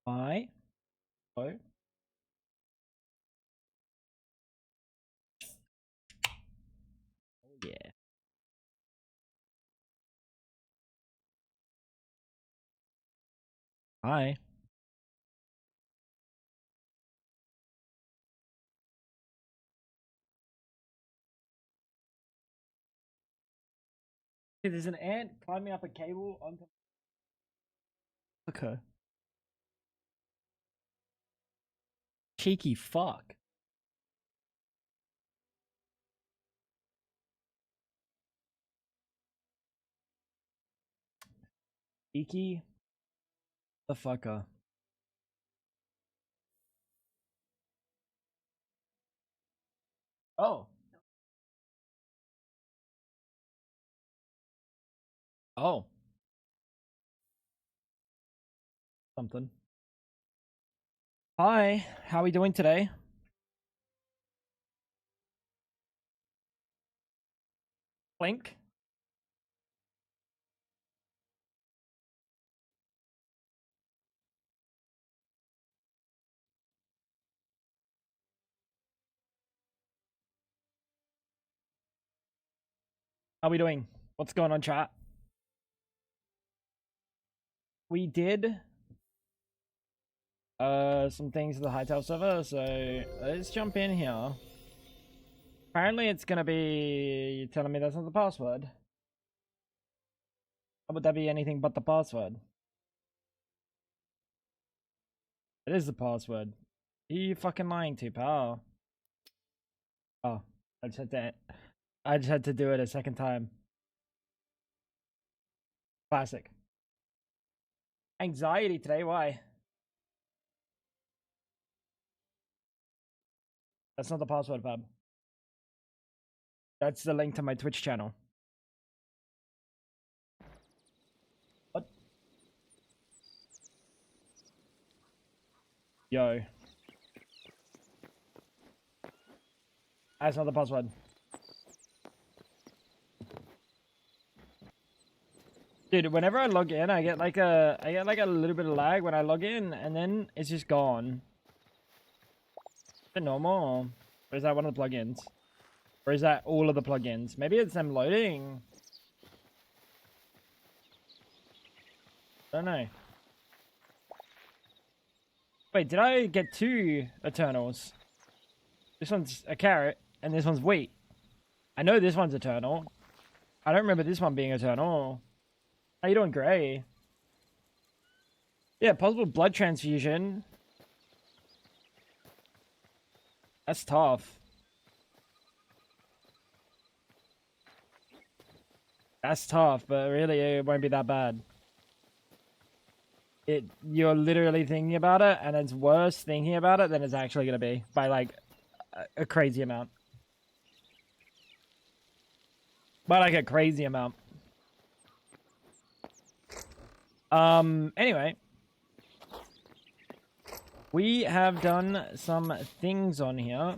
Hi. Hello. Oh yeah. Hi. Hey, there's an ant climbing up a cable onto. Okay. Cheeky fuck. Cheeky the fucker. Oh. Oh. Something. Hi. How are we doing today? Blink. How are we doing? What's going on, chat? We did some things to the Hytale server, so let's jump in here. Apparently it's gonna be you telling me that's not the password. How would that be anything but the password? It is the password. Who are you fucking lying to, pal? Oh, I just had to do it a second time. Classic. Anxiety today, why? That's not the password, Fab. That's the link to my Twitch channel. What? Yo. That's not the password. Dude, whenever I log in, I get like a little bit of lag when I log in, and then it's just gone. Is it normal? Or is that one of the plugins? Or is that all of the plugins? Maybe it's them loading. I don't know. Wait, did I get two Eternals? This one's a carrot, and this one's wheat. I know this one's Eternal. I don't remember this one being Eternal. How you doing, Gray? Yeah, possible blood transfusion. That's tough. That's tough, but really it won't be that bad. You're literally thinking about it, and it's worse thinking about it than it's actually gonna be by like a crazy amount. By like a crazy amount. Anyway. We have done some things on here.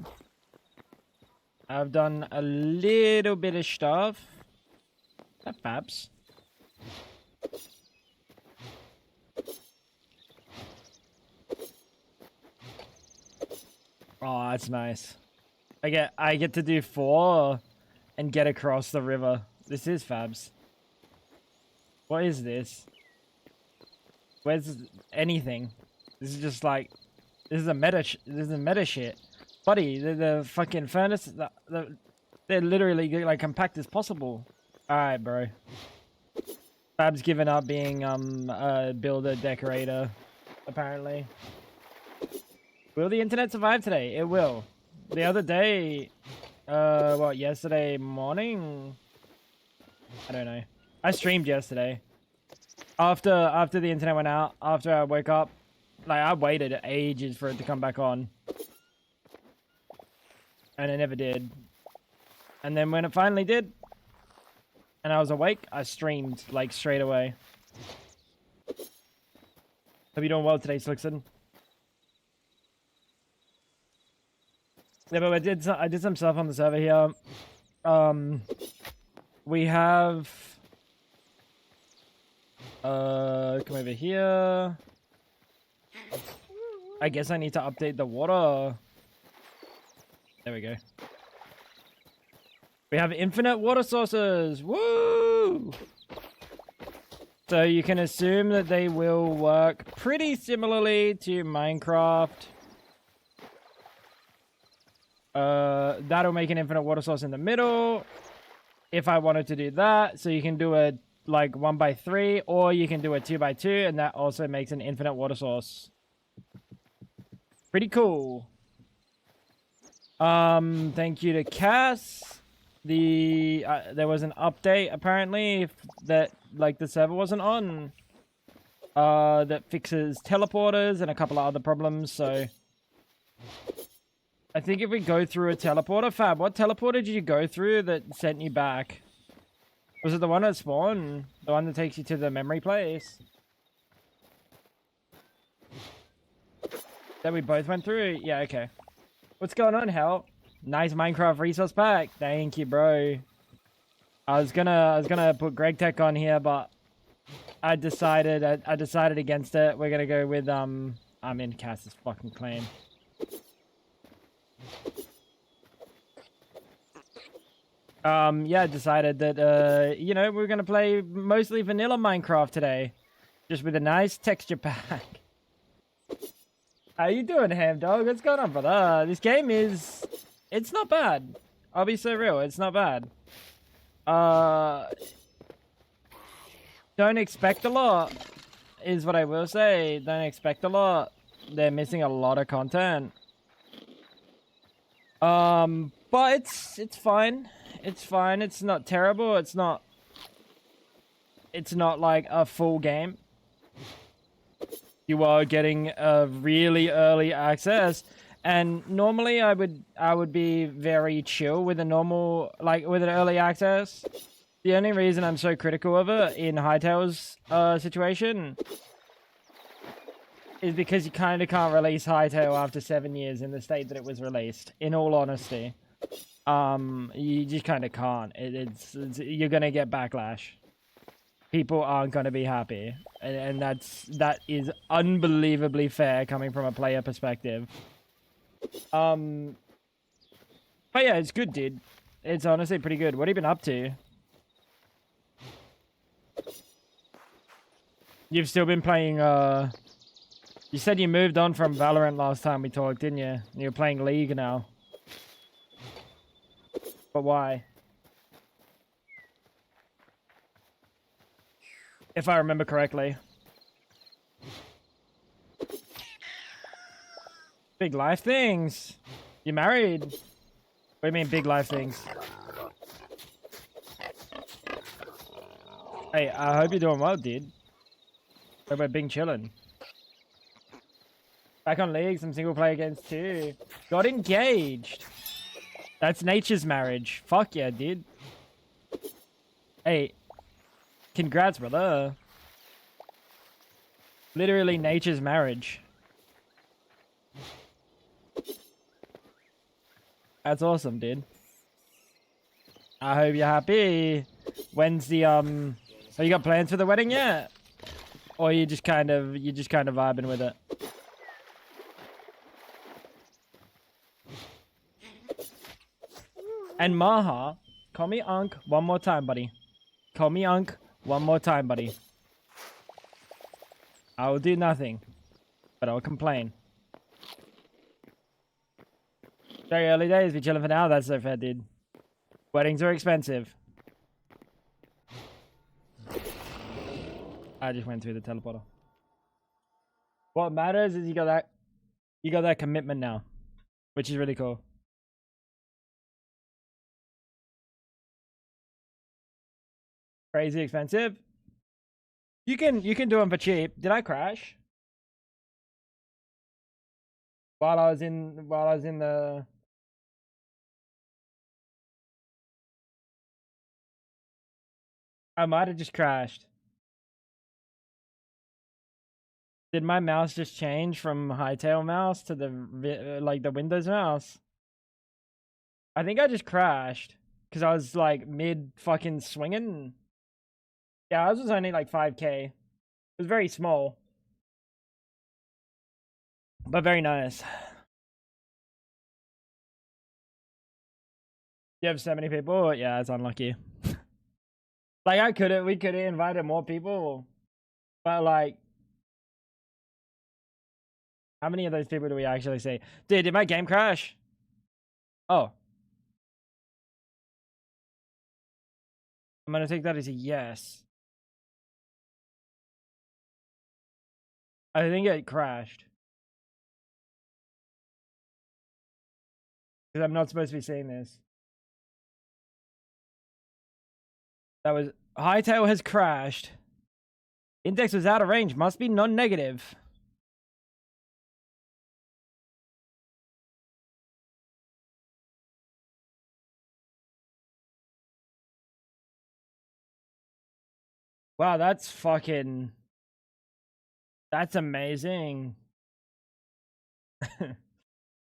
I've done a little bit of stuff. That Fabs. Oh, that's nice. I get to do 4 and get across the river. This is Fabs. What is this? Where's anything? This is just like this is a this is a meta shit. Buddy, the fucking furnace they're literally like compact as possible. Alright, bro. Fab's given up being a builder decorator, apparently. Will the internet survive today? It will. The other day, what, yesterday morning? I don't know. I streamed yesterday. After the internet went out, after I woke up, like I waited ages for it to come back on. And it never did. And then when it finally did, and I was awake, I streamed like straight away. Hope you doing well today, Slickson. Yeah, but I did some stuff on the server here. We have come over here. I guess I need to update the water. There we go. We have infinite water sources. Woo! So you can assume that they will work pretty similarly to Minecraft. That'll make an infinite water source in the middle. If I wanted to do that, so you can do a like 1x3, or you can do a 2x2, and that also makes an infinite water source. Pretty cool. Thank you to Cass. There was an update apparently that like the server wasn't on. That fixes teleporters and a couple of other problems. So I think if we go through a teleporter, Fab, what teleporter did you go through that sent you back? Was it the one at spawn? The one that takes you to the memory place? That we both went through? Yeah, okay. What's going on, Hell? Nice Minecraft resource pack. Thank you, bro. I was gonna put Greg Tech on here, but I decided against it. We're gonna go with I'm in Cass's fucking claim. Yeah, I decided that you know, we're gonna play mostly vanilla Minecraft today, just with a nice texture pack. How you doing, Ham Dog? What's going on, brother? This game is, it's not bad. I'll be so real, it's not bad. Don't expect a lot, is what I will say. Don't expect a lot. They're missing a lot of content. But it's fine. It's fine. It's not terrible. It's not like a full game. You are getting a really early access, and normally I would be very chill with a normal, like with an early access. The only reason I'm so critical of it in Hytale's situation is because you kind of can't release Hytale after 7 years in the state that it was released. In all honesty, you just kind of can't. It's you're gonna get backlash. People aren't gonna be happy, and that is unbelievably fair coming from a player perspective. But yeah, it's good, dude. It's honestly pretty good. What have you been up to? You've still been playing, you said you moved on from Valorant last time we talked, didn't you? You're playing League now. But why? If I remember correctly. Big life things. You married? What do you mean big life things? Hey, I hope you're doing well, dude. Hope we're being chillin'. Back on League, some single player games too. Got engaged. That's nature's marriage. Fuck yeah, dude. Hey, congrats, brother. Literally nature's marriage. That's awesome, dude. I hope you're happy. When's the have you got plans for the wedding yet? Or you just kind of vibing with it? And Maha, call me Unc one more time, buddy. Call me Unc one more time, buddy. I will do nothing, but I'll complain. Very early days, be chilling for now. That's so fair, dude. Weddings are expensive. I just went through the teleporter. What matters is you got that commitment now, which is really cool. Crazy expensive. You can do them for cheap. Did I crash? While I was in the I might have just crashed. Did my mouse just change from Hytale mouse to the like the Windows mouse? I think I just crashed because I was like mid fucking swinging. Yeah, ours was only like 5K. It was very small. But very nice. You have so many people? Yeah, it's unlucky. Like, we could have invited more people. But, like, how many of those people do we actually see? Dude, did my game crash? Oh. I'm gonna take that as a yes. I think it crashed. Because I'm not supposed to be seeing this. That was... Hytale has crashed. Index was out of range. Must be non-negative. Wow, that's fucking... That's amazing.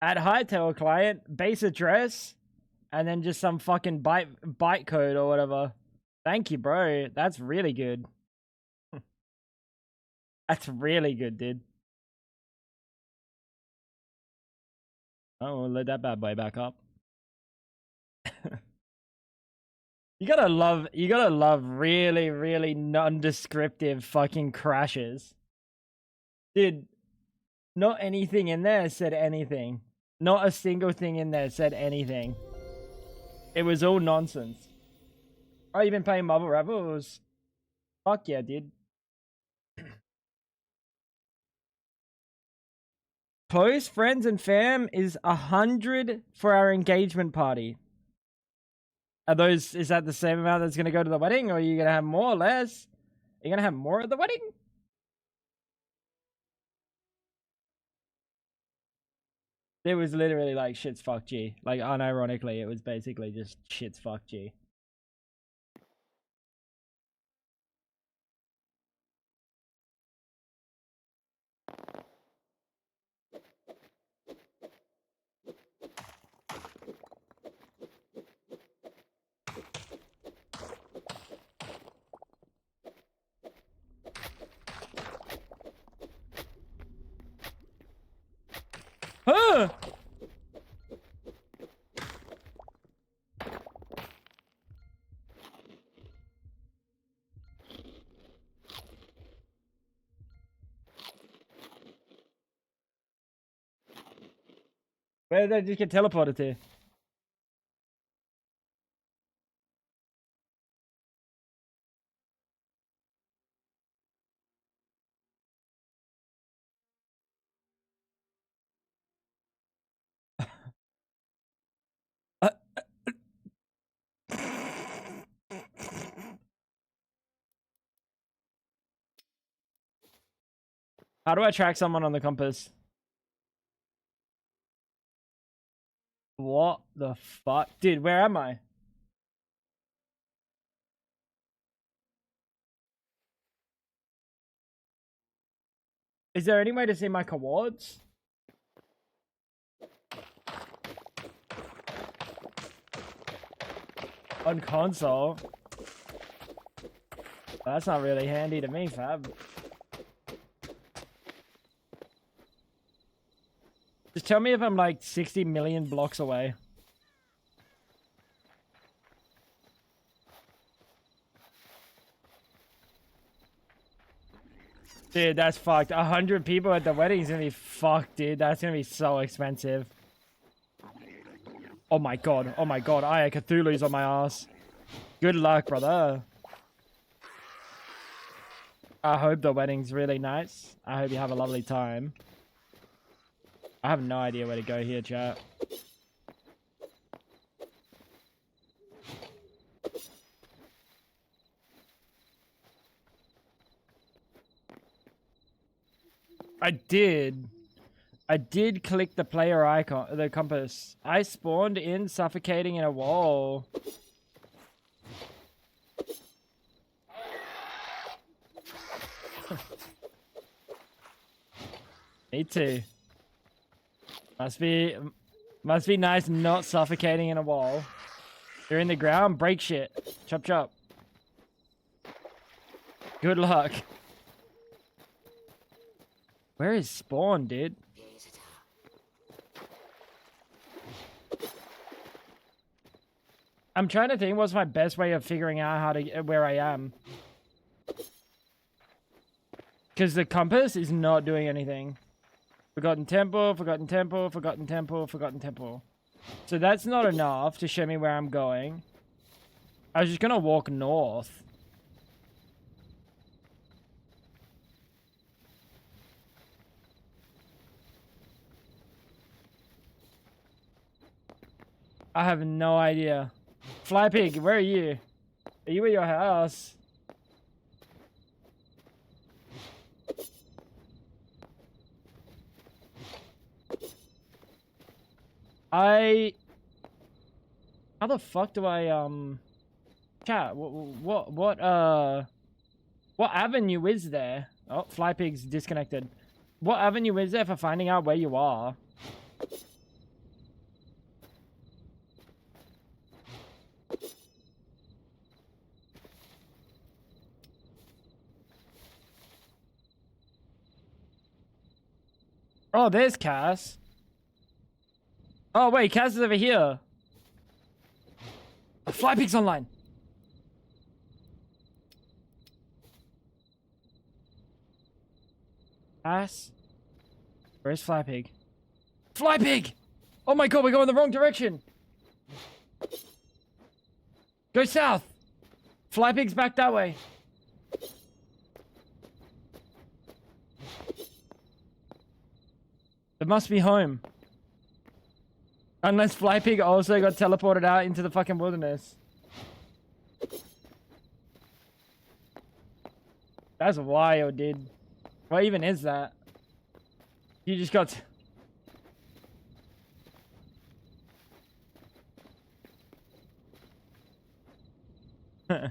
At Hytale client, base address, and then just some fucking byte code or whatever. Thank you, bro. That's really good. That's really good, dude. Oh, we'll let that bad boy back up. You gotta love really, really non-descriptive fucking crashes. Dude, not anything in there said anything. Not a single thing in there said anything. It was all nonsense. Oh, you've been playing Marvel Rebels? Fuck yeah, dude. Close friends and fam is 100 for our engagement party. Is that the same amount that's gonna go to the wedding, or are you gonna have more or less? Are you gonna have more at the wedding? It was literally like shit's fuck G. Like, unironically, it was basically just shit's fuck G. Huh! Where did they just get teleported to? How do I track someone on the compass? What the fuck? Dude, where am I? Is there any way to see my coords? On console? That's not really handy to me, fab. Just tell me if I'm like 60 million blocks away. Dude, that's fucked. 100 people at the wedding is gonna be fucked, dude. That's gonna be so expensive. Oh my god. Oh my god. Aya Cthulhu's on my ass. Good luck, brother. I hope the wedding's really nice. I hope you have a lovely time. I have no idea where to go here, chat. I did click the player icon, the compass. I spawned in suffocating in a wall. Me too. Must be nice not suffocating in a wall. You're in the ground, break shit. Chop chop. Good luck. Where is spawn, dude? I'm trying to think what's my best way of figuring out how to where I am. Because the compass is not doing anything. Forgotten temple, forgotten temple, forgotten temple, forgotten temple. So that's not enough to show me where I'm going. I was just gonna walk north. I have no idea. Fly Pig, where are you? Are you at your house? How the fuck do I, chat, what avenue is there? Oh, Fly Pig's disconnected. What avenue is there for finding out where you are? Oh, there's Cass. Oh, wait, Cass is over here. Fly Pig's online. Cass? Where's Fly Pig? Fly Pig! Oh my god, we're going the wrong direction! Go south! Fly Pig's back that way. It must be home. Unless Fly Pig also got teleported out into the fucking wilderness. That's wild, dude. What even is that? You just got... Are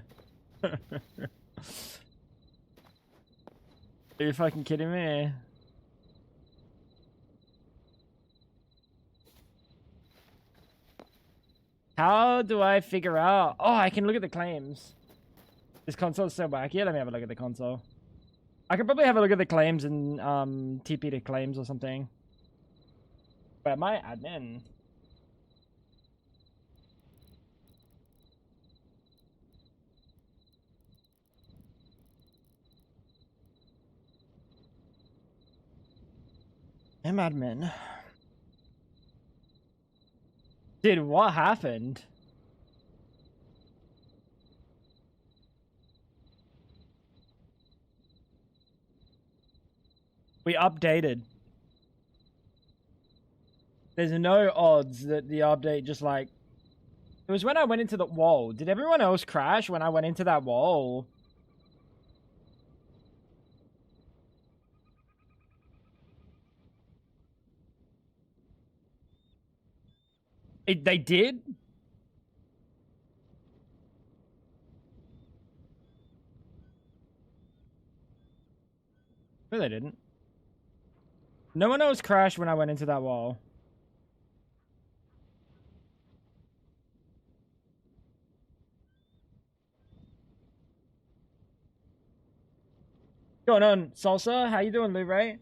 you fucking kidding me? How do I figure out? Oh, I can look at the claims. This console's so wacky. Let me have a look at the console. I could probably have a look at the claims and TP to claims or something. But my admin. Admin. Dude, what happened? We updated. There's no odds that the update just like... It was when I went into the wall. Did everyone else crash when I went into that wall? They did? No, they didn't. No one else crashed when I went into that wall. What's going on, Salsa? How you doing, Lou Ray?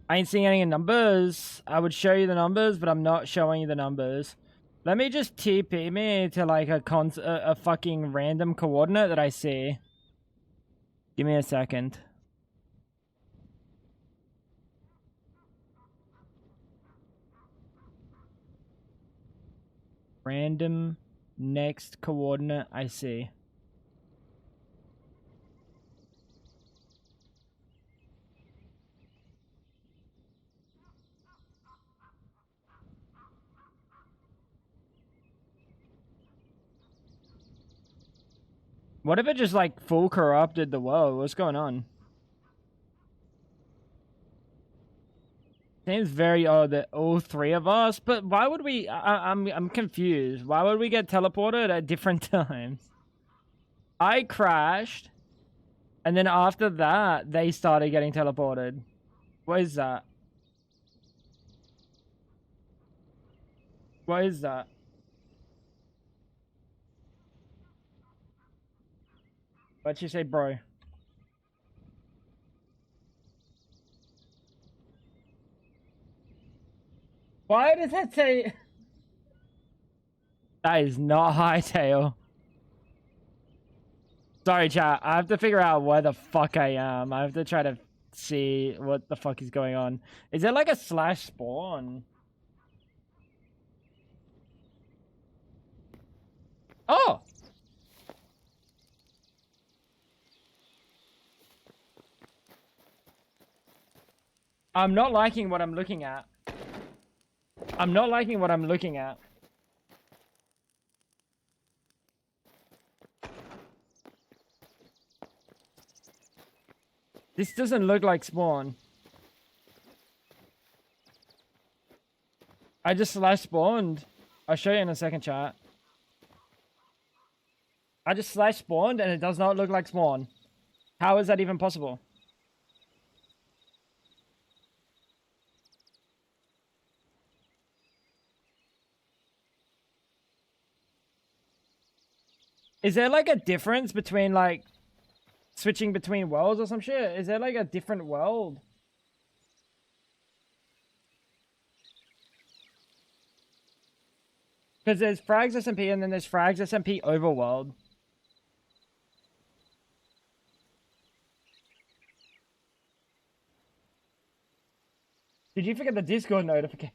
I ain't seeing any numbers. I would show you the numbers, but I'm not showing you the numbers. Let me just TP me to like a fucking random coordinate that I see. Give me a second. Random next coordinate I see. What if it just like full corrupted the world? What's going on? Seems very odd that all three of us, but why would we? I'm confused. Why would we get teleported at different times? I crashed, and then after that, they started getting teleported. What is that? What is that? What'd she say, bro? Why does that say... That is not Hytale. Sorry, chat. I have to figure out where the fuck I am. I have to try to see what the fuck is going on. Is there like a slash spawn? Oh! I'm not liking what I'm looking at. I'm not liking what I'm looking at. This doesn't look like spawn. I just slash spawned. I'll show you in a second, chat. I just slash spawned and it does not look like spawn. How is that even possible? Is there like a difference between like switching between worlds or some shit? Is there like a different world? Because there's fragsSMP and then there's fragsSMP overworld. Did you forget the Discord notification?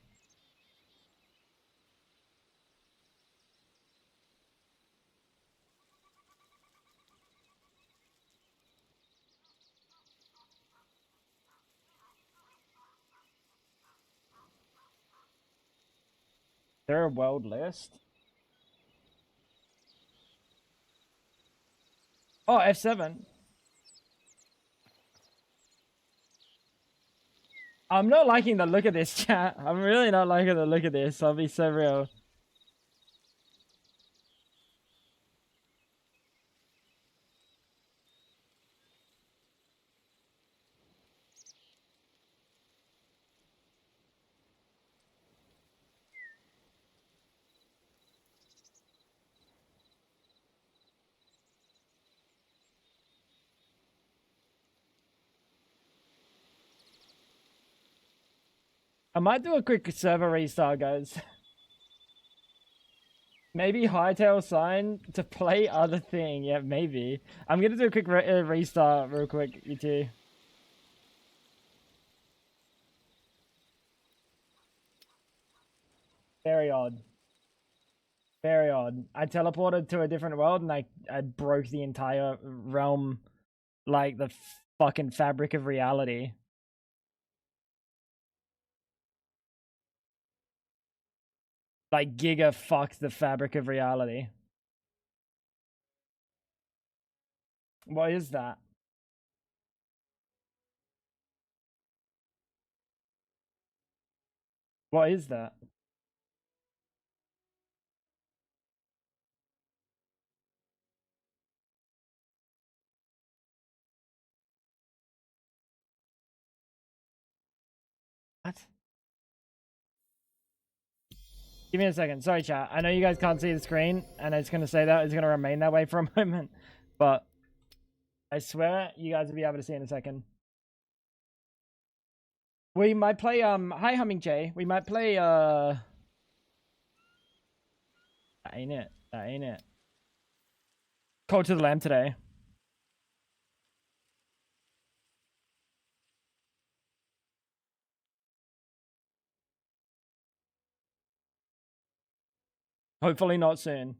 There a world list? Oh, F7. I'm not liking the look of this, chat. I'm really not liking the look of this. I'll be so real. I might do a quick server restart, guys. Maybe Hytale sign to play other thing. Yeah, maybe. I'm gonna do a quick restart real quick, you two. Very odd. Very odd. I teleported to a different world and I broke the entire realm, like the fucking fabric of reality. Like Giga fucked the fabric of reality. What is that? What is that? What? Give me a second. Sorry, chat. I know you guys can't see the screen, and it's going to say that. It's going to remain that way for a moment. But I swear you guys will be able to see in a second. We might play, hi, Humming Jay. We might play, that ain't it. That ain't it. Call to the Lamb today. Hopefully not soon.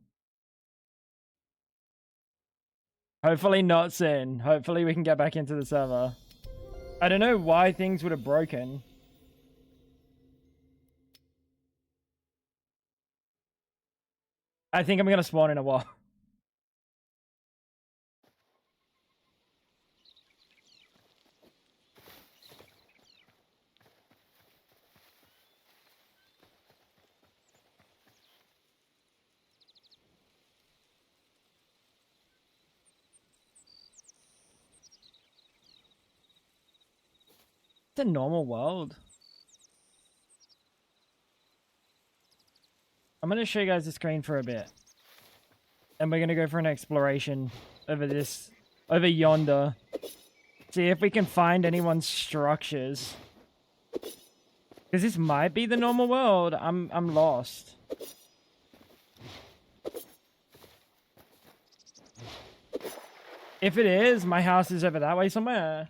Hopefully not soon. Hopefully we can get back into the server. I don't know why things would have broken. I think I'm gonna spawn in a while. It's a normal world. I'm gonna show you guys the screen for a bit. And we're gonna go for an exploration over yonder. See if we can find anyone's structures. Because this might be the normal world. I'm lost. If it is, my house is over that way somewhere.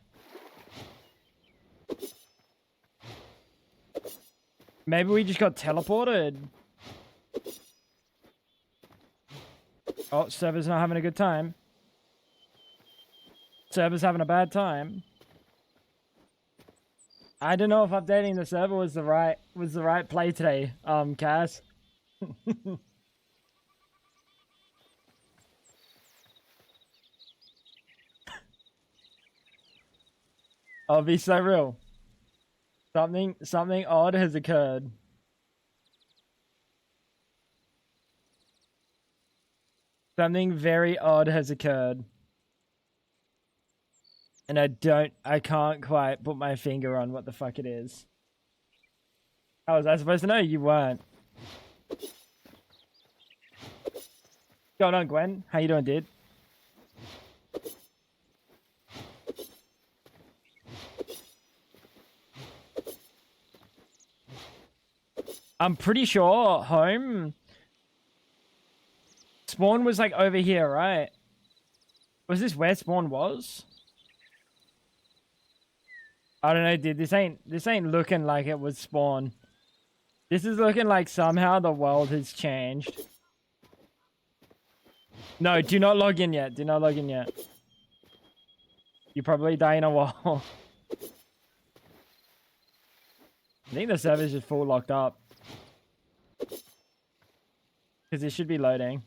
Maybe we just got teleported. Oh, server's not having a good time. Server's having a bad time. I don't know if updating the server was the right play today, Cass. I'll be so real. Something odd has occurred. Something very odd has occurred. And I can't quite put my finger on what the fuck it is. How was I supposed to know? You weren't. What's going on, Gwen? How you doing, dude? I'm pretty sure home spawn was like over here, right? Was this where spawn was? I don't know, dude. This ain't looking like it was spawn. This is looking like somehow the world has changed. No, do not log in yet. Do not log in yet. You probably die in a while. I think the server's just full locked up. Because it should be loading.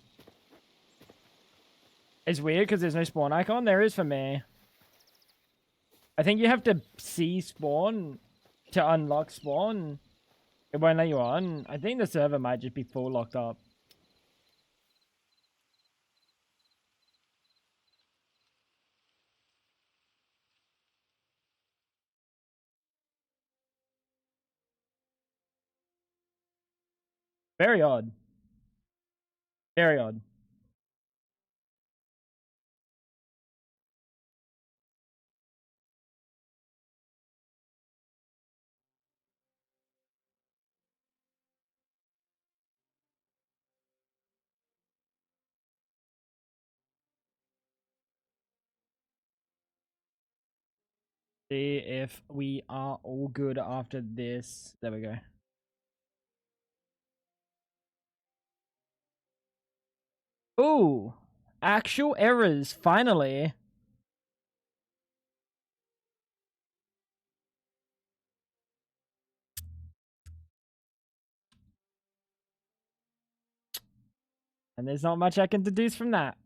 It's weird because there's no spawn icon. There is for me. I think you have to see spawn to unlock spawn. It won't let you on. I think the server might just be full locked up. Very odd. Very odd. See if we are all good after this. There we go. Ooh, actual errors, finally. And there's not much I can deduce from that.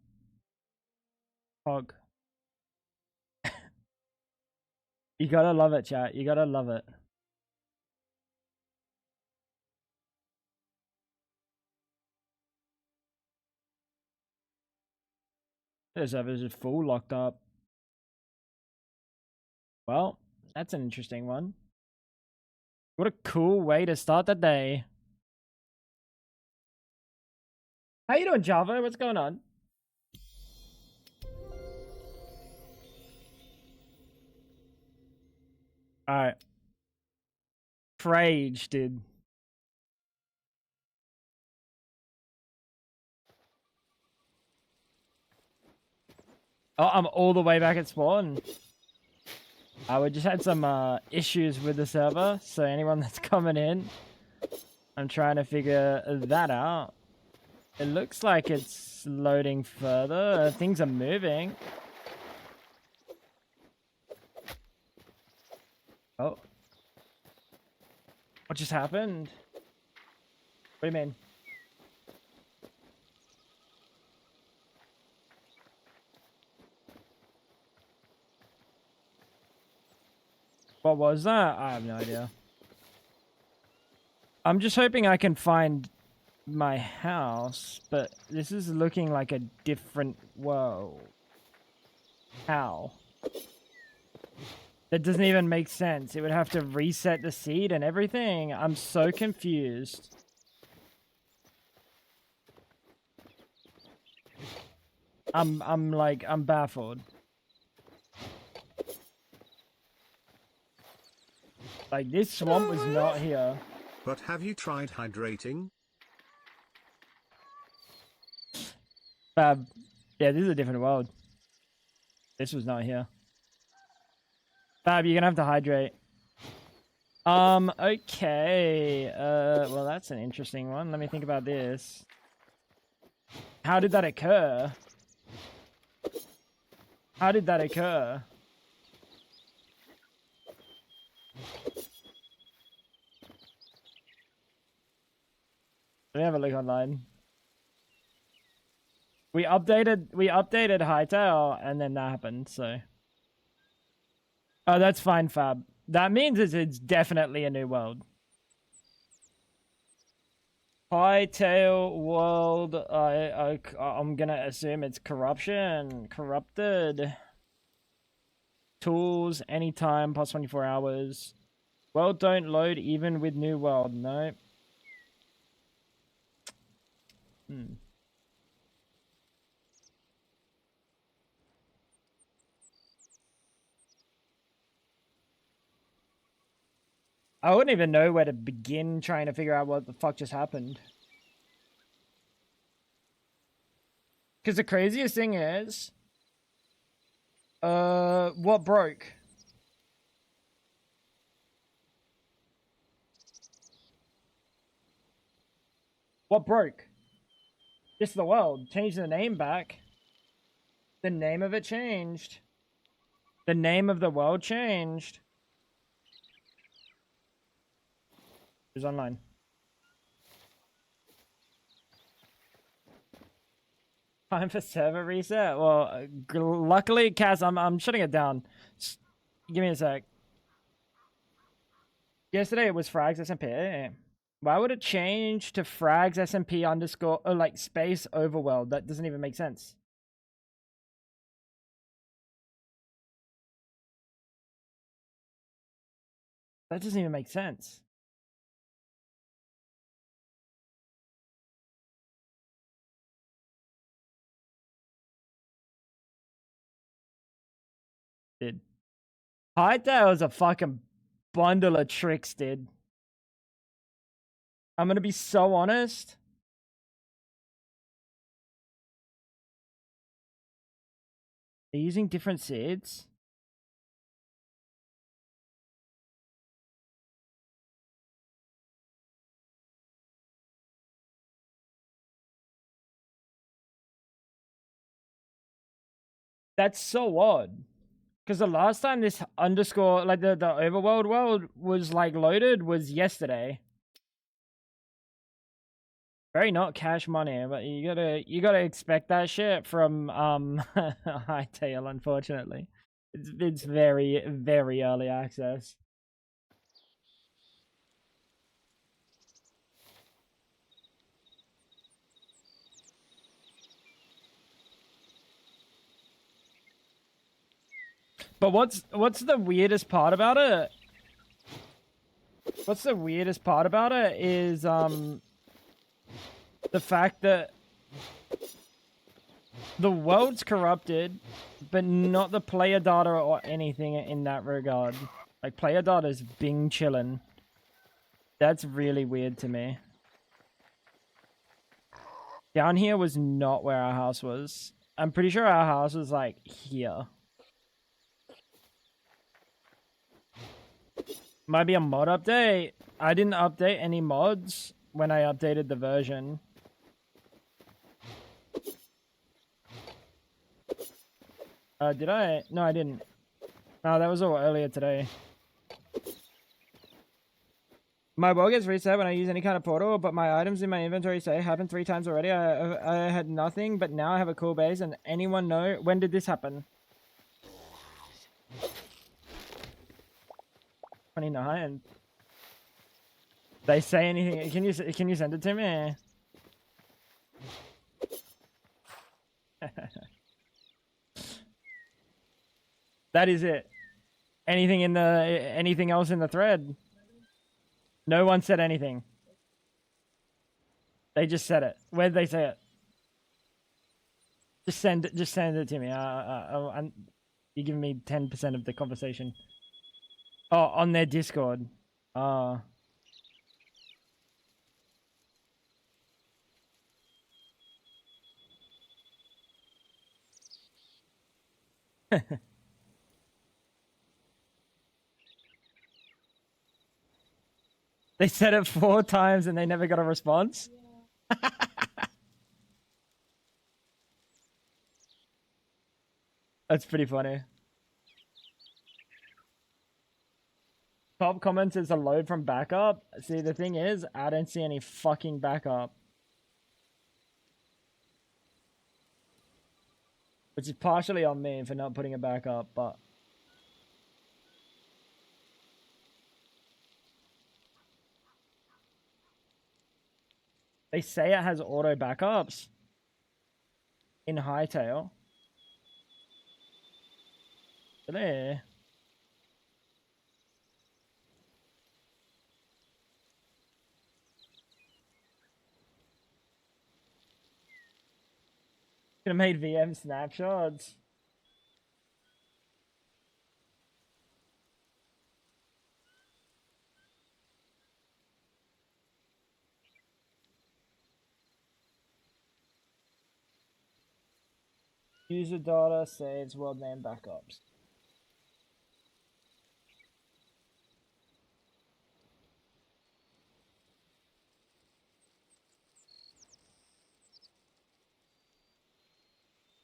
Hog. You gotta love it, chat. You gotta love it. The server's just full locked up. Well, that's an interesting one. What a cool way to start the day. How you doing, Java? What's going on? Alright. Frage, dude. Oh, I'm all the way back at spawn. We just had some issues with the server, so anyone that's coming in, I'm trying to figure that out. It looks like it's loading further. Things are moving. Oh. What just happened? What do you mean? What was that? I have no idea. I'm just hoping I can find my house, but this is looking like a different world. How? That doesn't even make sense. It would have to reset the seed and everything. I'm so confused. I'm baffled. Like, this swamp was not here. But have you tried hydrating? Fab. Yeah, this is a different world. This was not here. Fab, you're gonna have to hydrate. Okay. Well, that's an interesting one. Let me think about this. How did that occur? How did that occur? Let me have a look online. We updated Hytale and then that happened, so. Oh, that's fine, Fab. That means it's definitely a new world. Hytale world, I'm gonna assume it's corruption. Corrupted. Tools, anytime, plus 24 hours. World don't load even with new world, no. I wouldn't even know where to begin trying to figure out what the fuck just happened. Because the craziest thing is... what broke? What broke? Just the world. Changed the name back. The name of it changed. The name of the world changed. It was online. Time for server reset? Well, luckily, Kaz, I'm shutting it down. Give me a sec. Yesterday it was fragsSMP. Why would it change to fragsSMP underscore, or like space overworld? That doesn't even make sense. That doesn't even make sense. Dude. Hytale is a fucking bundle of tricks, dude. I'm gonna be so honest. They're using different seeds. That's so odd. Because the last time this underscore, like the overworld world was like loaded was yesterday. Very not cash money, but you gotta expect that shit from Hytale, unfortunately. It's very, very early access. But what's the weirdest part about it? What's the weirdest part about it is the fact that the world's corrupted, but not the player data or anything in that regard. Like, player data's bing chillin'. That's really weird to me. Down here was not where our house was. I'm pretty sure our house was, like, here. Might be a mod update. I didn't update any mods when I updated the version. Did I? No, I didn't. No, that was all earlier today. My world gets reset when I use any kind of portal, but my items in my inventory say happened 3 times already. I had nothing, but now I have a cool base. And anyone know when did this happen? 29. They say anything? Can you send it to me? That is it. Anything else in the thread? No one said anything. They just said it. Where did they say it? Just send it to me. You're giving me 10% of the conversation. Oh, on their Discord. They said it 4 times and they never got a response. That's pretty funny. Top comments is a load from backup. See, the thing is, I don't see any fucking backup. Which is partially on me for not putting it back up, but... They say it has auto backups in Hytale. There. Could have made VM snapshots. User data saves world name backups.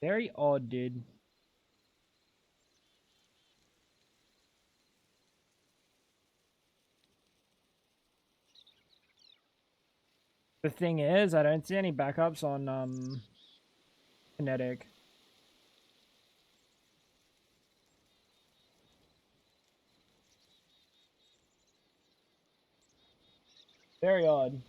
Very odd, dude. The thing is, I don't see any backups on Kinetic. Very odd.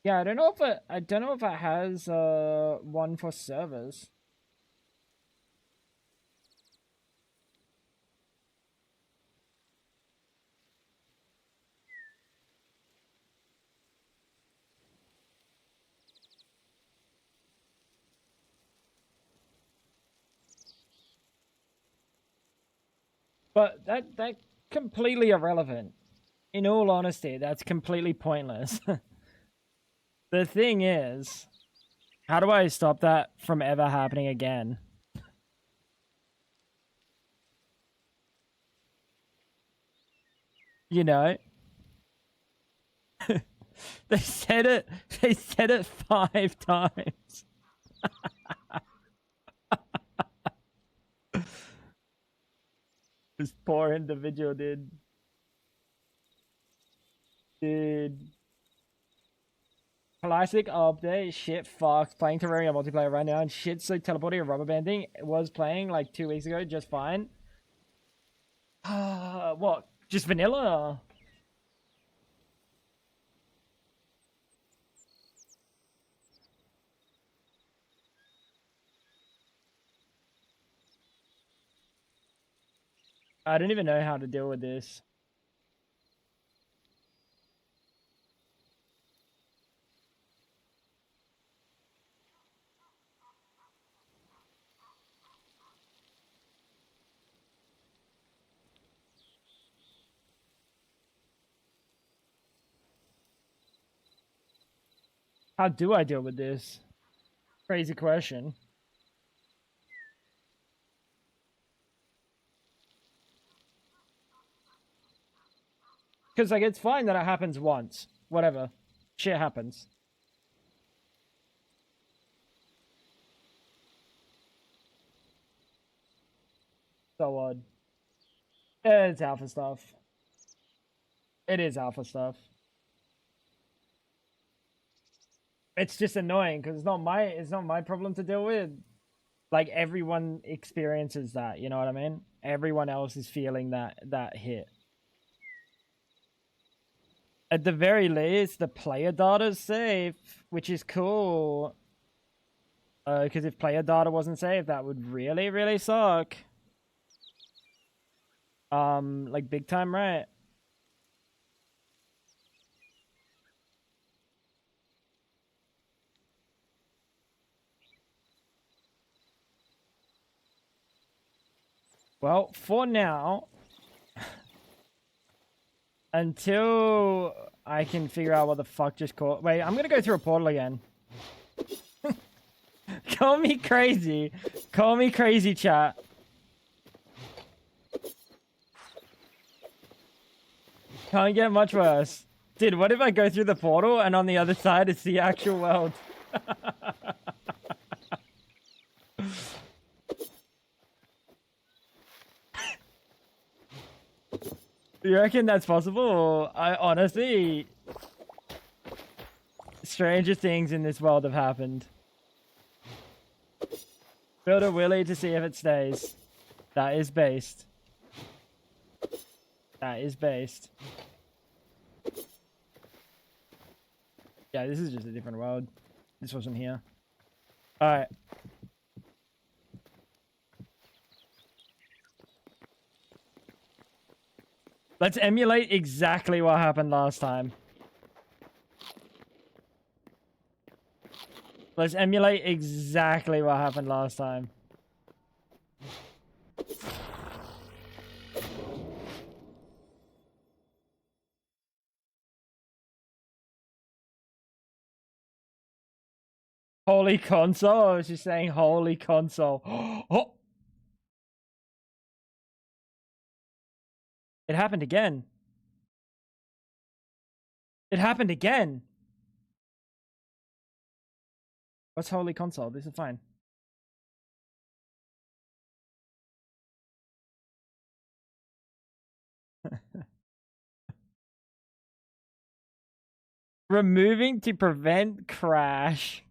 Yeah, I don't know if it has one for servers. But that completely irrelevant. In all honesty, that's completely pointless. The thing is, how do I stop that from ever happening again? You know? They said it 5 times. This poor individual, dude. Dude. Classic update, shit fucked. Playing Terraria multiplayer right now, and shit so teleporting and rubber banding was playing like 2 weeks ago just fine. What? Just vanilla? I don't even know how to deal with this. How do I deal with this? Crazy question. Because, like, it's fine that it happens once. Whatever. Shit happens. So odd. It's alpha stuff. It is alpha stuff. It's just annoying because it's not my problem to deal with. Like, everyone experiences that, you know what I mean? Everyone else is feeling that hit. At the very least, the player data is safe, which is cool. Because if player data wasn't safe, that would really, really suck. Like big time, right? Well, for now, until I can figure out what the fuck just caught. Wait, I'm gonna go through a portal again. Call me crazy. Call me crazy, chat. Can't get much worse. Dude, what if I go through the portal and on the other side it's the actual world? You reckon that's possible? Or I honestly, stranger things in this world have happened. Build a willy to see if it stays. That is based. That is based. Yeah, this is just a different world. This wasn't here. Alright. Let's emulate exactly what happened last time. Let's emulate exactly what happened last time. Holy console? I was just saying holy console. Oh! It happened again. It happened again. What's holy console? This is fine. Removing to prevent crash.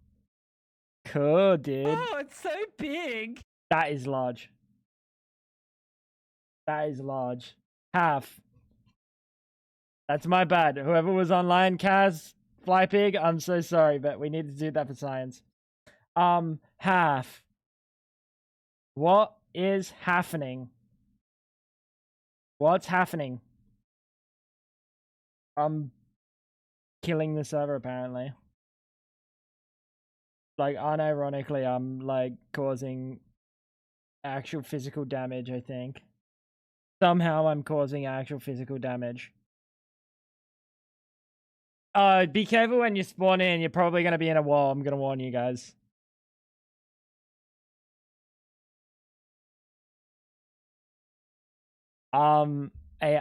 Cool, dude. Oh, it's so big. That is large. That is large. Half. That's my bad. Whoever was online, Kaz, Flypig, I'm so sorry, but we need to do that for science. Half. What is happening? What's happening? I'm killing the server, apparently. Like, unironically, I'm, like, causing actual physical damage, I think. Somehow I'm causing actual physical damage. Be careful when you spawn in. You're probably going to be in a wall. I'm going to warn you guys. Hey,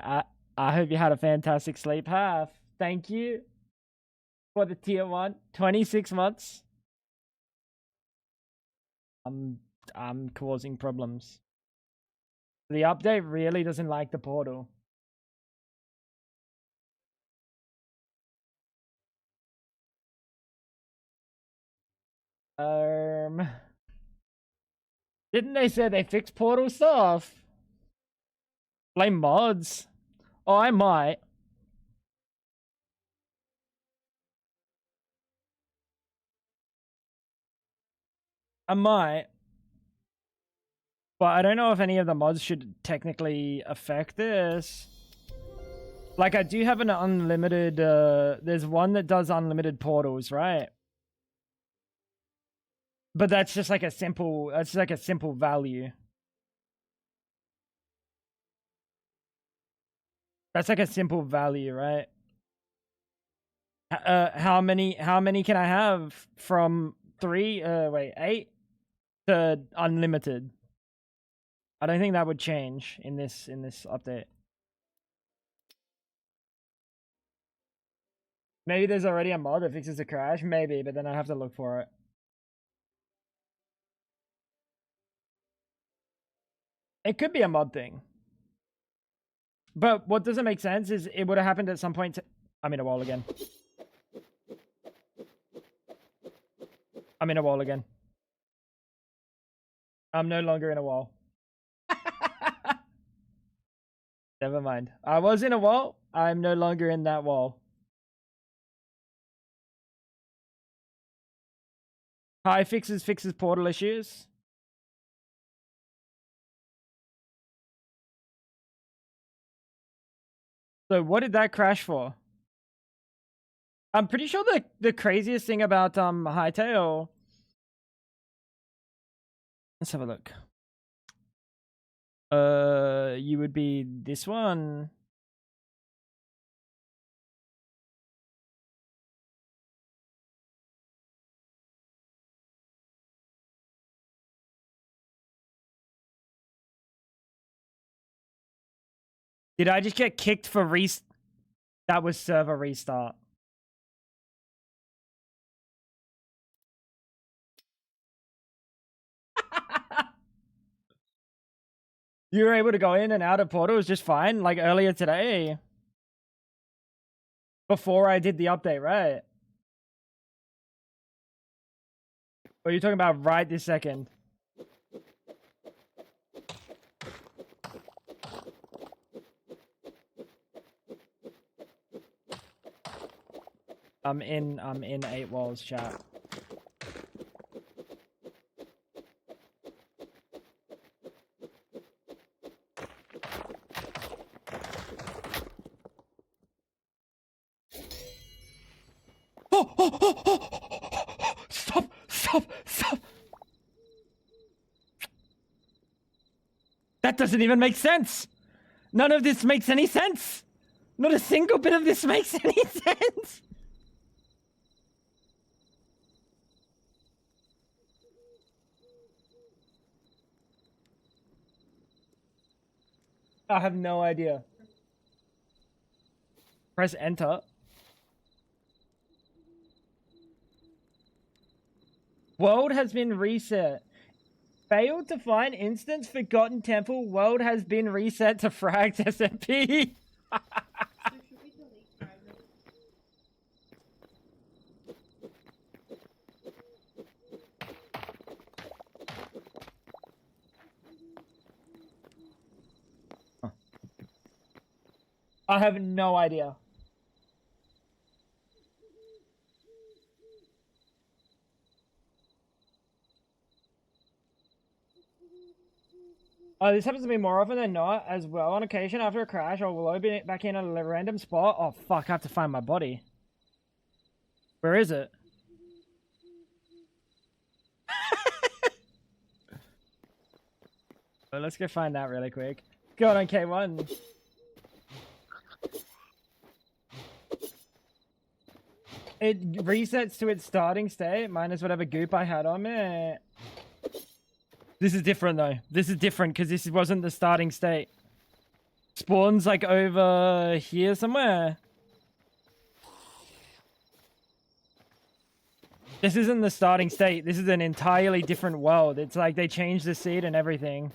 I hope you had a fantastic sleep. Half. Thank you for the tier 1. 26 months. I'm causing problems. The update really doesn't like the portal. Didn't they say they fixed portal stuff? Blame mods. Oh, I might. I might. But I don't know if any of the mods should technically affect this. Like, I do have an unlimited, there's one that does unlimited portals, right? But that's just like a simple, that's like a simple value. That's like a simple value, right? How many can I have from 8 to unlimited? I don't think that would change in this update. Maybe there's already a mod that fixes the crash, maybe, but then I have to look for it. It could be a mod thing. But what doesn't make sense is it would have happened at some point. I'm in a wall again. I'm in a wall again. I'm no longer in a wall. Never mind. I was in a wall. I'm no longer in that wall. Hi, fixes portal issues. So what did that crash for? I'm pretty sure the craziest thing about Hytale. Let's have a look. You would be this one. Did I just get kicked for That was server restart. You were able to go in and out of portals just fine, like earlier today. Before I did the update, right? Or are you talking about right this second? I'm in 8 walls chat. Stop! Stop! Stop! That doesn't even make sense! None of this makes any sense! Not a single bit of this makes any sense! I have no idea. Press enter. World has been reset. Failed to find instance forgotten temple. World has been reset to fragsSMP. I have no idea. Oh, this happens to me more often than not as well. On occasion, after a crash, I'll load it back in at a random spot. Oh, fuck, I have to find my body. Where is it? Well, let's go find that really quick. Go on K1. It resets to its starting state, minus whatever goop I had on it. This is different though. This is different because this wasn't the starting state. Spawns like over here somewhere. This isn't the starting state. This is an entirely different world. It's like they changed the seed and everything.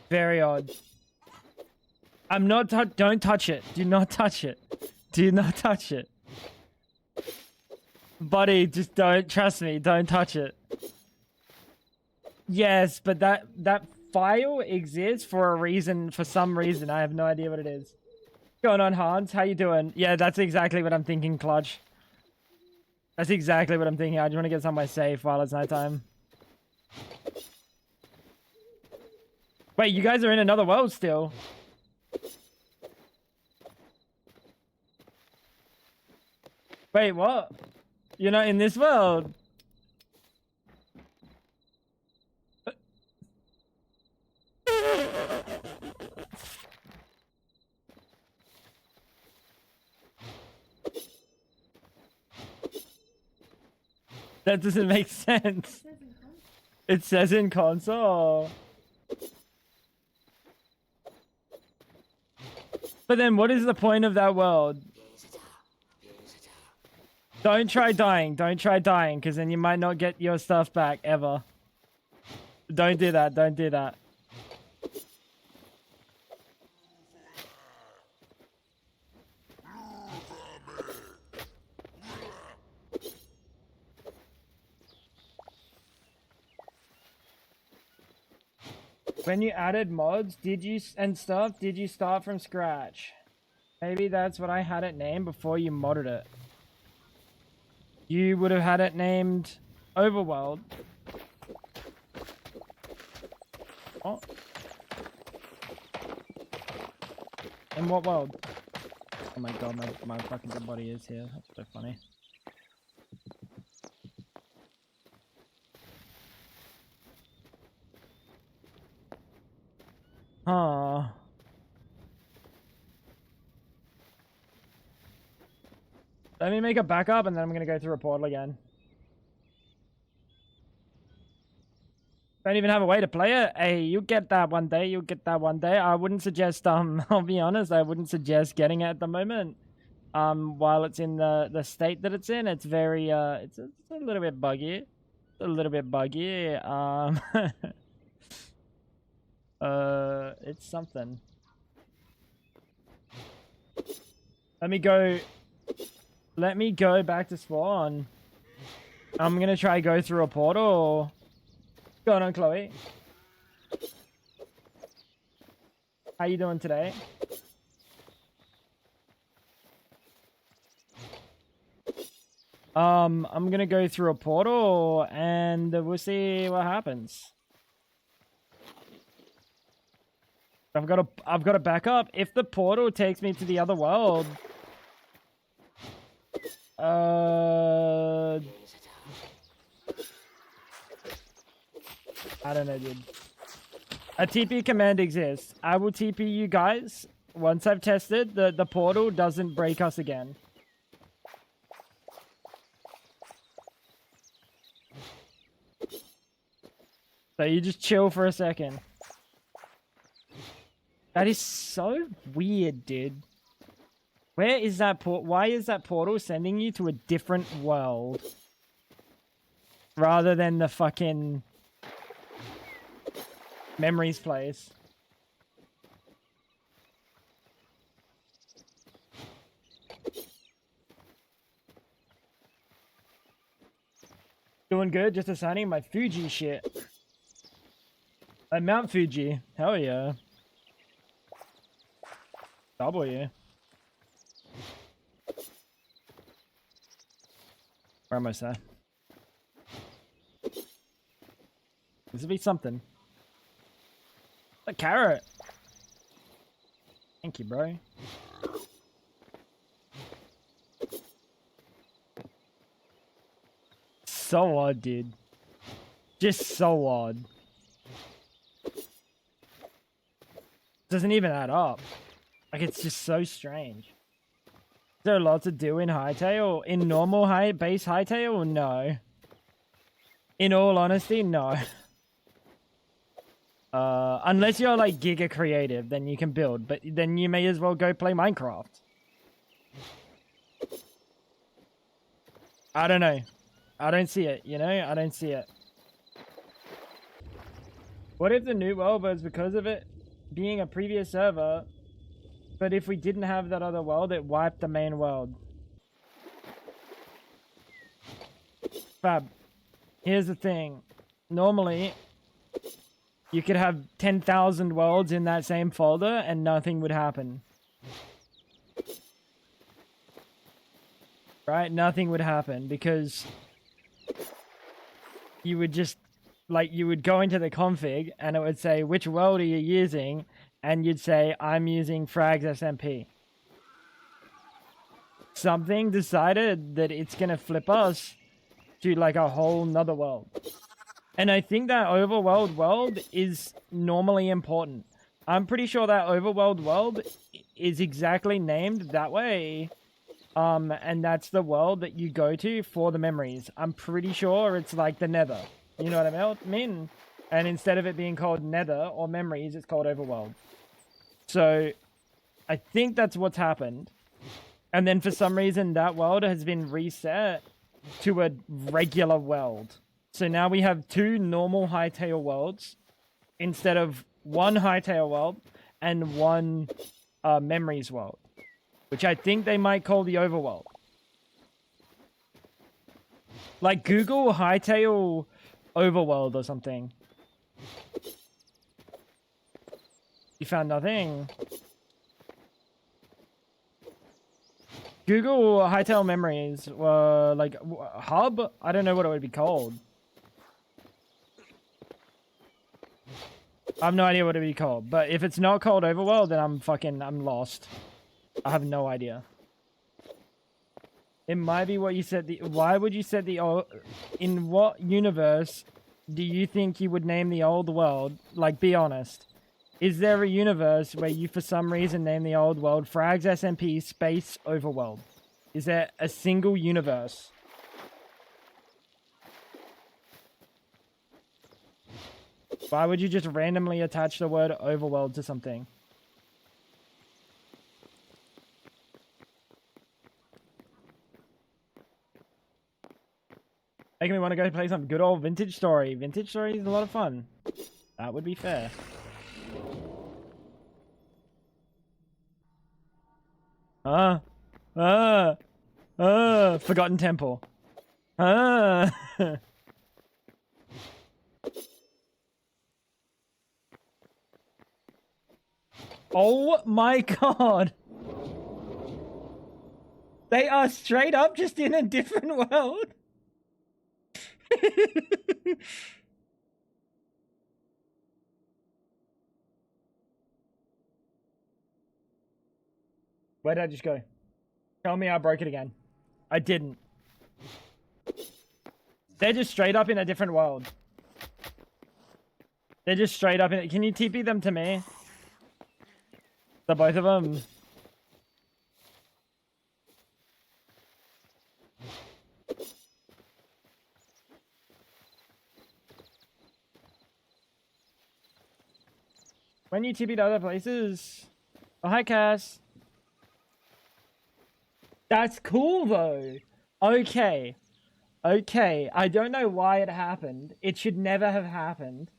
Very odd. I'm not. Don't touch it. Do not touch it. Do not touch it. Buddy, just don't. Trust me. Don't touch it. Yes, but that file exists for a reason. For some reason, I have no idea what it is. Going on, Hans? How you doing? Yeah, that's exactly what I'm thinking, Clutch. That's exactly what I'm thinking. I just want to get somewhere safe while it's nighttime. Wait, you guys are in another world still? Wait, what? You're not in this world? That doesn't make sense. It says in console. But then what is the point of that world? Don't try dying. Don't try dying, because then you might not get your stuff back, ever. Don't do that. Don't do that. When you added mods, did you start from scratch? Maybe that's what I had it named before you modded it. You would have had it named Overworld. Oh. In what world? Oh my god, my fucking dead body is here. That's so funny. Huh. Let me make a backup and then I'm gonna go through a portal again. Don't even have a way to play it. Hey, you'll get that one day. You'll get that one day. I wouldn't suggest, I'll be honest, I wouldn't suggest getting it at the moment. While it's in the state that it's in, it's very, it's a little bit buggy. It's a little bit buggy. It's something. Let me go back to spawn. I'm gonna try go through a portal. What's going on, Chloe? How you doing today? I'm gonna go through a portal and we'll see what happens. I've got a backup. If the portal takes me to the other world, I don't know, dude. A TP command exists. I will TP you guys. Once I've tested, the portal doesn't break us again. So you just chill for a second. That is so weird, dude. Where is that port? Why is that portal sending you to a different world? Rather than the fucking memories place. Doing good, just assigning my Fuji shit. Mount Fuji. Hell yeah. W. We're almost there. This will be something. A carrot. Thank you, bro. So odd, dude. Just so odd. Doesn't even add up. Like, it's just so strange. Is there a lot to do in Hytale? In normal base Hytale? No. In all honesty, no. Unless you're like giga creative, then you can build. But then you may as well go play Minecraft. I don't know. I don't see it, you know? I don't see it. What if the new world was because of it being a previous server, but if we didn't have that other world, it wiped the main world? Fab. Here's the thing. Normally, you could have 10,000 worlds in that same folder and nothing would happen. Right? Nothing would happen because you would just, like, you would go into the config and it would say, which world are you using? And you'd say, I'm using fragsSMP. Something decided that it's going to flip us to like a whole nother world. And I think that overworld world is normally important. I'm pretty sure that overworld world is exactly named that way. And that's the world that you go to for the memories. I'm pretty sure it's like the Nether. You know what I mean? And instead of it being called Nether or memories, it's called overworld. So I think that's what's happened. And then for some reason, that world has been reset to a regular world. So now we have two normal Hytale worlds instead of one Hytale world and one memories world, which I think they might call the overworld. Like Google Hytale overworld or something. You found nothing. Google Hytale Memories, like hub. I don't know what it would be called. I have no idea what it would be called. But if it's not called Overworld, then I'm lost. I have no idea. It might be what you said. Why would you set the in what universe do you think you would name the old world? Like, be honest. Is there a universe where you, for some reason, name the old world fragsSMP space overworld? Is there a single universe? Why would you just randomly attach the word overworld to something? Making me want to go play some good old Vintage Story. Vintage Story is a lot of fun. That would be fair. Forgotten Temple. Oh my god. They are straight up just in a different world. Where did I just go? Tell me I broke it again. I didn't. They're just straight up in a different world. They're just straight up in it. Can you TP them to me? The both of them. When you TP to other places. Oh, hi, Cass. That's cool, though. Okay. Okay. I don't know why it happened. It should never have happened.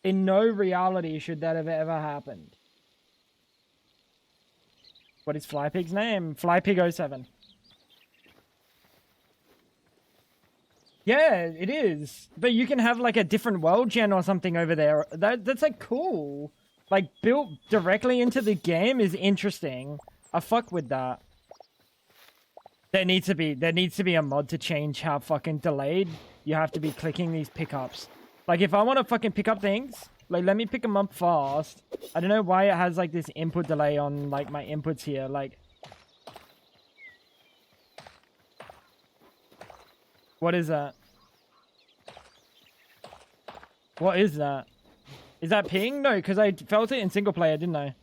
In no reality should that have ever happened. What is Flypig's name? Flypig07. Yeah, it is. But you can have like a different world gen or something over there. That's like cool. Like built directly into the game is interesting. I fuck with that. There needs to be a mod to change how fucking delayed you have to be clicking these pickups. Like if I want to fucking pick up things, like let me pick them up fast. I don't know why it has like this input delay on like my inputs here. Like, what is that? What is that? Is that ping? No, because I felt it in single player, didn't I?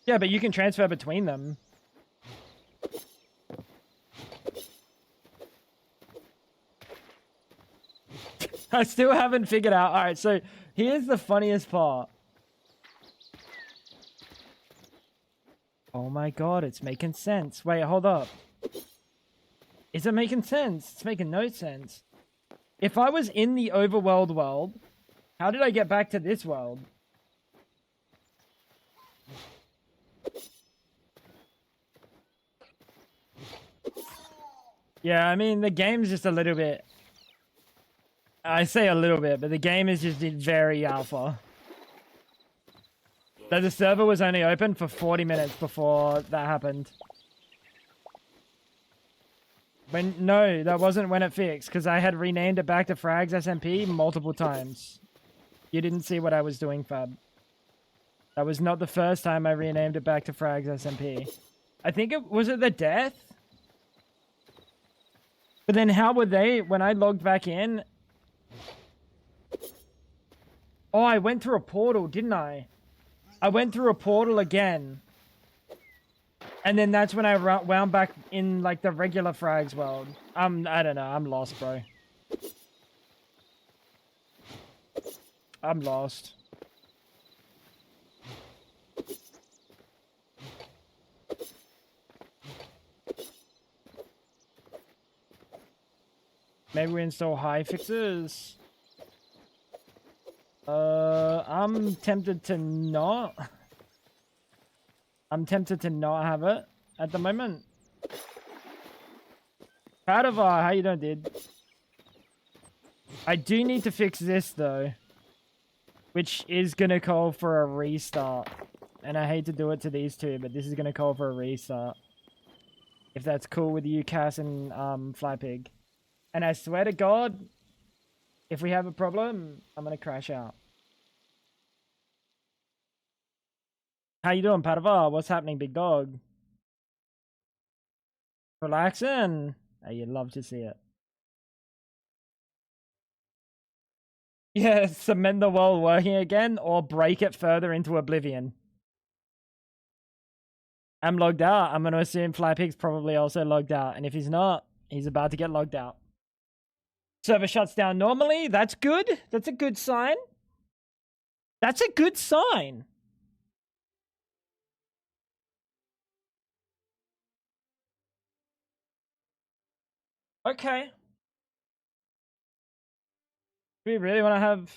Yeah, but you can transfer between them. I still haven't figured out. Alright, so here's the funniest part. Oh my god, it's making sense. Wait, hold up. Is it making sense? It's making no sense. If I was in the overworld world, how did I get back to this world? Yeah, I mean, the game's just a little bit... I say a little bit, but the game is just very alpha. So the server was only open for 40 minutes before that happened. No, that wasn't when it fixed, because I had renamed it back to fragsSMP multiple times. You didn't see what I was doing, Fab. That was not the first time I renamed it back to fragsSMP. I think was it the death? But then how were they, when I logged back in... Oh, I went through a portal, didn't I? I went through a portal again. And then that's when I wound back in, like, the regular frags world. I don't know. I'm lost, bro. I'm lost. Maybe we install high fixes. I'm tempted to not. I'm tempted to not have it at the moment. Padavar, how you doing, dude? I do need to fix this, though. Which is gonna call for a restart. And I hate to do it to these two, but this is gonna call for a restart. If that's cool with you, Cass and Flypig. And I swear to God, if we have a problem, I'm gonna crash out. How you doing, Padavar? What's happening, big dog? Relaxing? Oh, you'd love to see it. Yeah, cement the world working again, or break it further into oblivion. I'm logged out. I'm going to assume Flypig's probably also logged out. And if he's not, he's about to get logged out. Server shuts down normally. That's good. That's a good sign. That's a good sign. Okay. Do we really want to have...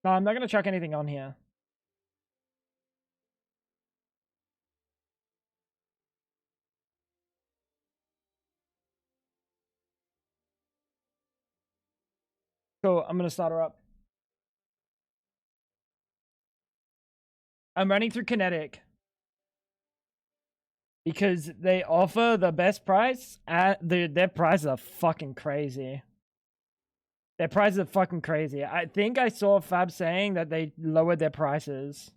No, I'm not going to chuck anything on here. Cool. I'm going to start her up. I'm running through Kinetic. Because they offer the best price. Their prices are fucking crazy. Their prices are fucking crazy. I think I saw Fab saying that they lowered their prices.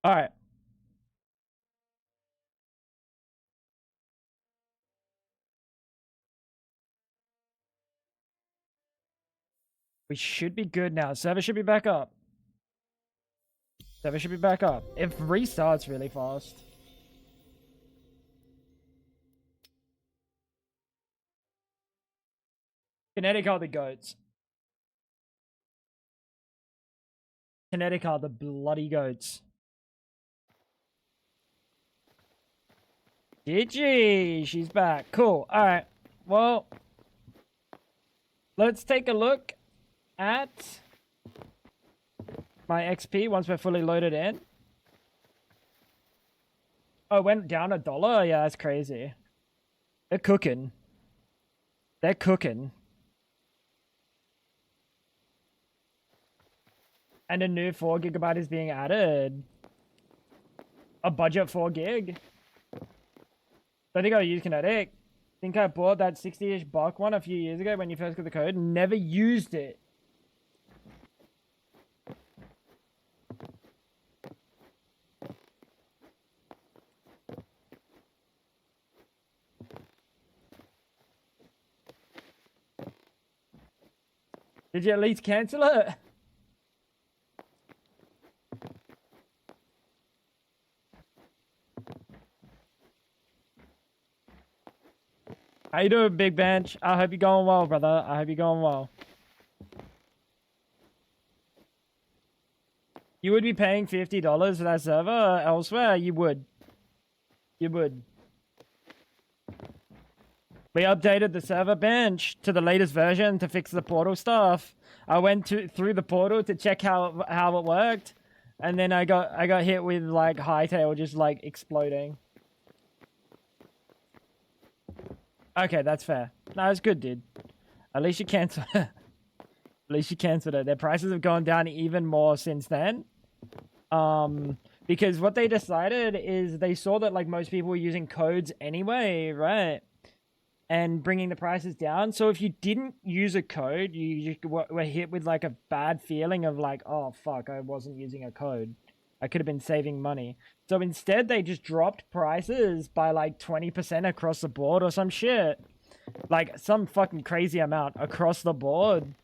Alright. We should be good now. Server should be back up. Server should be back up. It restarts really fast. Kinetic are the goats. Kinetic are the bloody goats. GG! She's back. Cool. Alright. Well, let's take a look at my XP once we're fully loaded in. Oh, it went down $1? Yeah, that's crazy. They're cooking. They're cooking. And a new 4 GB is being added. A budget 4 gig. I think I'll use Kinetic. I think I bought that 60-ish buck one a few years ago when you first got the code. Never used it. Did you at least cancel it? How you doing, Big Bench? I hope you're going well, brother. I hope you're going well. You would be paying $50 for that server elsewhere? You would. You would. We updated the server bench to the latest version to fix the portal stuff. I went through the portal to check how it worked, and then I got hit with like Hytale just like exploding. Okay, that's fair. No, it's good, dude. At least you canceled it. At least you canceled it. Their prices have gone down even more since then. Because what they decided is they saw that like most people were using codes anyway, right? And bringing the prices down. So if you didn't use a code, you were hit with like a bad feeling of like, oh fuck, I wasn't using a code. I could have been saving money. So instead they just dropped prices by like 20% across the board or some shit. Like some fucking crazy amount across the board.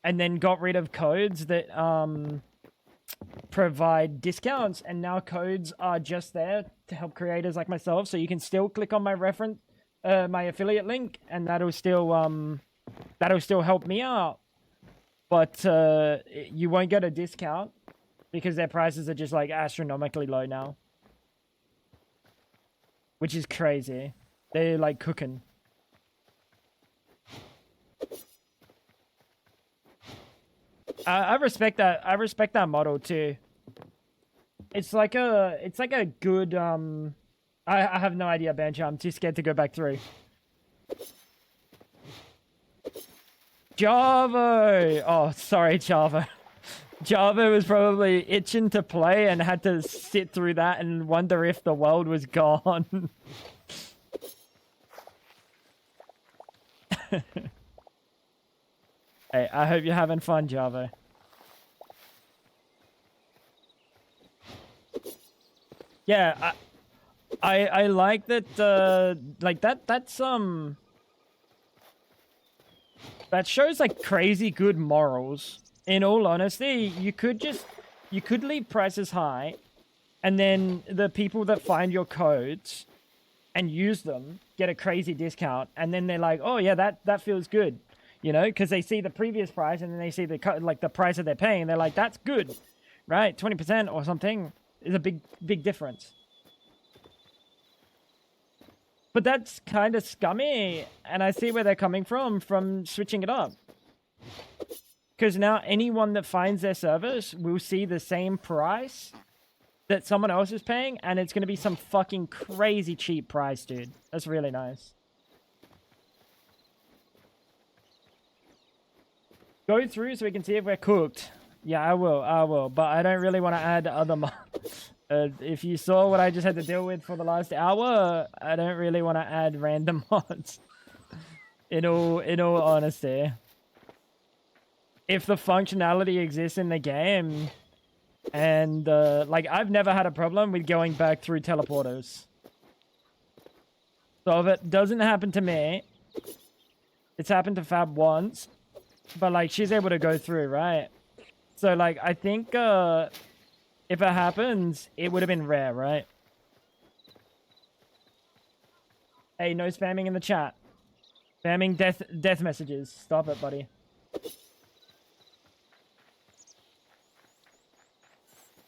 And then got rid of codes that provide discounts. And now codes are just there to help creators like myself. So you can still click on my reference, my affiliate link, and that'll still help me out. But you won't get a discount because their prices are just like astronomically low now, which is crazy. They're like cooking. I respect that. I respect that model too. It's like a good I have no idea, Banjo. I'm too scared to go back through. Java. Oh, sorry, Java. Java was probably itching to play and had to sit through that and wonder if the world was gone. Hey, I hope you're having fun, Java. Yeah, I like that. Like that's that shows like crazy good morals. In all honesty, you could leave prices high, and then the people that find your codes and use them get a crazy discount, and then they're like, oh yeah, that feels good, you know, because they see the previous price and then they see the like the price that they're paying, they're like, that's good, right? 20% or something is a big difference. But that's kind of scummy, and I see where they're coming from switching it up. Because now anyone that finds their service will see the same price that someone else is paying, and it's going to be some fucking crazy cheap price, dude. That's really nice. Go through so we can see if we're cooked. Yeah, I will. But I don't really want to add other if you saw what I just had to deal with for the last hour, I don't really want to add random mods. In all honesty. If the functionality exists in the game, and like I've never had a problem with going back through teleporters. So if it doesn't happen to me, it's happened to Fab once, but like she's able to go through, right? So like I think if it happens, it would have been rare, right? Hey, no spamming in the chat. Spamming death messages. Stop it, buddy.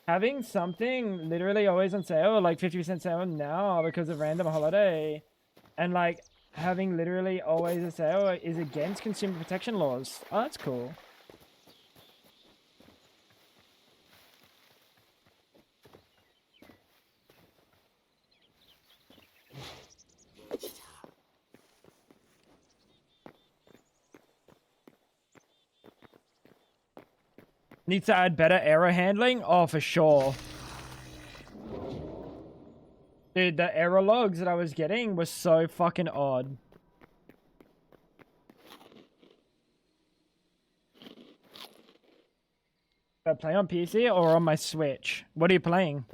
Having something literally always on sale, like 50% sale now because of random holiday, and like having literally always a sale is against consumer protection laws. Oh, that's cool. Needs to add better error handling? Oh, for sure. Dude, the error logs that I was getting were so fucking odd. Do I play on PC or on my Switch? What are you playing?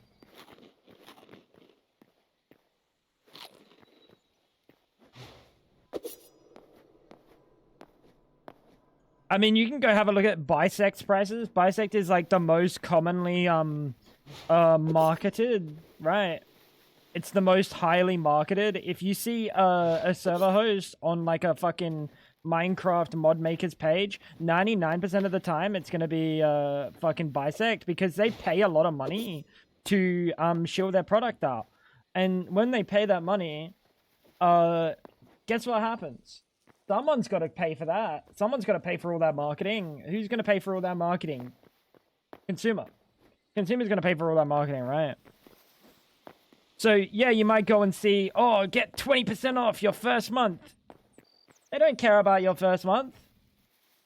I mean, you can go have a look at Bisect's prices. Bisect is like the most commonly marketed, right? It's the most highly marketed. If you see a server host on like a fucking Minecraft mod makers page, 99% of the time it's going to be fucking Bisect, because they pay a lot of money to shield their product out. And when they pay that money, guess what happens? Someone's got to pay for that. Someone's got to pay for all that marketing. Who's going to pay for all that marketing? Consumer. Consumer's going to pay for all that marketing, right? So, yeah, you might go and see, oh, get 20% off your first month. They don't care about your first month.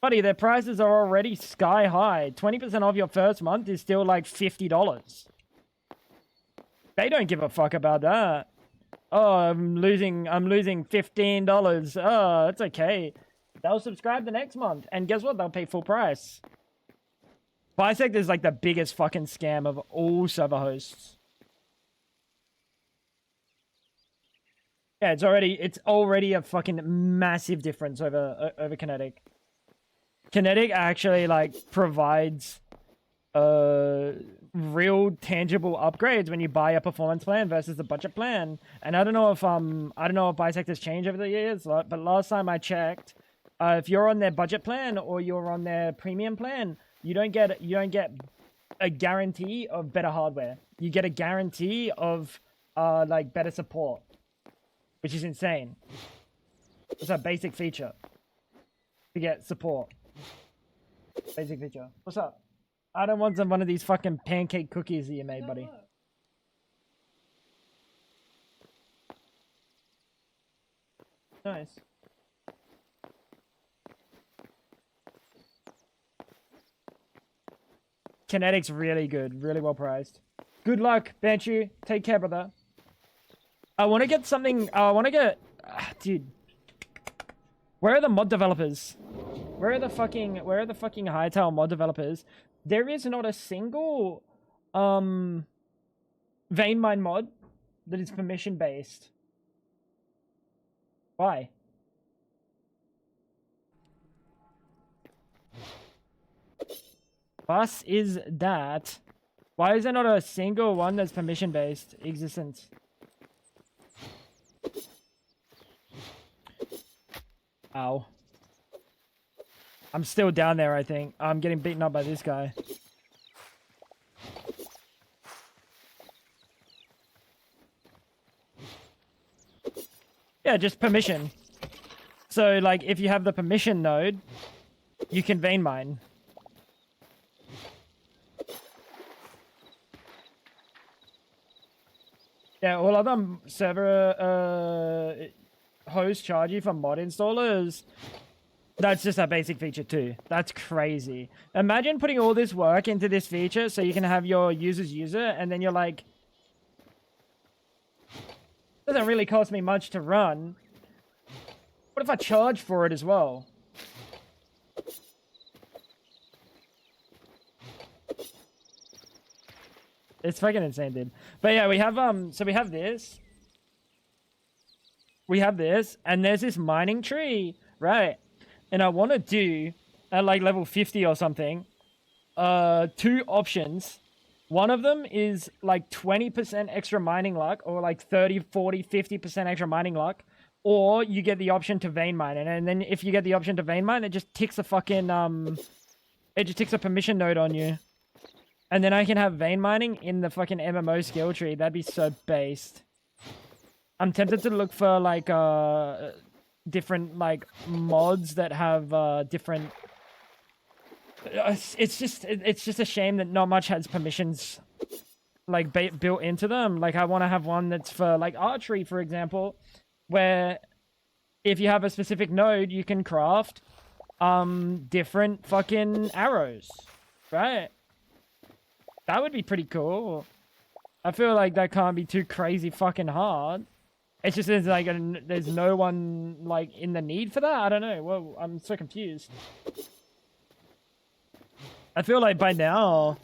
Buddy, their prices are already sky high. 20% off your first month is still like $50. They don't give a fuck about that. Oh, I'm losing $15. Oh, it's okay. They'll subscribe the next month. And guess what? They'll pay full price. Bisect is like the biggest fucking scam of all server hosts. Yeah, it's already a fucking massive difference over Kinetic. Kinetic actually like provides real tangible upgrades when you buy a performance plan versus the budget plan. And I don't know if Bisect has changed over the years, but last time I checked, if you're on their budget plan or you're on their premium plan, you don't get a guarantee of better hardware. You get a guarantee of like better support, which is insane. It's a basic feature to get support. Basic feature. What's up? I don't want one of these fucking pancake cookies that you made, buddy. Nice. Kinetic's really good. Really well priced. Good luck, Banshee. Take care, brother. I want to get something... I want to get... dude. Where are the mod developers? Where are the fucking Hytale mod developers? There is not a single... vein mine mod that is permission based. Why? Bus is that? Why is there not a single one that's permission based existence? Ow. I'm still down there, I think. I'm getting beaten up by this guy. Yeah, just permission. So, like, if you have the permission node, you can vein mine. Yeah, all other server hosts charge you for mod installers. That's just a basic feature too. That's crazy. Imagine putting all this work into this feature so you can have your users use it, and then you're like, doesn't really cost me much to run. What if I charge for it as well? It's fucking insane, dude. But yeah, we have so we have this. We have this, and there's this mining tree, right? And I want to do at like level 50 or something, 2 options. One of them is like 20% extra mining luck, or like 30, 40, 50% extra mining luck, or you get the option to vein mine. And then if you get the option to vein mine, it just ticks a fucking it just ticks a permission node on you. And then I can have vein mining in the fucking MMO skill tree. That'd be so based. I'm tempted to look for like different like mods that have different. It's just a shame that not much has permissions like built into them. Like I want to have one that's for like archery, for example, where if you have a specific node, you can craft different fucking arrows, right? That would be pretty cool. I feel like that can't be too crazy fucking hard. It's just there's like there's no one like in the need for that. I don't know. Well, I'm so confused. I feel like by now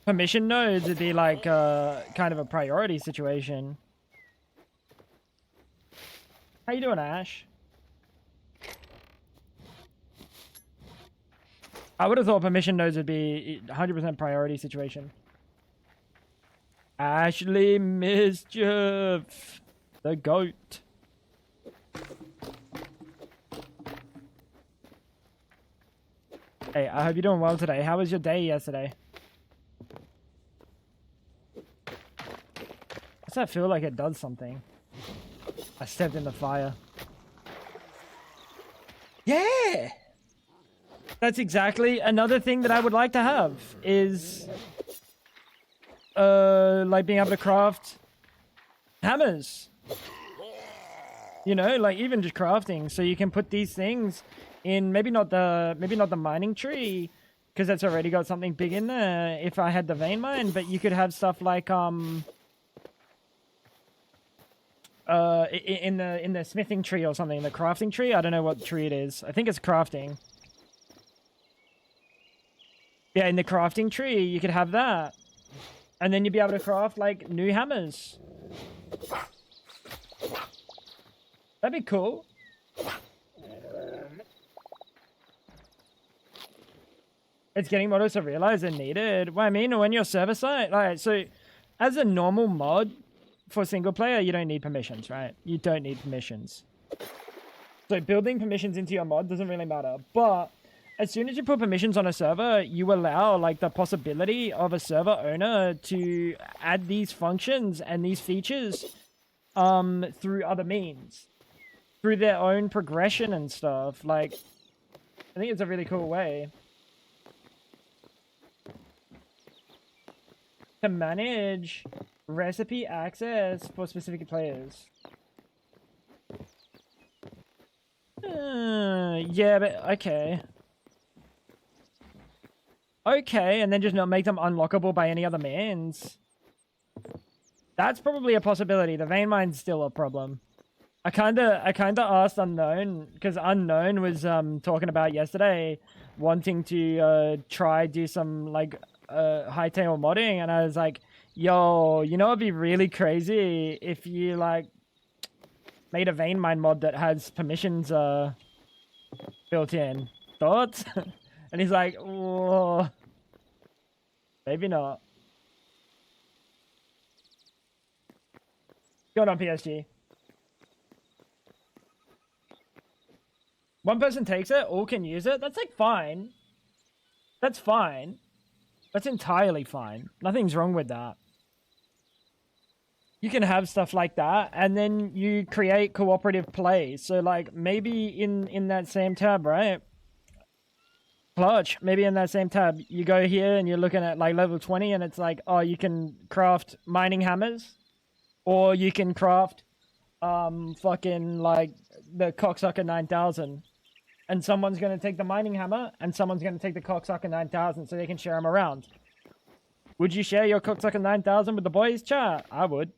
permission nodes would be like kind of a priority situation. How you doing, Ash? I would have thought permission nodes would be 100% priority situation. Ashley Mischief, the goat. Hey, I hope you're doing well today. How was your day yesterday? Does that feel like it does something? I stepped in the fire. Yeah! That's exactly another thing that I would like to have is like being able to craft hammers. You know, like even just crafting, so you can put these things in maybe not the mining tree because that's already got something big in there if I had the vein mine, but you could have stuff like in the smithing tree or something, the crafting tree. I don't know what tree it is. I think it's crafting. Yeah, in the crafting tree, you could have that. And then you'd be able to craft, like, new hammers. That'd be cool. It's getting modders to realize they're needed. Well, I mean, when you're server-side... Like, so, as a normal mod for single player, you don't need permissions, right? You don't need permissions. So, building permissions into your mod doesn't really matter. But... as soon as you put permissions on a server, you allow like the possibility of a server owner to add these functions and these features through other means, through their own progression and stuff. Like I think it's a really cool way to manage recipe access for specific players. Yeah, but okay. Okay, and then just not make them unlockable by any other means. That's probably a possibility. The vein mine's still a problem. I kinda asked Unknown, because Unknown was talking about yesterday wanting to try do some like Hytale modding, and I was like, yo, you know, it'd be really crazy if you like made a vein mine mod that has permissions built in. Thoughts? And he's like, oh, maybe not. Going on PSG. One person takes it, all can use it. That's like fine. That's fine. That's entirely fine. Nothing's wrong with that. You can have stuff like that, and then you create cooperative play. So like maybe in that same tab, right? Clutch, maybe in that same tab, you go here and you're looking at like level 20 and it's like, oh, you can craft mining hammers, or you can craft fucking like the cocksucker 9000, and someone's going to take the mining hammer and someone's going to take the cocksucker 9000 so they can share them around. Would you share your cocksucker 9000 with the boys? Chat, I would.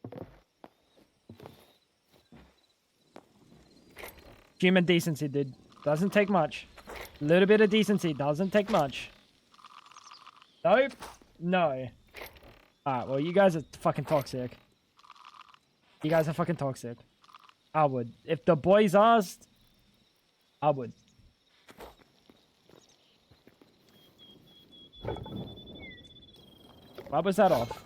Human decency, dude. Doesn't take much. A little bit of decency doesn't take much. Nope. No. Alright, well, you guys are fucking toxic. You guys are fucking toxic. I would. If the boys asked, I would. Why was that off?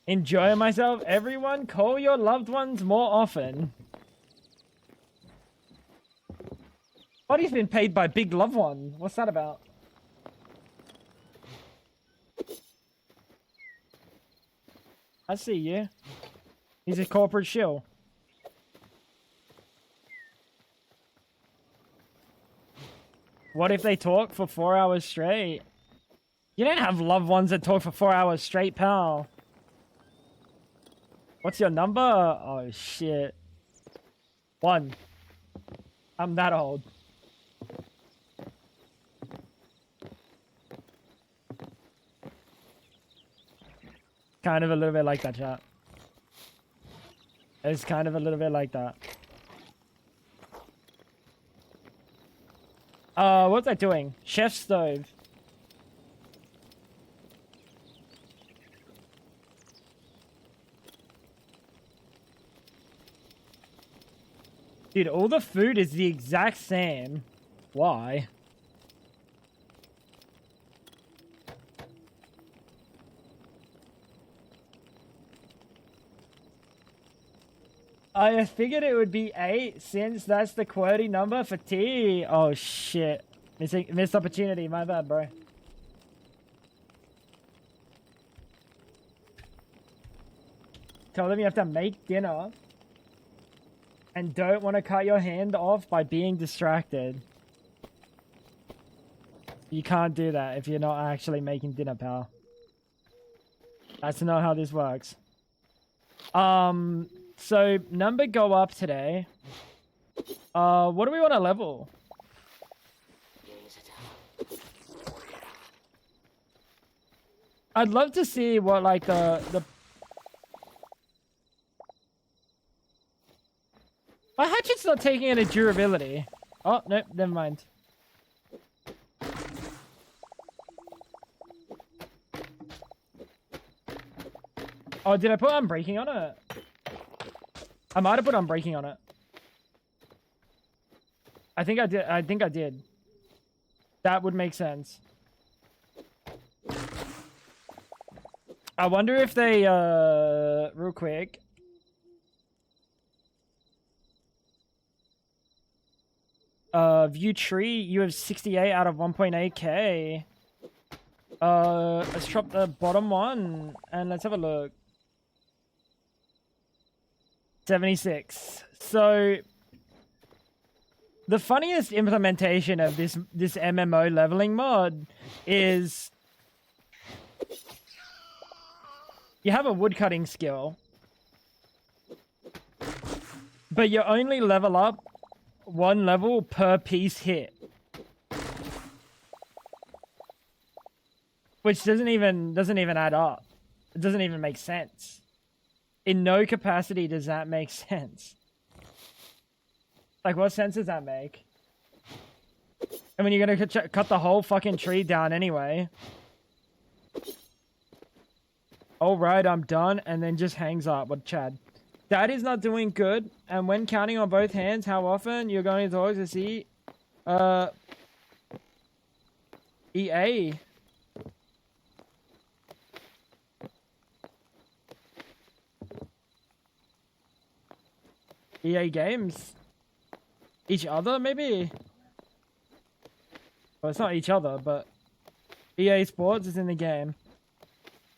Enjoy myself. Everyone, call your loved ones more often. Buddy's been paid by Big Love One. What's that about? I see you. He's a corporate shill. What if they talk for 4 hours straight? You don't have loved ones that talk for 4 hours straight, pal. What's your number? Oh, shit. 1. I'm that old. Kind of a little bit like that, chat. It's kind of a little bit like that. What's that doing? Chef stove. Dude, all the food is the exact same. Why? I figured it would be 8 since that's the QWERTY number for T. Oh shit. Missed opportunity, my bad, bro. Tell them you have to make dinner and don't want to cut your hand off by being distracted. You can't do that if you're not actually making dinner, pal. That's not how this works. So number go up today. What do we want to level? I'd love to see what like the my hatchet's not taking any durability. Oh, no, never mind. Oh, did I put unbreaking on it? I might have put unbreaking on it. I think I did. That would make sense. I wonder if they, real quick. View tree, you have 68 out of 1.8k. Let's drop the bottom one and let's have a look. 76. So the funniest implementation of this MMO leveling mod is you have a woodcutting skill, but you only level up 1 level per piece hit, which doesn't even add up. It doesn't even make sense. In no capacity does that make sense. Like, what sense does that make? I mean, you're gonna cut the whole fucking tree down anyway. All right, I'm done, and then just hangs up. What, Chad? Dad is not doing good, and when counting on both hands, how often you're going to talk to see, EA. EA Games. Each other, maybe? Well, it's not each other, but EA Sports is in the game.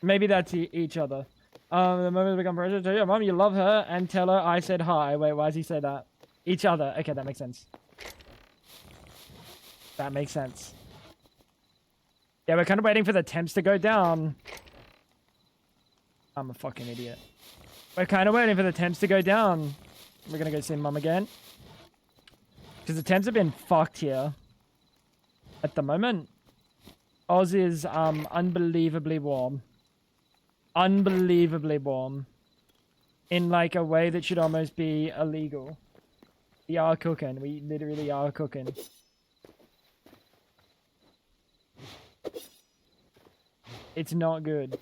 Maybe that's each other. The moment become pressure to your mom, you love her, and tell her I said hi. Wait, why does he say that? Each other. Okay, that makes sense. That makes sense. Yeah, we're kind of waiting for the temps to go down. I'm a fucking idiot. We're kind of waiting for the temps to go down. We're gonna go see mum again. Because the temps have been fucked here. At the moment. Oz is unbelievably warm. Unbelievably warm. In like a way that should almost be illegal. We are cooking. We literally are cooking. It's not good.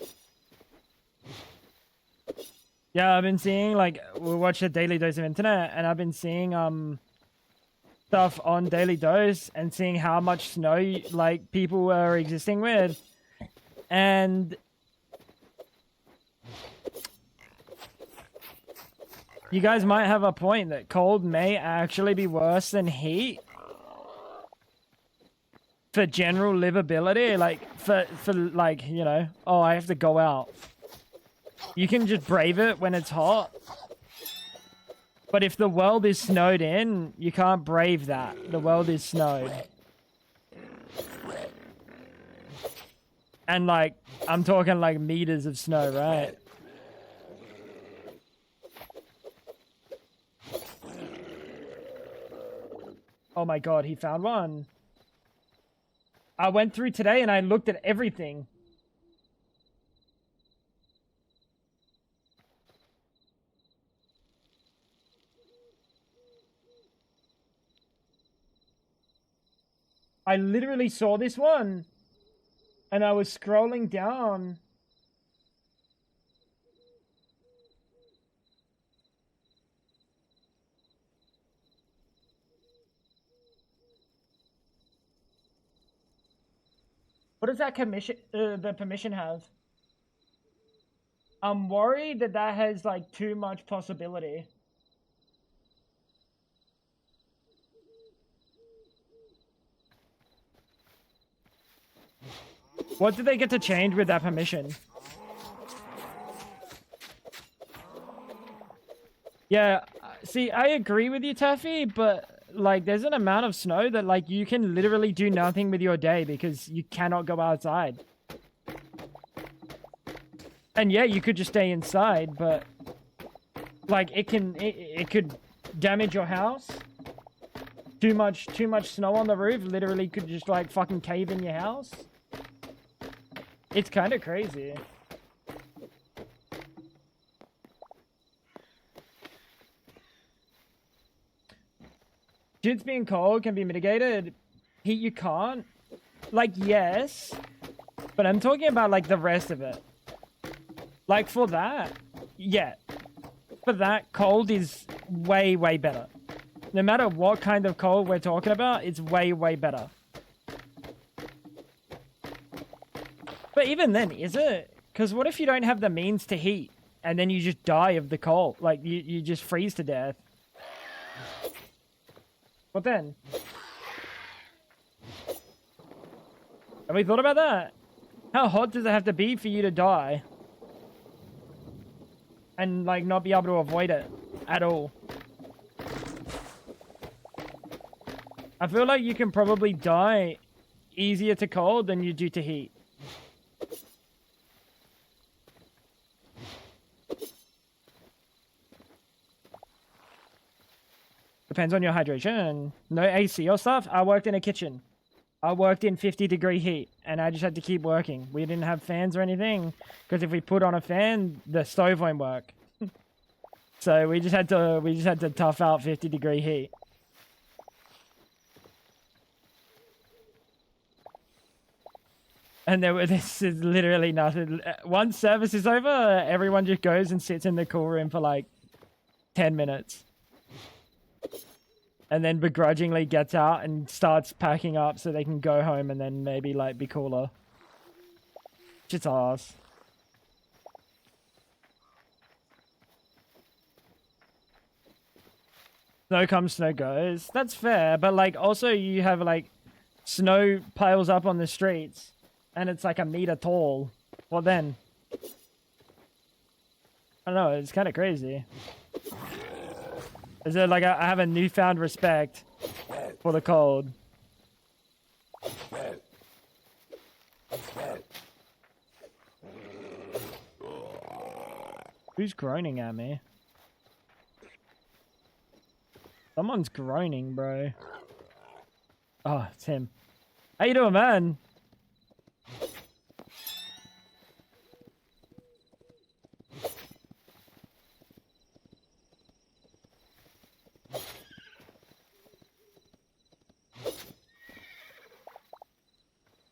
Yeah, I've been seeing, like, we watch a Daily Dose of Internet, and I've been seeing stuff on Daily Dose and seeing how much snow, like, people are existing with. And you guys might have a point that cold may actually be worse than heat. For general livability, like, for like, you know, oh, I have to go out. You can just brave it when it's hot. But if the world is snowed in, you can't brave that. The world is snowed. And, like, I'm talking, like, meters of snow, right? Oh my god, he found one. I went through today and I looked at everything. I literally saw this one. And I was scrolling down. What does that the permission have? I'm worried that that has, like, too much possibility. What do they get to change with that permission? Yeah, see, I agree with you, Taffy, but, like, there's an amount of snow that, like, you can literally do nothing with your day because you cannot go outside. And yeah, you could just stay inside, but, like, it could damage your house. Too much snow on the roof literally could just, like, fucking cave in your house. It's kind of crazy. Shit's being cold can be mitigated. Heat you can't. Like, yes. But I'm talking about, like, the rest of it. Like, for that, yeah. For that, cold is way, way better. No matter what kind of cold we're talking about, it's way, way better. But even then, is it? Because what if you don't have the means to heat, and then you just die of the cold? Like, you just freeze to death. What then? Have we thought about that? How hot does it have to be for you to die? And, like, not be able to avoid it? at all. I feel like you can probably die easier to cold than you do to heat. Depends on your hydration. No AC or stuff. I worked in a kitchen. I worked in 50-degree heat, and I just had to keep working. We didn't have fans or anything, because if we put on a fan, the stove won't work. So we just had to tough out 50-degree heat. And this is literally nothing. Once service is over, everyone just goes and sits in the cool room for like 10 minutes. And then begrudgingly gets out and starts packing up so they can go home and then maybe like be cooler. Shit's ass. Snow comes, snow goes. That's fair, but like also you have like snow piles up on the streets and it's like a meter tall. What then? I don't know, it's kind of crazy. Is it like I have a newfound respect for the cold? Who's groaning at me? Someone's groaning, bro. Oh, it's him. How you doing, man?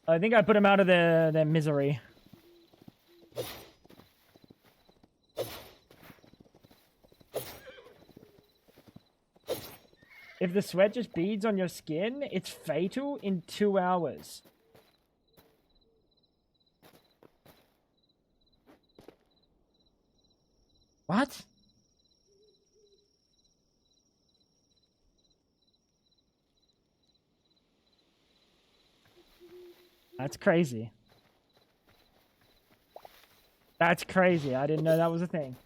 I think I put him out of their misery. If the sweat just beads on your skin, it's fatal in 2 hours. What? That's crazy. That's crazy. I didn't know that was a thing.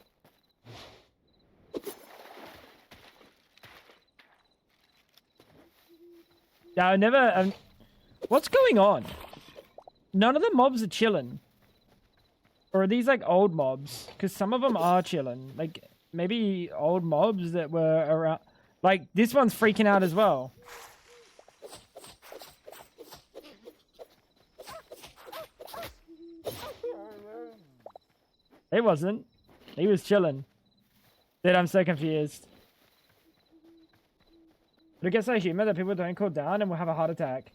Yeah, I never... what's going on? None of the mobs are chilling. Or are these like old mobs? Because some of them are chilling. Like, maybe old mobs that were around... Like, this one's freaking out as well. It wasn't. He was chilling. Dude, I'm so confused. But it gets so humid that people don't cool down and will have a heart attack.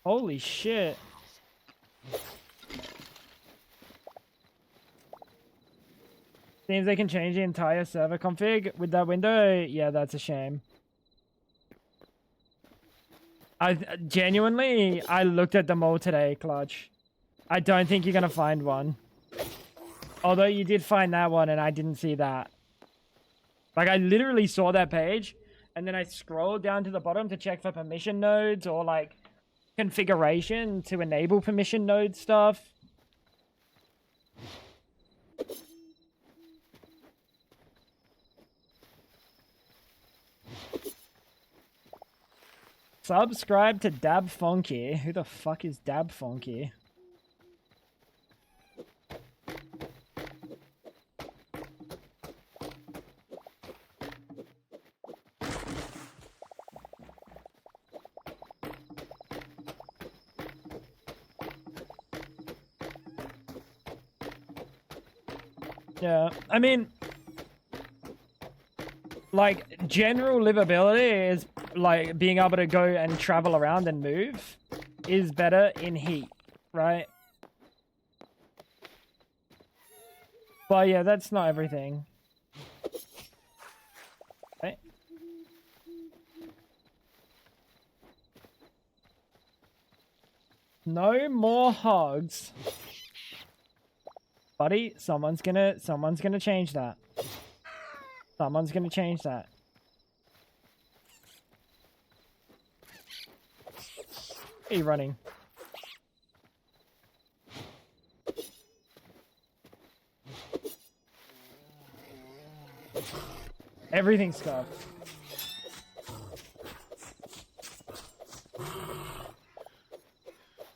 Holy shit. Seems they can change the entire server config with that window. Yeah, that's a shame. I looked at them all today, Clutch. I don't think you're going to find one. Although you did find that one and I didn't see that. Like, I literally saw that page and then I scrolled down to the bottom to check for permission nodes or like configuration to enable permission node stuff. Subscribe to Dab Funky. Who the fuck is Dab Funky? Yeah, I mean, like, general livability is, like, being able to go and travel around and move is better in heat, right? But yeah, that's not everything. Okay. No more hogs. Buddy, someone's gonna change that. Someone's gonna change that. Where are you running? Everything's scuffed.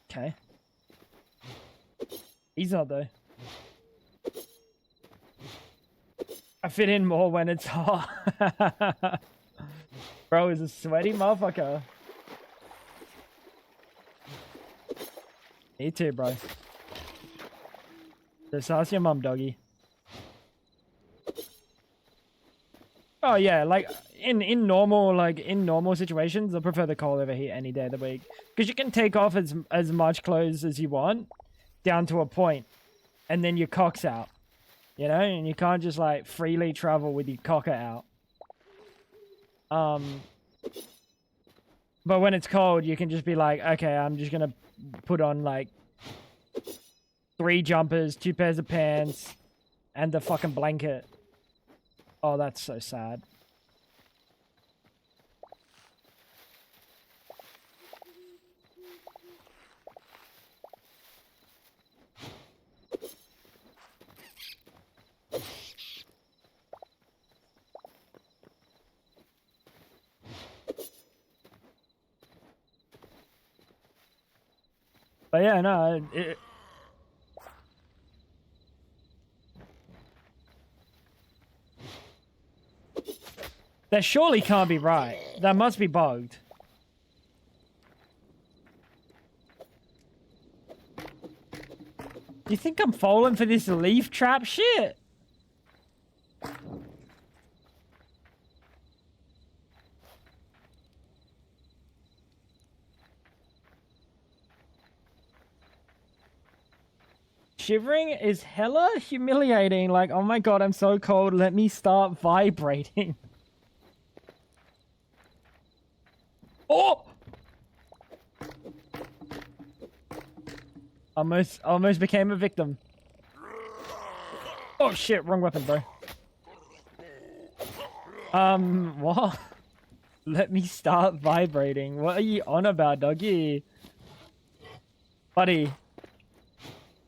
Okay. He's not though. I fit in more when it's hot. Bro is a sweaty motherfucker. Me too, bro. Just ask your mum, doggy. Oh yeah, like in normal situations, I prefer the cold over heat any day of the week because you can take off as much clothes as you want down to a point, and then your cock's out, you know, and you can't just like freely travel with your cocker out. But when it's cold, you can just be like, okay, I'm just gonna put on like 3 jumpers, 2 pairs of pants, and a fucking blanket. Oh, that's so sad. But yeah, no, that surely can't be right. That must be bugged. You think I'm falling for this leaf trap shit? Shivering is hella humiliating. Like, oh my god, I'm so cold. Let me start vibrating. Oh! Almost became a victim. Oh shit, wrong weapon, bro. What? Let me start vibrating. What are you on about, doggy? Buddy.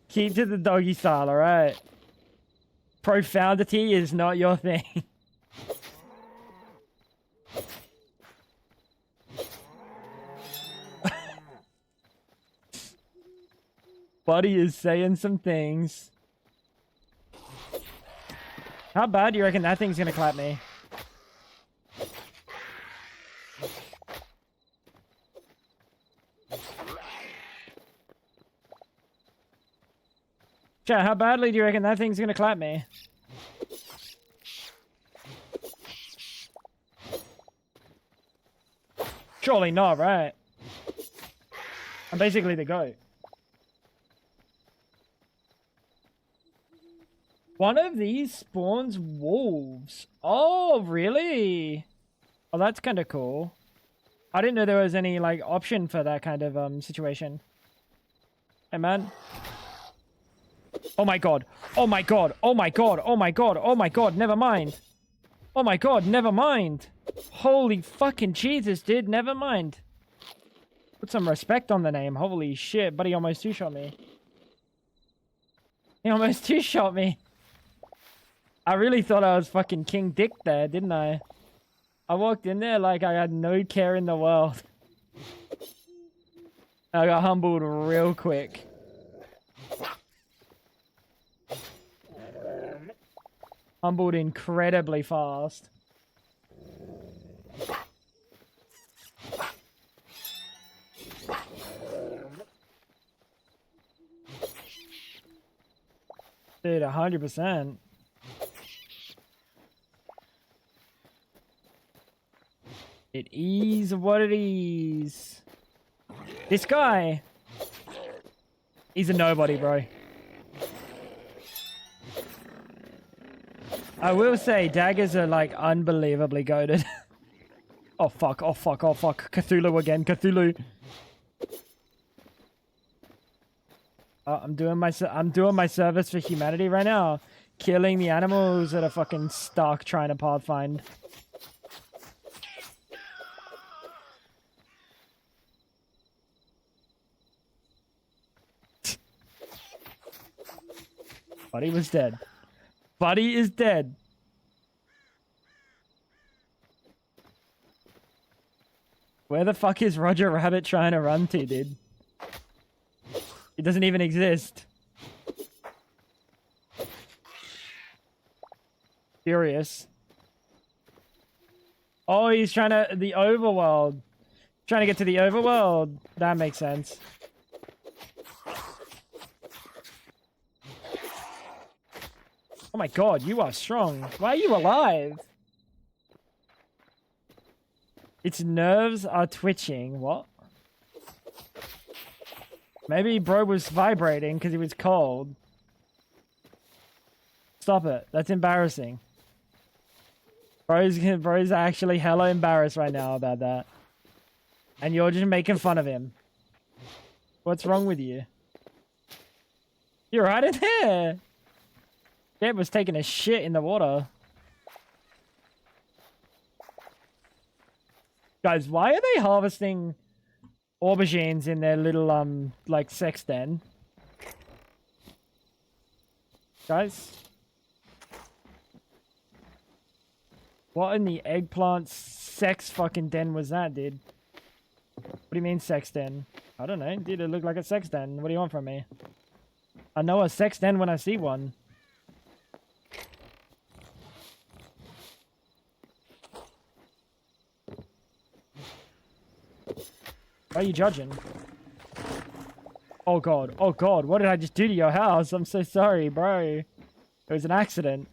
Keep to the doggy style, alright? Profundity is not your thing. Buddy is saying some things. How bad do you reckon that thing's gonna clap me? Chat, how badly do you reckon that thing's gonna clap me? Surely not, right? I'm basically the GOAT. One of these spawns wolves. Oh, really? Oh, that's kind of cool. I didn't know there was any, like, option for that kind of, situation. Hey, man. Oh my god. Oh my god. Oh my god. Oh my god. Oh my god. Never mind. Oh my god. Never mind. Holy fucking Jesus, dude. Never mind. Put some respect on the name. Holy shit. Buddy almost two-shot me. He almost two-shot me. I really thought I was fucking King Dick there, didn't I? I walked in there like I had no care in the world. I got humbled real quick. Humbled incredibly fast. Dude, 100%. It is what it is. This guy, he's a nobody, bro. I will say, daggers are, like, unbelievably goated. Oh, fuck. Oh, fuck. Oh, fuck. Cthulhu again. Cthulhu. I'm doing my service for humanity right now. Killing the animals that are fucking stuck trying to pathfind. Buddy was dead. Buddy is dead. Where the fuck is Roger Rabbit trying to run to, dude? It doesn't even exist. Furious. Oh, he's trying to... The overworld. Trying to get to the overworld. That makes sense. Oh my god, you are strong. Why are you alive? Its nerves are twitching. What? Maybe bro was vibrating because he was cold. Stop it. That's embarrassing. Bro's actually hella embarrassed right now about that. And you're just making fun of him. What's wrong with you? You're right in there. Deb was taking a shit in the water. Guys, why are they harvesting aubergines in their little, like, sex den? Guys? What in the eggplant sex fucking den was that, dude? What do you mean sex den? I don't know. Dude, it looked like a sex den. What do you want from me? I know a sex den when I see one. Why are you judging? Oh god, what did I just do to your house? I'm so sorry, bro. It was an accident.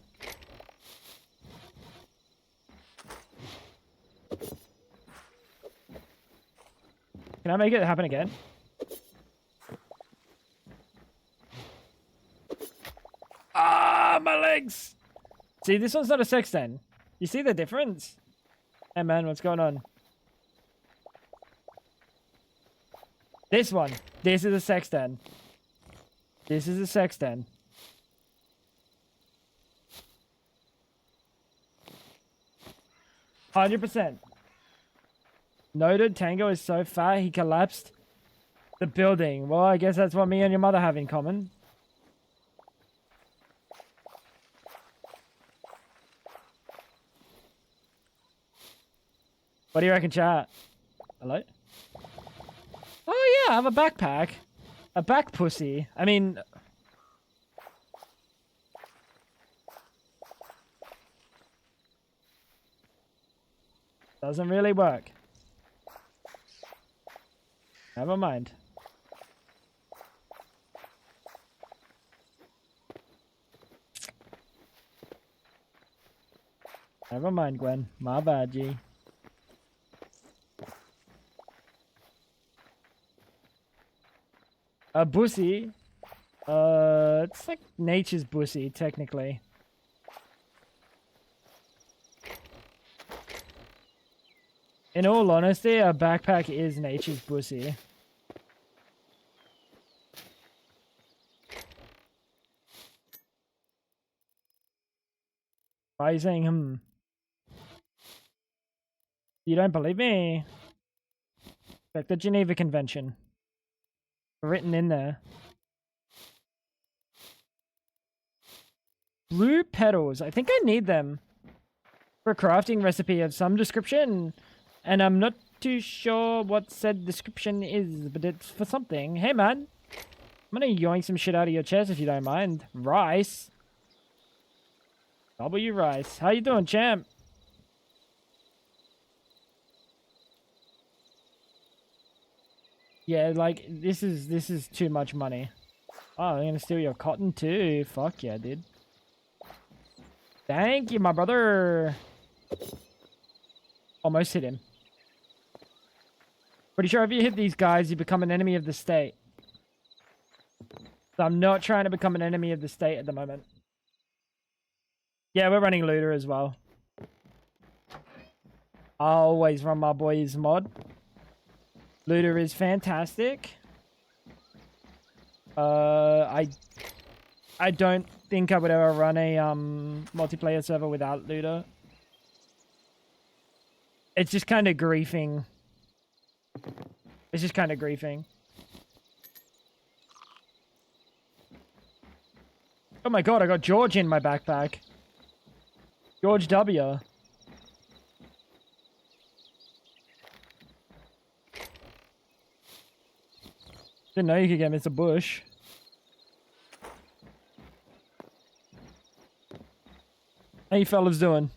Can I make it happen again? Ah, my legs! See, this one's not a sex den. You see the difference? Hey man, what's going on? This one. This is a sex den. This is a sex den. %. Noted. Tango is so fat he collapsed the building. Well, I guess that's what me and your mother have in common. What do you reckon, chat? Hello? Oh yeah, I have a backpack. A back pussy. I mean... Doesn't really work. Never mind. Never mind, Gwen. My bad, G. A bussy? It's like nature's bussy, technically. In all honesty, a backpack is nature's bussy. Why are you saying, You don't believe me? Like the Geneva Convention. Written in there. Blue petals. I think I need them for a crafting recipe of some description. And I'm not too sure what said description is, but it's for something. Hey, man. I'm gonna yoink some shit out of your chest if you don't mind. Rice. W Rice. How you doing, champ? Yeah, like, this is too much money. Oh, I'm gonna steal your cotton too. Fuck yeah, dude. Thank you, my brother. Almost hit him. Pretty sure if you hit these guys, you become an enemy of the state. So I'm not trying to become an enemy of the state at the moment. Yeah, we're running looter as well. I always run my boys mod. Looter is fantastic. I don't think I would ever run a multiplayer server without looter. It's just kind of griefing. It's just kind of griefing. Oh my god, I got George in my backpack. George W. Didn't know you could get Mr. Bush. How you fellas doing?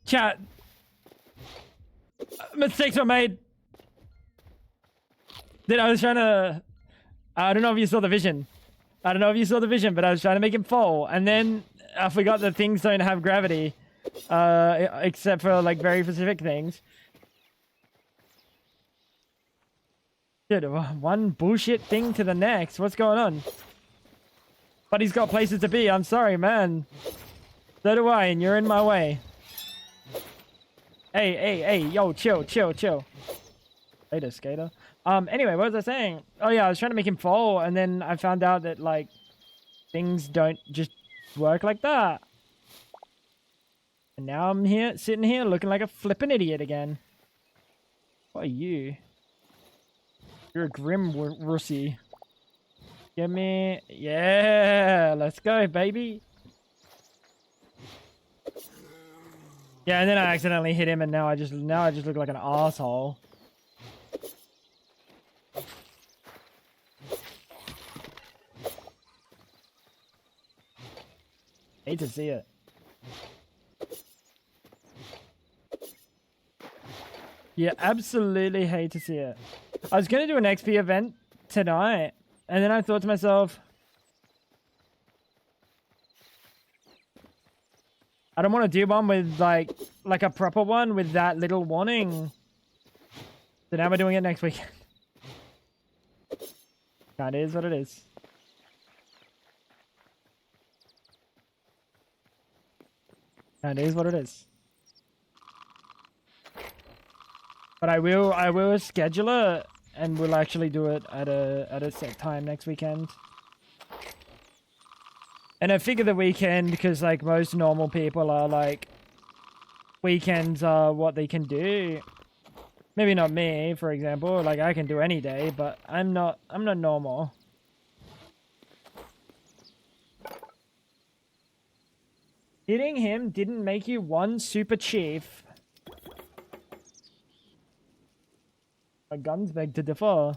Chat. Mistakes were made. I was trying to... I don't know if you saw the vision. But I was trying to make him fall. And then I forgot that things don't have gravity. Except for, like, very specific things. Dude, one bullshit thing to the next. What's going on? But he's got places to be. I'm sorry, man. So do I, and you're in my way. Hey, yo, chill. Later, skater. Anyway, what was I saying? Oh yeah, I was trying to make him fall, and then I found out that, like, things don't just work like that. And now I'm here, sitting here, looking like a flippin' idiot again. What are you? You're a grim Russie. Give me... Yeah, let's go, baby. Yeah, and then I accidentally hit him, and now I just look like an asshole. Hate to see it. Yeah, absolutely hate to see it. I was gonna do an XP event tonight, and then I thought to myself, I don't want to do one with like a proper one with that little warning. So now we're doing it next week. That is what it is. That is what it is. But I will schedule it, and we'll actually do it at a set time next weekend. And I figure the weekend, because like most normal people are like, weekends are what they can do. Maybe not me, for example. Like I can do any day, but I'm not normal. Hitting him didn't make you one super chief. My guns beg to differ.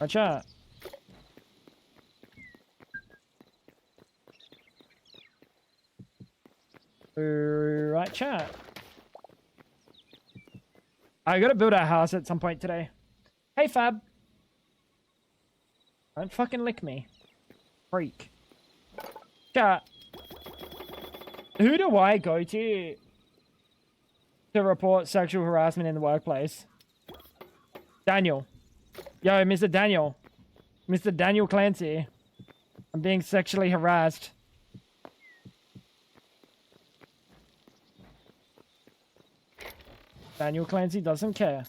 Watch out. Right, chat. I gotta build a house at some point today. Hey, Fab. Don't fucking lick me. Freak. Chat. Who do I go to report sexual harassment in the workplace? Daniel. Yo, Mr. Daniel. Mr. Daniel Clancy. I'm being sexually harassed. Daniel Clancy doesn't care.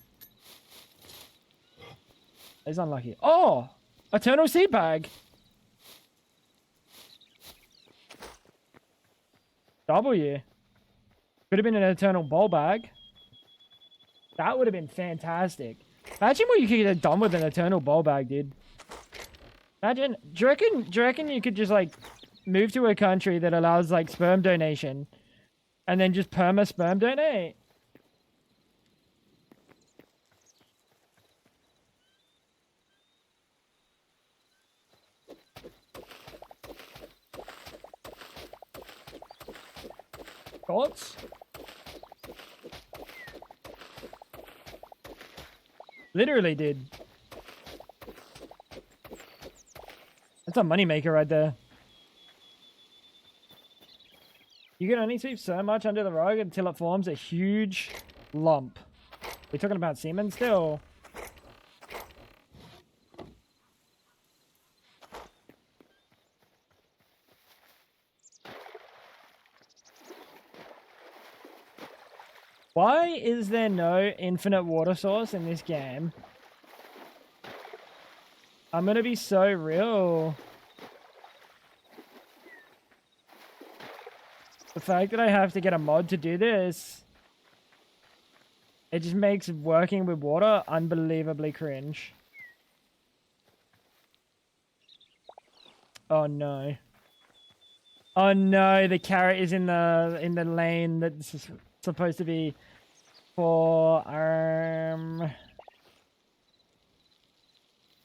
He's unlucky. Oh! Eternal seed bag! W. Could have been an eternal bowl bag. That would have been fantastic. Imagine what you could have done with an eternal bowl bag, dude. Imagine, do you reckon you could just, like, move to a country that allows, like, sperm donation, and then just perma sperm donate? Thoughts? Literally, dude. That's a moneymaker right there. You can only sweep so much under the rug until it forms a huge lump. We're talking about semen still. Why is there no infinite water source in this game? I'm gonna be so real. The fact that I have to get a mod to do this, it just makes working with water unbelievably cringe. Oh no. Oh no, the carrot is in the lane that's supposed to be for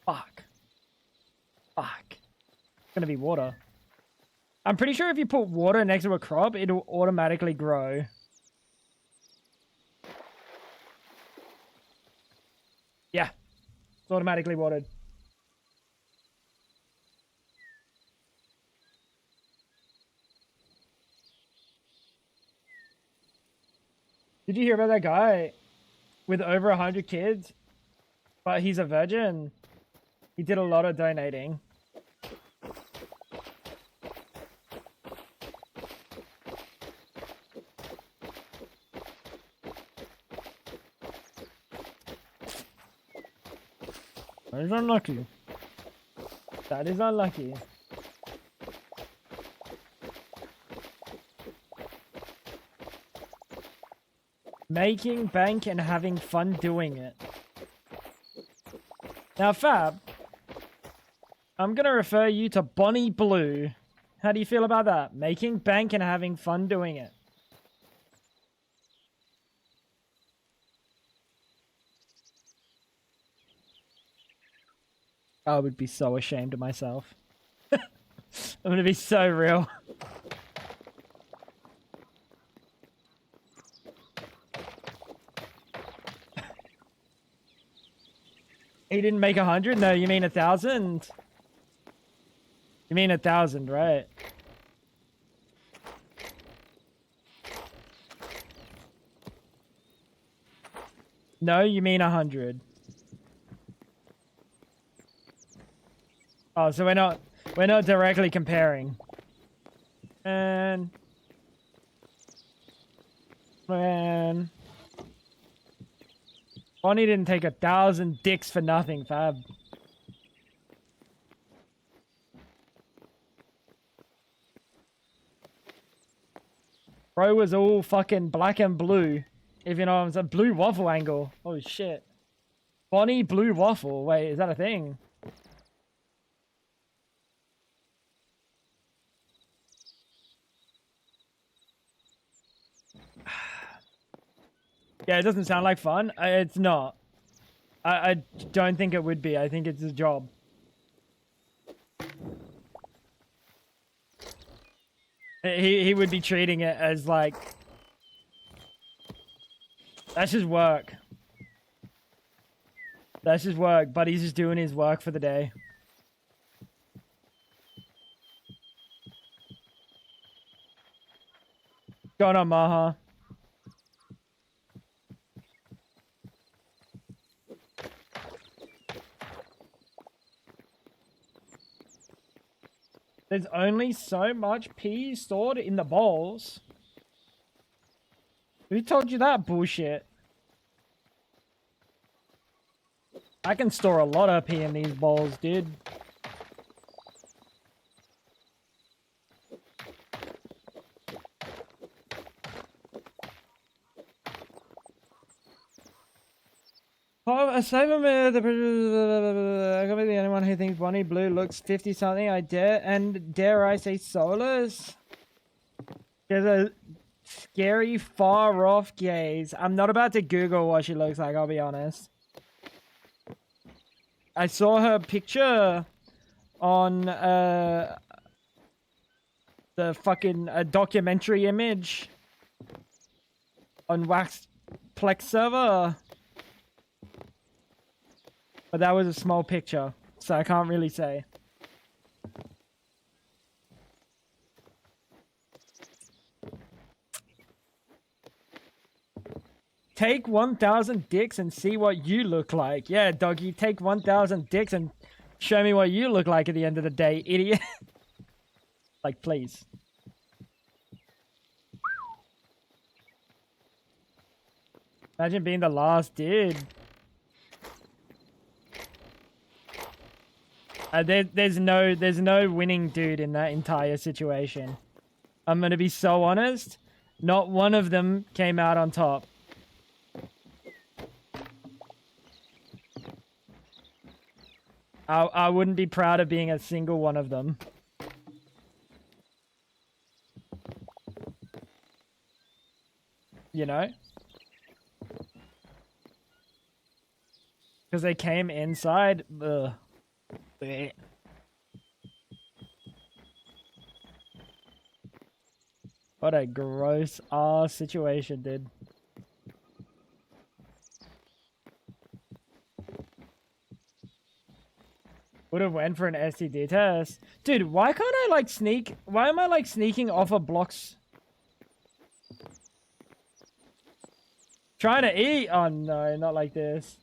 fuck. It's gonna be water. I'm pretty sure if you put water next to a crop, it'll automatically grow. Yeah. It's automatically watered. Did you hear about that guy with over 100 kids? But he's a virgin. He did a lot of donating. That is unlucky. That is unlucky. Making bank and having fun doing it. Now, Fab, I'm going to refer you to Bonnie Blue. How do you feel about that? Making bank and having fun doing it. I would be so ashamed of myself. I'm going to be so real. He didn't make 100? No, you mean 1,000? You mean 1,000, right? No, you mean 100. Oh, so we're not directly comparing. And man, Bonnie didn't take 1,000 dicks for nothing, Fab. Bro was all fucking black and blue. If you know what I'm saying. Blue waffle angle. Oh shit. Bonnie blue waffle. Wait, is that a thing? Yeah, it doesn't sound like fun. It's not. I don't think it would be. I think it's a job. He would be treating it as like... That's his work. That's his work, but he's just doing his work for the day. Going on, Maha. There's only so much pee stored in the bowls. Who told you that bullshit? I can store a lot of pee in these bowls, dude. Aside from I could be the only one who thinks Bonnie Blue looks 50 something. I dare I say soulless. There's a scary far off gaze. I'm not about to Google what she looks like, I'll be honest. I saw her picture on the fucking documentary image on Waxplex server. But that was a small picture, so I can't really say. Take 1,000 dicks and see what you look like. Yeah, doggy, take 1,000 dicks and show me what you look like at the end of the day, idiot. Like, please. Imagine being the last dude. There's no winning dude in that entire situation. I'm gonna be so honest. Not one of them came out on top. I wouldn't be proud of being a single one of them. You know? Because they came inside. Ugh. Blech. What a gross ass situation, dude. Would have went for an STD test. Dude, why can't I like sneak? Why am I like sneaking off of blocks? Trying to eat? Oh no, not like this.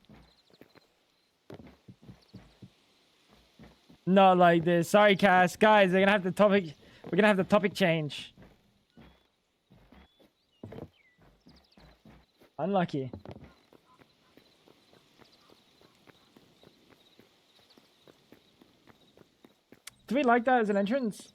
Not like this. Sorry, Cass. Guys, we're gonna have the topic change. Unlucky. Do we like that as an entrance?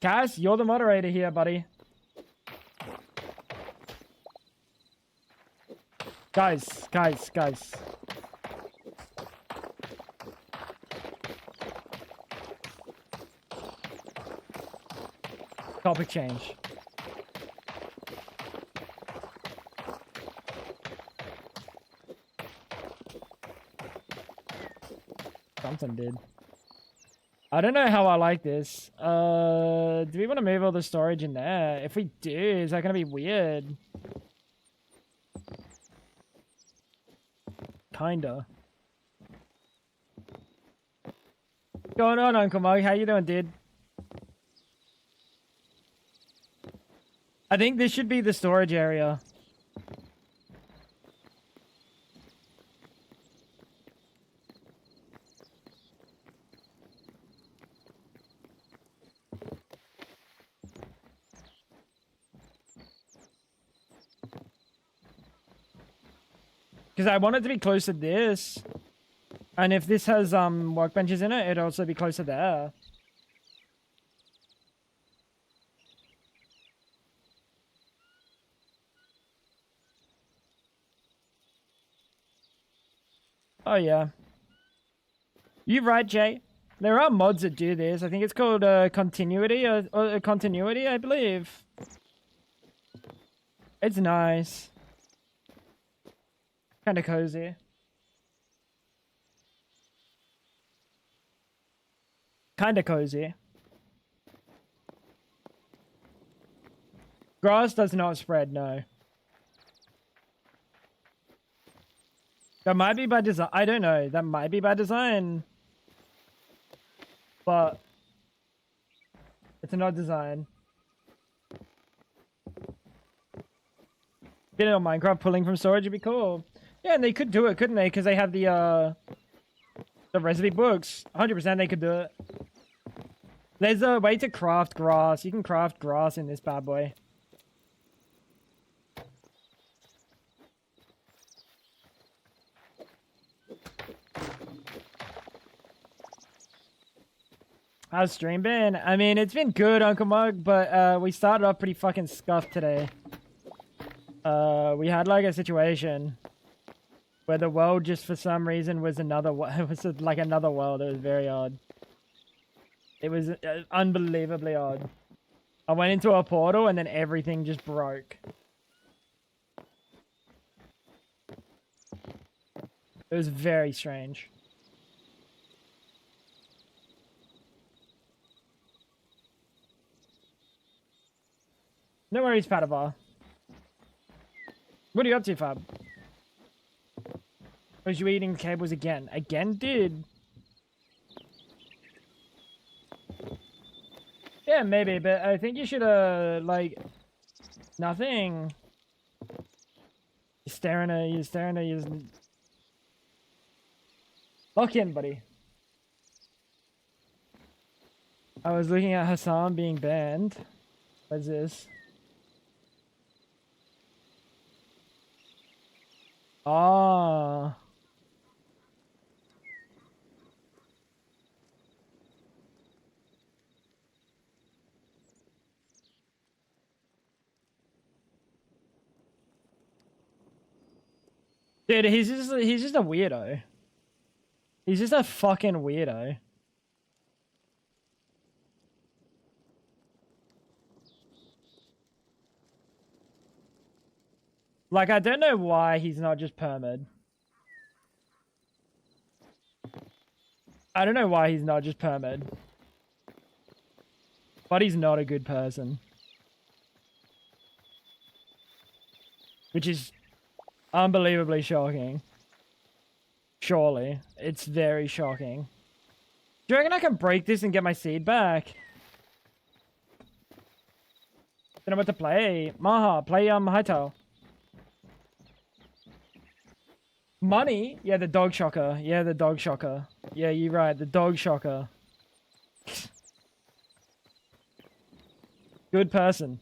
Cass, you're the moderator here, buddy. Guys. Topic change. Something did. I don't know how I like this. Do we want to move all the storage in there? If we do, is that going to be weird? Kinda. What's going on, Uncle Mug? How you doing, dude? I think this should be the storage area. Because I want it to be close to this. And if this has workbenches in it, it'd also be closer there. Oh yeah. You're right, Jay. There are mods that do this. I think it's called continuity or continuity, I believe. It's nice. Kind of cozy. Kind of cozy. Grass does not spread, no. That might be by design. I don't know. That might be by design. But it's not design. Get it on Minecraft, pulling from storage would be cool. Yeah, and they could do it, couldn't they? Because they have the recipe books. 100% they could do it. There's a way to craft grass. You can craft grass in this bad boy. How's stream been? I mean, it's been good, Uncle Mug, but we started off pretty fucking scuffed today. We had like a situation where the world just for some reason was another it was like another world. It was very odd. It was unbelievably odd. I went into a portal and then everything just broke. It was very strange. No worries, Padavar. What are you up to, Fab? Was you eating cables again? Again, dude? Yeah, maybe, but I think you should, like... Nothing. You're staring at you. Lock in, buddy. I was looking at Hassan being banned. What's this? Oh. Dude, he's just a weirdo. He's just a fucking weirdo. Like, I don't know why he's not just permed. I don't know why he's not just permed. But he's not a good person. Which is unbelievably shocking. Surely. It's very shocking. Do you reckon I can break this and get my seed back? Don't know what to play. Maha, play Hytale. Money? Yeah, the dog shocker. Yeah, the dog shocker. Yeah, you're right. The dog shocker. Good person.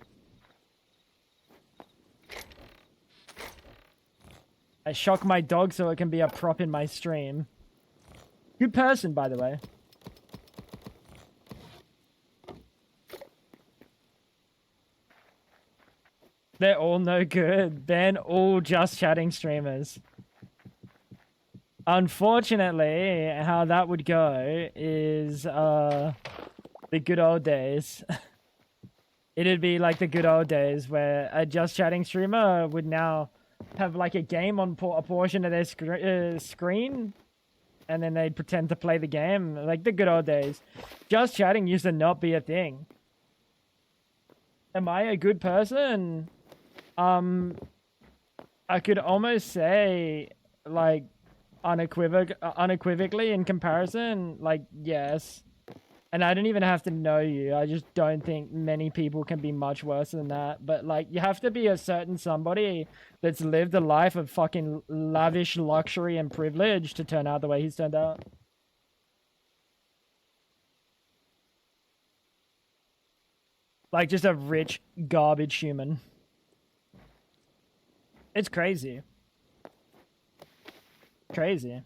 I shock my dog so it can be a prop in my stream. Good person, by the way. They're all no good. They're all just chatting streamers. Unfortunately, how that would go is the good old days. It'd be like the good old days where a just chatting streamer would now have like a game on a portion of their screen, and then they'd pretend to play the game. Like the good old days. Just chatting used to not be a thing. Am I a good person? I could almost say, like, unequivocally in comparison, like, yes. And I don't even have to know you. I just don't think many people can be much worse than that. But, like, you have to be a certain somebody that's lived a life of fucking lavish luxury and privilege to turn out the way he's turned out. Like, just a rich, garbage human. It's crazy. Crazy.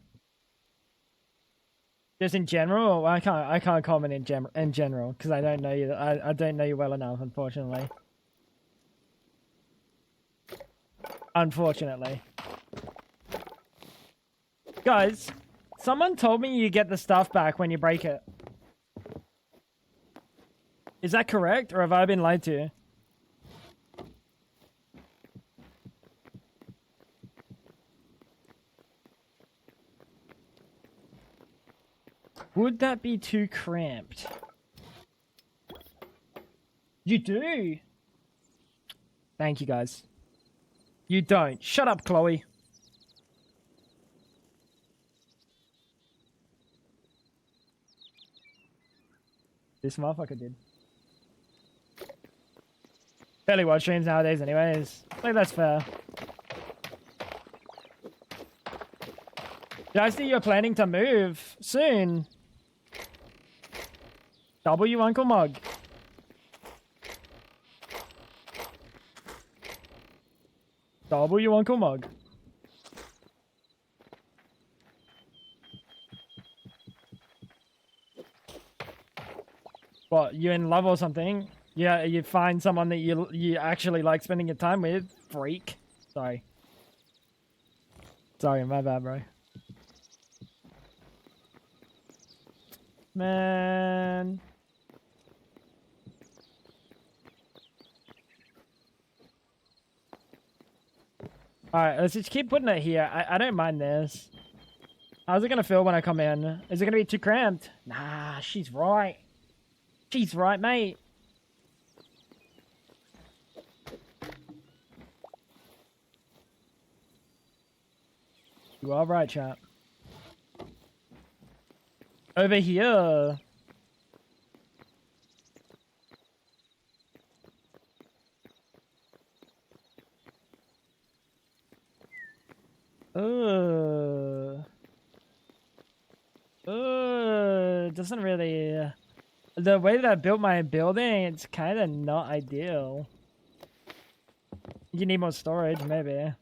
Just in general, I can't comment in general because I don't know you. I don't know you well enough, unfortunately. Unfortunately. Guys, someone told me you get the stuff back when you break it. Is that correct, or have I been lied to? Would that be too cramped? You do? Thank you, guys. You don't. Shut up, Chloe. This motherfucker did. Barely watch streams nowadays anyways. Like, that's fair. Did I see you're planning to move soon? W Uncle Mug. W Uncle Mug. What, you in love or something? Yeah, you find someone that you actually like spending your time with? Freak. Sorry. Sorry, my bad, bro. Man. Alright, let's just keep putting it here. I don't mind this. How's it gonna feel when I come in? Is it gonna be too cramped? Nah, she's right. She's right, mate. You are right, chap. Over here. Doesn't really... the way that I built my building, it's kind of not ideal. You need more storage, maybe.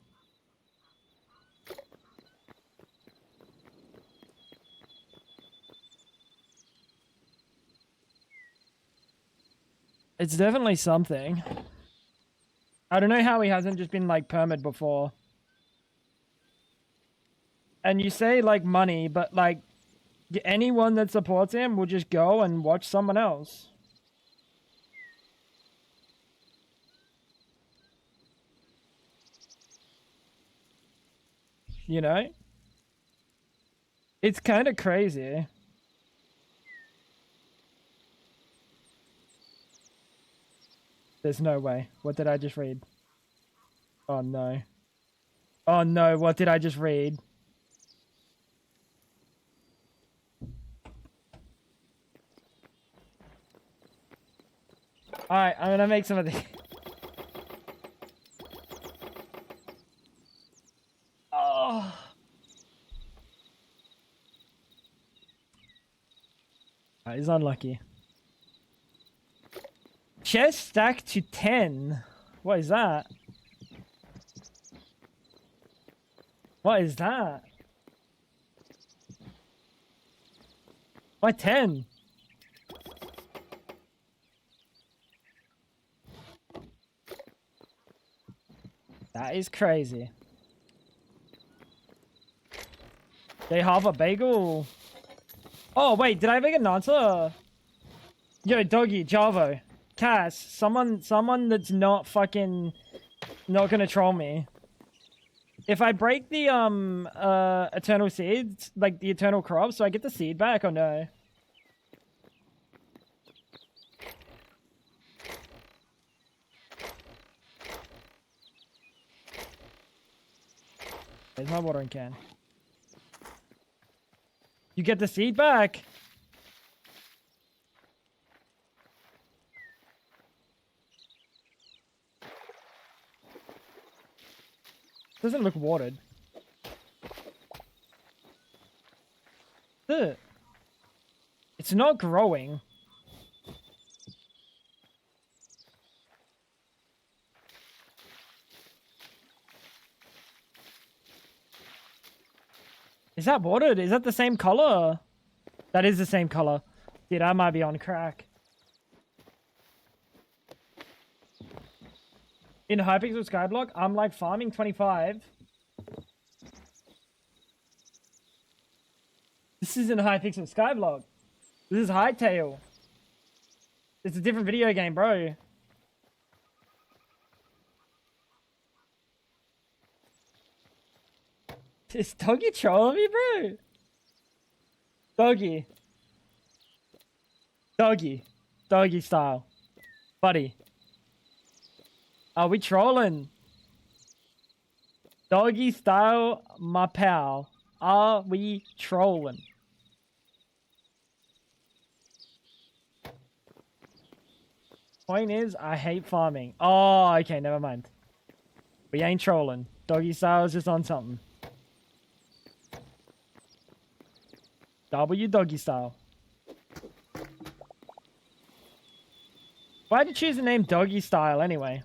It's definitely something. I don't know how he hasn't just been like permit before. And you say like money, but like anyone that supports him will just go and watch someone else. You know? It's kind of crazy. There's no way. What did I just read? Oh no. Oh no, what did I just read? Alright, I'm gonna make some of these. Oh. Alright, he's unlucky. Chest stack to 10. What is that? What is that? Why 10? That is crazy. They have a bagel. Oh, wait, did I make an answer? Yo, Doggy, Javo, Cass, someone that's not fucking, not gonna troll me. If I break the, eternal seeds, like the eternal crops, so I get the seed back or no? There's my watering can. You get the seed back. Doesn't look watered. Ugh. It's not growing. Is that watered? Is that the same color? That is the same color. Dude, I might be on crack. In Hypixel Skyblock, I'm like farming 25. This isn't Hypixel Skyblock. This is Hytale. It's a different video game, bro. Is Doggy trolling me, bro? Doggy. Doggy. Doggy style. Buddy. Are we trolling? Doggy style, my pal. Are we trolling? Point is, I hate farming. Oh, okay, never mind. We ain't trolling. Doggy style is just on something. W Doggy style. Why'd you choose the name Doggy style anyway?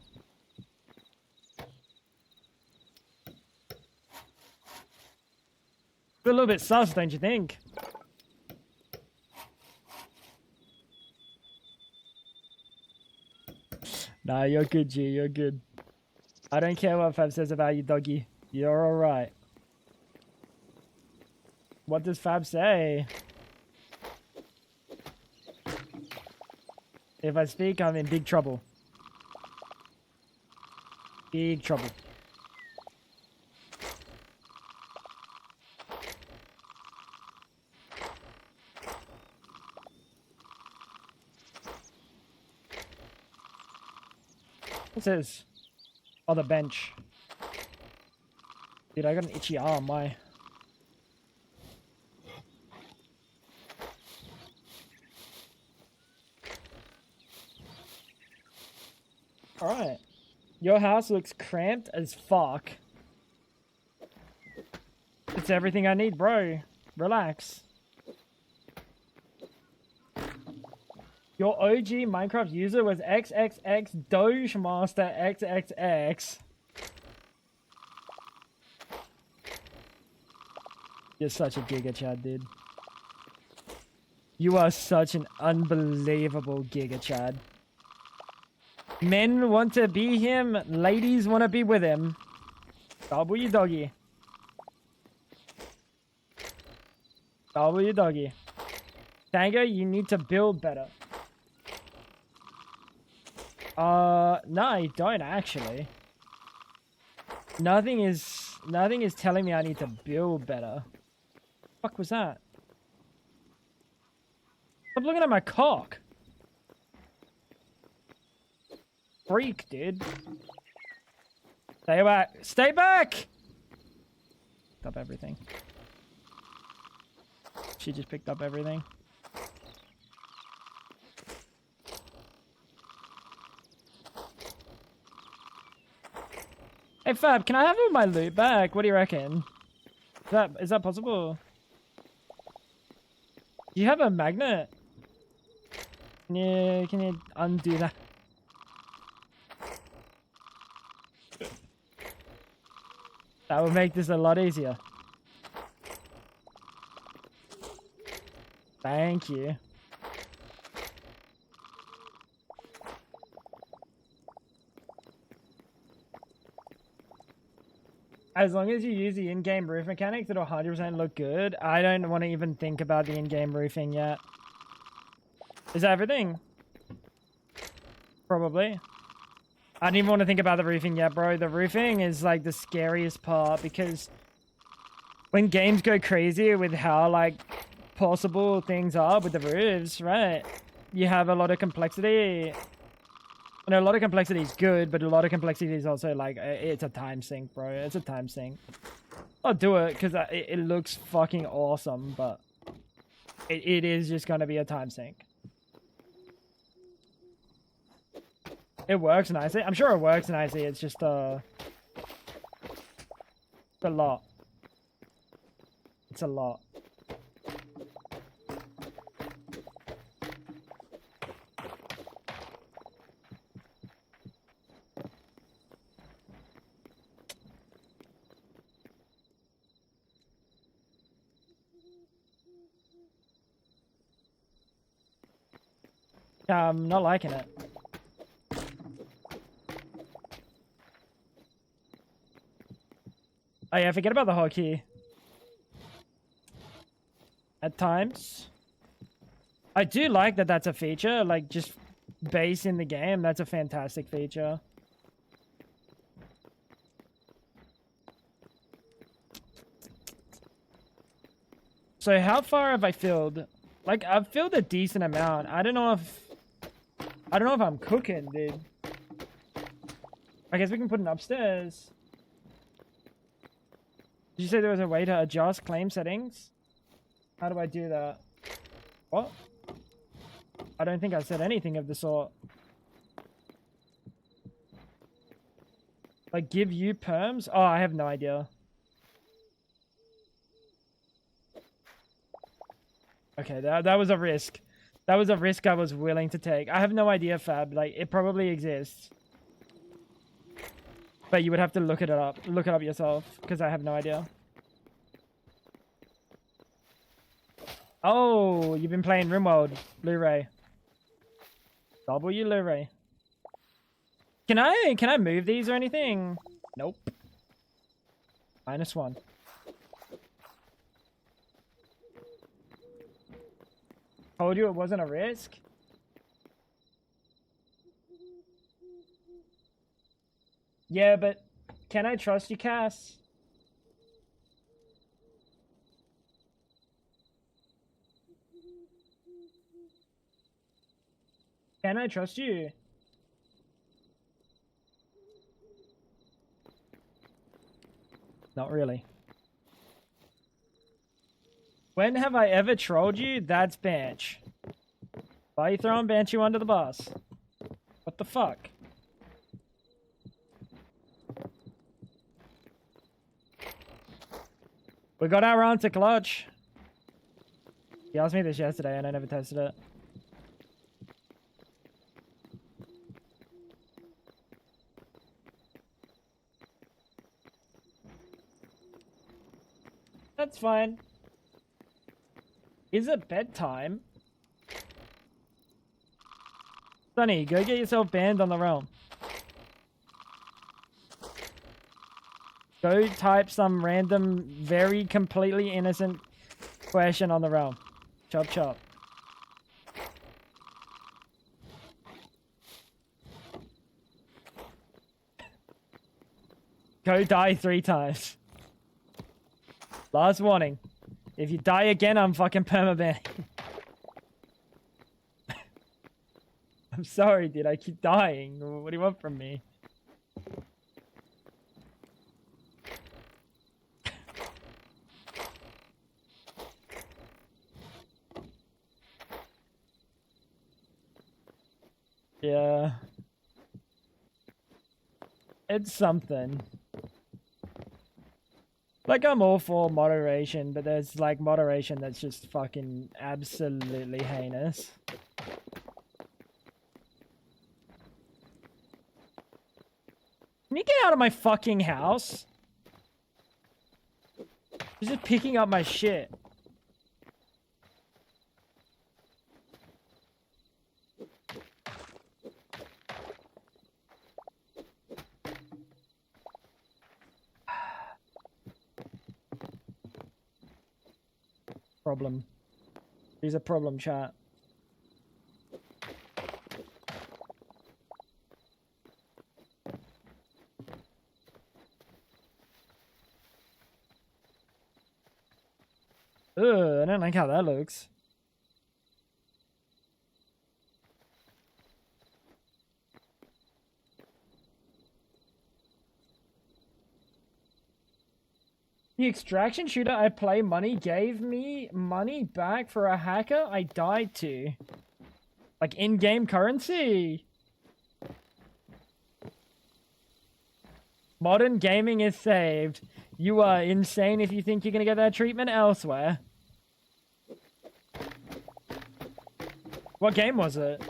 A little bit sus, don't you think? Nah, you're good, G. You're good. I don't care what Fab says about you, Doggy. You're alright. What does Fab say? If I speak, I'm in big trouble. Big trouble. What's this? Oh, the bench. Dude, I got an itchy arm. Why? Alright. Your house looks cramped as fuck. It's everything I need, bro. Relax. Your OG Minecraft user was XXX Doge Master XXX. You're such a Giga Chad, dude. You are such an unbelievable Giga Chad. Men want to be him. Ladies want to be with him. W doggy. W doggy. Tango, you need to build better. No, I don't actually. Nothing is telling me I need to build better. Fuck was that? Stop looking at my cock. Freak, dude. Stay back. Stay back! Picked up everything. She just picked up everything. Hey Fab, can I have all my loot back? What do you reckon? Is that possible? Do you have a magnet? Can you undo that? That would make this a lot easier. Thank you. As long as you use the in-game roof mechanics, it'll 100% look good. I don't want to even think about the in-game roofing yet. Is that everything? Probably. I don't even want to think about the roofing yet, bro. The roofing is like the scariest part because when games go crazy with how like possible things are with the roofs, right? You have a lot of complexity. And a lot of complexity is good, but a lot of complexity is also like, it's a time sink, bro. It's a time sink. I'll do it because it looks fucking awesome, but it is just going to be a time sink. It works nicely. I'm sure it works nicely. It's just a lot. It's a lot. I'm not liking it. Oh yeah, forget about the hotkey. At times. I do like that that's a feature, like just base in the game. That's a fantastic feature. So how far have I filled? Like I've filled a decent amount. I don't know if I'm cooking, dude. I guess we can put it upstairs. Did you say there was a way to adjust claim settings? How do I do that? What? I don't think I said anything of the sort. Like give you perms? Oh, I have no idea. Okay, that was a risk. That was a risk I was willing to take. I have no idea, Fab. Like, it probably exists. But you would have to look it up. Look it up yourself, because I have no idea. Oh, you've been playing RimWorld, Blu-ray. W Blu-ray. Can I move these or anything? Nope. -1. Told you it wasn't a risk. Yeah, but can I trust you, Cass? Can I trust you? Not really. When have I ever trolled you? That's Banch. Why are you throwing Banshee under the bus? What the fuck? We got our answer, Clutch. He asked me this yesterday and I never tested it. That's fine. Is it bedtime? Sonny, go get yourself banned on the realm. Go type some random, very completely innocent question on the realm. Chop chop. Go die 3 times. Last warning. If you die again, I'm fucking permabanning. I'm sorry, dude. I keep dying. What do you want from me? Yeah. It's something. Like, I'm all for moderation, but there's, like, moderation that's just fucking absolutely heinous. Can you get out of my fucking house? He's just picking up my shit. Problem. He's a problem, chat. Ugh, I don't like how that looks. The extraction shooter I play money gave me money back for a hacker I died to. Like in-game currency. Modern gaming is saved. You are insane if you think you're gonna get that treatment elsewhere. What game was it?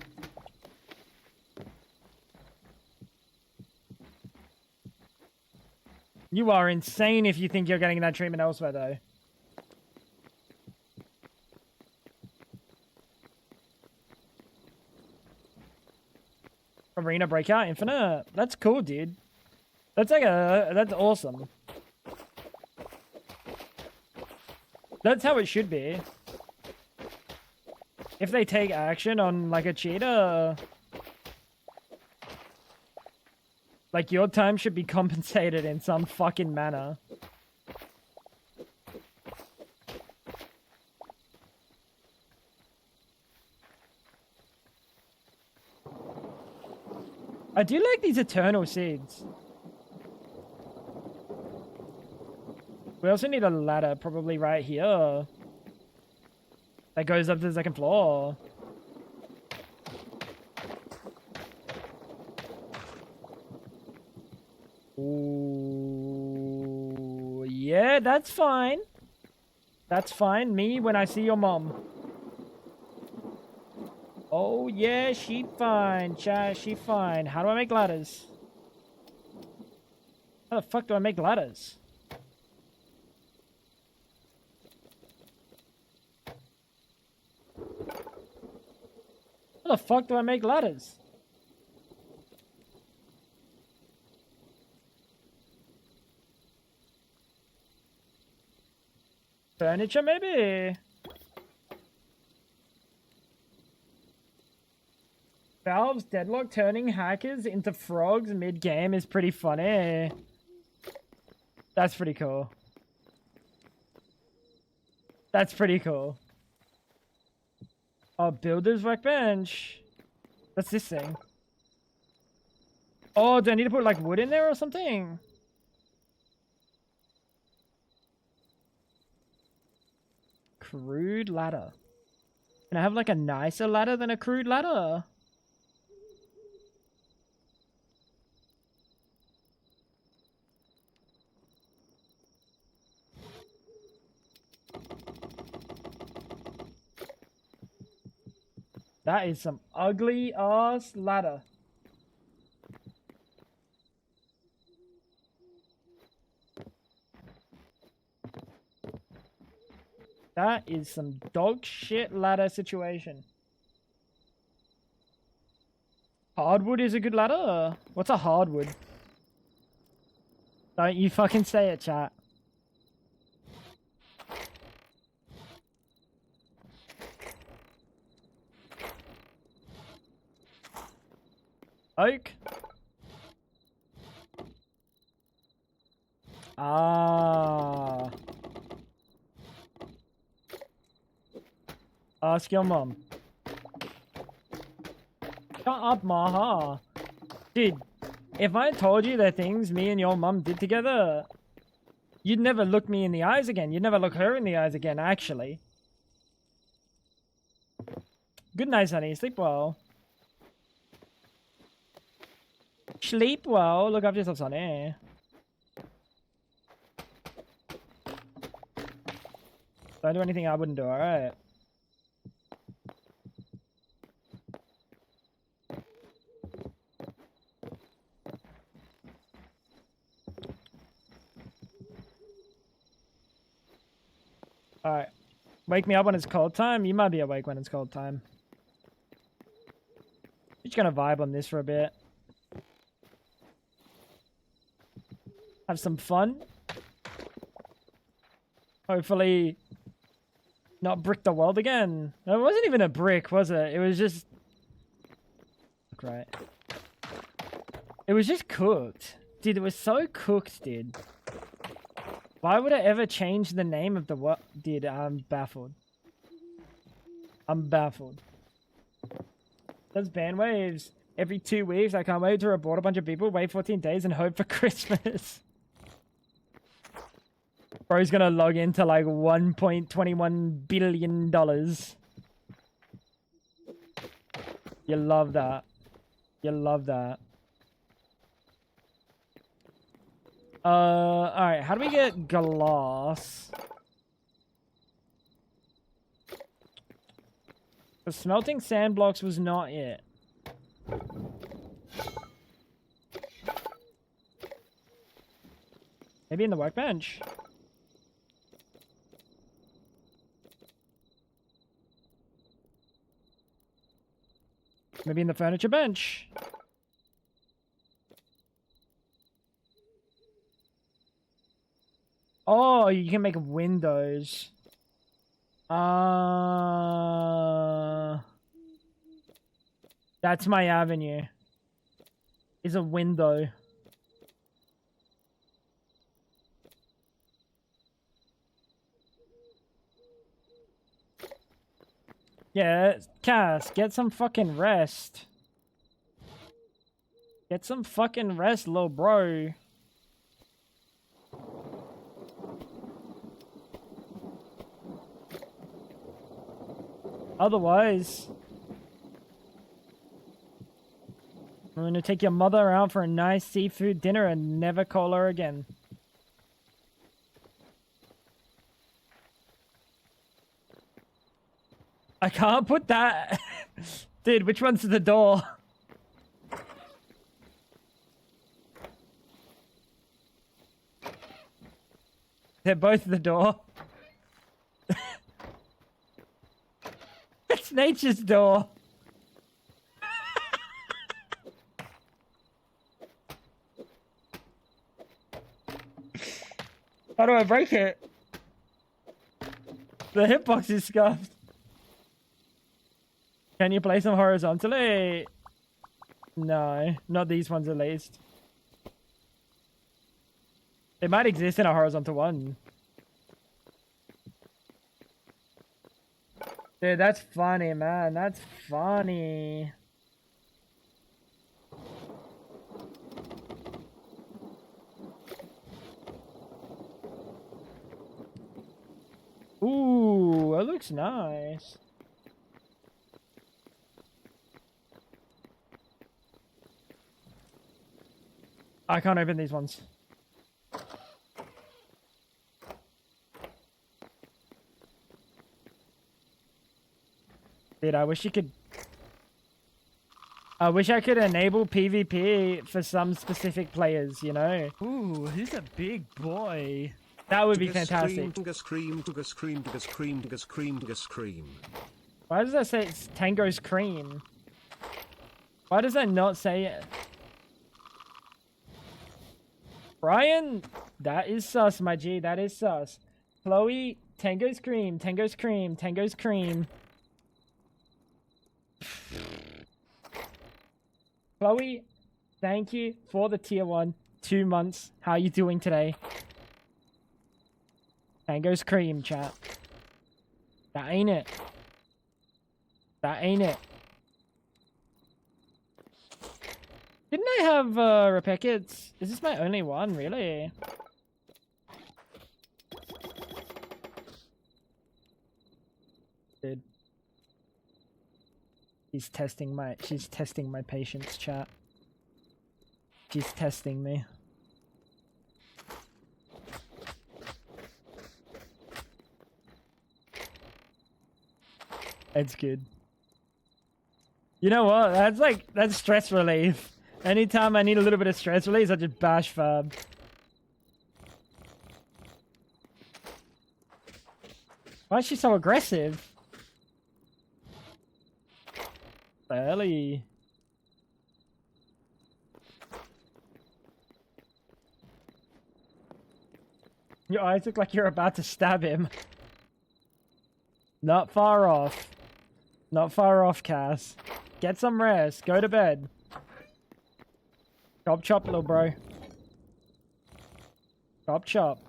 You are insane if you think you're getting that treatment elsewhere, though. Arena Breakout Infinite. That's cool, dude. That's like that's awesome. That's how it should be. If they take action on, like, a cheater, like, your time should be compensated in some fucking manner. I do like these eternal seeds. We also need a ladder, probably right here. That goes up to the second floor. Ooh, yeah, that's fine. That's fine. Me when I see your mom. Oh, yeah, she fine. Chat, she fine. How do I make ladders? How the fuck do I make ladders? How the fuck do I make ladders? Furniture, maybe? Valve's deadlock turning hackers into frogs mid-game is pretty funny. That's pretty cool. That's pretty cool. Oh, builder's workbench. What's this thing? Oh, do I need to put, like, wood in there or something? Crude ladder. Can I have, like, a nicer ladder than a crude ladder? That is some ugly ass ladder. That is some dog shit ladder situation. hardwood is a good ladder? What's a hardwood? Don't you fucking say it, chat. Oak? Ah. Ask your mom. Shut up, Maha. Dude, if I told you the things me and your mum did together, you'd never look me in the eyes again. You'd never look her in the eyes again, actually. Good night, honey. Sleep well. Sleep well. Look after yourself, honey. Don't do anything I wouldn't do, alright? Alright. Wake me up when it's cold time? You might be awake when it's cold time. Just gonna vibe on this for a bit. Have some fun. Hopefully not brick the world again. It wasn't even a brick, was it? It was just... Right. It was just cooked. Dude, it was so cooked, dude. Why would I ever change the name of the what? Dude, I'm baffled. I'm baffled. Those band waves. Every 2 weeks, I can't wait to report a bunch of people, wait 14 days, and hope for Christmas. Bro's gonna log into like $1.21 billion. You love that. You love that. Alright, how do we get glass? The smelting sand blocks was not it. Maybe in the workbench? Maybe in the furniture bench? Oh, you can make windows. That's my avenue. Is a window. Yeah, Cass, get some fucking rest. Get some fucking rest, little bro. Otherwise, I'm gonna take your mother out for a nice seafood dinner and never call her again. I can't put that. Dude, which one's the door? They're both the door. It's nature's door. How do I break it? The hitbox is scuffed. Can you place them horizontally? No, not these ones at least. It might exist in a horizontal one. Dude, that's funny, man. That's funny. Ooh, it looks nice. I can't open these ones. Dude, I wish you could... I wish I could enable PvP for some specific players, you know? Ooh, he's a big boy. That would be fantastic. Why does that say it's Tango's cream? Why does that not say it? Brian, that is sus, my G. That is sus. Chloe, Tango's cream, Tango's cream, Tango's cream. Chloe, thank you for the tier 1. 2 months. How you doing today? Tango's cream, chat. That ain't it. That ain't it. Didn't I have repackets? Is this my only one, really? Dude. She's testing my patience, chat. She's testing me. It's good. You know what? That's stress relief. Anytime I need a little bit of stress release, I just bash Fab. Why is she so aggressive? Barely. Your eyes look like you're about to stab him. Not far off. Not far off, Cass. Get some rest. Go to bed. Chop chop, little bro. Chop chop.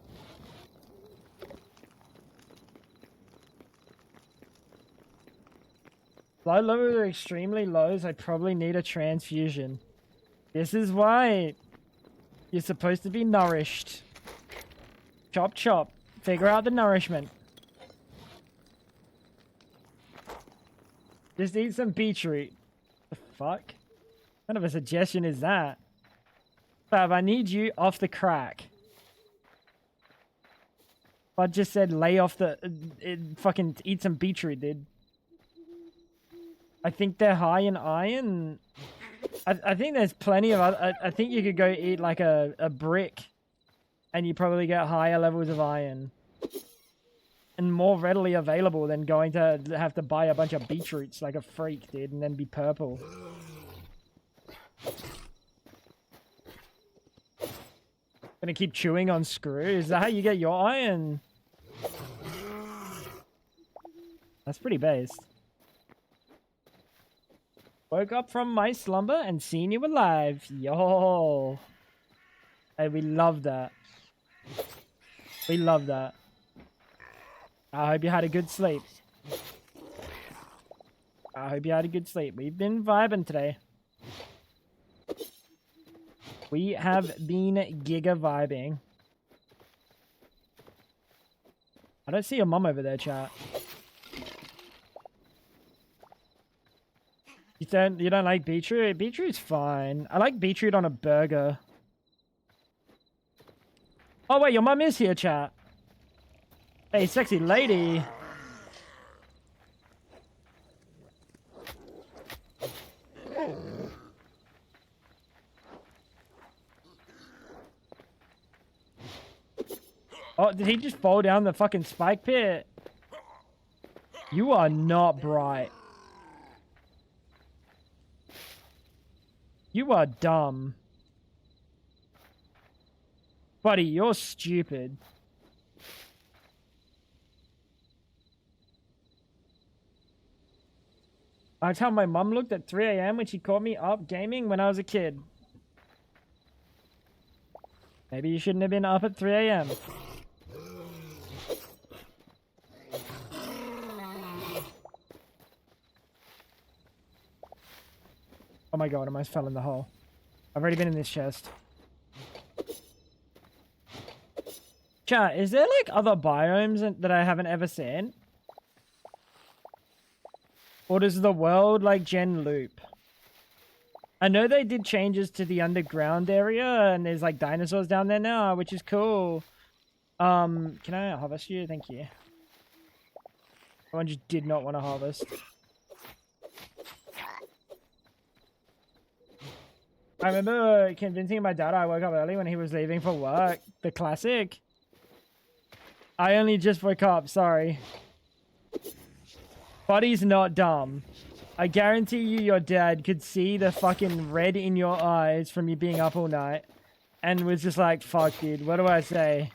Blood levels are extremely low, so I probably need a transfusion. This is why you're supposed to be nourished. Chop chop. Figure out the nourishment. Just eat some beetroot. The fuck? What kind of a suggestion is that? Fab, I need you off the crack. I just said lay off the... fucking eat some beetroot, dude. I think they're high in iron. I think there's plenty of... I think you could go eat like a brick. And you probably get higher levels of iron. And more readily available than going to have to buy a bunch of beetroots like a freak, dude. And then be purple. Gonna keep chewing on screw? Is that how you get your iron? That's pretty based. Woke up from my slumber and seen you alive. Yo. Hey, we love that. We love that. I hope you had a good sleep. I hope you had a good sleep. We've been vibing today. We have been giga vibing. I don't see your mum over there, chat. You don't like beetroot? Beetroot's fine. I like beetroot on a burger. Oh wait, your mum is here, chat. Hey, sexy lady. Oh, did he just fall down the fucking spike pit? You are not bright. You are dumb. Buddy, you're stupid. That's how my mum looked at 3 a.m. when she caught me up gaming when I was a kid. Maybe you shouldn't have been up at 3 a.m. Oh my god, I almost fell in the hole. I've already been in this chest. Chat, is there like other biomes that I haven't ever seen? Or does the world like gen loop? I know they did changes to the underground area and there's like dinosaurs down there now, which is cool. Can I harvest you? Thank you. Someone just did not want to harvest. I remember convincing my dad I woke up early when he was leaving for work. The classic. I only just woke up, sorry. Buddy's not dumb. I guarantee you your dad could see the fucking red in your eyes from you being up all night and was just like, fuck, dude, what do I say?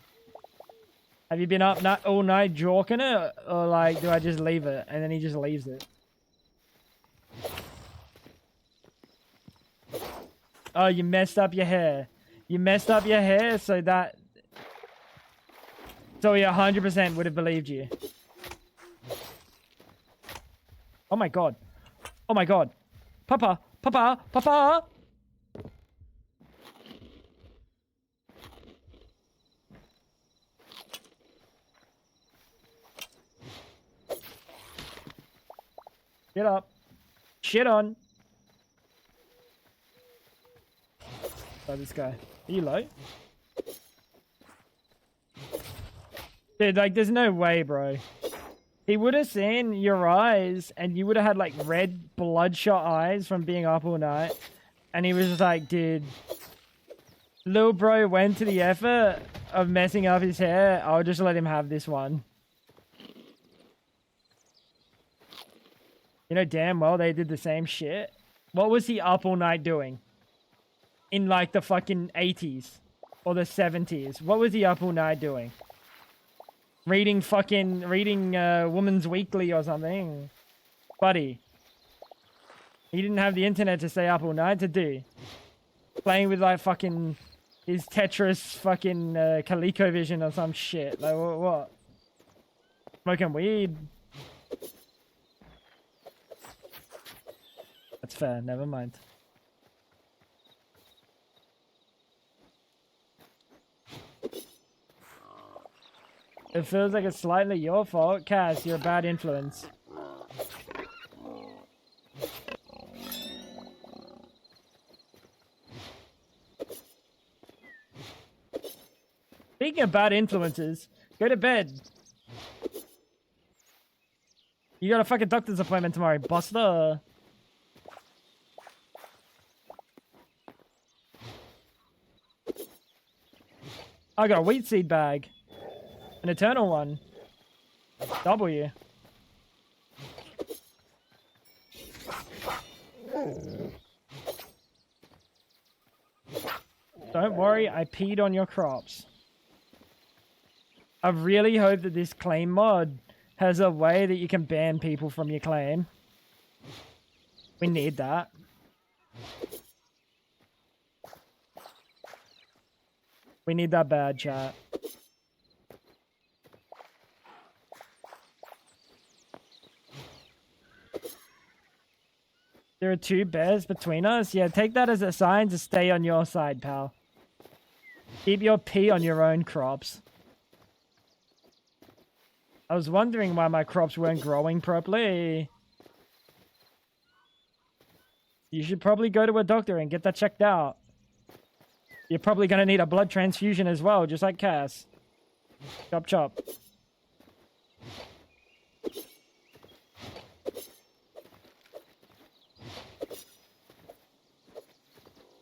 Have you been up all night jawking it? Or like, do I just leave it? And then he just leaves it. Oh, you messed up your hair. You messed up your hair so that... So he 100% would have believed you. Oh my god. Oh my god. Papa! Papa! Papa! Get up. Shit on. Oh, this guy. Are you low? Dude, like, there's no way, bro. He would have seen your eyes, and you would have had, like, red, bloodshot eyes from being up all night. And he was just like, dude, little bro went to the effort of messing up his hair. I'll just let him have this one. You know damn well they did the same shit. What was he up all night doing? In, like, the fucking 80s. Or the 70s. What was he up all night doing? Reading Woman's Weekly or something. Buddy. He didn't have the internet to stay up all night to do. Playing with like fucking his Tetris fucking ColecoVision or some shit. Like what? Smoking weed. That's fair, never mind. It feels like it's slightly your fault. Cass, you're a bad influence. Speaking of bad influences, go to bed. You got a fucking doctor's appointment tomorrow, Buster. I got a wheat seed bag. An eternal one. W. Don't worry, I peed on your crops. I really hope that this claim mod has a way that you can ban people from your claim. We need that. We need that bad, chat. There are two bears between us? Yeah, take that as a sign to stay on your side, pal. Keep your pee on your own crops. I was wondering why my crops weren't growing properly. You should probably go to a doctor and get that checked out. You're probably going to need a blood transfusion as well, just like Cass. Chop chop.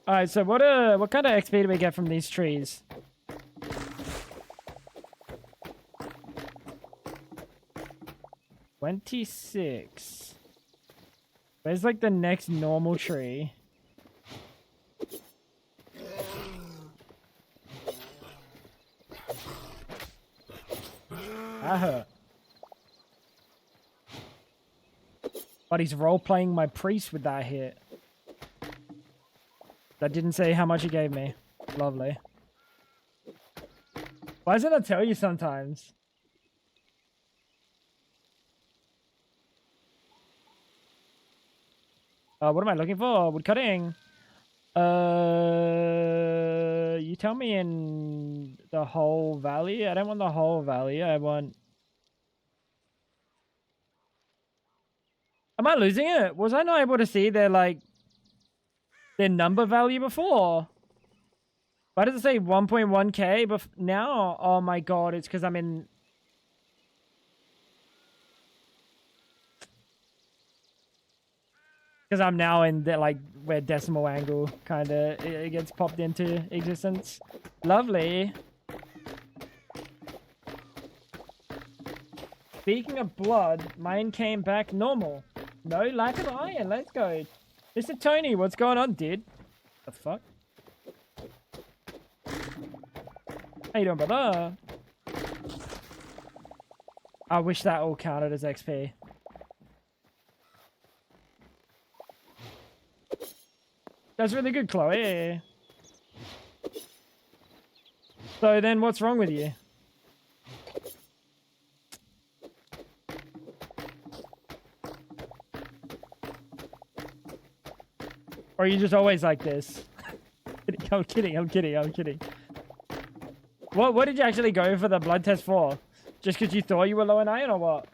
Alright, so what kind of XP do we get from these trees? $26. Where's like the next normal tree? That hurt. But he's role-playing my priest with that hit. That didn't say how much he gave me. Lovely. Why doesn't it tell you sometimes? What am I looking for? Wood cutting. You tell me in the whole valley? I don't want the whole valley. I want... Am I losing it? Was I not able to see their, like, their number value before? Why does it say 1.1k now? Oh my god, it's because I'm in... Because I'm now in the, like, where decimal angle kind of it gets popped into existence. Lovely. Speaking of blood, mine came back normal. No lack of iron. Let's go. Mr. Tony, what's going on, dude? The fuck? How you doing, brother? I wish that all counted as XP. That's really good, Chloe. So then what's wrong with you? Or are you just always like this? I'm kidding. What did you actually go for the blood test for? Just because you thought you were low in iron or what?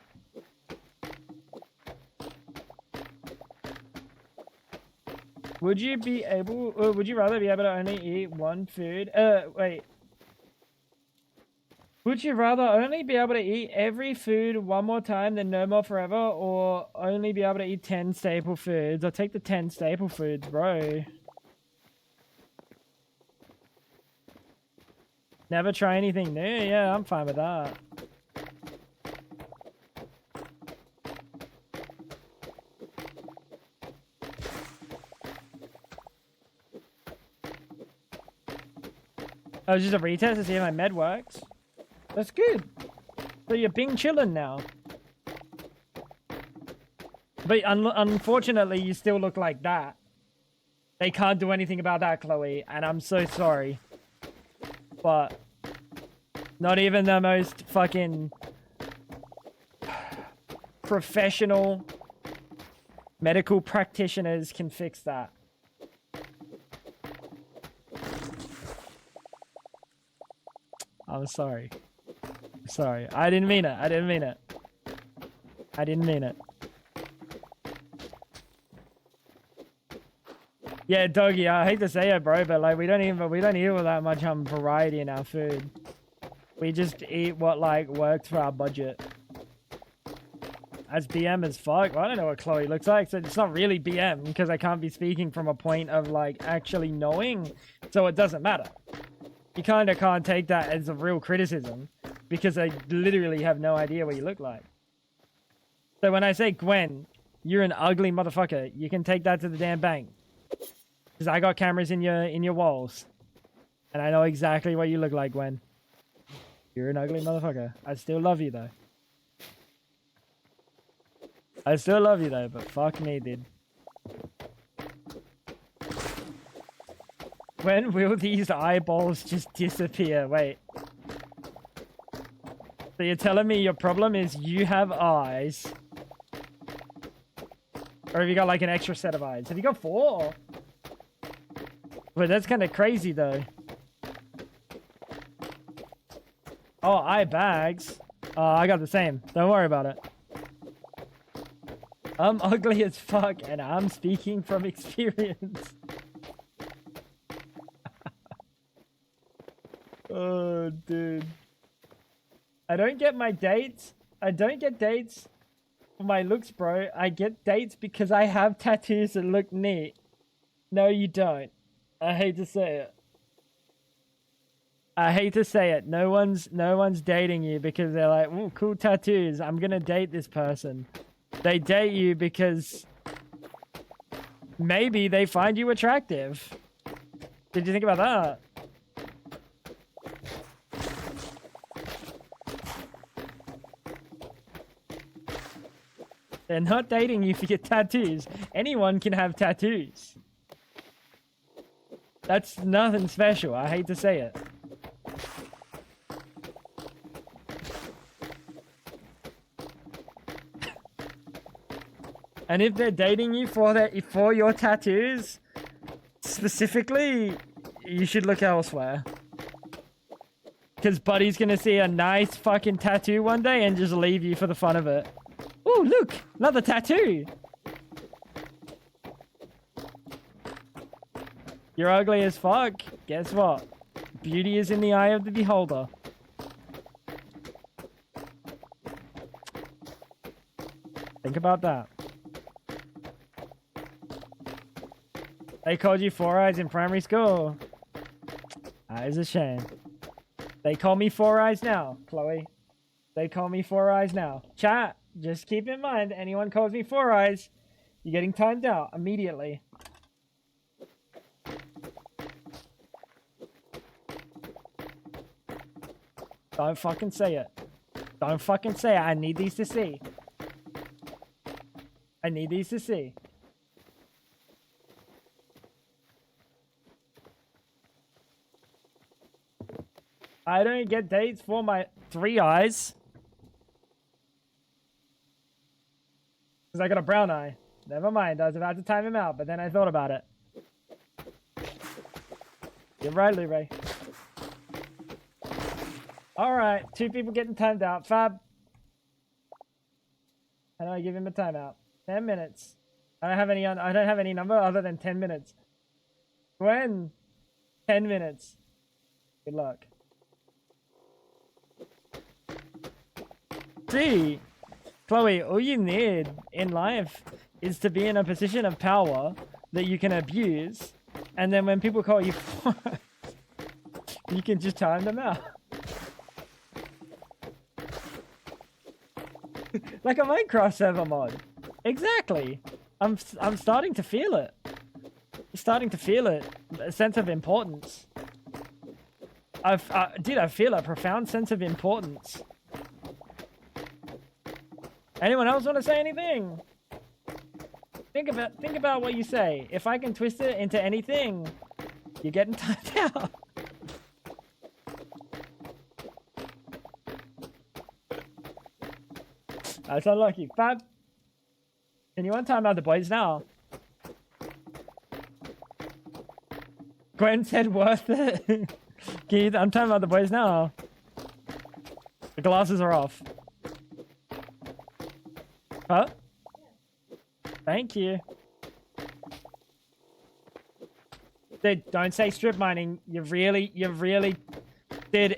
Would you rather be able to only eat one food? Wait. Would you rather only be able to eat every food one more time than no more forever, or only be able to eat 10 staple foods? I'll take the 10 staple foods, bro. Never try anything new? Yeah, I'm fine with that. Oh, it's just a retest to see if my med works. That's good. So you're being chillin' now. But unfortunately, you still look like that. They can't do anything about that, Chloe, and I'm so sorry. But not even the most fucking professional medical practitioners can fix that. I'm sorry. Sorry. I didn't mean it. Yeah, Doggy, I hate to say it, bro, but like we don't eat that much variety in our food. We just eat what like works for our budget. That's BM as fuck. Well, I don't know what Chloe looks like, so it's not really BM because I can't be speaking from a point of like actually knowing, so it doesn't matter. You kind of can't take that as a real criticism because I literally have no idea what you look like. So when I say Gwen, you're an ugly motherfucker, you can take that to the damn bank. Because I got cameras in your walls. And I know exactly what you look like, Gwen. You're an ugly motherfucker. I still love you, though. But fuck me, dude. When will these eyeballs just disappear? Wait. So you're telling me your problem is you have eyes. Or have you got like an extra set of eyes? Have you got 4? But that's kind of crazy though. Oh, eye bags. I got the same. Don't worry about it. I'm ugly as fuck and I'm speaking from experience. Oh, dude. I don't get my dates. I don't get dates for my looks, bro. I get dates because I have tattoos that look neat. No, you don't. I hate to say it. No one's dating you because they're like, "Ooh, cool tattoos. I'm gonna date this person." They date you because maybe they find you attractive. Did you think about that? They're not dating you for your tattoos. Anyone can have tattoos. That's nothing special. I hate to say it. And if they're dating you for your tattoos, specifically, you should look elsewhere. Because Buddy's gonna see a nice fucking tattoo one day and just leave you for the fun of it. Ooh, look! Another tattoo! You're ugly as fuck. Guess what? Beauty is in the eye of the beholder. Think about that. They called you Four Eyes in primary school. That is a shame. They call me Four Eyes now, Chloe. They call me Four Eyes now. Chat, Just keep in mind, anyone calls me Four Eyes, you're getting timed out immediately. Don't fucking say it. Don't fucking say it. I need these to see. I need these to see. I don't get dates for my 3 eyes. Because I got a brown eye. Never mind. I was about to time him out, but then I thought about it. You're right, Ray. Alright, 2 people getting timed out. Fab. How do I give him a timeout? 10 minutes. I don't have any number other than 10 minutes. When? 10 minutes. Good luck. See, Chloe, all you need in life is to be in a position of power that you can abuse, and then when people call you you can just time them out. Like a Minecraft server mod. Exactly. I'm starting to feel it. I'm starting to feel it. A sense of importance. I feel a profound sense of importance. Anyone else want to say anything? Think about what you say. If I can twist it into anything, you're getting timed out. That's unlucky. Fab. Can you untime out the boys now? Gwen said worth it. Can you untime out the boys now? The glasses are off. Huh? Thank you. Dude, don't say strip mining. You really did.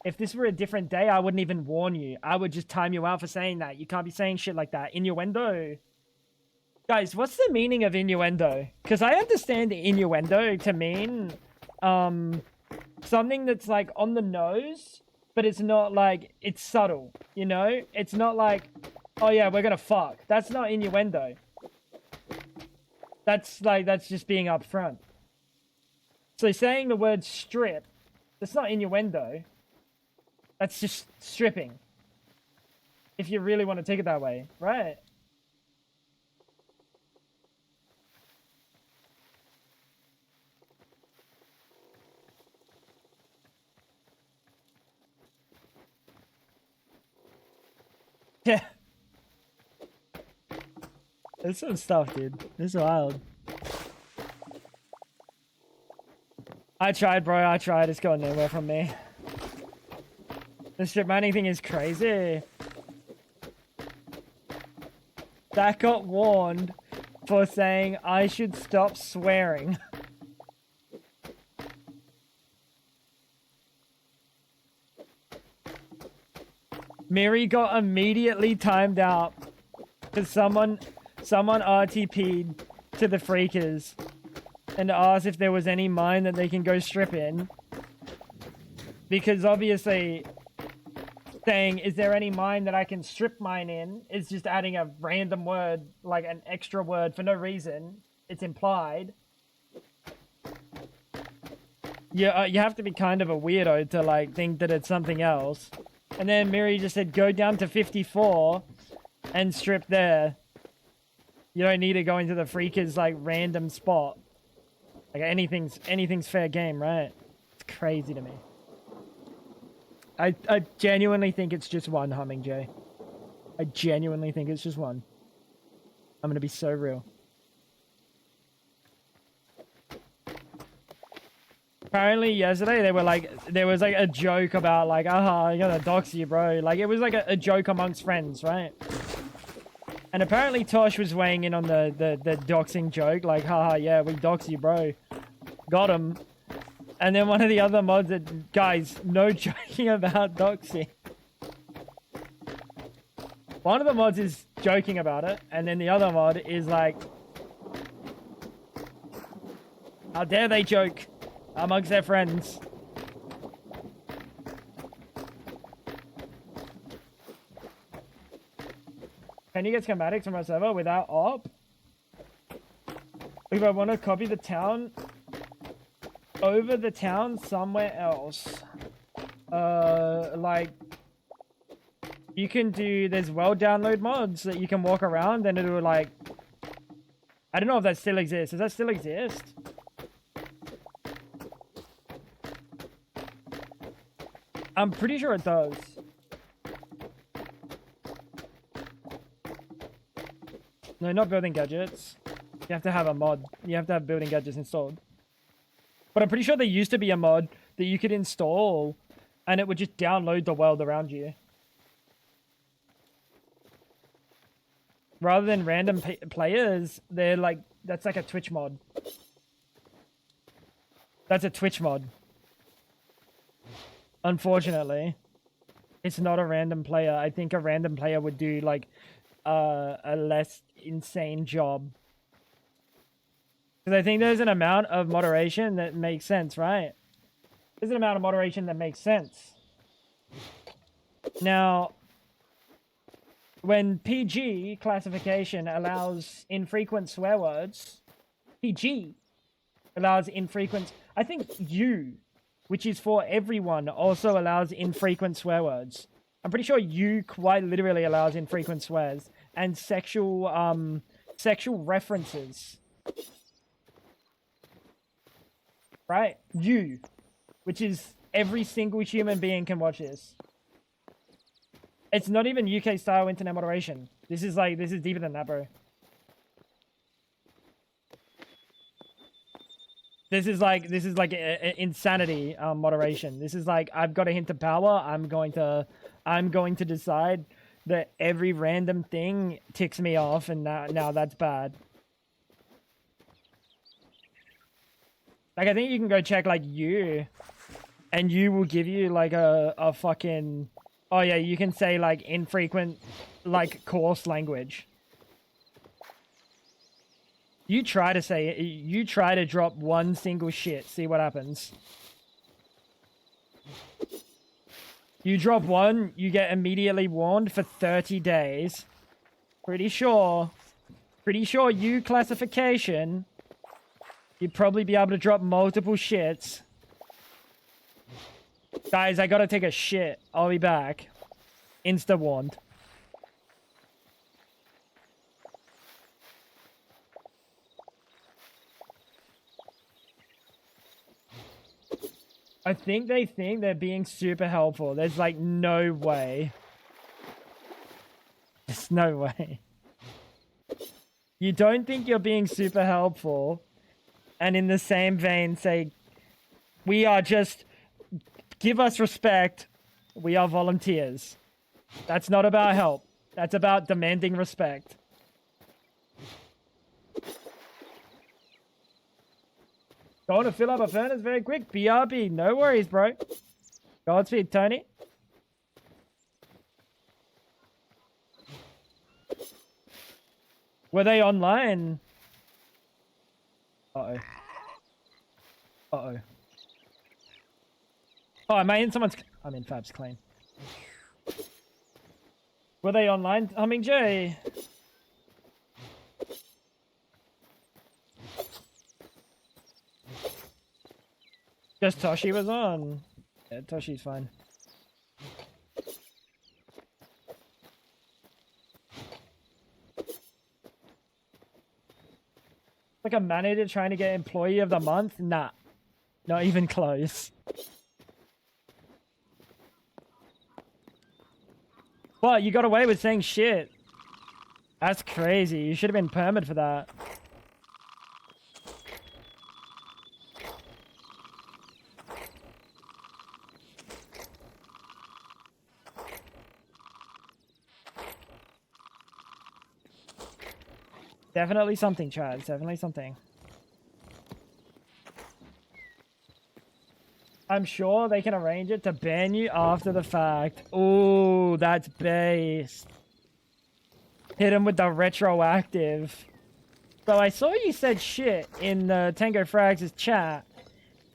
If this were a different day, I wouldn't even warn you. I would just time you out for saying that. You can't be saying shit like that. Innuendo. Guys, what's the meaning of innuendo? Because I understand innuendo to mean something that's like on the nose, but it's not like, it's subtle, you know? It's not like, oh yeah, we're gonna fuck. That's not innuendo. That's just being upfront. So saying the word strip, that's not innuendo. That's just stripping. If you really want to take it that way, right? Yeah. There's some stuff, dude. This is wild. I tried, bro. I tried. It's going nowhere from me. The strip mining thing is crazy. That got warned for saying I should stop swearing. Miri got immediately timed out because someone RTP'd to the Freakers and asked if there was any mine that they can go strip in. Because obviously saying, is there any mine that I can strip mine in, is just adding a random word, like an extra word for no reason. It's implied. Yeah, you have to be kind of a weirdo to like think that it's something else. And then Miri just said, go down to 54 and strip there. You don't need to go into the Freakers like random spot. Like anything's fair game, right? It's crazy to me. I genuinely think it's just one, Humming Jay. I genuinely think it's just one. I'm gonna be so real. Apparently yesterday there was like a joke about like, I gotta dox you, bro. Like it was like a joke amongst friends, right? And apparently Tosh was weighing in on the doxing joke, like, haha, yeah, we dox you, bro. Got him. And then one of the other mods said, guys, no joking about doxing. One of the mods is joking about it, and then the other mod is like, how dare they joke amongst their friends. Can you get schematics from our server without op? If I want to copy the town over the town somewhere else, like you can do, there's download mods that you can walk around and it'll like, I don't know if that still exists. Does that still exist? I'm pretty sure it does. No, not building gadgets. You have to have a mod. You have to have building gadgets installed. But I'm pretty sure there used to be a mod that you could install and it would just download the world around you. Rather than random players, they're like, that's like a Twitch mod. That's a Twitch mod. Unfortunately, it's not a random player. I think a random player would do like a less insane job. Because I think there's an amount of moderation that makes sense, right? There's an amount of moderation that makes sense. Now, when PG classification allows infrequent swear words, PG allows infrequent... I think U, which is for everyone, also allows infrequent swear words. I'm pretty sure U quite literally allows infrequent swears and sexual references. Right? U, which is every single human being can watch this. It's not even UK style internet moderation. This is deeper than that, bro. This is like insanity moderation. This is like, I've got a hint of power. I'm going to decide that every random thing ticks me off, and now that's bad. Like, I think you can go check like you, and you will give you like a fucking, oh yeah, you can say like infrequent, like coarse language. You try to say it, you try to drop one single shit, see what happens. You drop one, you get immediately warned for 30 days. Pretty sure you classification, you'd probably be able to drop multiple shits. Guys, I gotta take a shit. I'll be back. Insta warned. I think they think they're being super helpful. There's like no way. There's no way. You don't think you're being super helpful, and in the same vein say, we are just, give us respect. We are volunteers. That's not about help. That's about demanding respect. Going to fill up a furnace very quick. BRB, no worries, bro. Godspeed, Tony. Were they online? Uh-oh. Uh-oh. Oh, am I in someone's... I'm in Fab's claim. Were they online? Humming J. Just Toshi was on. Yeah, Toshi's fine. Like a manager trying to get employee of the month? Nah. Not even close. What? You got away with saying shit. That's crazy. You should have been permit for that. Definitely something, Chad. Definitely something. I'm sure they can arrange it to ban you after the fact. Ooh, that's based. Hit him with the retroactive. So I saw you said shit in Tango Frags' chat.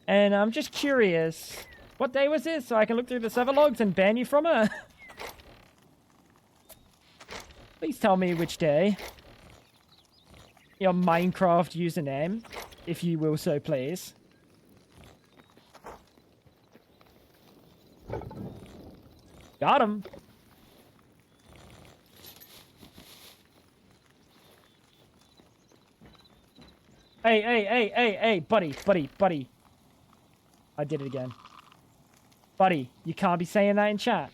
And I'm just curious. What day was this? So I can look through the server logs and ban you from it? Please tell me which day. Your Minecraft username, if you will so please. Got him. Hey, buddy. I did it again. Buddy, you can't be saying that in chat.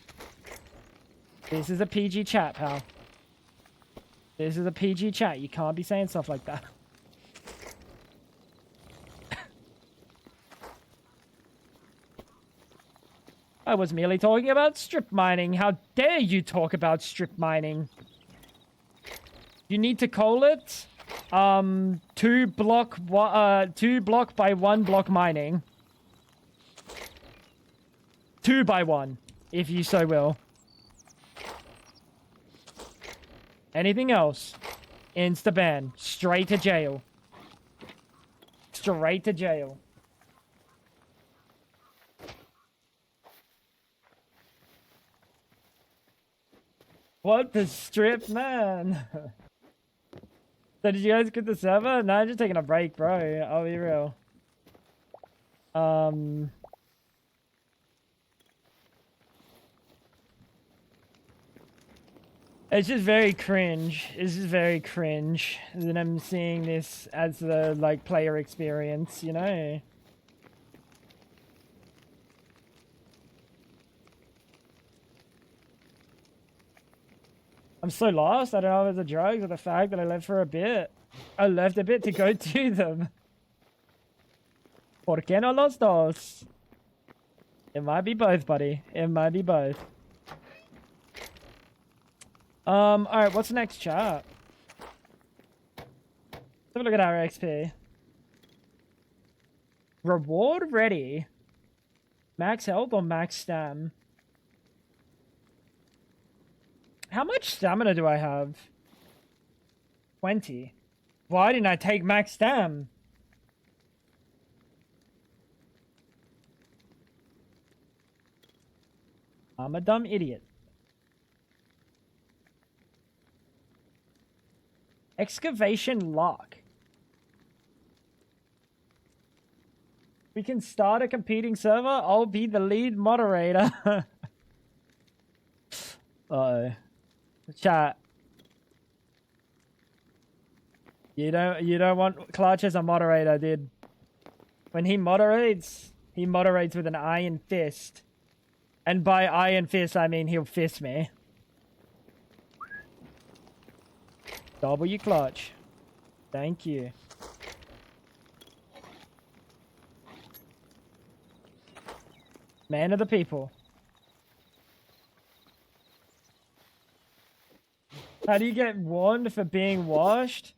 This is a PG chat, pal. This is a PG chat. You can't be saying stuff like that. I was merely talking about strip mining. How dare you talk about strip mining? You need to call it 2 block by 1 block mining. 2 by 1, if you so will. Anything else? Insta-ban. Straight to jail. Straight to jail. What the strip, man? So did you guys get the server? No, I'm just taking a break, bro. I'll be real. It's just very cringe. It's just very cringe that I'm seeing this as the, like, player experience, you know? I'm so lost. I don't know if it's the drugs or the fact that I left for a bit. I left a bit to go to them. ¿Por qué no los dos? It might be both, buddy. It might be both. Alright, what's the next chart? Let's have a look at our XP. Reward ready. Max health or max stam? How much stamina do I have? 20. Why didn't I take max stam? I'm a dumb idiot. Excavation lock. We can start a competing server. I'll be the lead moderator. Uh-oh. Chat. You don't want Clutch as a moderator, dude. When he moderates with an iron fist. And by iron fist, I mean he'll fist me. W Clutch. Thank you. Man of the people. How do you get warned for being washed?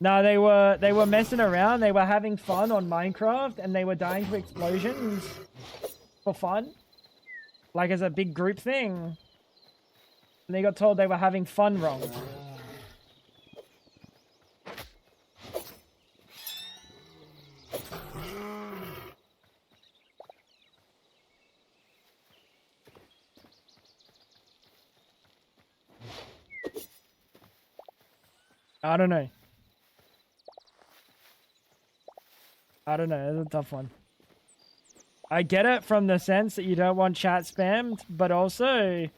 No, they were messing around. They were having fun on Minecraft, and they were dying to explosions for fun, like as a big group thing. And they got told they were having fun wrong. I don't know. It's a tough one. I get it from the sense that you don't want chat spammed, but also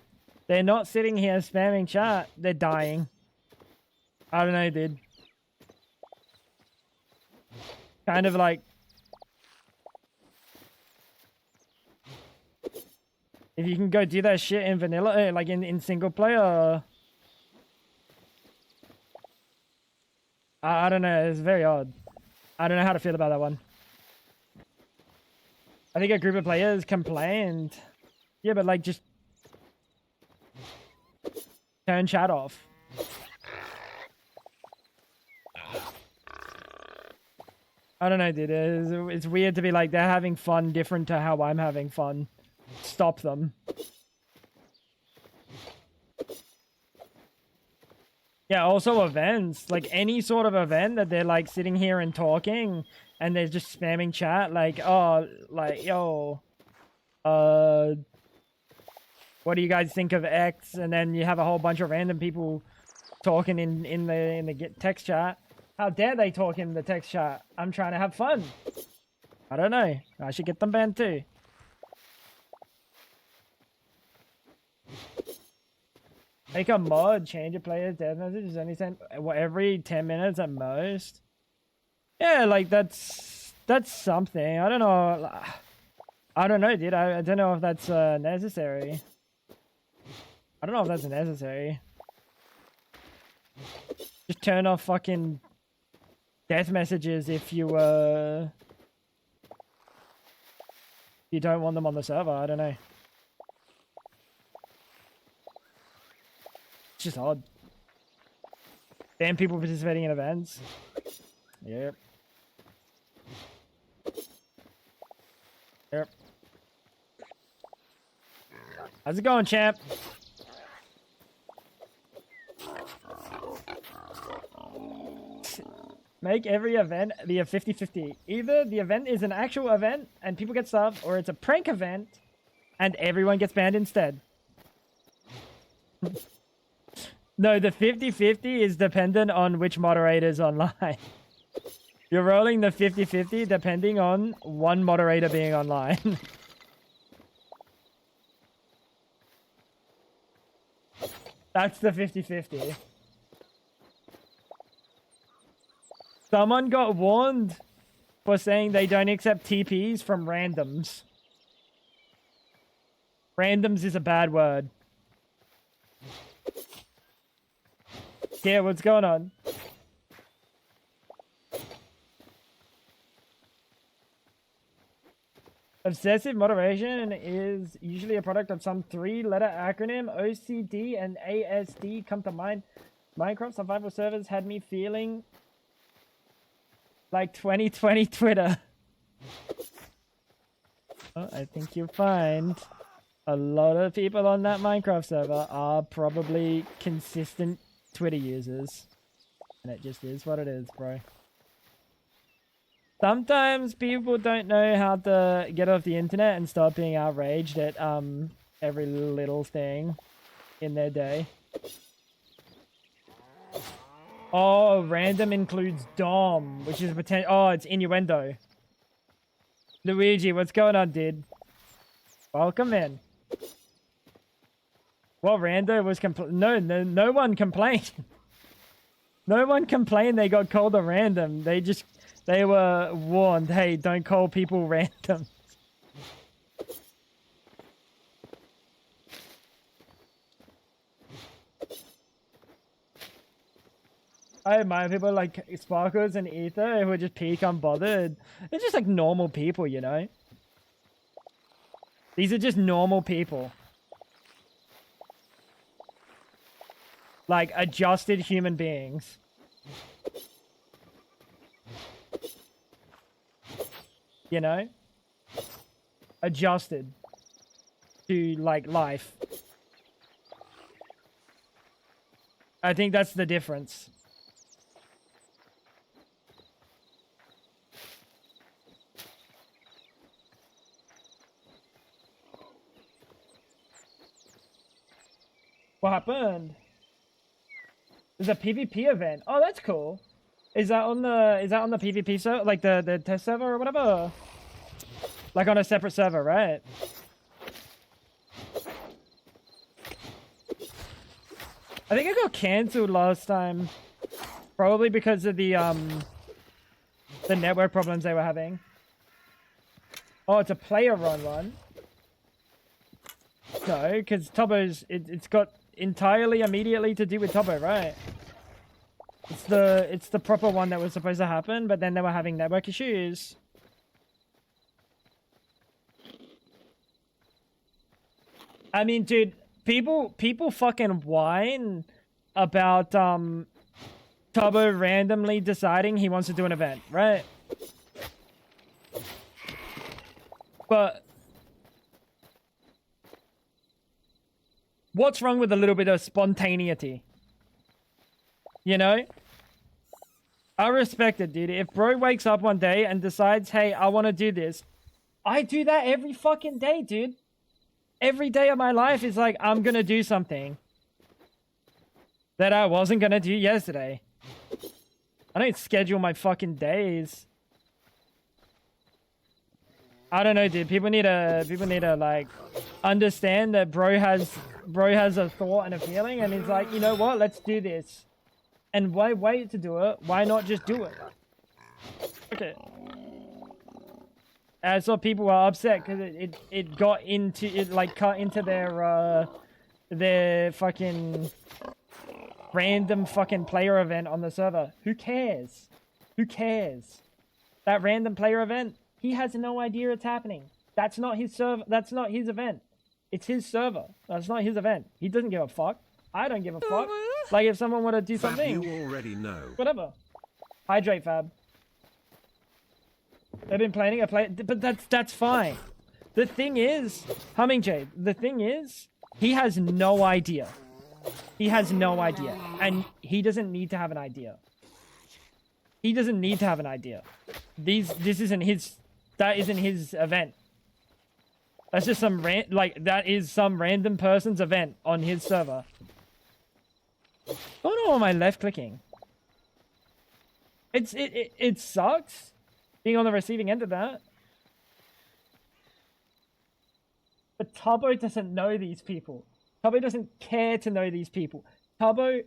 they're not sitting here spamming chat. They're dying. I don't know, dude. Kind of like... if you can go do that shit in vanilla, like in single player... I don't know, it's very odd. I don't know how to feel about that one. I think a group of players complained. Yeah, but like just turn chat off. I don't know, dude. It's weird to be like, they're having fun different to how I'm having fun. Stop them. Yeah, also events, like any sort of event that they're like sitting here and talking and they're just spamming chat like, oh, like, yo, what do you guys think of X? And then you have a whole bunch of random people talking in the text chat. How dare they talk in the text chat? I'm trying to have fun. I don't know. I should get them banned too. Make a mod, change a player's death message is only sent every 10 minutes at most. Yeah, like that's something. I don't know. I don't know, dude. I don't know if that's necessary. I don't know if that's necessary. Just turn off fucking death messages if you don't want them on the server. I don't know. It's just odd. Damn people participating in events. Yep. Yep. How's it going, champ? Make every event be a 50-50. Either the event is an actual event and people get subbed, or it's a prank event and everyone gets banned instead. No, the 50-50 is dependent on which moderator's online. You're rolling the 50-50 depending on one moderator being online. That's the 50-50. Someone got warned for saying they don't accept TPs from randoms. Randoms is a bad word. Yeah, what's going on? Obsessive moderation is usually a product of some 3-letter acronym. OCD and ASD come to mind. Minecraft survival servers had me feeling like 2020 Twitter. Well, I think you'll find a lot of people on that Minecraft server are probably consistent Twitter users. And it just is what it is, bro. Sometimes people don't know how to get off the internet and stop being outraged at every little thing in their day. Oh, random includes Dom, which is potential. Oh, it's innuendo. Luigi, what's going on, dude? Welcome in. Well, Rando was no one complained. No one complained they got called a random. They were warned, hey, don't call people random. I admire people like Sparkles and Ether who are just peak unbothered. They're just like normal people, you know? These are just normal people. Like adjusted human beings. You know? Adjusted to like life. I think that's the difference. What happened? There's a PvP event. Oh, that's cool. Is that on the PvP server, like the test server or whatever? Like on a separate server, right? I think it got cancelled last time, probably because of the network problems they were having. Oh, it's a player run one. No, because Tobo's it's got entirely immediately to do with Tobo, right? It's the proper one that was supposed to happen, but then they were having network issues. I mean, dude, people fucking whine about Tobo randomly deciding he wants to do an event, right? But what's wrong with a little bit of spontaneity? You know? I respect it, dude. If bro wakes up one day and decides, hey, I want to do this, I do that every fucking day, dude. Every day of my life is like, I'm gonna do something. that I wasn't gonna do yesterday. I don't schedule my fucking days. I don't know, dude. People need to like understand that bro has a thought and a feeling, and he's like, you know what? Let's do this. And why wait to do it? Why not just do it? Okay. I saw people were upset because it got into it, like cut into their fucking random fucking player event on the server. Who cares? Who cares? That random player event, he has no idea it's happening. That's not his server. That's not his event. It's his server. That's not his event. He doesn't give a fuck. I don't give a fuck. Like if someone were to do something, you already know. Whatever. Hydrate, Fab. They've been planning a play, but that's fine. The thing is, Humming Jade. The thing is, he has no idea. He has no idea, and he doesn't need to have an idea. He doesn't need to have an idea. This isn't his. That isn't his event. That's just some that is some random person's event on his server. Oh no, am I left clicking? It sucks being on the receiving end of that. But Tubbo doesn't know these people. Tubbo doesn't care to know these people. Tubbo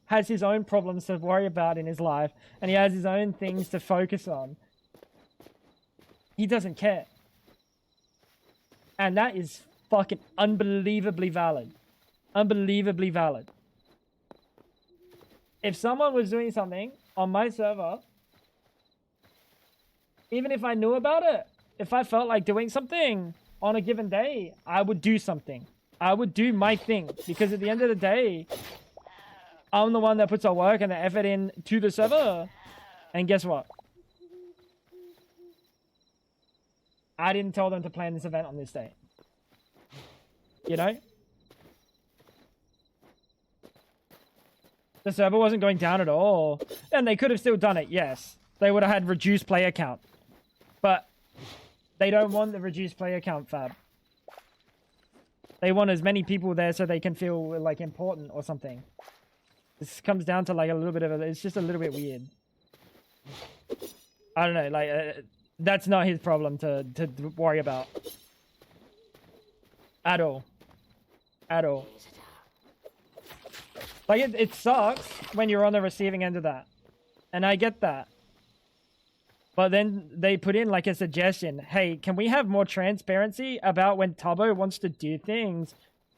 has his own problems to worry about in his life, and he has his own things to focus on. He doesn't care. And that is fucking unbelievably valid. Unbelievably valid. If someone was doing something on my server, even if I knew about it, if I felt like doing something on a given day, I would do something. I would do my thing. Because at the end of the day, I'm the one that puts the work and the effort in to the server. And guess what? I didn't tell them to plan this event on this day. You know? The server wasn't going down at all. And they could have still done it, yes. They would have had reduced player count. But they don't want the reduced player count, Fab. They want as many people there so they can feel like important or something. This comes down to like a little bit of a... It's just a little bit weird. I don't know, like... that's not his problem to worry about. At all. At all. Like, it sucks when you're on the receiving end of that. And I get that. But then they put in, like, a suggestion. Hey, can we have more transparency about when Tubbo wants to do things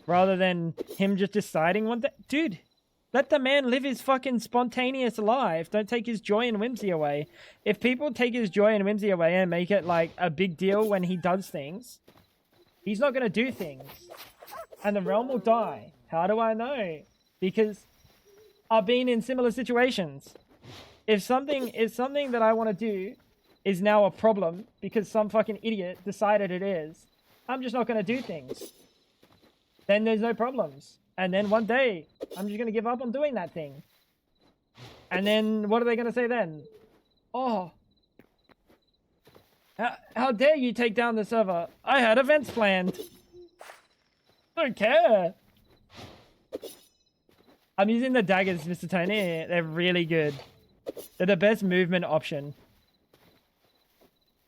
rather than him just deciding one day? Dude, let the man live his fucking spontaneous life. Don't take his joy and whimsy away. If people take his joy and whimsy away and make it, like, a big deal when he does things, he's not going to do things. And the realm will die. How do I know? Because I've been in similar situations. If something that I want to do is now a problem because some fucking idiot decided it is, I'm just not going to do things. Then there's no problems. And then one day, I'm just going to give up on doing that thing. And then what are they going to say then? Oh, how dare you take down the server? I had events planned. Don't care. I'm using the daggers, Mr. Tony. They're really good. They're the best movement option.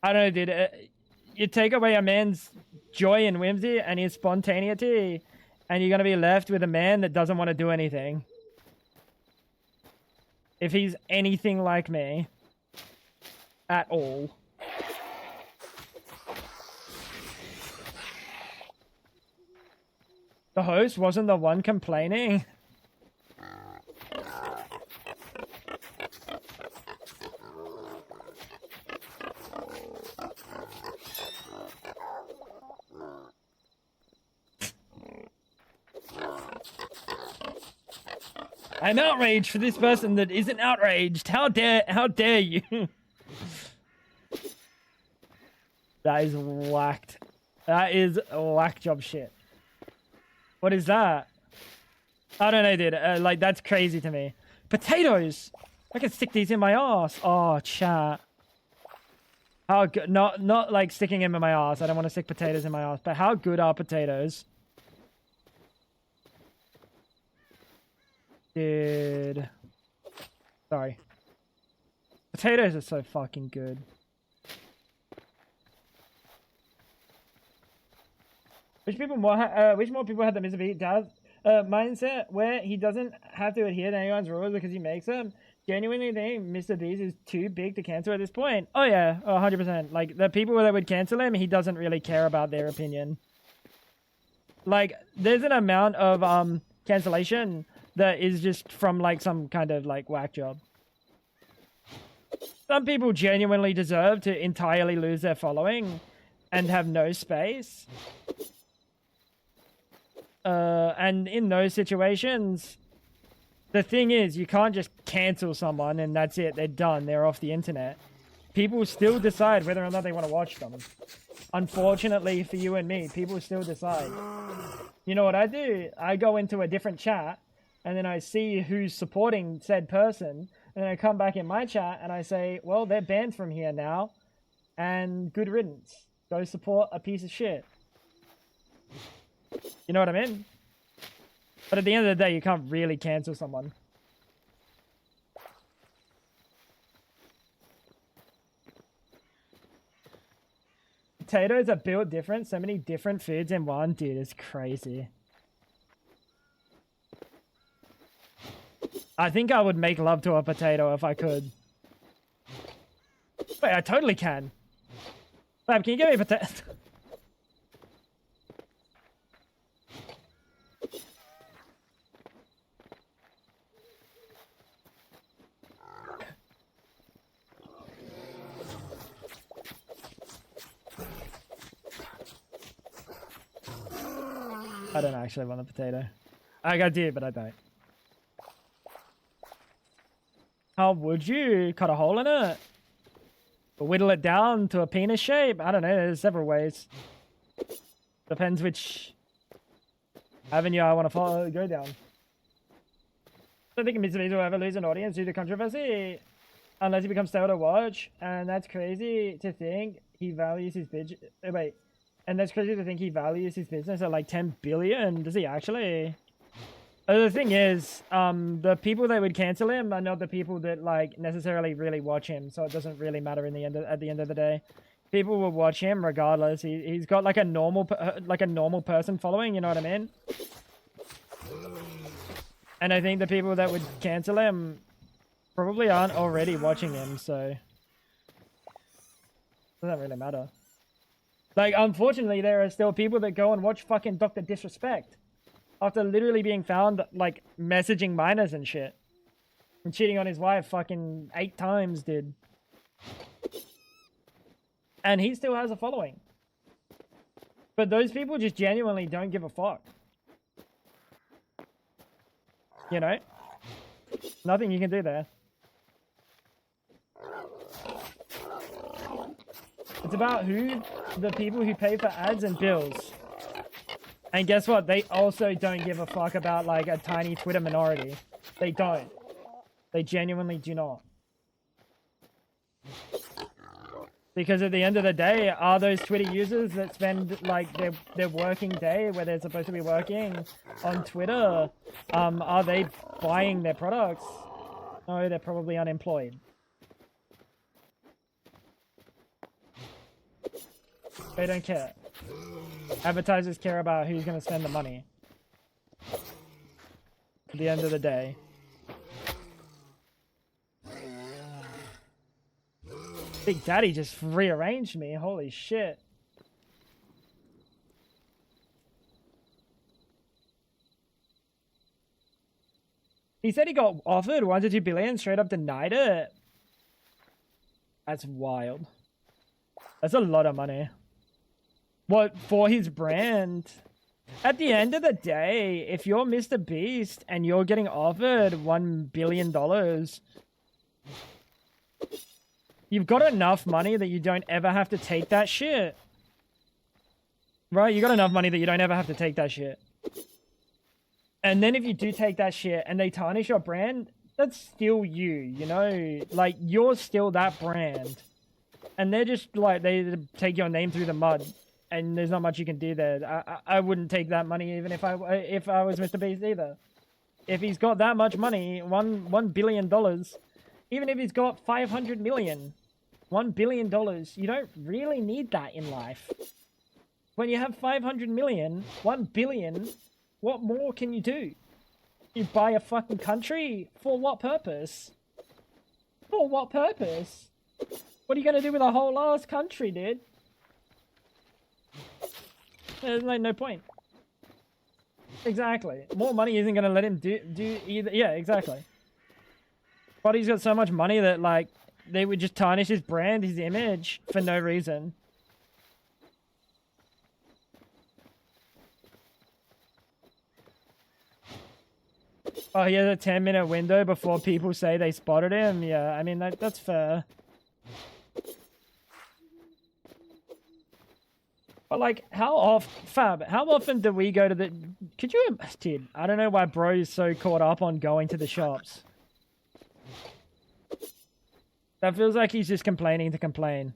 I don't know, dude. You take away a man's joy and whimsy and his spontaneity, and you're going to be left with a man that doesn't want to do anything. If he's anything like me. At all. The host wasn't the one complaining. I'm outraged for this person that isn't outraged. How dare you? That is whacked. That is whack job shit. What is that? I don't know, dude. Like, that's crazy to me. Potatoes! I can stick these in my ass. Oh, chat. How good? Not like sticking them in my ass. I don't want to stick potatoes in my ass. But how good are potatoes? Dude. Sorry. Potatoes are so fucking good. Which more people had the Mr. Beast mindset where he doesn't have to adhere to anyone's rules because he makes them? Genuinely think Mr. Beast is too big to cancel at this point? Oh yeah, 100%. Like, the people that would cancel him, he doesn't really care about their opinion. Like, there's an amount of cancellation that is just from, like, some kind of, like, whack job. Some people genuinely deserve to entirely lose their following and have no space. And in those situations, the thing is, you can't just cancel someone and that's it. They're done. They're off the internet. People still decide whether or not they want to watch them. Unfortunately for you and me, people still decide. You know what I do? I go into a different chat and then I see who's supporting said person. And then I come back in my chat and I say, well, they're banned from here now. And good riddance. Go support a piece of shit. You know what I mean? But at the end of the day, you can't really cancel someone. Potatoes are built different. So many different foods in one. Dude, it's crazy. I think I would make love to a potato if I could. Wait, I totally can. Fab, can you give me a potato? I don't actually want a potato. I do, but I don't. How would you cut a hole in it? Or whittle it down to a penis shape? I don't know. There's several ways. Depends which avenue I want to go down. I don't think Mr. Beast will ever lose an audience due to controversy. Unless he becomes stale to watch. And that's crazy to think he values his budget. Wait. And that's crazy to think he values his business at like 10 billion. Does he actually? The thing is, the people that would cancel him are not the people that like necessarily really watch him. So it doesn't really matter in the end. At the end of the day, people will watch him regardless. He's got like a normal person following. You know what I mean? And I think the people that would cancel him probably aren't already watching him. So it doesn't really matter. Like, unfortunately, there are still people that go and watch fucking Dr. Disrespect after literally being found, like, messaging minors and shit. And cheating on his wife fucking 8 times, dude. And he still has a following. But those people just genuinely don't give a fuck. You know? Nothing you can do there. It's about the people who pay for ads and bills. And guess what? They also don't give a fuck about like a tiny Twitter minority. They don't. They genuinely do not. Because at the end of the day, are those Twitter users that spend like their working day where they're supposed to be working on Twitter, are they buying their products? No, they're probably unemployed. They don't care. Advertisers care about who's going to spend the money. At the end of the day. Big Daddy just rearranged me. Holy shit. He said he got offered 1 to 2 billion, straight up denied it. That's wild. That's a lot of money. What, for his brand? At the end of the day, if you're Mr. Beast and you're getting offered $1 billion, you've got enough money that you don't ever have to take that shit. Right? You got enough money that you don't ever have to take that shit. And then if you do take that shit and they tarnish your brand, that's still you, you know? Like, you're still that brand. And they're just like, they take your name through the mud. And there's not much you can do there. I wouldn't take that money even if I was Mr. Beast either. if he's got that much money, $1 billion, even if he's got 500 million, $1 billion, you don't really need that in life. When you have 500 million, 1 billion, what more can you do? You buy a fucking country? For what purpose? For what purpose? What are you gonna do with a whole ass country, dude? There's like no point. Exactly. More money isn't gonna let him do either. Yeah, exactly. But he's got so much money that like they would just tarnish his brand, his image for no reason. Oh, he has a 10-minute window before people say they spotted him. Yeah, I mean that's fair. But like, how often do we go to the... Could you... Dude, I don't know why bro is so caught up on going to the shops. That feels like he's just complaining to complain.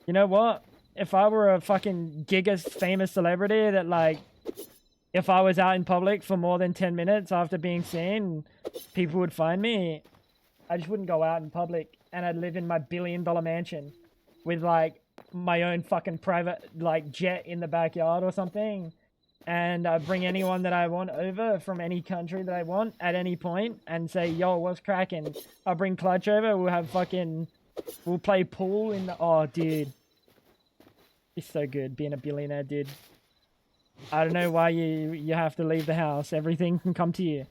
You know what? If I were a fucking giga famous celebrity that like... If I was out in public for more than 10 minutes after being seen, people would find me. I just wouldn't go out in public and I'd live in my billion-dollar mansion with like my own fucking private like jet in the backyard or something, and bring anyone that I want over from any country that I want at any point and say, yo, what's cracking? I'll bring Clutch over, we'll play pool in the... Oh, dude. It's so good being a billionaire, dude. I don't know why you have to leave the house. Everything can come to you.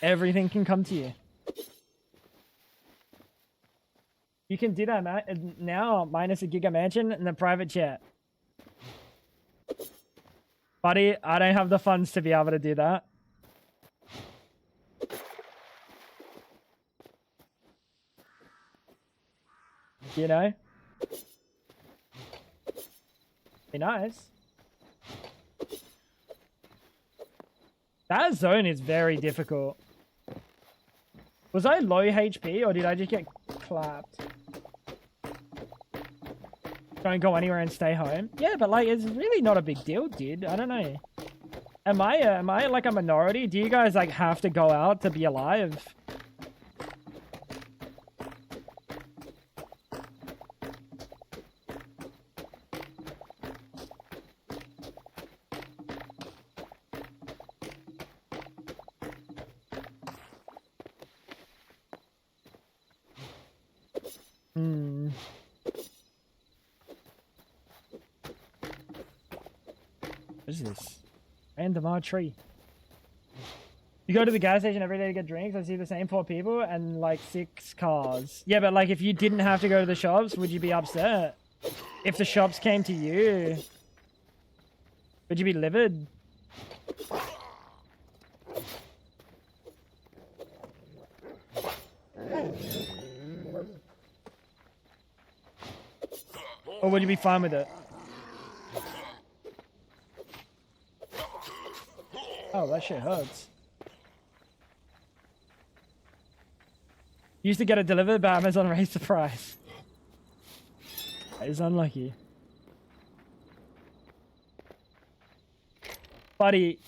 Everything can come to you. You can do that now, minus a giga mansion and a private jet. Buddy, I don't have the funds to be able to do that. You know? Be nice. That zone is very difficult. Was I low HP or did I just get clapped? Don't go anywhere and stay home. Yeah, but like, it's really not a big deal, dude. I don't know. Am I like a minority? Do you guys like have to go out to be alive? What is this? Random odd tree. You go to the gas station every day to get drinks. I see the same 4 people and like 6 cars. Yeah, but like if you didn't have to go to the shops, would you be upset? If the shops came to you, would you be livid? Or would you be fine with it? Oh, that shit hurts. Used to get it delivered, but Amazon raised the price. That is unlucky. Buddy.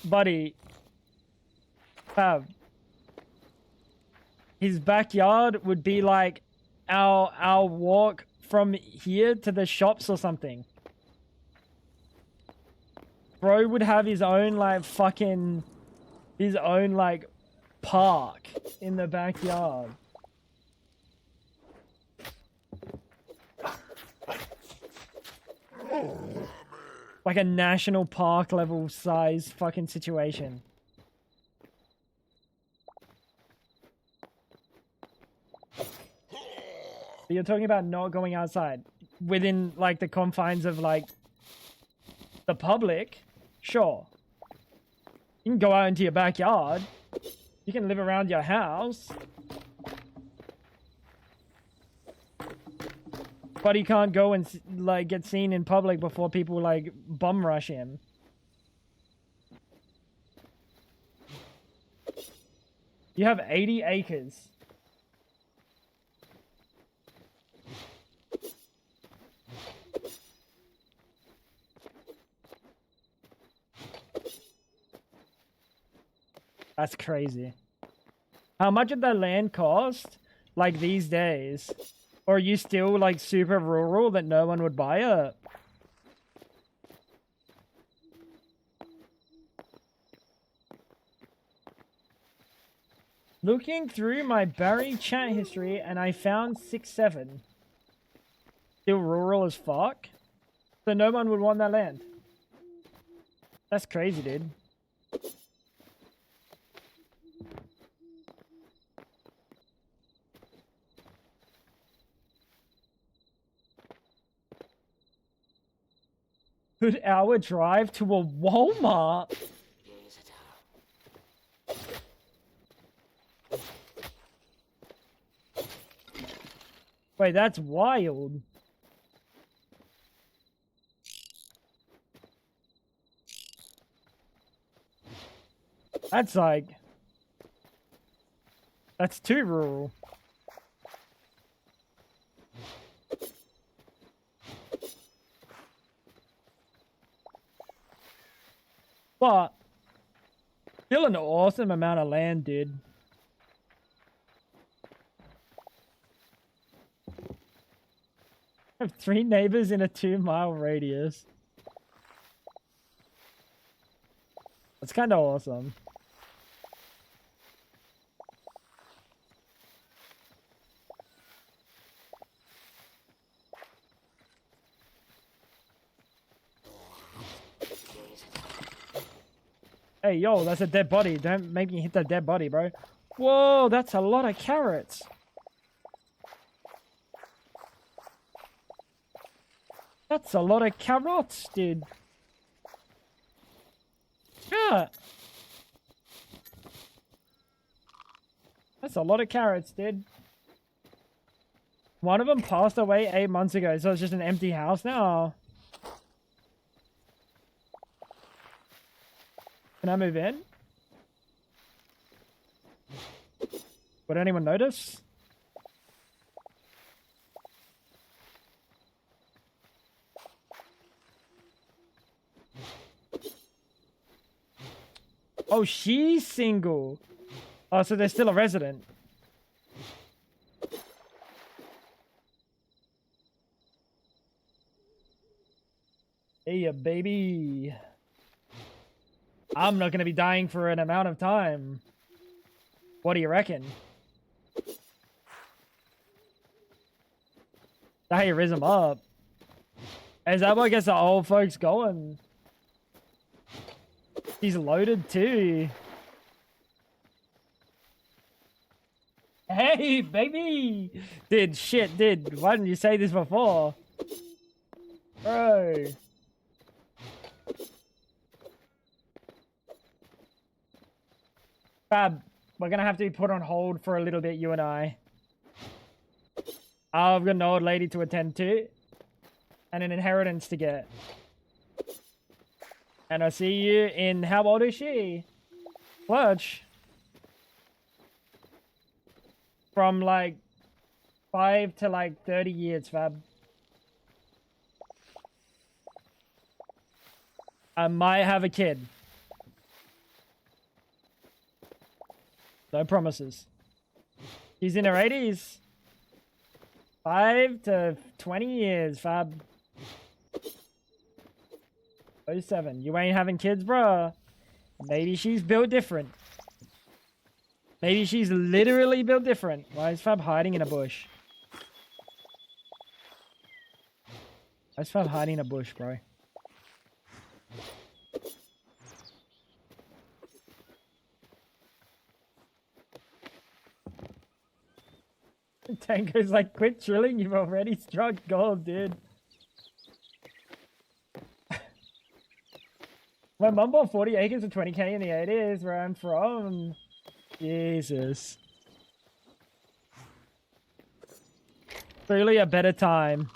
His backyard would be like our walk from here to the shops or something. Bro would have his own like fucking... his own like park in the backyard. Like a national park level size fucking situation. But you're talking about not going outside within like the confines of like the public. Sure. You can go out into your backyard. You can live around your house. But he can't go and like get seen in public before people like bum rush him. You have 80 acres. That's crazy. How much did that land cost? Like these days? Or are you still like super rural that no one would buy it? Looking through my buried chat history and I found 6-7. Still rural as fuck? So no one would want that land. That's crazy, dude. Good hour drive to a Walmart. Wait, that's wild. That's like... That's too rural. But... Still an awesome amount of land, dude. I have 3 neighbors in a 2-mile radius. That's kind of awesome. Hey, yo, that's a dead body. Don't make me hit that dead body, bro. Whoa, that's a lot of carrots. That's a lot of carrots, dude. Yeah. That's a lot of carrots, dude. One of them passed away 8 months ago, so it's just an empty house now. Can I move in? Would anyone notice? Oh, she's single. Oh, so they're still a resident. Hey, baby. I'm not going to be dying for an amount of time. What do you reckon? How you raise them up? Is that what gets the old folks going? He's loaded too. Hey, baby! Dude, shit, dude. Why didn't you say this before? Bro. Fab, we're gonna have to be put on hold for a little bit, you and I. I've got an old lady to attend to. And an inheritance to get. And I'll see you in... How old is she? Clutch. From like 5 to like 30 years, Fab. I might have a kid. No promises. She's in her 80s. 5 to 20 years, Fab. 07. You ain't having kids, bruh. Maybe she's built different. Maybe she's literally built different. Why is Fab hiding in a bush? Why is Fab hiding in a bush, bro? Tango's like, quit drilling, you've already struck gold, dude. My mum bought 40 acres for 20k in the 80s where I'm from. Jesus. Truly a better time.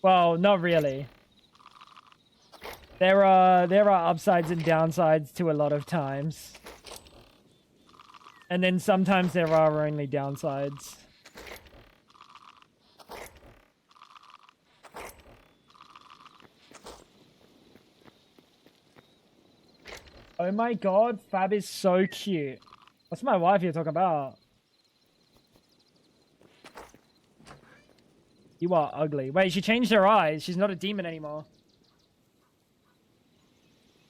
Well, not really. There are upsides and downsides to a lot of times. And then sometimes there are only downsides. Oh my god, Fab is so cute. That's my wife you're talking about. You are ugly. Wait, she changed her eyes. She's not a demon anymore.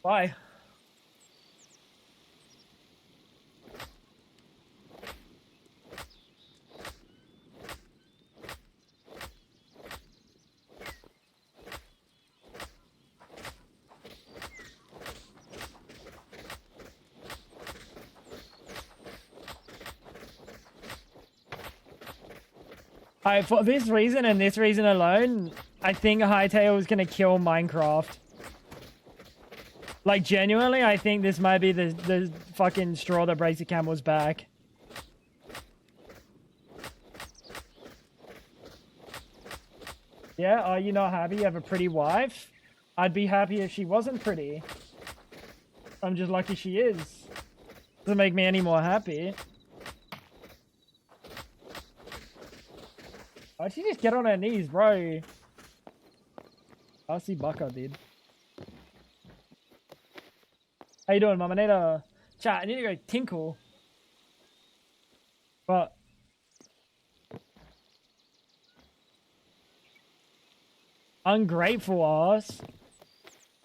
Why? For this reason and this reason alone, I think Hytale is going to kill Minecraft. Like, genuinely, I think this might be the fucking straw that breaks the camel's back. Yeah, are you not happy you have a pretty wife? I'd be happy if she wasn't pretty. I'm just lucky she is. Doesn't make me any more happy. Why'd she just get on her knees, bro? I see Bucka, dude. How you doing, Mama? I need a chat. I need to go tinkle. But ungrateful ass.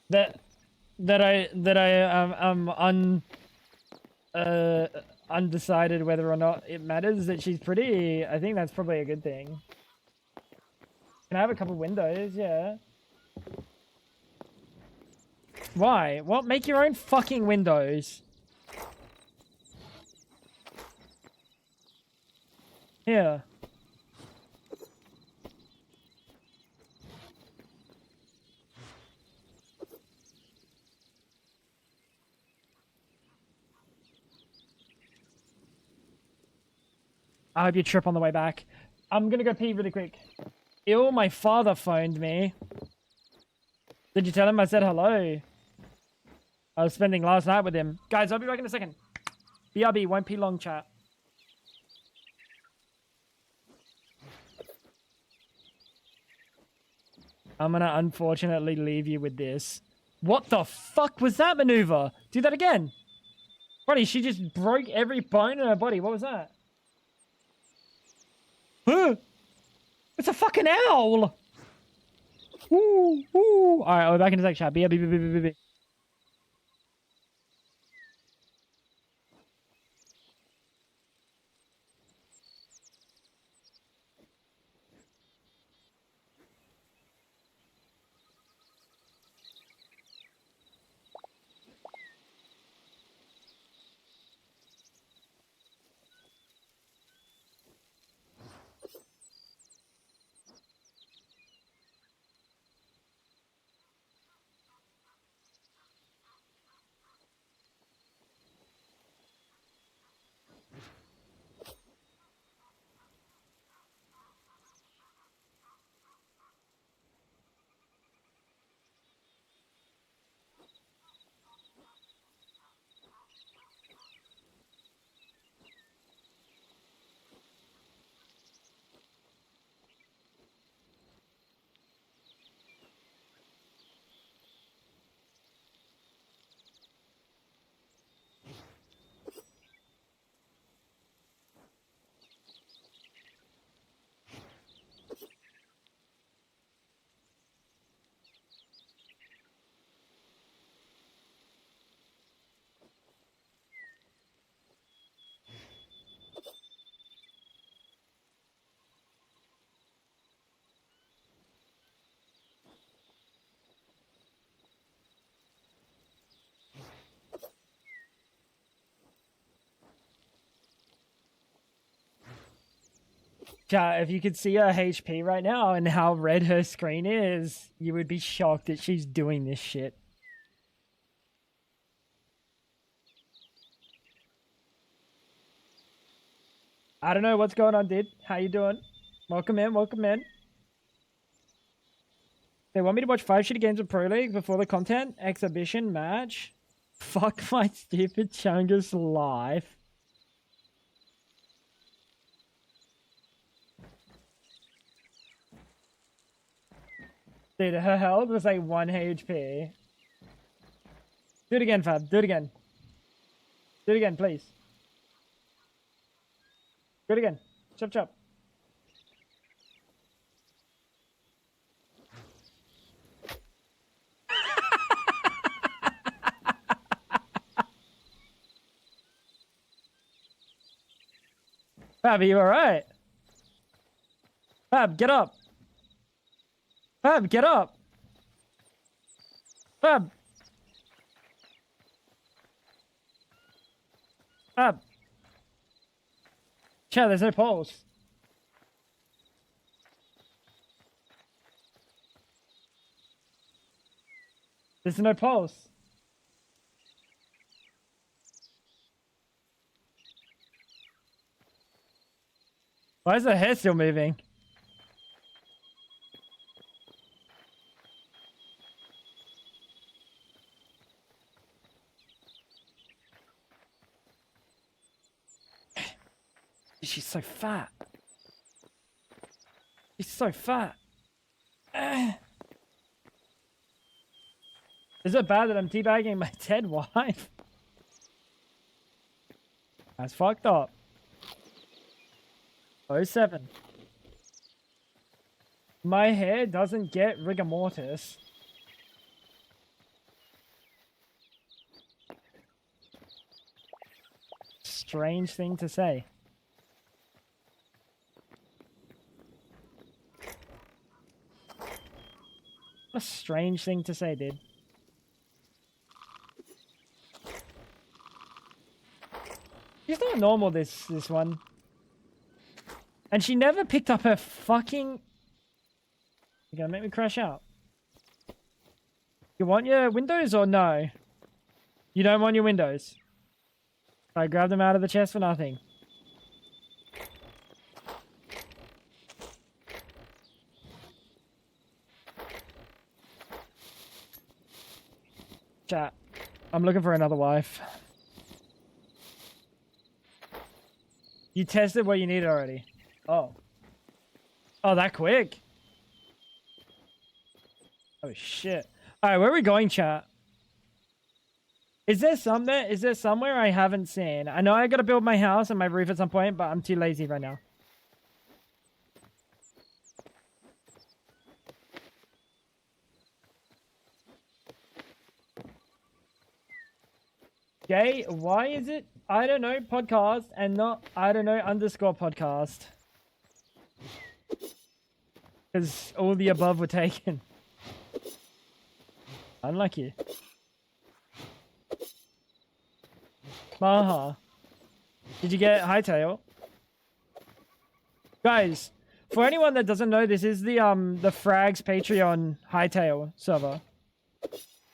That I am undecided whether or not it matters that she's pretty. I think that's probably a good thing. Can I have a couple windows? Yeah. Why? What? Make your own fucking windows. Here. I hope you trip on the way back. I'm gonna go pee really quick. Ew, my father phoned me. Did you tell him I said hello? I was spending last night with him. Guys, I'll be back in a second. BRB, won't pee long, chat. I'm gonna unfortunately leave you with this. What the fuck was that maneuver? Do that again. Buddy, she just broke every bone in her body. What was that? Huh? It's a fucking owl! Woo, woo. Alright, I'll be back in a sec, chat. BRB. Chat, if you could see her HP right now and how red her screen is, you would be shocked that she's doing this shit. I don't know what's going on, dude. How you doing? Welcome in, welcome in. They want me to watch 5 shitty games of Pro League before the content exhibition match? Fuck my stupid Chungus life. Dude, her health was like 1 HP. Do it again, Fab. Do it again. Do it again, please. Do it again. Chop chop. Fab, are you alright? Fab, get up. Fab, get up. Fab. Fab. Chat, there's no pulse. There's no pulse. Why is the hair still moving? She's so fat. She's so fat. Is it bad that I'm teabagging my dead wife? That's fucked up. 07. My hair doesn't get rigor mortis. Strange thing to say. What a strange thing to say, dude. She's not normal, this one. And she never picked up her fucking... You're gonna make me crash out. You want your windows or no? You don't want your windows? I grabbed them out of the chest for nothing. Chat. I'm looking for another wife. You tested what you need already. Oh. Oh, that quick? Oh, shit. Alright, where are we going, chat? Is there somewhere I haven't seen? I know I gotta build my house and my roof at some point, but I'm too lazy right now. Gay, why is it I don't know podcast and not I don't know underscore podcast? Because all the above were taken. Unlucky. Maha. Did you get Hytale? Guys, for anyone that doesn't know, this is the Frags Patreon Hytale server.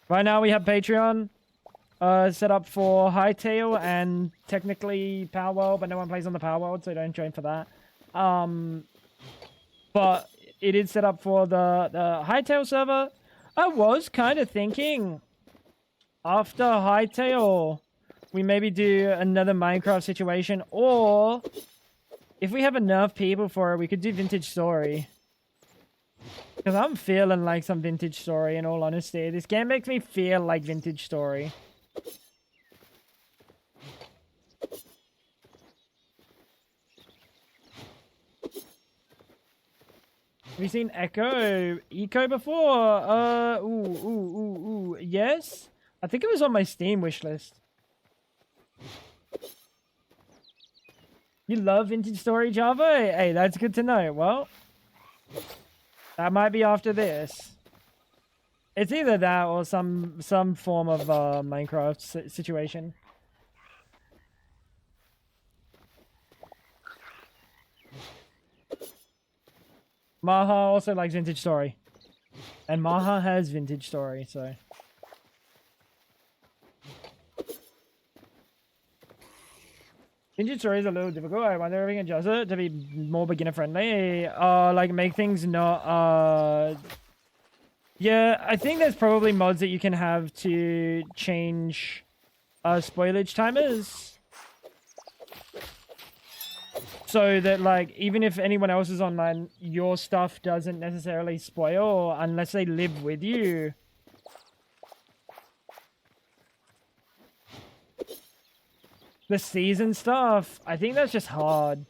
Right now we have Patreon set up for Hytale and technically Power World, but no one plays on the Power World, so don't join for that. But it is set up for the Hytale server. I was kind of thinking after Hytale, we maybe do another Minecraft situation, or if we have enough people for it, we could do Vintage Story. Because I'm feeling like some Vintage Story, in all honesty. This game makes me feel like Vintage Story. Have you seen Eco before? Yes. I think it was on my Steam wishlist. You love Vintage Story, Java? Hey, that's good to know. Well, that might be after this. It's either that or some form of Minecraft situation. Maha also likes Vintage Story. And Maha has Vintage Story, so... Vintage Story is a little difficult. I wonder if we can adjust it to be more beginner friendly. Like make things not, Yeah, I think there's probably mods that you can have to change, spoilage timers. So that, like, even if anyone else is online, your stuff doesn't necessarily spoil unless they live with you. The season stuff, I think that's just hard.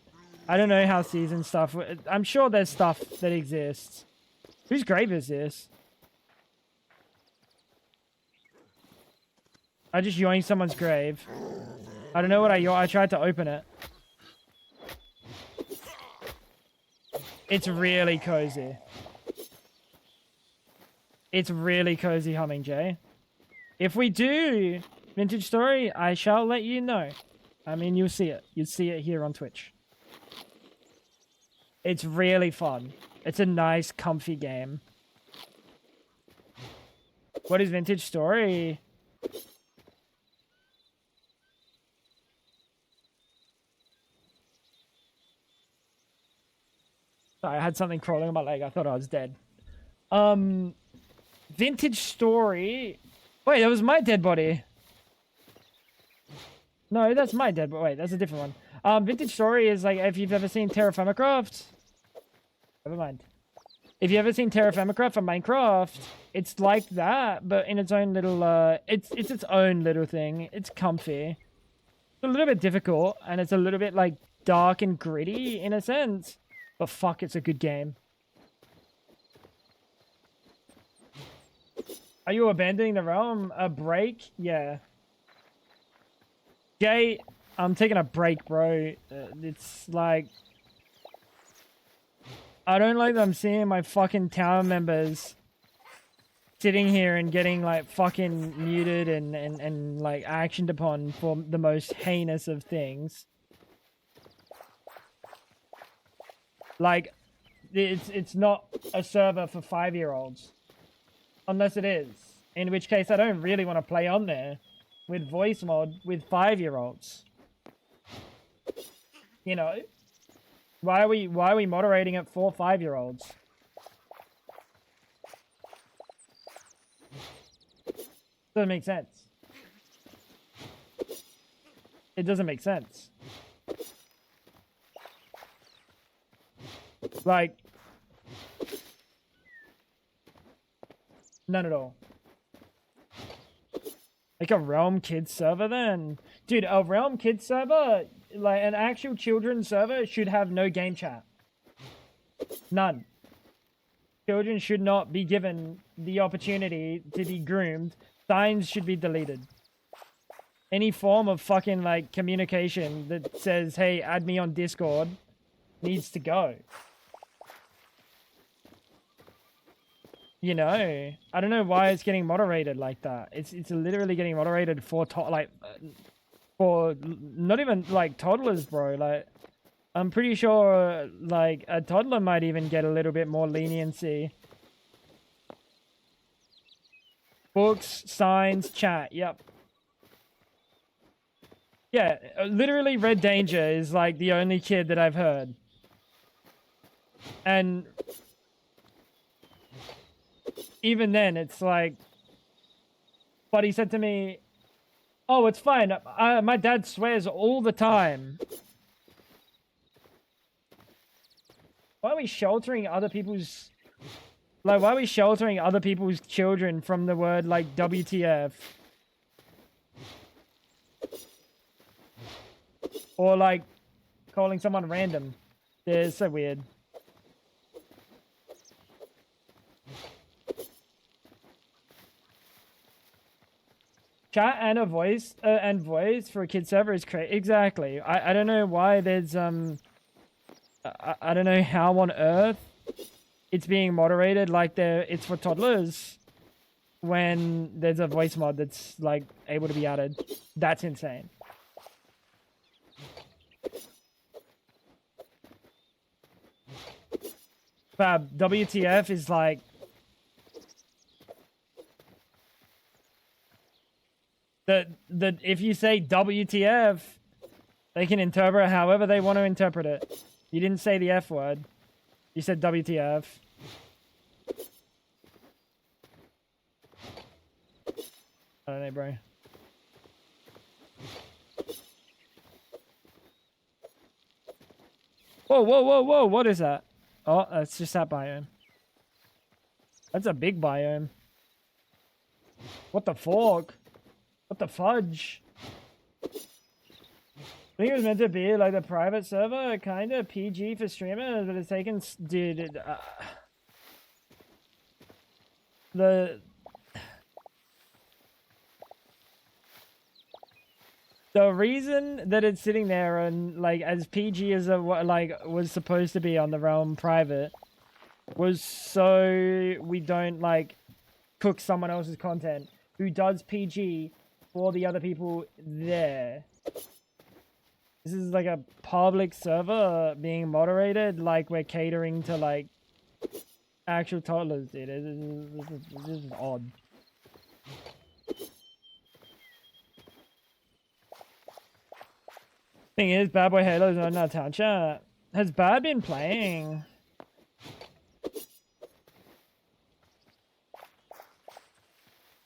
I don't know how season stuff... I'm sure there's stuff that exists. Whose grave is this? I just yoinked someone's grave. I don't know what I tried to open it. It's really cozy. It's really cozy, Humming Jay. If we do vintage story, I shall let you know. I mean, you'll see it. You'll see it here on Twitch. It's really fun. It's a nice, comfy game. What is vintage story? Sorry, I had something crawling on my leg. I thought I was dead. Vintage story. Wait, that was my dead body. No, that's my dead body. Wait, that's a different one. Vintage story is like if you've ever seen Terraformacraft. Never mind. If you've ever seen Terraformacraft for Minecraft, it's like that, but in its own little, it's its own little thing. It's comfy. It's a little bit difficult, and it's a little bit, like, dark and gritty in a sense. But fuck, it's a good game. Are you abandoning the realm? A break? Yeah. Jay, I'm taking a break, bro. It's like... I don't like that I'm seeing my fucking town members sitting here and getting, like, fucking muted and like, actioned upon for the most heinous of things. Like, it's not a server for 5-year-olds. Unless it is. In which case, I don't really want to play on there with voice mod with 5-year-olds. You know? Why are we moderating it for 5-year-olds? Doesn't make sense. It doesn't make sense. Like, none at all. Like a Realm Kids server then? Dude, a Realm Kids server, like an actual children's server, should have no game chat. None. Children should not be given the opportunity to be groomed. Signs should be deleted. Any form of fucking, like, communication that says, hey, add me on Discord, needs to go. You know, I don't know why it's getting moderated like that. It's literally getting moderated for for not even like toddlers, bro. Like, I'm pretty sure like a toddler might even get a little bit more leniency. Books, signs, chat. Yep. Yeah, literally Red Danger is like the only kid that I've heard. And even then, it's like, Buddy said to me, oh, it's fine. My dad swears all the time. Why are we sheltering other people's... Like, why are we sheltering other people's children from the word, like, WTF? Or, like, calling someone random. Yeah, it's so weird. Chat and a voice and voice for a kid server is crazy. Exactly. I don't know why there's I don't know how on earth it's being moderated like it's for toddlers when there's a voice mod that's like able to be added. That's insane. Fab, WTF is like the if you say WTF, they can interpret however they want to interpret it. You didn't say the F word. You said WTF. I don't know, bro. Whoa, whoa, whoa, whoa, what is that? Oh, that's just that biome. That's a big biome. What the fork? What the fudge? I think it was meant to be like the private server, kind of PG for streamers, but it's taken, dude. The reason that it's sitting there and like as PG as like was supposed to be on the Realm private was so we don't like cook someone else's content who does PG for the other people there. This is like a public server being moderated, like we're catering to like actual toddlers, dude. This is odd. Thing is, Bad Boy Halo's not in our town chat. Has Bad been playing?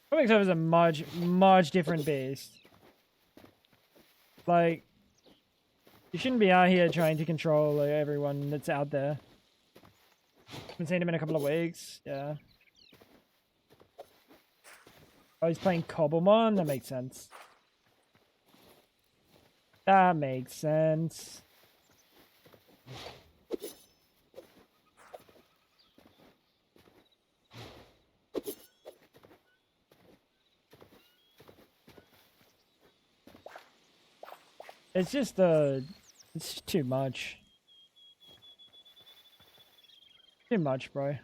Comic servers a much different beast. Like, you shouldn't be out here trying to control like, everyone that's out there. Haven't seen him in a couple of weeks. Yeah. Oh, he's playing Cobblemon? That makes sense. That makes sense. It's just it's too much. Too much, bro.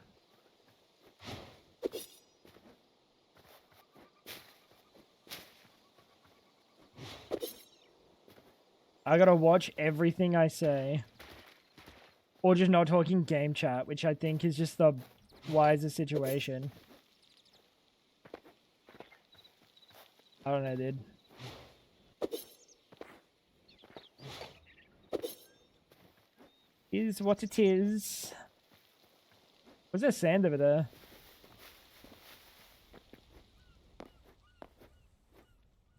I gotta watch everything I say. Or just not talking game chat, which I think is just the wiser situation. I don't know, dude. Is what it is. What's there sand over there?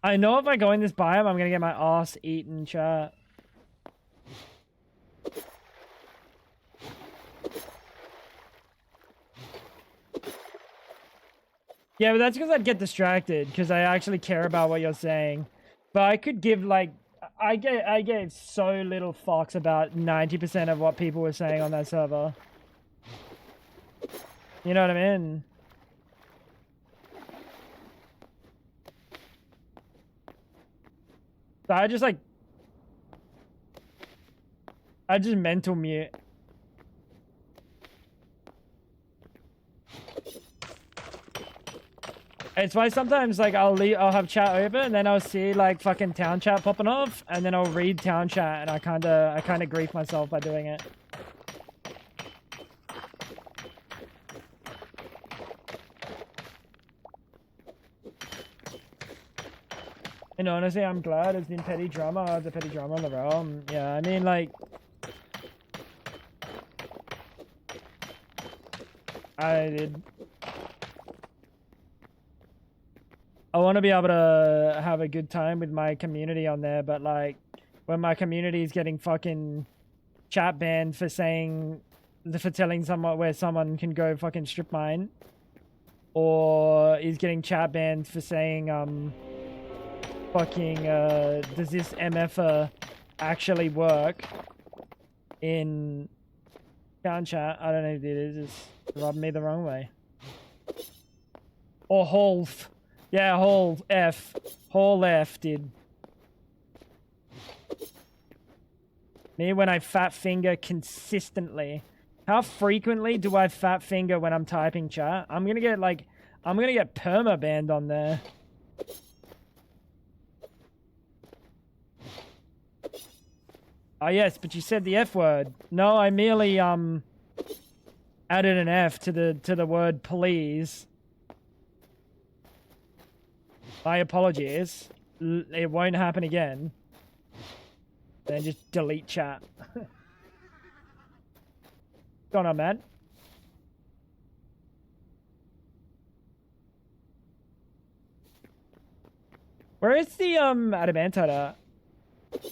I know if I go in this biome, I'm gonna get my ass eaten, chat. Yeah, but that's because I'd get distracted, because I actually care about what you're saying. But I could give, like, I gave so little fucks about 90% of what people were saying on that server. You know what I mean? So I just mental mute. It's why sometimes like I'll have chat open and then I'll see like fucking town chat popping off and then I'll read town chat and I kinda grief myself by doing it. And honestly, I'm glad it's been petty drama after petty drama on the realm. Yeah, I mean like I want to be able to have a good time with my community on there, but like when my community is getting fucking chat banned for telling someone where someone can go fucking strip mine, or is getting chat banned for saying fucking does this MFer actually work in town chat? I don't know, dude. It's just rubbing me the wrong way. Or Holf. Yeah, whole F, dude. Me when I fat finger consistently. How frequently do I fat finger when I'm typing chat? I'm gonna get perma banned on there. Oh yes, but you said the F word. No, I merely added an F to the word please. My apologies. It won't happen again. Then just delete chat. What's going on, man? Where is the adamantite at?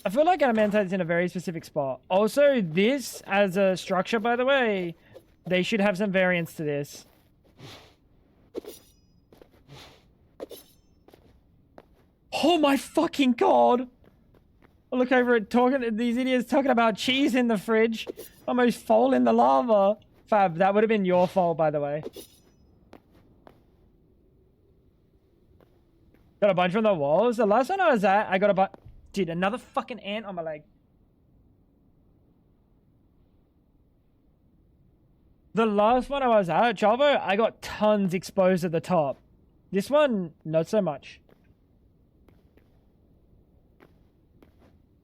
I feel like adamantite's in a very specific spot. Also, this as a structure, by the way, they should have some variance to this. Oh my fucking god! I look over at these idiots talking about cheese in the fridge. Almost fall in the lava. Fab, that would have been your fault, by the way. Got a bunch from the walls. The last one I was at, I got a bunch. Dude, another fucking ant on my leg. The last one I was at, Java, I got tons exposed at the top. This one, not so much.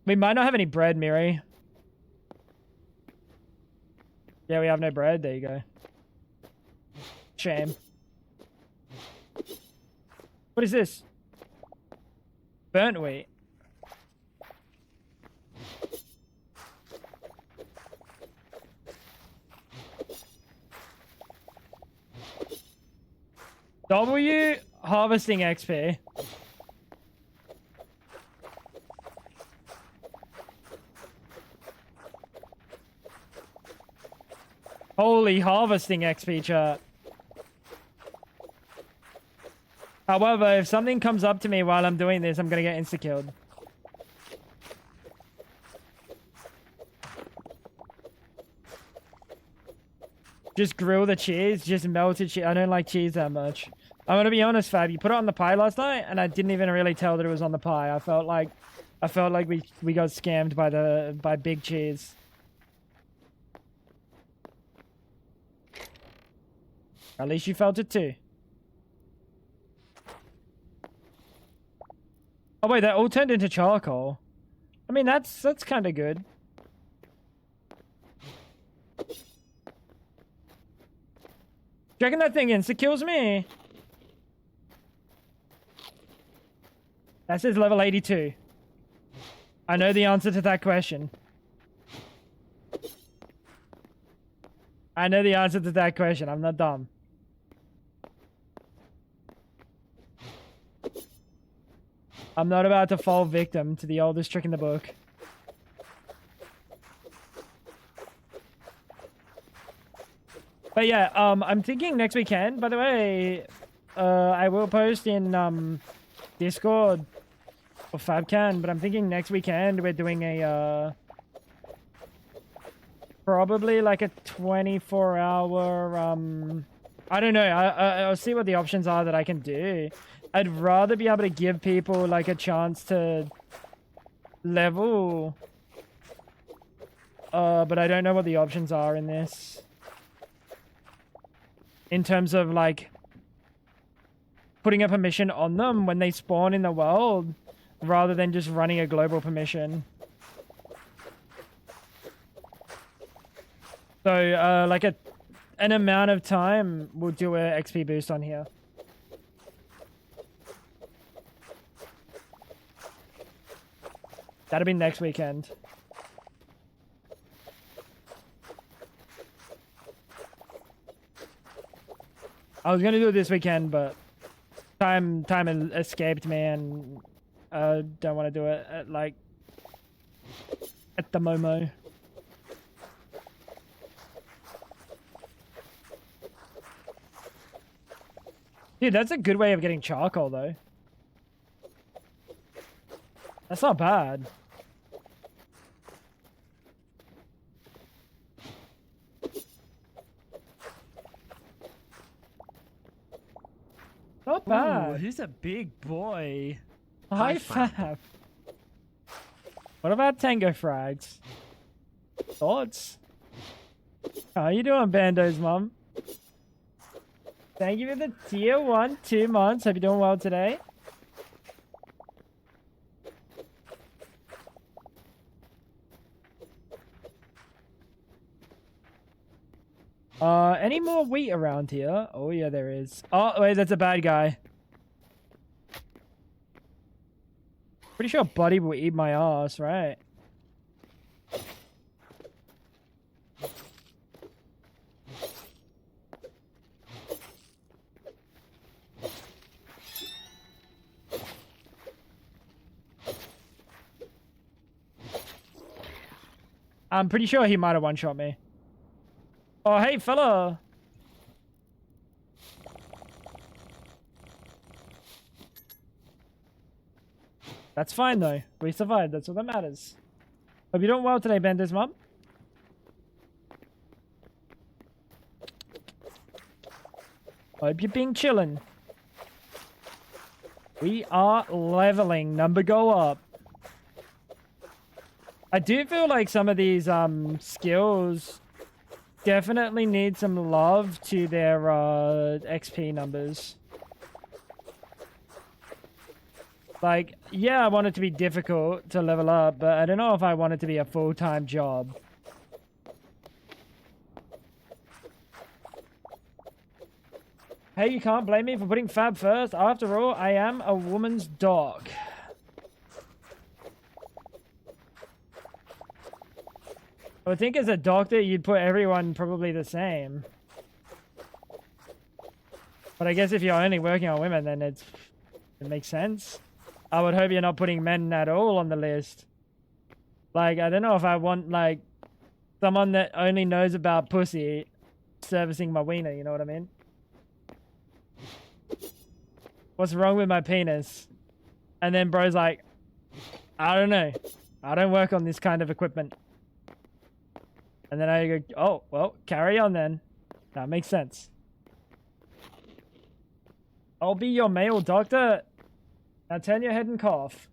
We might not have any bread, Miri. Yeah, we have no bread. There you go. Shame. What is this? Burnt wheat. W harvesting XP. Holy harvesting XP chat. However, if something comes up to me while I'm doing this, I'm gonna get insta-killed. Just grill the cheese, just melted cheese. I don't like cheese that much. I'm gonna be honest, Fab. You put it on the pie last night, and I didn't even really tell that it was on the pie. I felt like we got scammed by big cheese. At least you felt it too. Oh wait, that all turned into charcoal. I mean, that's kind of good. Do you reckon that thing insta-kills me? That says level 82. I know the answer to that question. I know the answer to that question. I'm not dumb. I'm not about to fall victim to the oldest trick in the book. But yeah, I'm thinking next weekend, by the way, I will post in Discord or Fabcan, but I'm thinking next weekend we're doing a probably like a 24-hour I don't know. I'll see what the options are that I can do. I'd rather be able to give people like a chance to level, but I don't know what the options are in this. In terms of like putting a permission on them when they spawn in the world, rather than just running a global permission. So like an amount of time we'll do a XP boost on here. That'll be next weekend. I was gonna do it this weekend, but time escaped me, and I don't want to do it at the Momo. Dude, that's a good way of getting charcoal, though. That's not bad. Not bad. Ooh, he's a big boy. High five. What about Tango Frags? Thoughts? How you doing, Bando's mum? Thank you for the tier 1, 2 months. Hope you're doing well today. Any more wheat around here? Oh yeah, there is. Oh wait, that's a bad guy. Pretty sure Buddy will eat my ass, right? I'm pretty sure he might have one-shot me. Oh, hey, fella. That's fine though. We survived. That's all that matters. Hope you're doing well today, Bender's mum. Hope you're being chillin'. We are leveling. Number go up. I do feel like some of these skills definitely need some love to their XP numbers. Like, yeah, I want it to be difficult to level up, but I don't know if I want it to be a full-time job. Hey, you can't blame me for putting Fab first. After all, I am a woman's dog. I would think as a doctor, you'd put everyone probably the same. But I guess if you're only working on women, then it makes sense. I would hope you're not putting men at all on the list. Like, I don't know if I want, like, someone that only knows about pussy servicing my wiener, you know what I mean? What's wrong with my penis? And then bro's like, I don't know. I don't work on this kind of equipment. And then I go, oh, well, carry on then. That makes sense. I'll be your male doctor. Now turn your head and cough.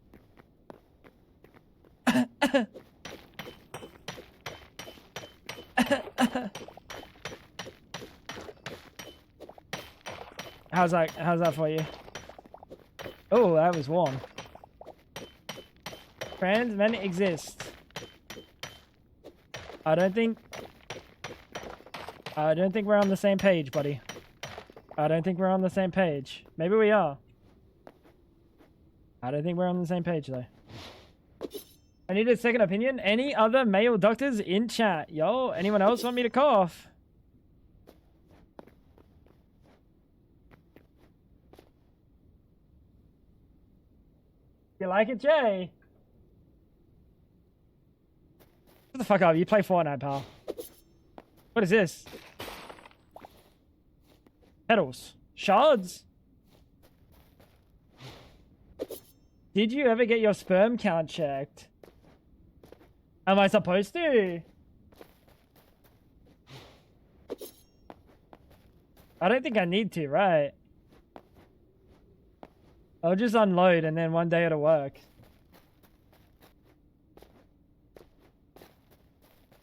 How's that for you? Oh, that was warm. Trans men exist. I don't think we're on the same page, buddy. I don't think we're on the same page. Maybe we are. I don't think we're on the same page, though. I need a second opinion. Any other male doctors in chat? Yo, anyone else want me to cough? You like it, Jay? Shut the fuck up. You play Fortnite, pal. What is this? Petals. Shards? Did you ever get your sperm count checked? Am I supposed to? I don't think I need to, right? I'll just unload and then one day it'll work.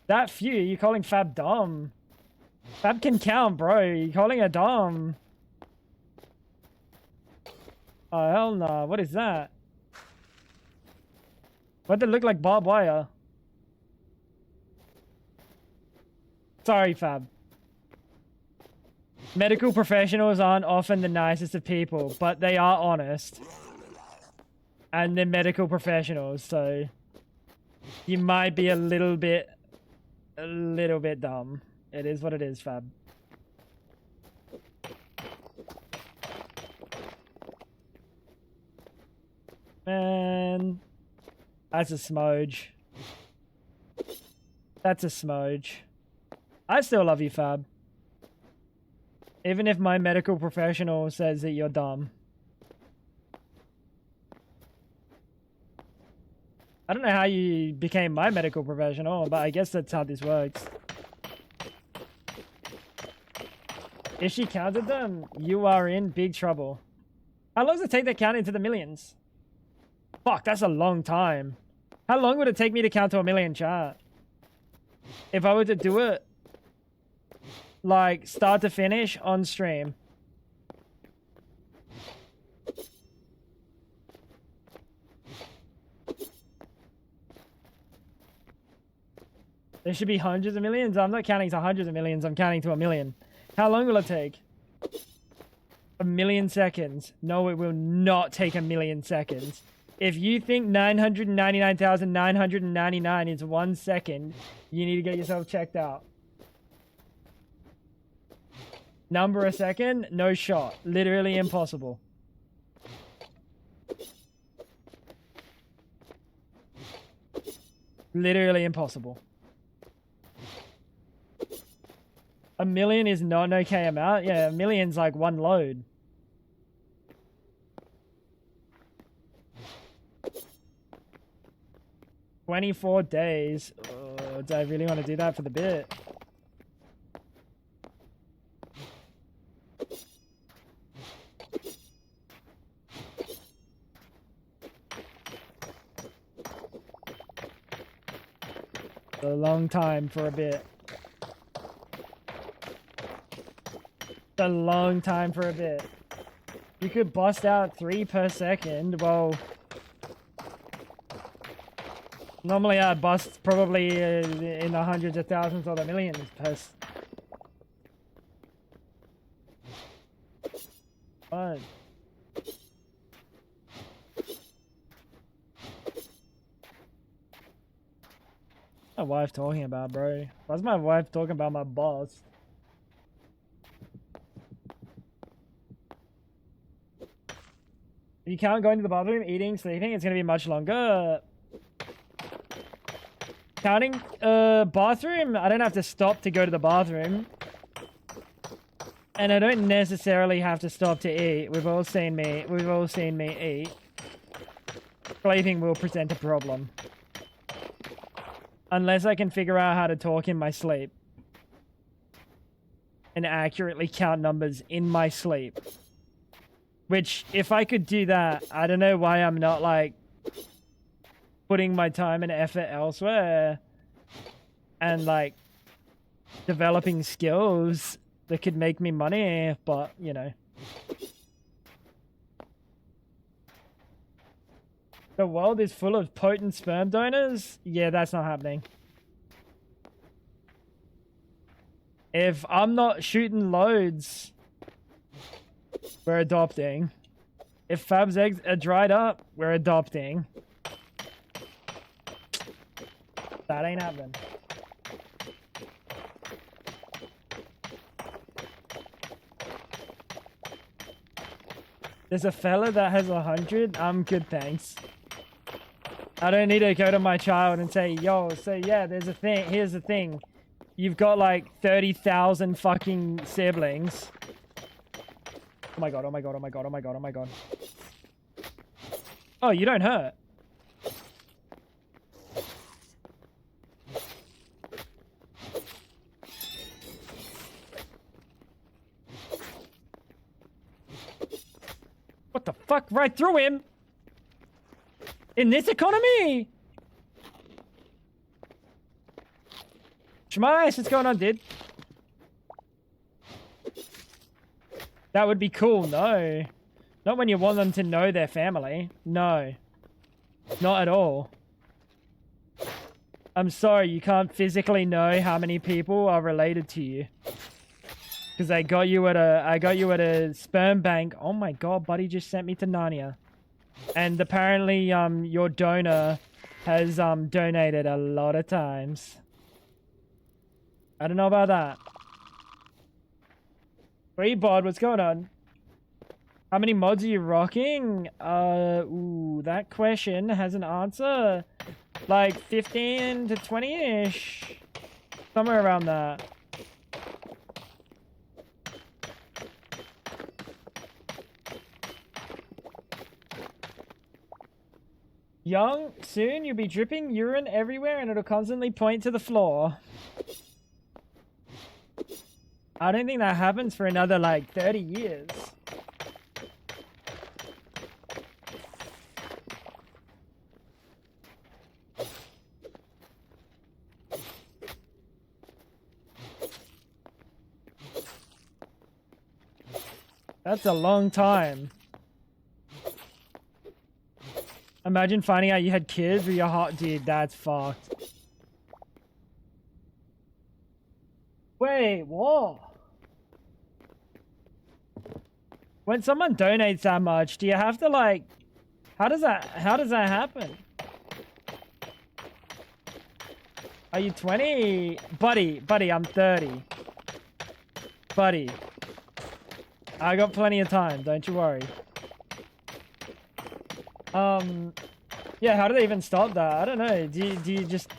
That few? You calling Fab dumb? Fab can count, bro. You calling her dumb? Oh, hell no. What is that? What did it look like barbed wire? Sorry, Fab. Medical professionals aren't often the nicest of people, but they are honest. And they're medical professionals, so you might be a little bit dumb. It is what it is, Fab. Man, that's a smudge. That's a smudge. I still love you, Fab. Even if my medical professional says that you're dumb. I don't know how you became my medical professional, but I guess that's how this works. If she counted them, you are in big trouble. How long does it take to count into the millions? Fuck, that's a long time. How long would it take me to count to 1 million, chat? If I were to do it, like, start to finish on stream. There should be hundreds of millions. I'm not counting to hundreds of millions. I'm counting to 1 million. How long will it take? 1 million seconds. No, it will not take 1 million seconds. If you think 999,999 is 1 second, you need to get yourself checked out. Number a second? No shot. Literally impossible. Literally impossible. 1 million is not an okay amount? Yeah, 1 million's like 1 load. 24 days. Do I really want to do that for the bit? A long time for a bit. A long time for a bit. You could bust out 3 per second. Well, normally I'd bust probably in the hundreds of thousands or the millions per. What? My wife talking about, bro? Why's my wife talking about my boss? If you can't go into the bathroom, eating, sleeping, it's gonna be much longer. Counting bathroom, I don't have to stop to go to the bathroom. And I don't necessarily have to stop to eat. We've all seen me eat. Sleeping will present a problem. Unless I can figure out how to talk in my sleep. And accurately count numbers in my sleep. Which, if I could do that, I don't know why I'm not, like, putting my time and effort elsewhere. And, like, developing skills that could make me money, but, you know. The world is full of potent sperm donors? Yeah, that's not happening. If I'm not shooting loads, we're adopting. If Fab's eggs are dried up, we're adopting. That ain't happening. There's a fella that has 100. I'm good, thanks. I don't need to go to my child and say, yo, so yeah, there's a thing. Here's the thing. You've got like 30,000 fucking siblings. Oh my god, oh my god, oh my god, oh my god, oh my god. Oh, you don't hurt. What the fuck? Right through him? In this economy? Shmice, what's going on, dude? That would be cool, no. Not when you want them to know their family. No. Not at all. I'm sorry, you can't physically know how many people are related to you. Because I got you at a sperm bank. Oh my god, buddy just sent me to Narnia. And apparently, your donor has, donated a lot of times. I don't know about that. Free bod, what's going on? How many mods are you rocking? Ooh, that question has an answer. Like 15 to 20-ish. Somewhere around that. Young, soon you'll be dripping urine everywhere and it'll constantly point to the floor. I don't think that happens for another, like, 30 years. That's a long time. Imagine finding out you had kids with your heart. Dude, that's fucked. Wait, what? When someone donates that much, do you have to, like... How does that happen? Are you 20? Buddy, I'm 30. Buddy. I got plenty of time, don't you worry. Yeah, how do they even stop that? I don't know. Do you just...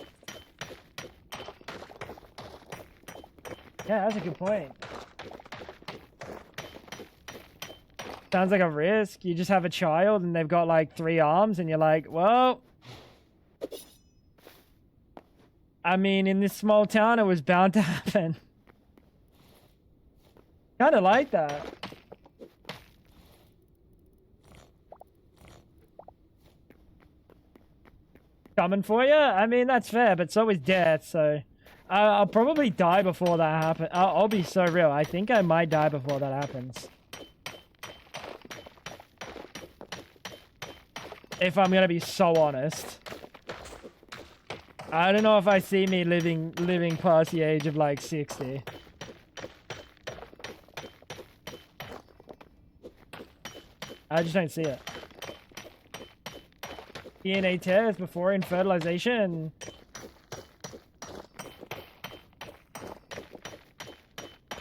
Yeah, that's a good point. Sounds like a risk. You just have a child and they've got like 3 arms and you're like, well... I mean, in this small town, it was bound to happen. Kind of like that. Coming for you? I mean, that's fair, but so is death, so... I'll probably die before that happens. I'll be so real. I think I might die before that happens. If I'm gonna be so honest. I don't know if I see me living past the age of like 60. I just don't see it. DNA test before fertilization.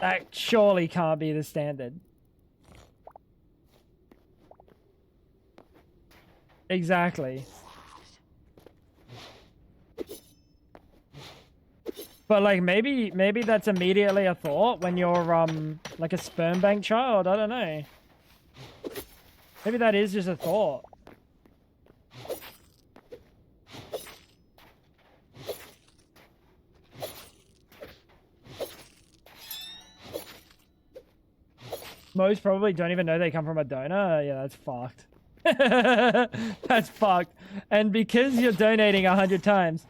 That surely can't be the standard. Exactly. But like maybe that's immediately a thought when you're like a sperm bank child. I don't know. Maybe that is just a thought. Most probably don't even know they come from a donor. Yeah, that's fucked. That's fucked. And because you're donating 100 times,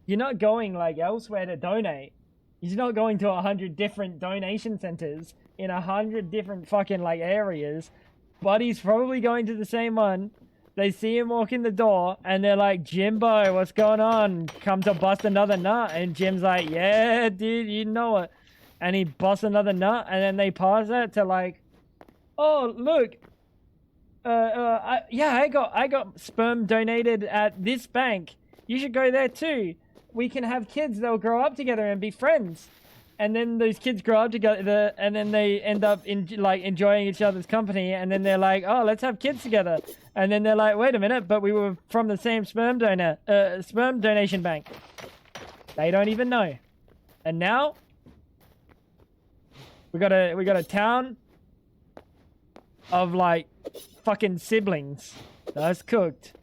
you're not going like elsewhere to donate. He's not going to 100 different donation centers in 100 different fucking like areas, but he's probably going to the same one. They see him walk in the door and they're like, Jimbo, what's going on? Come to bust another nut. And Jim's like, yeah, dude, you know it. And he busts another nut and then they pass it to like, oh, look. I got sperm donated at this bank. You should go there too. We can have kids. They'll grow up together and be friends. And then those kids grow up together and then they end up enjoying each other's company. And then they're like, oh, let's have kids together. And then they're like, wait a minute, but we were from the same sperm donation bank. They don't even know. And now we got a town of like fucking siblings. That's cooked.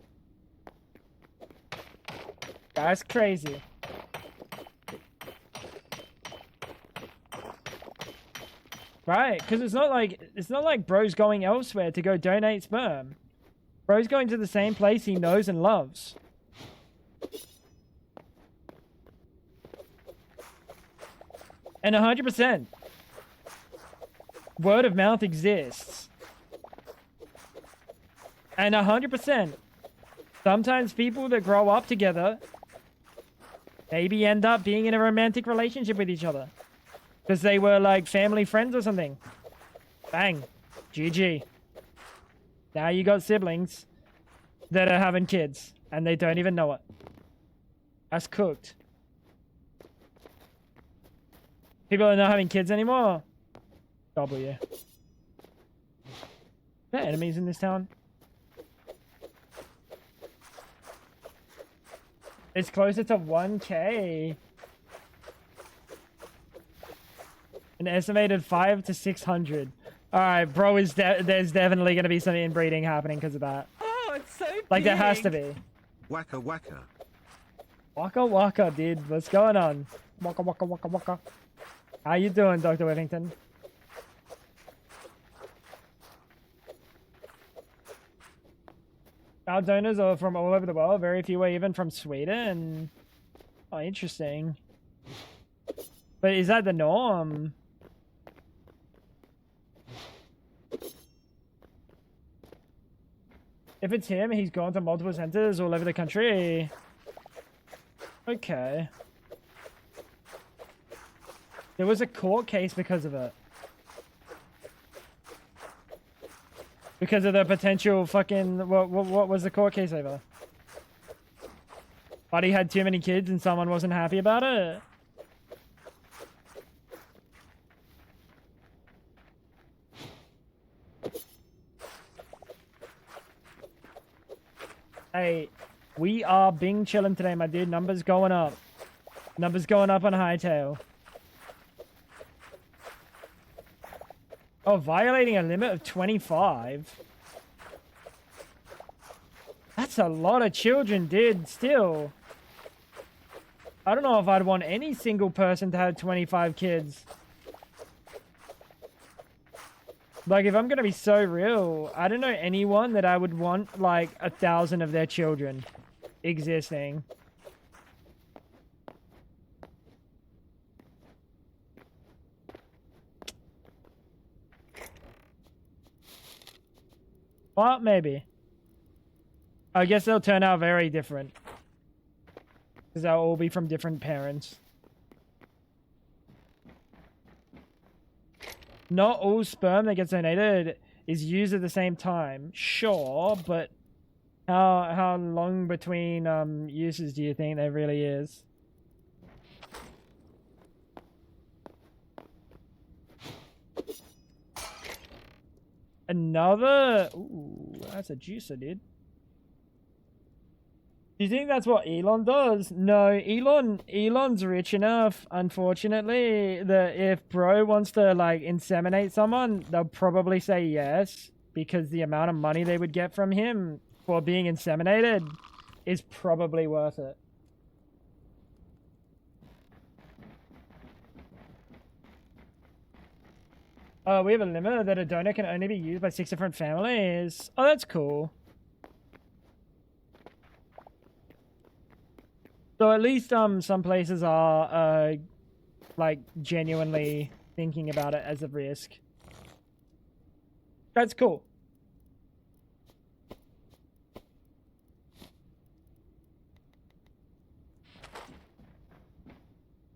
That's crazy. Right, because it's not like bro's going elsewhere to go donate sperm. Bro's going to the same place he knows and loves. And 100%. Word of mouth exists. And 100%. Sometimes people that grow up together maybe end up being in a romantic relationship with each other. Because they were like family friends or something. Bang. GG. Now you got siblings that are having kids and they don't even know it. That's cooked. People are not having kids anymore. W. Are there enemies in this town? It's closer to 1K. An estimated 500 to 600. Alright, bro, there's definitely going to be some inbreeding happening because of that. Oh, it's so like, big. there has to be. Waka waka. Waka waka, dude. What's going on? Waka waka waka waka. How you doing, Dr. Whittington? Our donors are from all over the world. Very few are even from Sweden. Oh, interesting. But is that the norm? If it's him, he's gone to multiple centers all over the country. Okay. There was a court case because of it. Because of the potential fucking... What was the court case over? Buddy had too many kids and someone wasn't happy about it? Hey, we are Bing chilling today, my dude. Numbers going up. Numbers going up on Hytale. Oh, violating a limit of 25. That's a lot of children, dude, still. I don't know if I'd want any single person to have 25 kids. Like, if I'm gonna be so real, I don't know anyone that I would want, like, 1,000 of their children existing. Well, maybe. I guess they'll turn out very different. Because they'll all be from different parents. Not all sperm that gets donated is used at the same time. Sure, but how long between uses do you think there really is? Another... Ooh, that's a juicer, dude. Do you think that's what Elon does? No, Elon's rich enough, unfortunately, that if bro wants to, like, inseminate someone, they'll probably say yes, because the amount of money they would get from him for being inseminated is probably worth it. We have a limit that a donor can only be used by 6 different families. Oh, that's cool. So at least some places are like genuinely thinking about it as a risk. That's cool.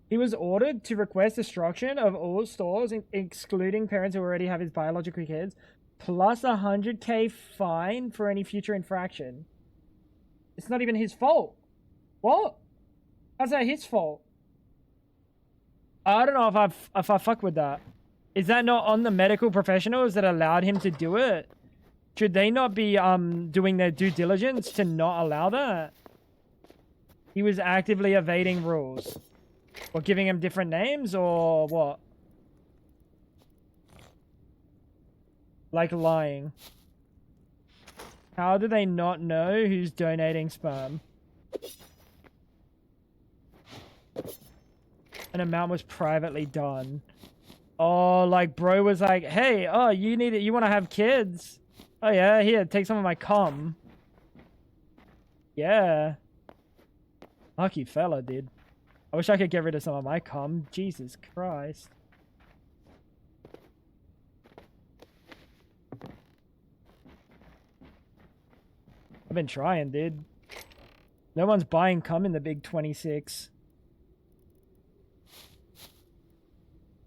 He was ordered to request destruction of all stores, excluding parents who already have his biological kids, plus a 100K fine for any future infraction. It's not even his fault. What? How's that his fault? I don't know if I fuck with that. Is that not on the medical professionals that allowed him to do it? Should they not be doing their due diligence to not allow that? He was actively evading rules. Or giving him different names, or what? Like lying. How do they not know who's donating sperm? An amount was privately done. Oh, like bro was like, hey, oh, you need it, you want to have kids? Oh yeah, here, take some of my cum. Yeah. Lucky fella, dude. I wish I could get rid of some of my cum. Jesus Christ. I've been trying, dude. No one's buying cum in the big 26.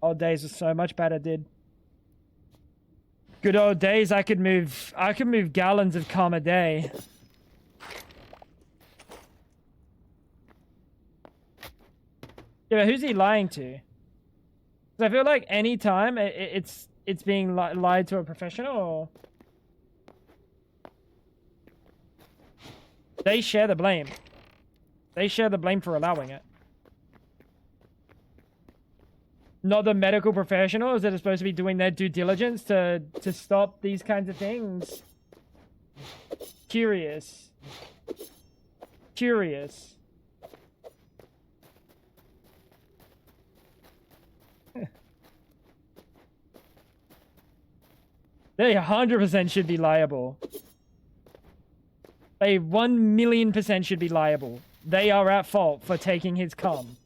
Old days were so much better, dude. Good old days, I could move gallons of cum a day. Yeah, but who's he lying to? Because I feel like any time it's being lied to a professional, or they share the blame. They share the blame for allowing it. Not the medical professionals that are supposed to be doing their due diligence to stop these kinds of things. Curious. Curious. They 100% should be liable. They 1,000,000% should be liable. They are at fault for taking his cum.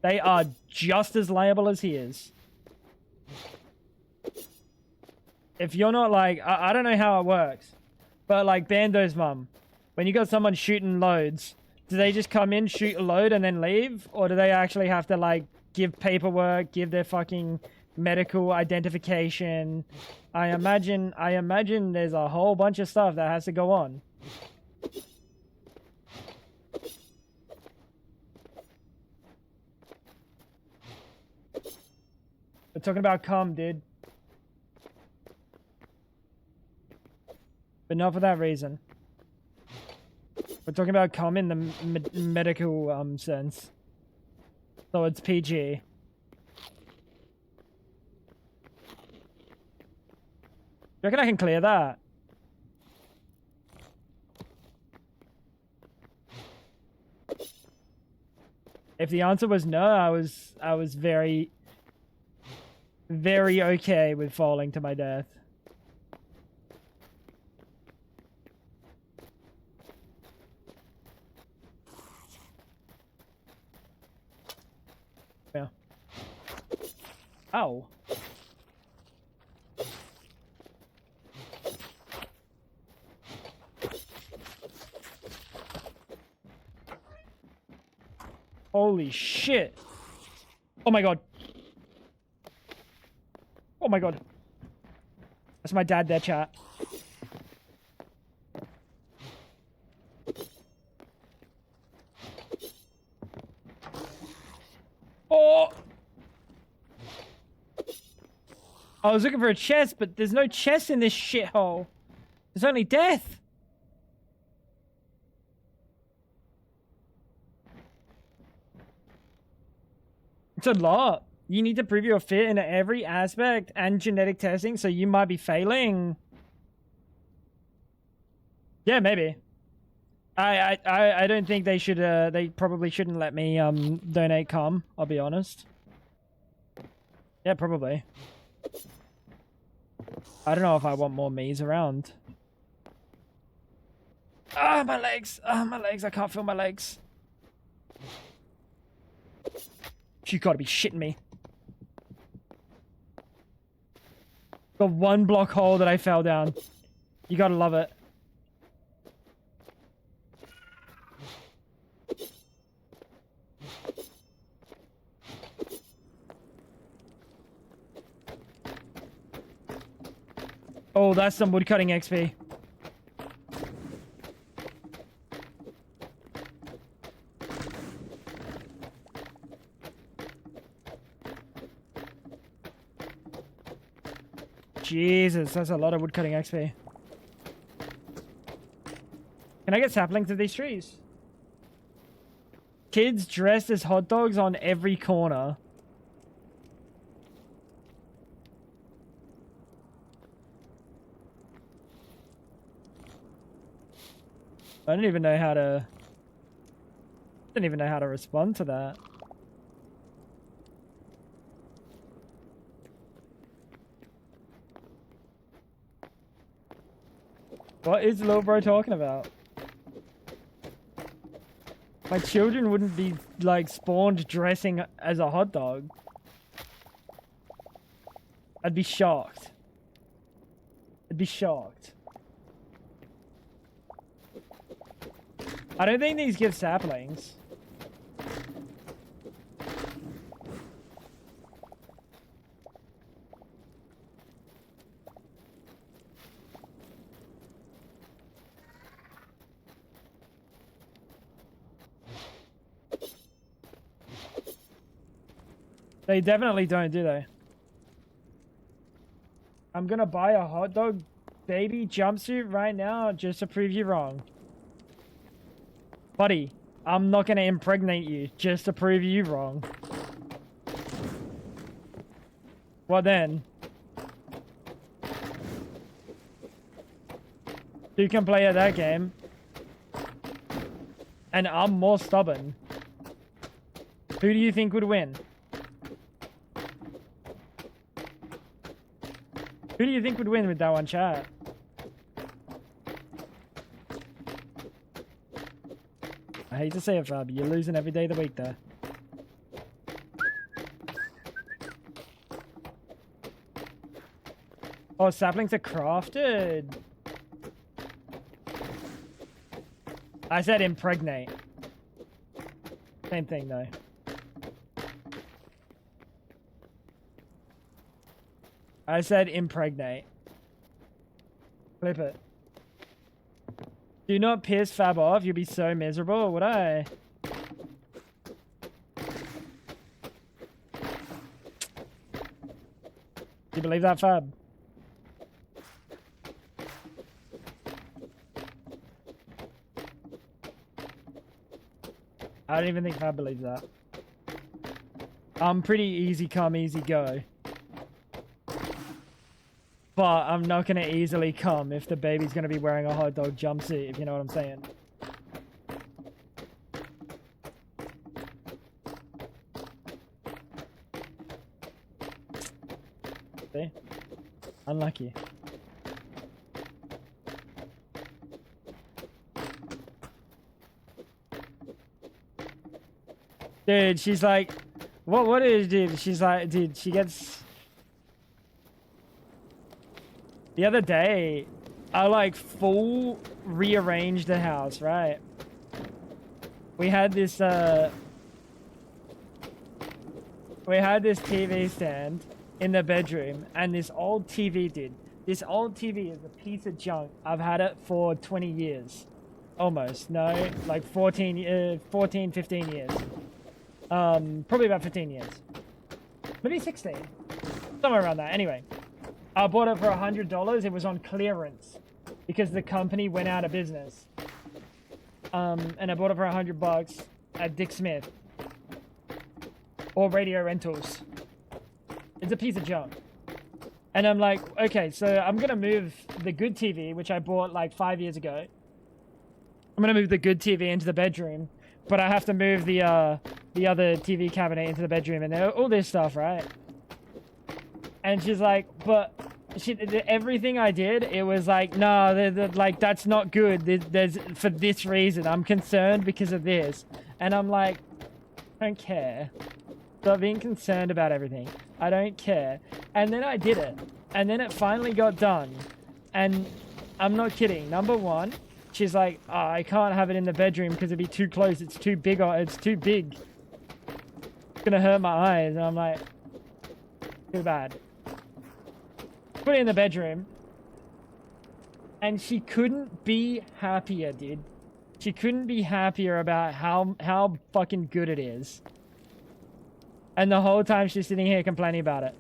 They are just as liable as he is. If you're not like, I don't know how it works, but like Bando's mum, when you got someone shooting loads, do they just come in, shoot a load, and then leave? Or do they actually have to like give paperwork, give their fucking medical identification? I imagine there's a whole bunch of stuff that has to go on. We're talking about cum, dude. But not for that reason. We're talking about cum in the medical sense. So it's PG. You reckon I can clear that? If the answer was no, I was very, very okay with falling to my death. Yeah. Ow. Holy shit. Oh my god. Oh my god. That's my dad there, chat. Oh! I was looking for a chest, but there's no chest in this shithole. There's only death. It's a lot. You need to prove you're fit in every aspect and genetic testing, so you might be failing. Yeah, maybe. I don't think they should, they probably shouldn't let me, donate cum, I'll be honest. Yeah, probably. I don't know if I want more me's around. Ah, my legs! Ah, my legs, I can't feel my legs. You gotta be shitting me. The one block hole that I fell down. You gotta love it. Oh, that's some woodcutting XP. Jesus, that's a lot of woodcutting XP. Can I get saplings of these trees? Kids dressed as hot dogs on every corner. I don't even know how to... I don't even know how to respond to that. What is little bro talking about? My children wouldn't be, like, spawned dressing as a hot dog. I'd be shocked. I'd be shocked. I don't think these give saplings. They definitely don't, do they? I'm gonna buy a hot dog baby jumpsuit right now just to prove you wrong. Buddy, I'm not gonna impregnate you just to prove you wrong. What then? You can play at that game. And I'm more stubborn. Who do you think would win? Who do you think would win with that one, chat? I hate to say it, Fab, you're losing every day of the week there. Oh, saplings are crafted. I said impregnate. Same thing, though. I said impregnate. Clip it. Do not piss Fab off. You'll be so miserable, would I? Do you believe that, Fab? I don't even think Fab believes that. I'm pretty easy come, easy go. But I'm not going to easily come if the baby's going to be wearing a hot dog jumpsuit, if you know what I'm saying. See? Unlucky. Dude, she's like, what is, dude? She's like, dude, she gets... The other day, I like full rearranged the house, right? We had this TV stand in the bedroom, and this old TV, dude. This old TV is a piece of junk. I've had it for 20 years. Almost. No, like 14, 15 years. Probably about 15 years. Maybe 16. Somewhere around that. Anyway, I bought it for $100. It was on clearance because the company went out of business. And I bought it for $100 at Dick Smith or Radio Rentals. It's a piece of junk. And I'm like, okay, so I'm gonna move the good TV, which I bought like 5 years ago. I'm gonna move the good TV into the bedroom, but I have to move the other TV cabinet into the bedroom and all this stuff, right? And she's like, but everything I did, it was like, no, like that's not good. There's for this reason. I'm concerned because of this, and I'm like, I don't care. Stop being concerned about everything. I don't care. And then I did it, and then it finally got done, and I'm not kidding. Number one, she's like, oh, I can't have it in the bedroom because it'd be too close. It's too big. It's too big. It's gonna hurt my eyes. And I'm like, too bad. Put it in the bedroom, and she couldn't be happier, dude. She couldn't be happier about how fucking good it is. And the whole time she's sitting here complaining about it.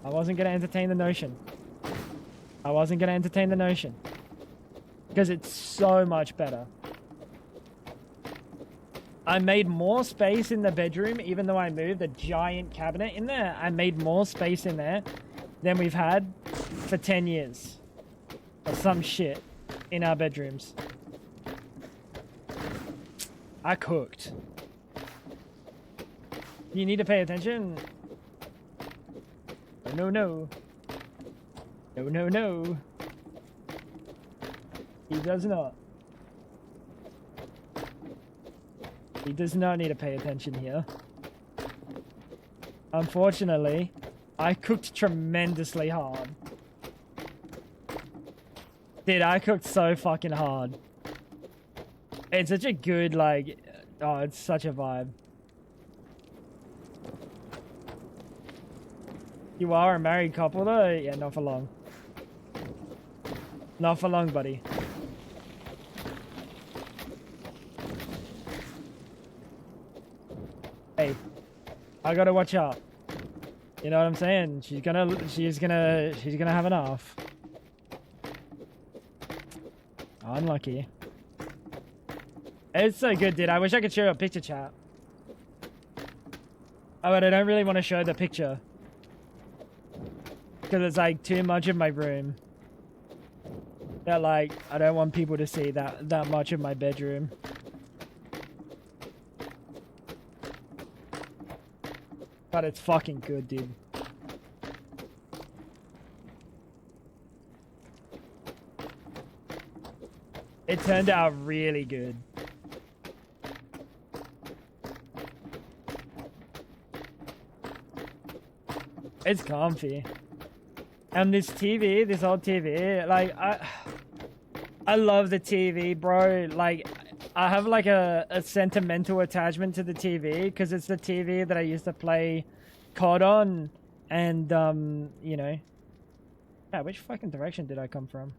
I wasn't gonna entertain the notion. I wasn't gonna entertain the notion. Because it's so much better. I made more space in the bedroom, even though I moved a giant cabinet in there. I made more space in there than we've had for 10 years. Or some shit in our bedrooms. I cooked. You need to pay attention. No, no. No, no, no. He does not. He does not need to pay attention here. Unfortunately, I cooked tremendously hard. Dude, I cooked so fucking hard. It's such a good, like... Oh, it's such a vibe. You are a married couple, though? Yeah, not for long. Not for long, buddy. Hey, I gotta watch out. You know what I'm saying? She's gonna have enough. Unlucky. It's so good, dude. I wish I could show you a picture, chat. Oh, but I don't really want to show the picture. Because it's like too much of my room. That like, I don't want people to see that much of my bedroom. But it's fucking good, dude. It turned out really good. It's comfy. And this TV, this old TV, like, I love the TV, bro. Like, I have like a sentimental attachment to the TV because it's the TV that I used to play COD on. And, you know. Yeah, which fucking direction did I come from?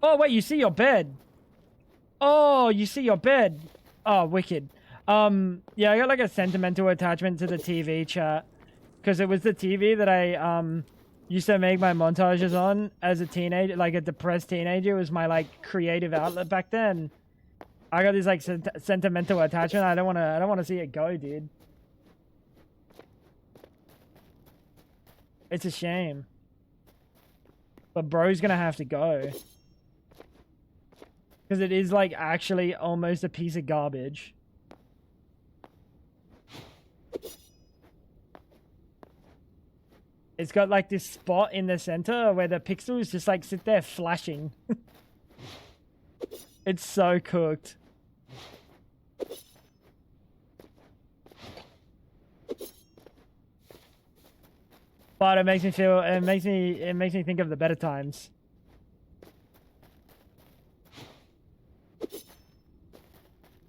Oh, wait, you see your bed. Oh, you see your bed. Oh, wicked. Yeah, I got like a sentimental attachment to the TV, chat. Because it was the TV that I, used to make my montages on as a teenager, like a depressed teenager. It was my, like, creative outlet back then. I got this, like, sentimental attachment. I don't want to see it go, dude. It's a shame. But bro's gonna have to go. Because it is like actually almost a piece of garbage. It's got like this spot in the center where the pixels just like sit there flashing. It's so cooked. But it makes me feel, it makes me think of the better times.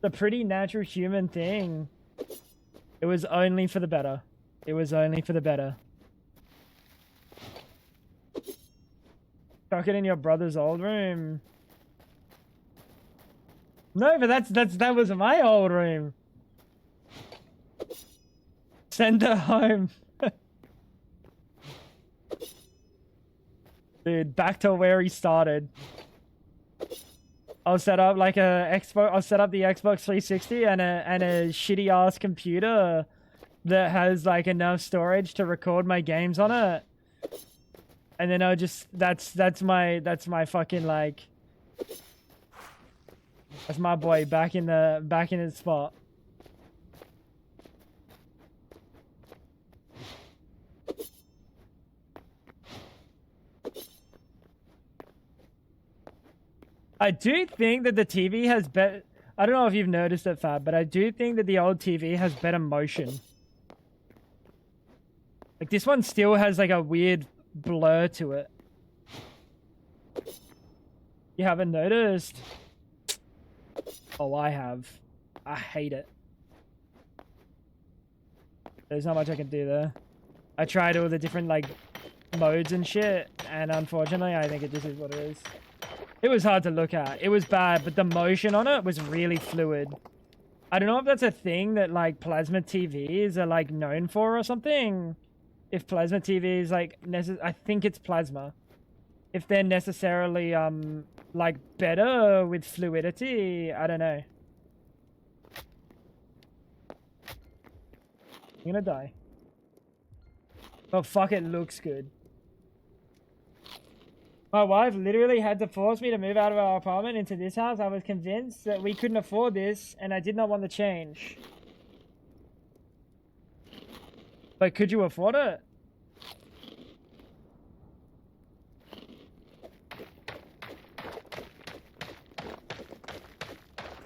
The pretty natural human thing. It was only for the better. It was only for the better. Chuck it in your brother's old room. No, but that was my old room. Send her home. Dude, back to where he started. I'll set up like a Xbox. I'll set up the Xbox 360 and a shitty ass computer that has like enough storage to record my games on it. And then I'll just that's my fucking like that's my boy back in his spot. I do think that the TV has better. I don't know if you've noticed it, Fab, but I do think that the old TV has better motion. Like this one still has like a weird blur to it. You haven't noticed? Oh, I have. I hate it. There's not much I can do there. I tried all the different like modes and shit, and unfortunately I think it just is what it is. It was hard to look at. It was bad, but the motion on it was really fluid. I don't know if that's a thing that like plasma TVs are like known for or something. If plasma TVs like I think it's plasma. If they're necessarily like better with fluidity, I don't know. I'm gonna die. But fuck, it looks good. My wife literally had to force me to move out of our apartment into this house. I was convinced that we couldn't afford this, and I did not want the change. But could you afford it?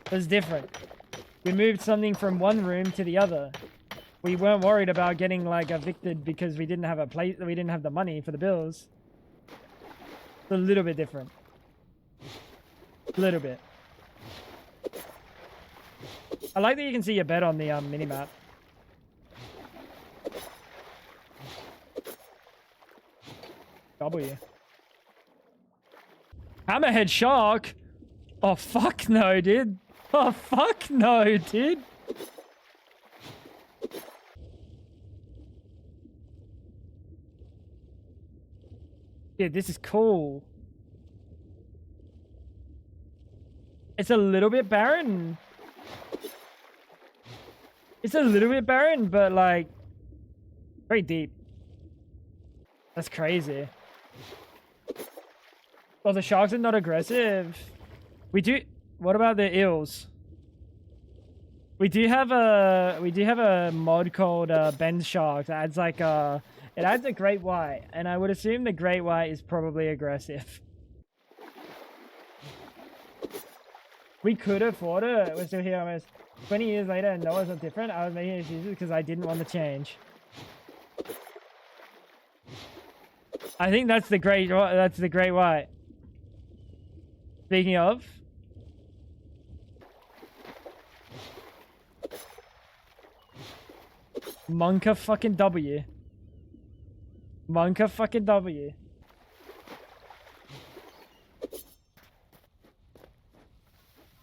It was different. We moved something from one room to the other. We weren't worried about getting like evicted because we didn't have a place. We didn't have the money for the bills. It's a little bit different. A little bit. I like that you can see your bed on the mini-map. W. Hammerhead shark? Oh, fuck no, dude. Oh, fuck no, dude. Dude, this is cool. It's a little bit barren. It's a little bit barren, but like very deep. That's crazy. Well, the sharks are not aggressive. We do. What about the eels? We do have a mod called Ben's Shark that adds like it adds a great white, and I would assume the great white is probably aggressive. We could afford it. We're still here almost 20 years later, and no one's not different. I was making excuses because I didn't want to change. I think that's the great white. Speaking of, Monka fucking W. Monka fucking W.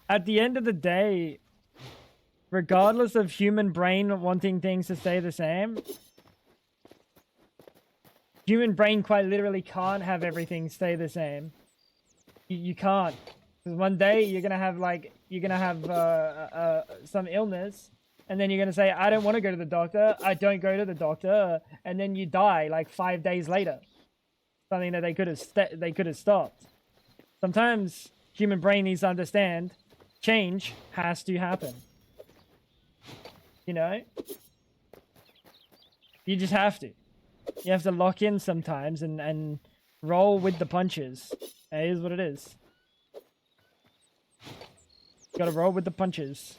At the end of the day, regardless of human brain wanting things to stay the same, human brain quite literally can't have everything stay the same. You can't. Because one day you're gonna have like some illness, and then you're gonna say, I don't want to go to the doctor. I don't go to the doctor, and then you die like 5 days later. Something that they could have stopped. Sometimes human brain needs to understand change has to happen. You know? You just have to. You have to lock in sometimes and roll with the punches. It is what it is. Gotta roll with the punches.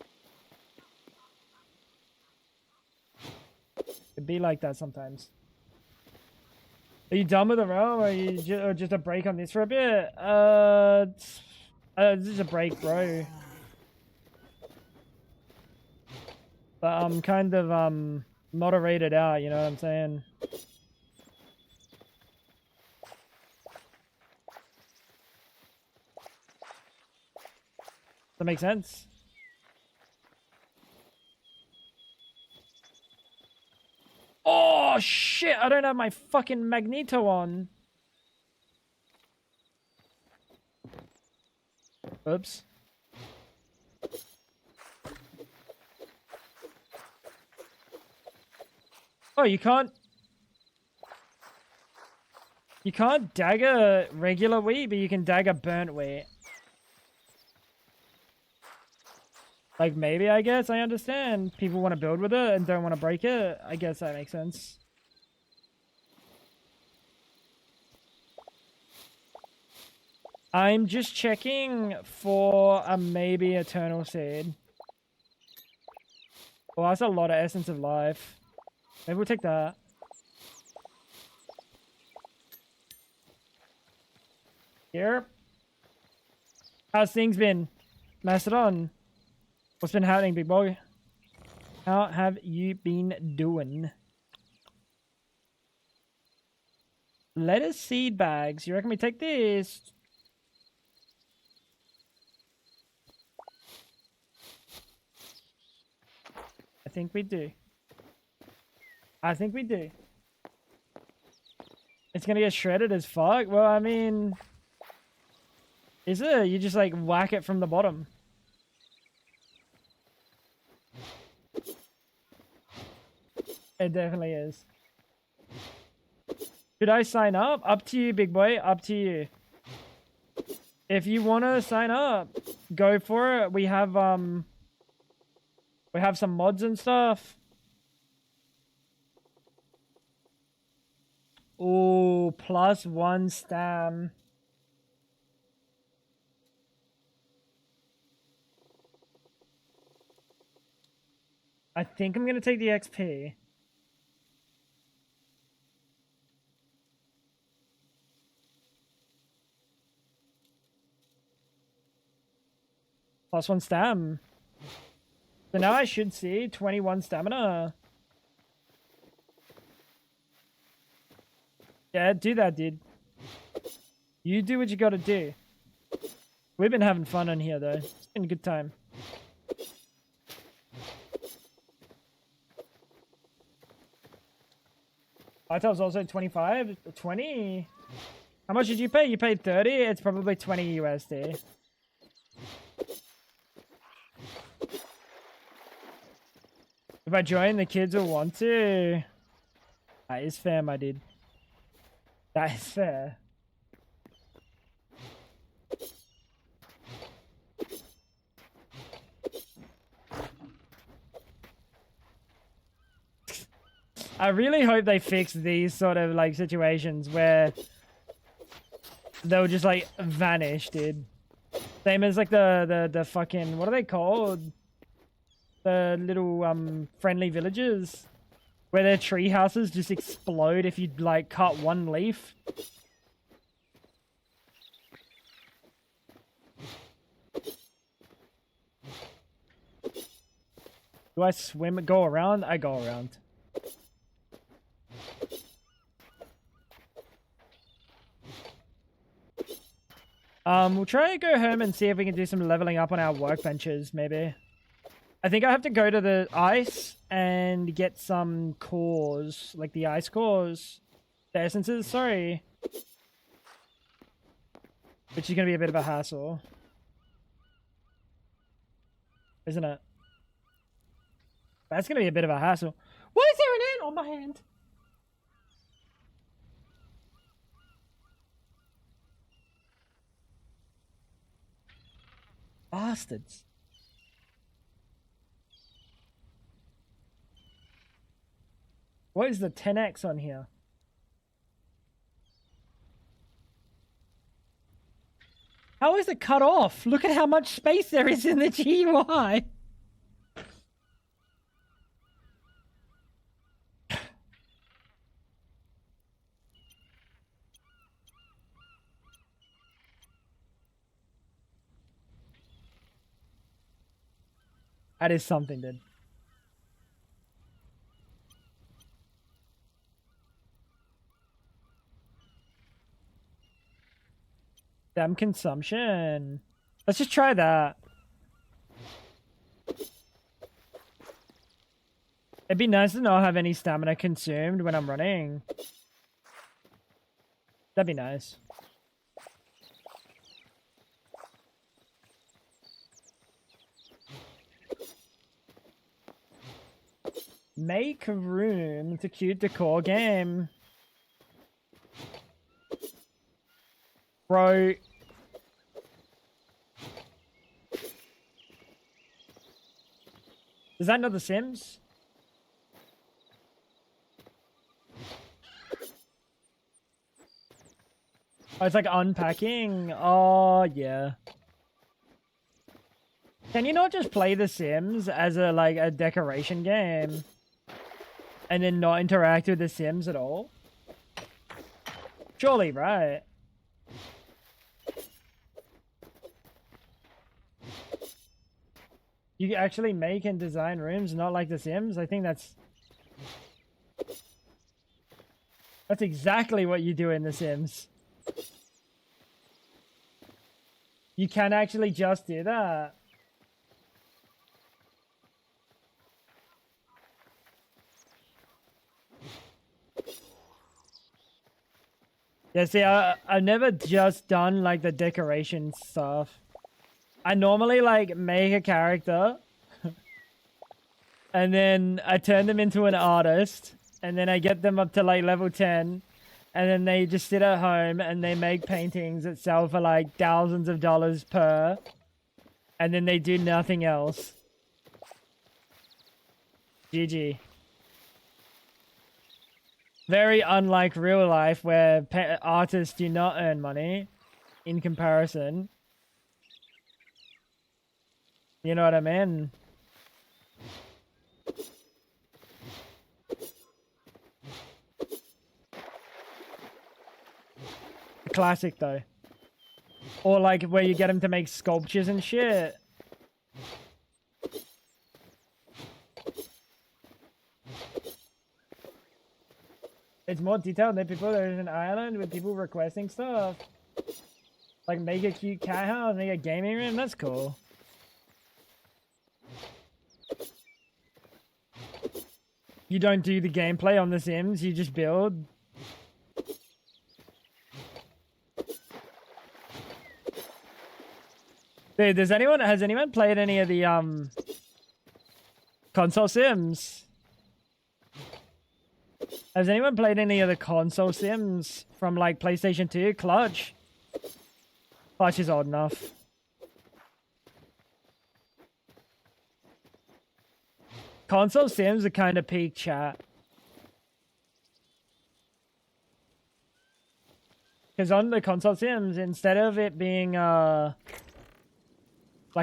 It'd be like that sometimes. Are you done with the realm, or are you just a break on this for a bit? This is a break, bro. But I'm kind of moderated out. You know what I'm saying? That makes sense. Oh shit! I don't have my fucking magneto on. Oops. Oh, you can't. You can't dagger regular wheat, but you can dagger burnt wheat. Like, maybe, I guess, I understand. People want to build with it and don't want to break it. I guess that makes sense. I'm just checking for a maybe eternal seed. Well, that's a lot of essence of life. Maybe we'll take that. Here. How's things been? Mastodon? What's been happening, big boy? How have you been doing? Lettuce seed bags. You reckon we take this? I think we do. I think we do. It's gonna get shredded as fuck? Well, I mean... Is it? You just like whack it from the bottom. It definitely is. Should I sign up? Up to you, big boy. Up to you. If you want to sign up, go for it. We have some mods and stuff. Ooh, +1 stam. I think I'm gonna take the XP. +1 stam. So now I should see 21 stamina. Yeah, do that, dude. You do what you gotta do. We've been having fun on here, though. It's been a good time. Hytale's also 25? 20? How much did you pay? You paid 30? It's probably 20 USD. If I join, the kids will want to. That is fair, my dude. That is fair. I really hope they fix these sort of like situations where they'll just like vanish, dude. Same as like the fucking, what are they called? The little friendly villages where their tree houses just explode if you like cut one leaf. Do I swim, go around? I go around. We'll try to go home and see if we can do some leveling up on our workbenches, maybe. I think I have to go to the ice and get some cores, like the ice cores. The essences, sorry. Which is going to be a bit of a hassle. Isn't it? That's going to be a bit of a hassle. Why is there an ant on my hand? Bastards. What is the 10x on here? How is it cut off? Look at how much space there is in the GUI. That is something, dude. Damn consumption. Let's just try that. It'd be nice to not have any stamina consumed when I'm running. That'd be nice. Make room. It's a cute decor game. Bro. Is that not The Sims? Oh, it's like unpacking. Oh, yeah. Can you not just play The Sims as a decoration game? And then not interact with The Sims at all? Surely, right? You actually make and design rooms, not like The Sims? I think that's exactly what you do in The Sims. You can actually just do that. Yeah, see, I've never just done, like, the decoration stuff. I normally, like, make a character, and then I turn them into an artist, and then I get them up to, like, level 10, and then they just sit at home, and they make paintings that sell for, like, thousands of dollars per, and then they do nothing else. GG. Very unlike real life, where artists do not earn money in comparison. You know what I mean? Classic, though. Or, like, where you get them to make sculptures and shit. It's more detailed than people. There's an island with people requesting stuff. Like, make a cute cat house, make a gaming room. That's cool. You don't do the gameplay on The Sims, you just build. Dude, has anyone played any of the console Sims? Has anyone played any of the console Sims from, like, PlayStation 2? Clutch? Clutch is old enough. Console Sims are kind of peak chat. Because on the console Sims, instead of it being, like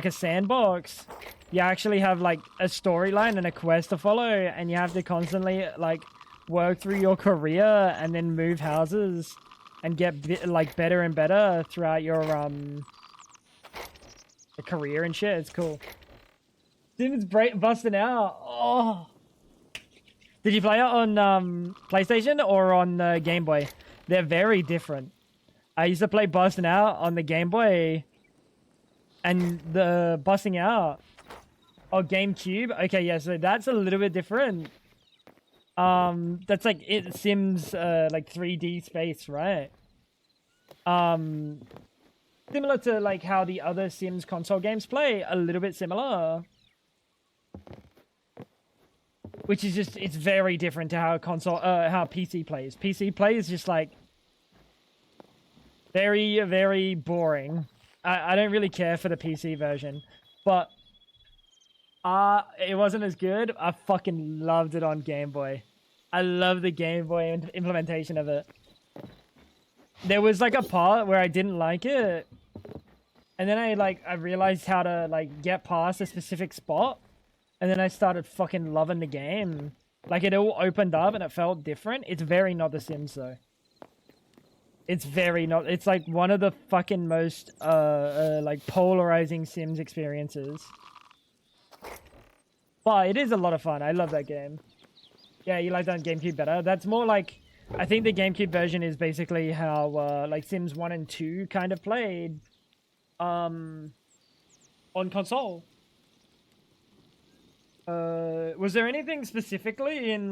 a sandbox, you actually have, like, a storyline and a quest to follow, and you have to constantly, like, work through your career and then move houses and get like better and better throughout your career and shit. It's cool. Sims busting out. Oh, did you play it on PlayStation or on Game Boy? They're very different. I used to play Busting Out on the Game Boy, and the Busting Out or GameCube. Okay, yeah, so that's a little bit different. That's like it Sims like 3D space, right? Similar to like how the other Sims console games play, a little bit similar. Which is just, it's very different to how how PC plays. PC plays just like very, very boring. I don't really care for the PC version, but it wasn't as good. I fucking loved it on Game Boy. I love the Game Boy implementation of it. There was like a part where I didn't like it, and then I realized how to like get past a specific spot, and then I started fucking loving the game. Like it all opened up and it felt different. It's very not The Sims though. It's very not. It's like one of the fucking most like polarizing Sims experiences. But it is a lot of fun. I love that game. Yeah, you like that on GameCube better? That's more like, I think the GameCube version is basically how like Sims 1 and 2 kind of played on console. Was there anything specifically in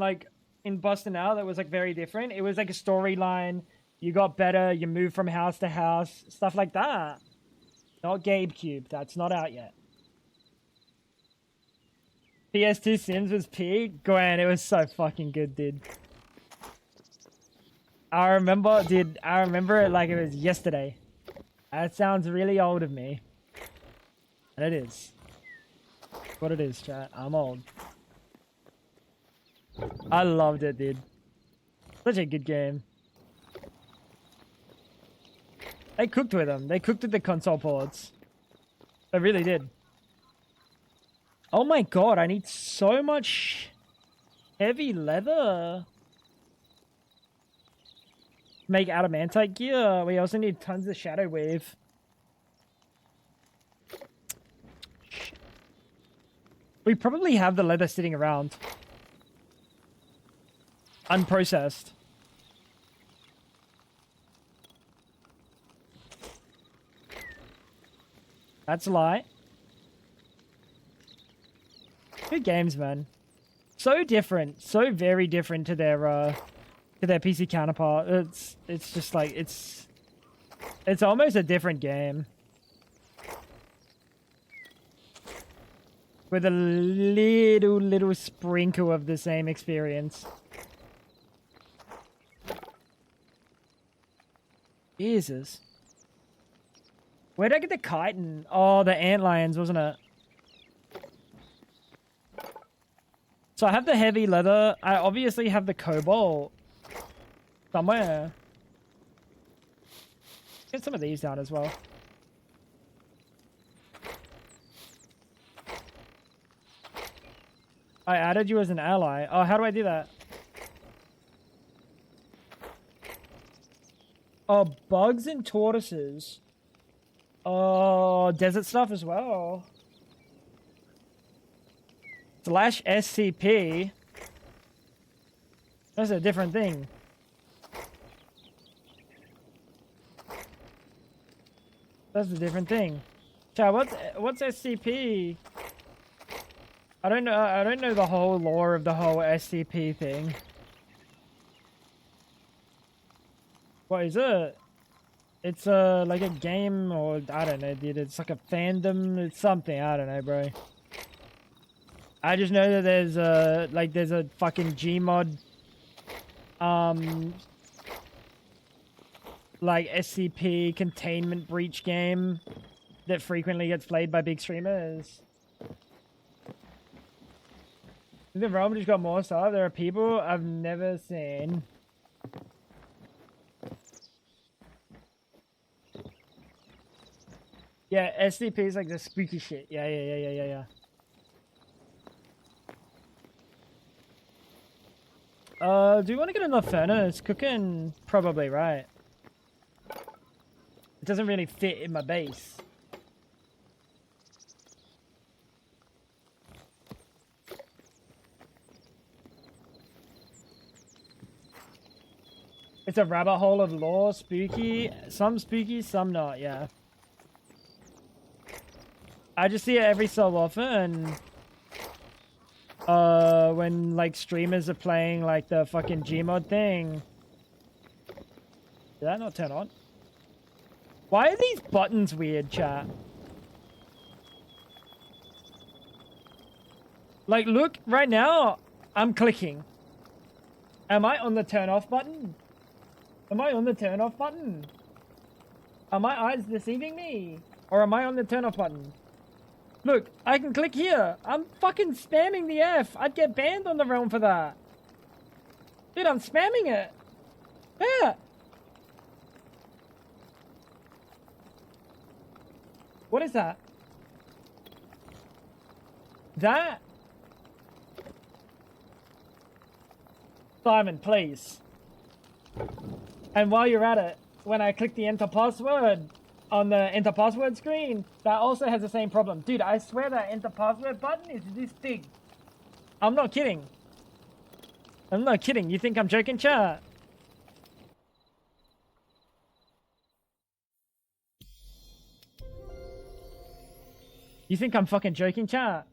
Bustin' Out that was like very different? It was like a storyline. You got better. You moved from house to house. Stuff like that. Not GameCube. That's not out yet. PS2 Sims was peak. Gwen, it was so fucking good, dude. I remember it like it was yesterday. That sounds really old of me. And it is. What it is, chat. I'm old. I loved it, dude. Such a good game. They cooked with them. They cooked with the console ports. They really did. Oh my god, I need so much heavy leather. Make adamantite gear. We also need tons of shadow wave. We probably have the leather sitting around. Unprocessed. That's a lie. Good games, man. So different. So very different to their PC counterpart. It's just like it's almost a different game. With a little sprinkle of the same experience. Jesus. Where'd I get the chitin? Oh, the antlions, wasn't it? So I have the heavy leather. I obviously have the cobalt. Somewhere. Get some of these down as well. I added you as an ally. Oh, how do I do that? Oh, bugs and tortoises. Oh, desert stuff as well. /SCP. That's a different thing. That's a different thing. Chat, what's SCP? I don't know the whole lore of the whole SCP thing. What is it? It's like a game, or I don't know, dude. It's like a fandom. It's something. I don't know, bro. I just know that there's a fucking Gmod, like SCP containment breach game that frequently gets played by big streamers. The realm just got more stuff. There are people I've never seen. Yeah, SCP is like the spooky shit. Yeah. Do you want to get in the furnace? Cooking? Probably, right? It doesn't really fit in my base. It's a rabbit hole of lore, spooky, some not, yeah. I just see it every so often. When like streamers are playing like the fucking Gmod thing. Did that not turn on? Why are these buttons weird, chat? Like, look, right now, I'm clicking. Am I on the turn off button? Am I on the turn off button? Are my eyes deceiving me? Or am I on the turn off button? Look, I can click here. I'm fucking spamming the F. I'd get banned on the realm for that. Dude, I'm spamming it. Yeah. What is that? That? Simon, please. And while you're at it, when I click the enter password on the enter password screen, that also has the same problem. Dude, I swear that enter password button is this big. I'm not kidding. I'm not kidding. You think I'm joking, chat? You think I'm fucking joking, chat?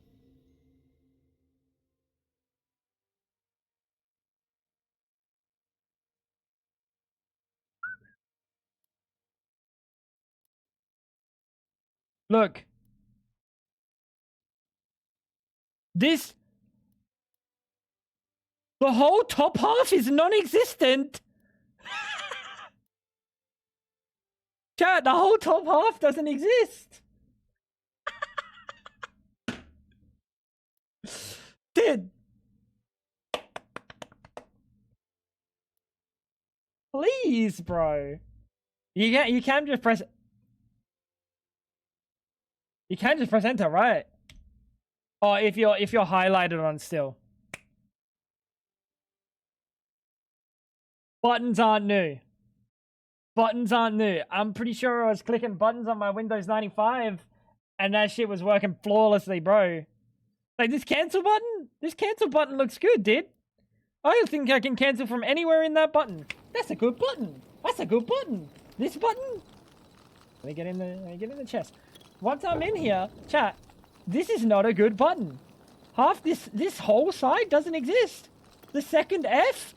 Look. This... The whole top half is non-existent. Chat, the whole top half doesn't exist. Dude. Please, bro. You can just press... You can just press enter, right? Oh, if you're highlighted on still. Buttons aren't new. Buttons aren't new. I'm pretty sure I was clicking buttons on my Windows 95 and that shit was working flawlessly, bro. Like, this cancel button? This cancel button looks good, dude. I think I can cancel from anywhere in that button. That's a good button. That's a good button. This button? Let me get in the chest. Once I'm in here, chat, this is not a good button. Half this whole side doesn't exist. The second F?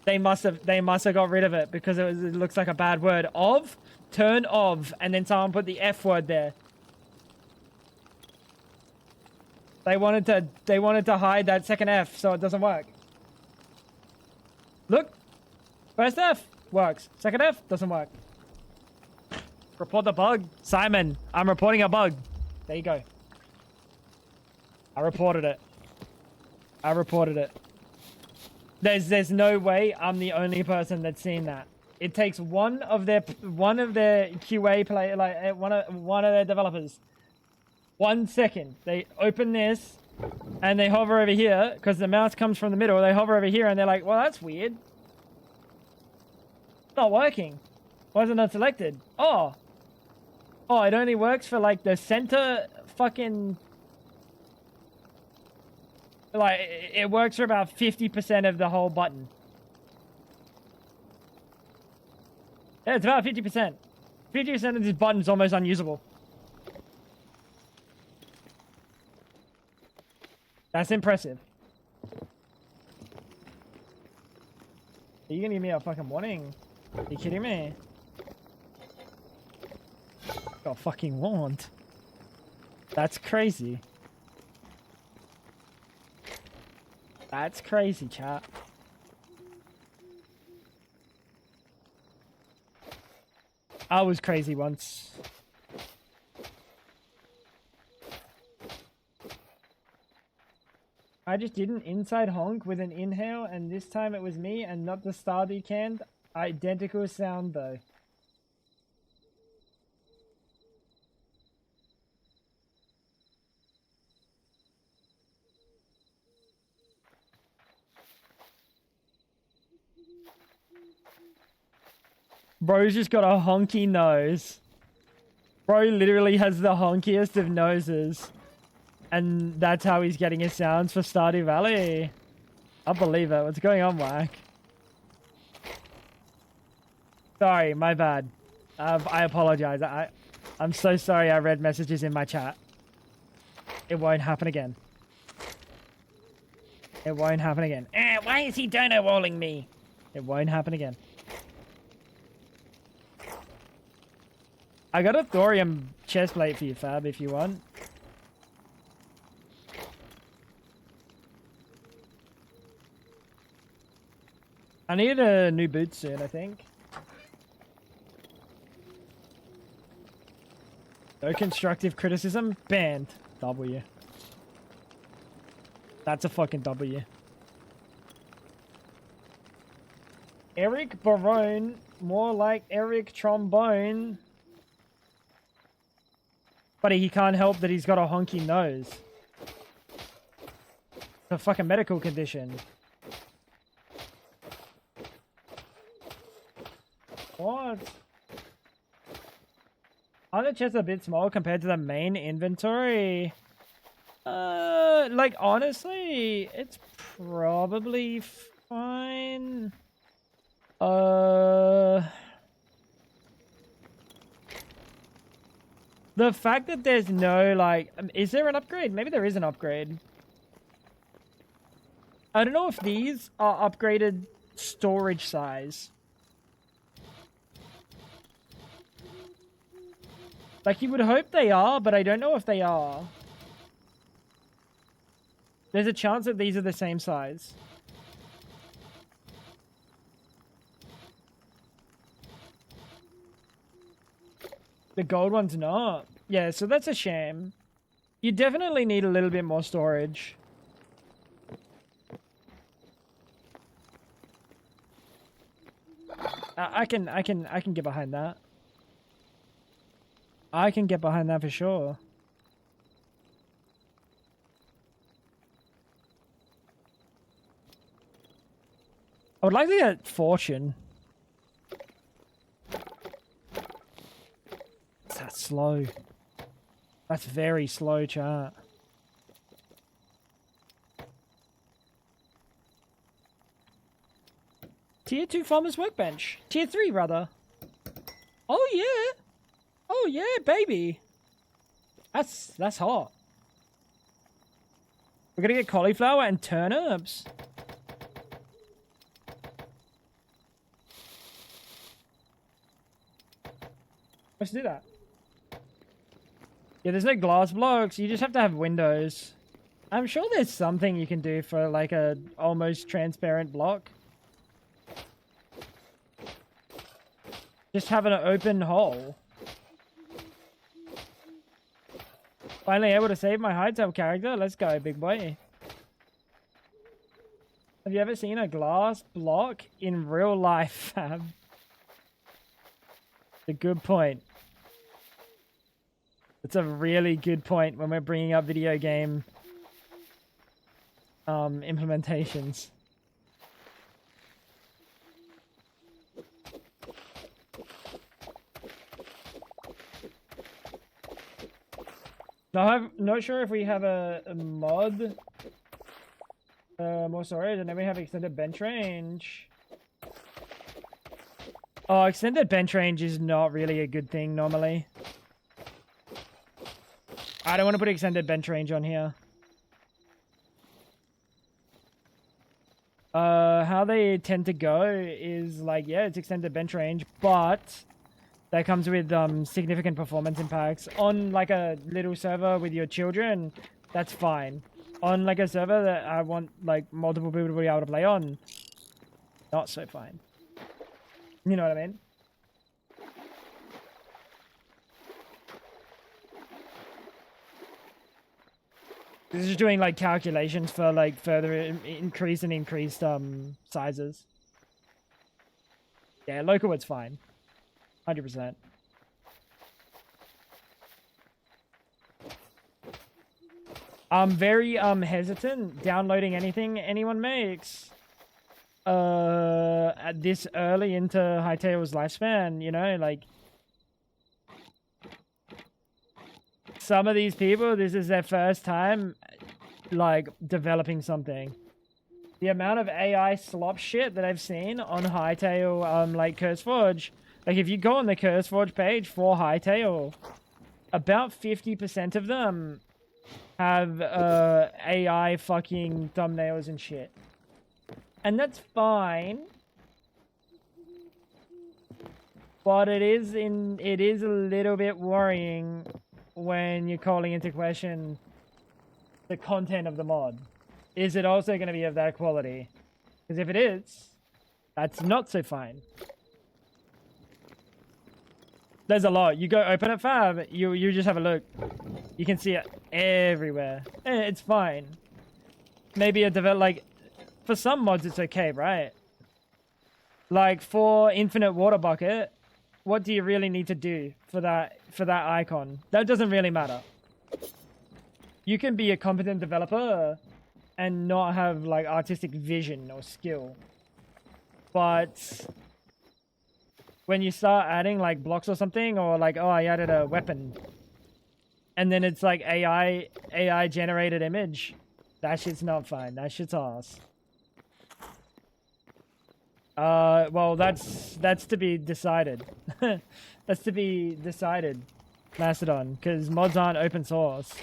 They must have got rid of it because it looks like a bad word. Turn of, and then someone put the F word there. They wanted to hide that second F so it doesn't work. Look. First F works. Second F doesn't work. Report the bug. Simon, I'm reporting a bug. There you go. I reported it. There's no way I'm the only person that's seen that. It takes one of their QA play, like one of their developers. 1 second. They open this and they hover over here because the mouse comes from the middle. They hover over here and they're like, well, that's weird. It's not working. Why is it not selected? Oh, it only works for like the center fucking... Like, it works for about 50% of the whole button. Yeah, it's about 50%. 50% of this button is almost unusable. That's impressive. Are you gonna give me a fucking warning? Are you kidding me? Got fucking warned. That's crazy. That's crazy, chat. I was crazy once. I just did an inside honk with an inhale, and this time it was me and not the Stardew canned. Identical sound though. Bro's just got a honky nose. Bro literally has the honkiest of noses. And that's how he's getting his sounds for Stardew Valley. I believe it. What's going on, Whack? Sorry, my bad. I apologize. I'm so sorry I read messages in my chat. It won't happen again. It won't happen again. Why is he dono walling me? It won't happen again. I got a thorium chest plate for you, Fab, if you want. I need a new boot soon, I think. No constructive criticism. Banned. W. That's a fucking W. Eric Barone. More like Eric Trombone. But he can't help that he's got a honky nose. It's a fucking medical condition. What? Are the chests a bit small compared to the main inventory? Like, honestly, it's probably fine. The fact that there's no, like... is there an upgrade? Maybe there is an upgrade. I don't know if these are upgraded storage size. Like, you would hope they are, but I don't know if they are. There's a chance that these are the same size. The gold one's not. Yeah, so that's a shame. You definitely need a little bit more storage. I can get behind that. I can get behind that for sure. I would like to get fortune. That's slow. That's very slow, chat. Tier 2 farmer's workbench. Tier 3, rather. Oh, yeah. Oh, yeah, baby. That's hot. We're gonna get cauliflower and turnips. Let's do that. Yeah, there's no glass blocks. You just have to have windows. I'm sure there's something you can do for like a almost transparent block. Just have an open hole. Finally able to save my Hytale character. Let's go, big boy. Have you ever seen a glass block in real life, fam? It's a good point. It's a really good point when we're bringing up video game implementations. No, I'm not sure if we have a mod. More storage, and then we have extended bench range. Oh, extended bench range is not really a good thing normally. I don't want to put extended bench range on here. How they tend to go is like, yeah, it's extended bench range, but that comes with significant performance impacts. On like a little server with your children, that's fine. On like a server that I want like multiple people to be able to play on, not so fine. You know what I mean? This is doing like calculations for like further increased sizes. Yeah, local it's fine. 100%. I'm very hesitant downloading anything anyone makes at this early into Hytale's lifespan, you know, like some of these people, this is their first time like developing something. The amount of AI slop shit that I've seen on Hytale, like CurseForge, like if you go on the CurseForge page for Hytale, about 50% of them have AI fucking thumbnails and shit. And that's fine. But it is a little bit worrying when you're calling into question the content of the mod. Is it also going to be of that quality? Because if it is, that's not so fine. There's a lot. You go open it, Fab. You just have a look. You can see it everywhere. It's fine. Maybe a develop like for some mods it's okay, right? Like for infinite water bucket, what do you really need to do for that icon? That doesn't really matter. You can be a competent developer and not have like artistic vision or skill. But when you start adding like blocks or something, or like, oh, I added a weapon, and then it's like AI generated image, that shit's not fine. That shit's ass. Well, that's to be decided. That's to be decided, Mastodon, because mods aren't open source.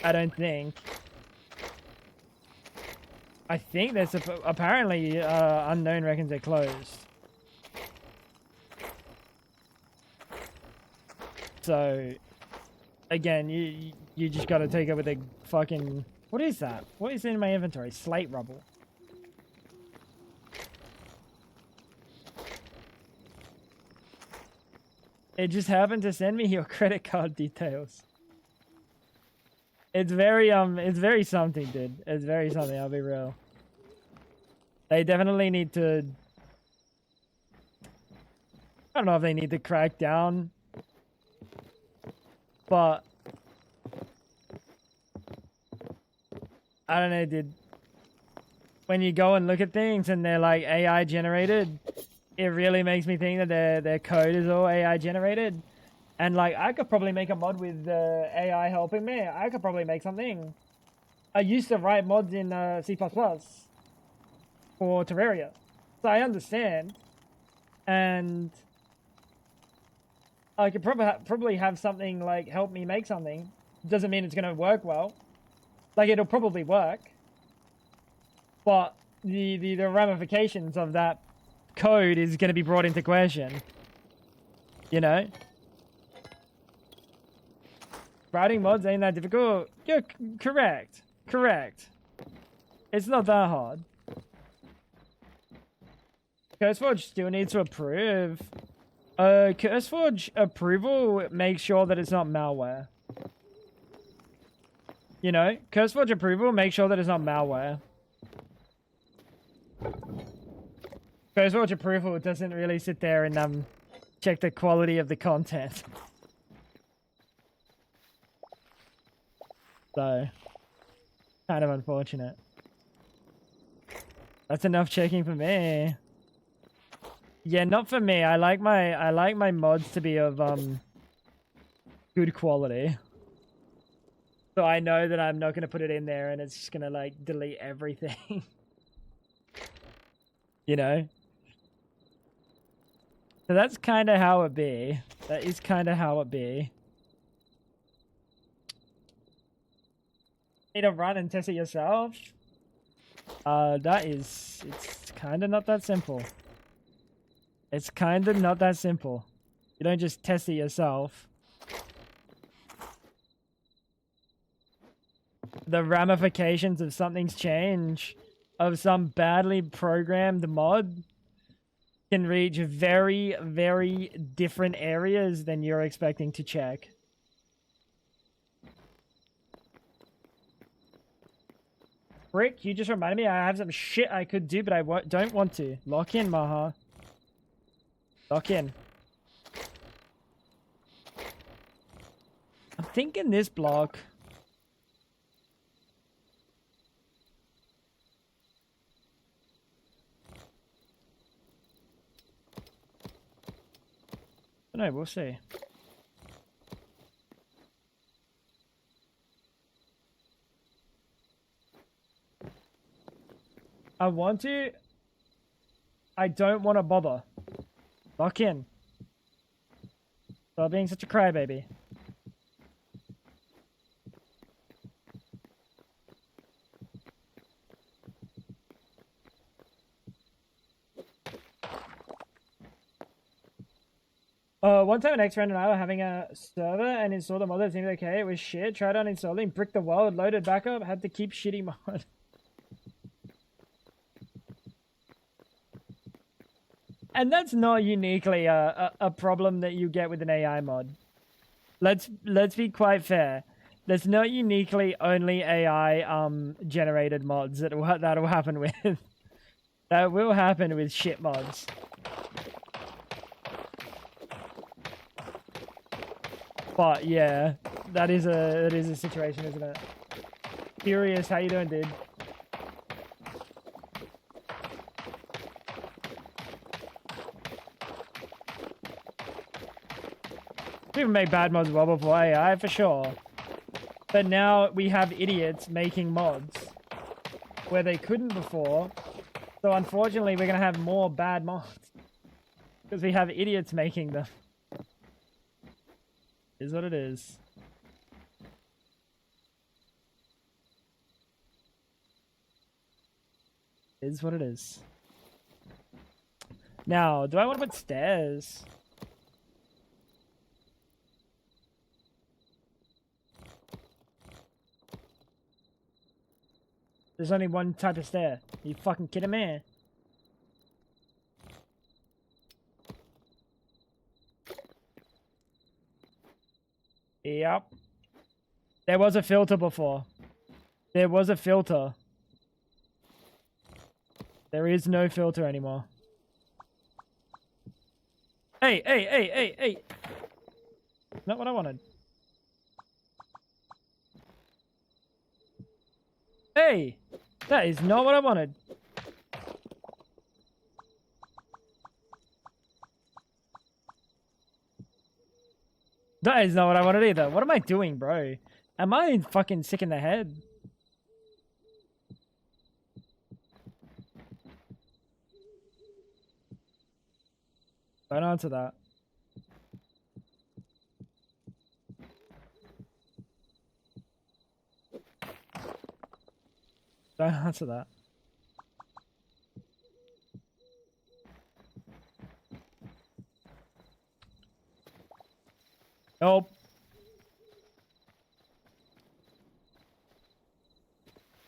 I don't think. I think there's apparently Unknown reckons they're closed. So, again, you just gotta take it with a fucking... What is that? What is in my inventory? Slate rubble. It just happened to send me your credit card details. It's very something, dude. It's very something, I'll be real. They definitely need to... I don't know if they need to crack down, but I don't know, dude. When you go and look at things and they're like AI generated, it really makes me think that their code is all AI generated. And like, I could probably make a mod with AI helping me. I could probably make something. I used to write mods in C++ for Terraria, so I understand. And I could probably have something like help me make something. Doesn't mean it's gonna work well. Like, it'll probably work, but the ramifications of that code is gonna be brought into question. You know? Writing mods ain't that difficult. Yeah, correct. Correct. It's not that hard. CurseForge still needs to approve. CurseForge approval makes sure that it's not malware. You know, CurseForge approval makes sure that it's not malware. CurseForge approval doesn't really sit there and check the quality of the content. So, kind of unfortunate. That's enough checking for me. Yeah, not for me. I like my mods to be of good quality. So I know that I'm not gonna put it in there and it's just gonna like delete everything. You know? So that's kind of how it be. That is kind of how it be. Need to run and test it yourself? It's kind of not that simple. It's kind of not that simple. You don't just test it yourself. The ramifications of something's change, of some badly programmed mod, can reach very, very different areas than you're expecting to check. Rick, you just reminded me I have some shit I could do, but I don't want to. Lock in, Maha. Lock in. I'm thinking this block. I don't know, we'll see. I want to. I don't want to bother. Lock in. Stop being such a crybaby. One time an ex-friend and I were having a server and installed a mod that seemed okay. It was shit. Tried uninstalling, bricked the world, loaded back up, had to keep shitty mod. And that's not uniquely a problem that you get with an AI mod. Let's be quite fair. That's not uniquely only AI generated mods that'll happen with. That will happen with shit mods. But yeah, that is a situation, isn't it? Curious, how you doing, dude? We've made bad mods well before AI, for sure. But now we have idiots making mods where they couldn't before. So unfortunately, we're going to have more bad mods because we have idiots making them. Is what it is. Is what it is. Now, do I want to put stairs? There's only one type of stair. Are you fucking kidding me? Yep. There was a filter before. There was a filter. There is no filter anymore. Hey, hey, hey, hey, hey! Not what I wanted. Hey! That is not what I wanted. That is not what I wanted either. What am I doing, bro? Am I fucking sick in the head? Don't answer that. Don't answer that. Nope.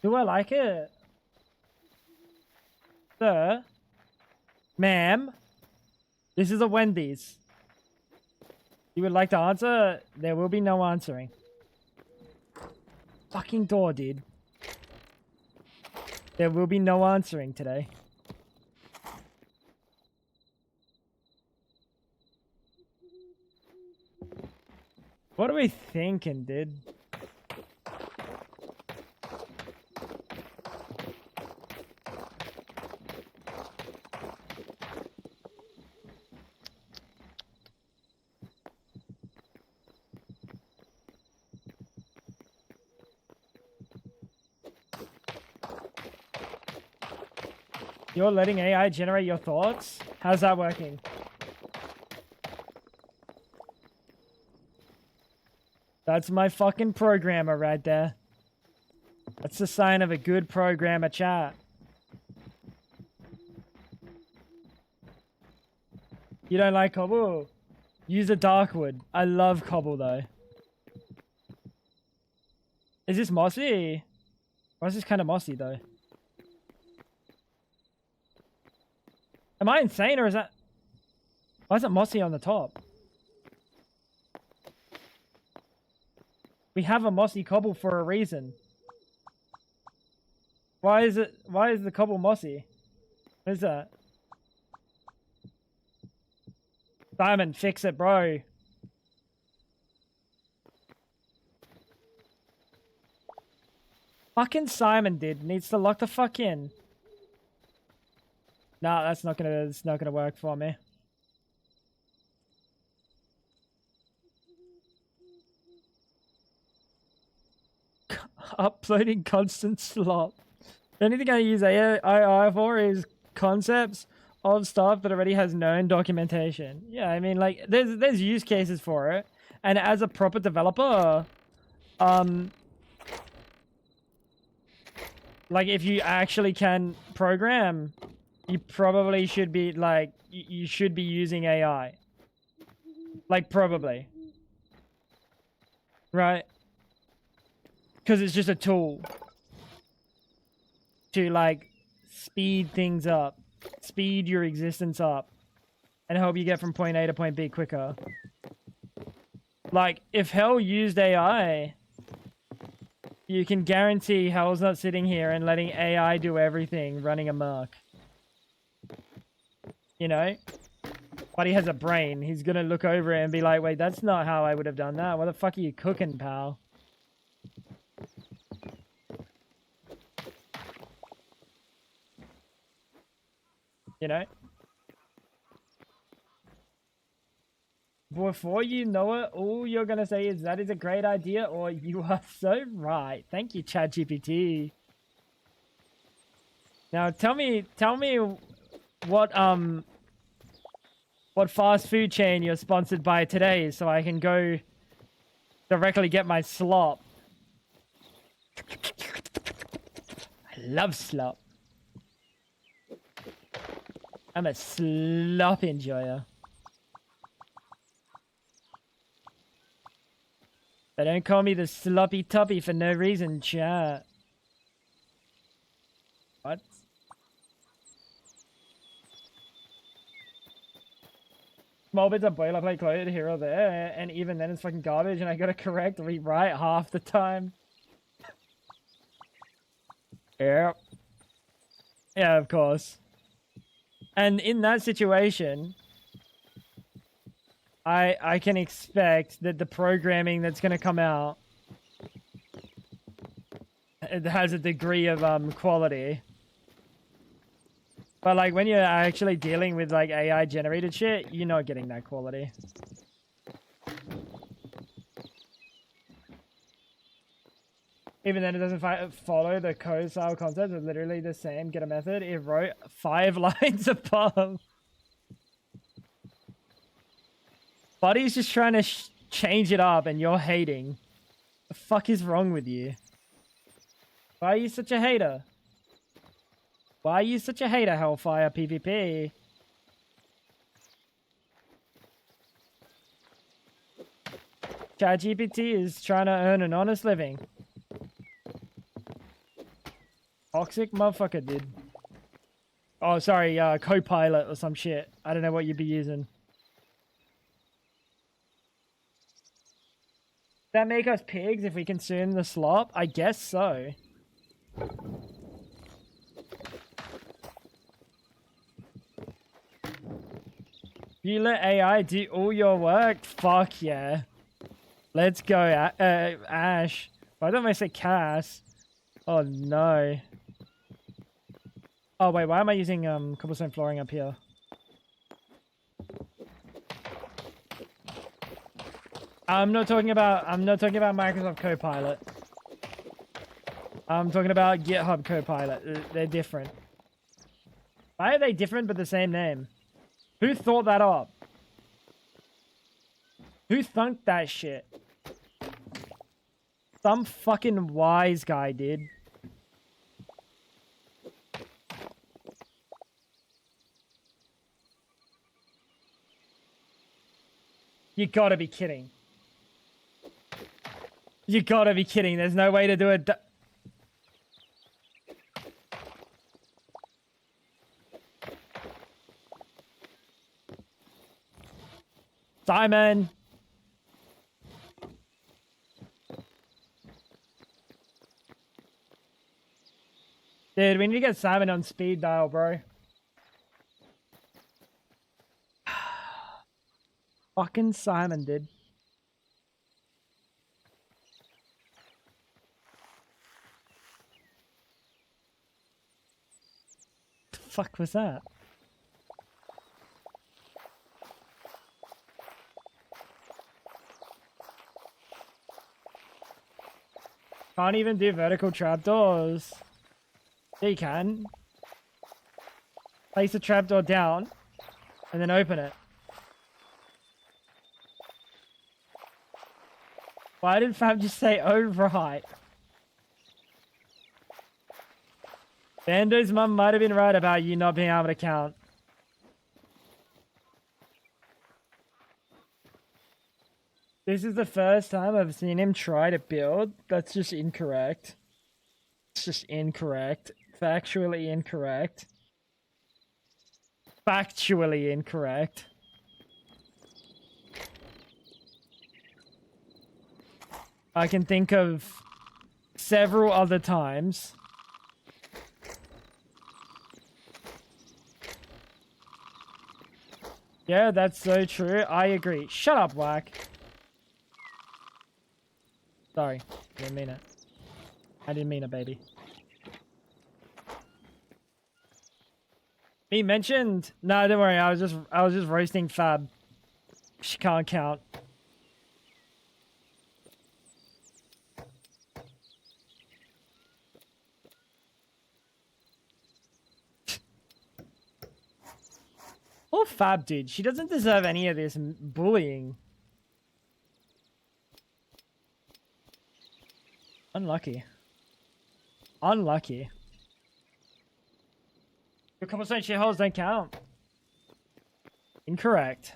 Do I like it? Sir? Ma'am? This is a Wendy's. You would like to answer? There will be no answering. Fucking door, dude. There will be no answering today. What are we thinking, dude? You're letting AI generate your thoughts? How's that working? That's my fucking programmer right there. That's the sign of a good programmer, chat. You don't like cobble? Use a dark wood. I love cobble though. Is this mossy? Or is this kind of mossy though? Am I insane or is that... Why is it mossy on the top? We have a mossy cobble for a reason. Why is the cobble mossy? What is that? Simon, fix it, bro. Fucking Simon needs to lock the fuck in. Nah, it's not gonna work for me. Uploading constant slop. The only thing I use AI for is concepts of stuff that already has known documentation. Yeah, I mean, like, there's use cases for it. And as a proper developer, like, if you actually can program, you probably should be, like, you should be using AI. Like, probably. Right? Because it's just a tool to, like, speed things up. Speed your existence up. and help you get from point A to point B quicker. Like, if Hell used AI, you can guarantee Hell's not sitting here and letting AI do everything, running amok. You know? But he has a brain. He's gonna look over it and be like, wait, that's not how I would have done that. What the fuck are you cooking, pal? You know? Before you know it, all you're gonna say is that is a great idea, or you are so right. Thank you, ChatGPT. Now tell me what fast food chain you're sponsored by today, so I can go directly get my slop. I love slop. I'm a slop enjoyer. They don't call me the sloppy toppy for no reason, chat. What? Small bits of boilerplate code here or there, and even then it's fucking garbage, and I gotta correct, rewrite half the time. Yep. Yeah, of course. And in that situation, I can expect that the programming that's going to come out, it has a degree of quality. But like when you're actually dealing with like AI generated shit, you're not getting that quality. Even then, it doesn't follow the code style concept. It's literally the same. Get a method. It wrote 5 lines above. Buddy's just trying to change it up, and you're hating. The fuck is wrong with you? Why are you such a hater? Why are you such a hater, Hellfire PvP? ChatGPT is trying to earn an honest living. Toxic motherfucker, dude. Oh, sorry, Copilot or some shit. I don't know what you'd be using. Does that make us pigs if we consume the slop? I guess so. You let AI do all your work? Fuck yeah. Let's go, Ash. Why don't I say Cass? Oh no. Oh wait, why am I using cobblestone flooring up here? I'm not talking about Microsoft Copilot. I'm talking about GitHub Copilot. They're different. Why are they different but the same name? Who thought that up? Who thunked that shit? Some fucking wise guy did. You gotta be kidding. You gotta be kidding. There's no way to do it. Simon! Dude, we need to get Simon on speed dial, bro. Fucking Simon, dude. The fuck was that? Can't even do vertical trapdoors. Yeah, you can. Place the trapdoor down and then open it. Why did Fab just say, oh right? Bando's mum might have been right about you not being able to count. This is the first time I've seen him try to build. That's just incorrect. It's just incorrect. Factually incorrect. Factually incorrect. I can think of several other times. Yeah, that's so true. I agree. Shut up, Whack. Sorry. I didn't mean it. I didn't mean it, baby. Me mentioned? No, don't worry. I was just roasting Fab. She can't count. Poor Fab, dude. She doesn't deserve any of this bullying. Unlucky. Unlucky. Your cobblestone shitholes don't count. Incorrect.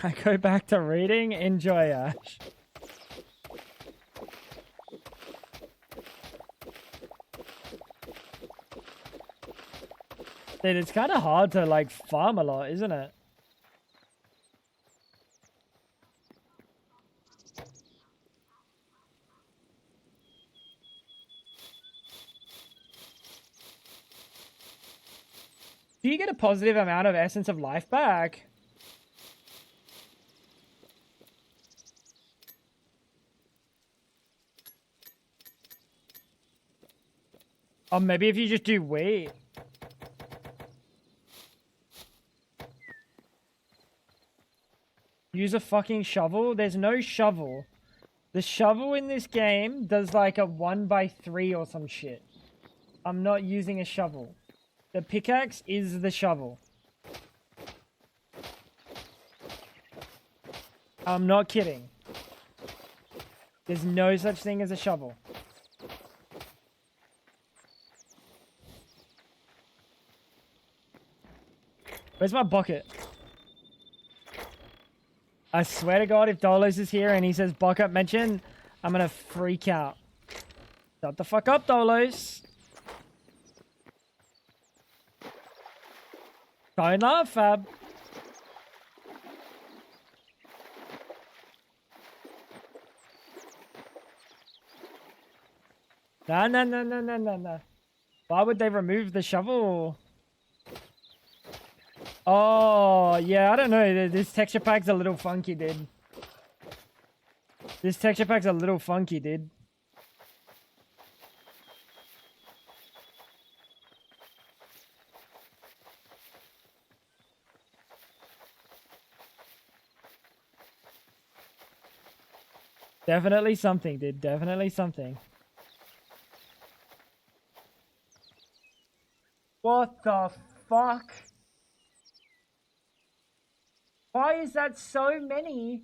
I go back to reading. Enjoy, Ash. Dude, it's kind of hard to, like, farm a lot, isn't it? Do you get a positive amount of Essence of Life back? Or maybe if you just do wheat. Use a fucking shovel? There's no shovel. The shovel in this game does like a 1x3 or some shit. I'm not using a shovel. The pickaxe is the shovel. I'm not kidding. There's no such thing as a shovel. Where's my bucket? I swear to God, if Dolos is here and he says bucket mention, I'm gonna freak out. Shut the fuck up, Dolos. Don't laugh, Fab. No. Why would they remove the shovel? Oh, yeah, I don't know. This texture pack's a little funky, dude. This texture pack's a little funky, dude. Definitely something, dude. Definitely something. What the fuck? Why is that so many?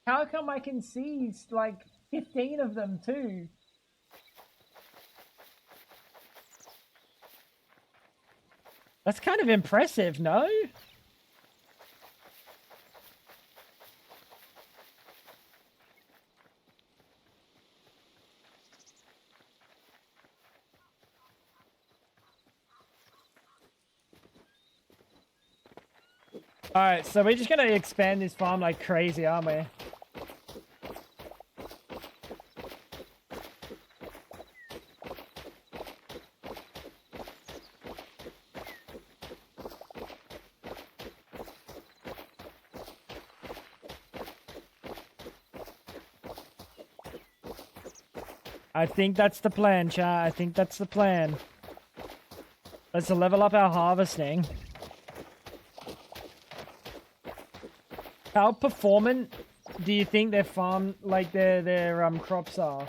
How come I can see like 15 of them too? That's kind of impressive, no? Alright, so we're just gonna expand this farm like crazy, aren't we? I think that's the plan, chat. I think that's the plan. Let's level up our harvesting. How performant do you think their farm, like their crops are?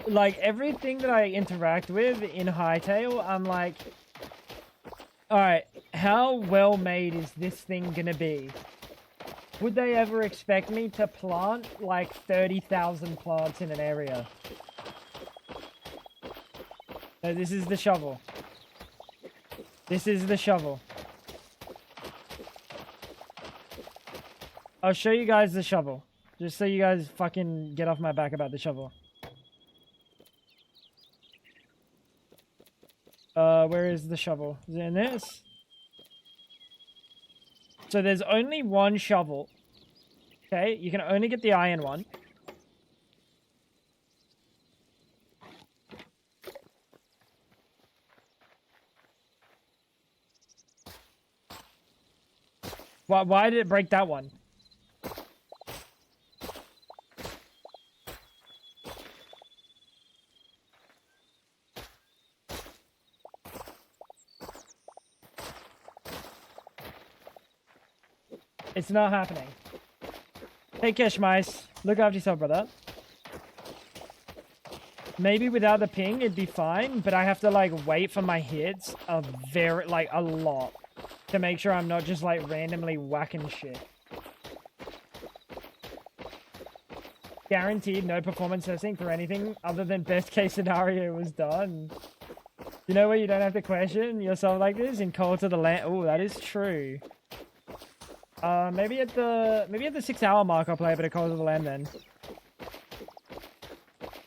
Like everything that I interact with in Hytale, I'm like, all right, how well made is this thing gonna be? Would they ever expect me to plant like 30,000 plants in an area? No, this is the shovel. This is the shovel. I'll show you guys the shovel. Just so you guys fucking get off my back about the shovel. Where is the shovel? Is it in this? So there's only one shovel. Okay, you can only get the iron one. Why did it break that one? It's not happening. Take care, Schmeiss. Look after yourself, brother. Maybe without the ping, it'd be fine, but I have to, like, wait for my hits a lot to make sure I'm not just, like, randomly whacking shit. Guaranteed no performance testing for anything other than best case scenario was done. You know where you don't have to question yourself like this? In Call to the Land. Oh, that is true. Maybe at the 6 hour mark I'll play a bit of Call to the Land then.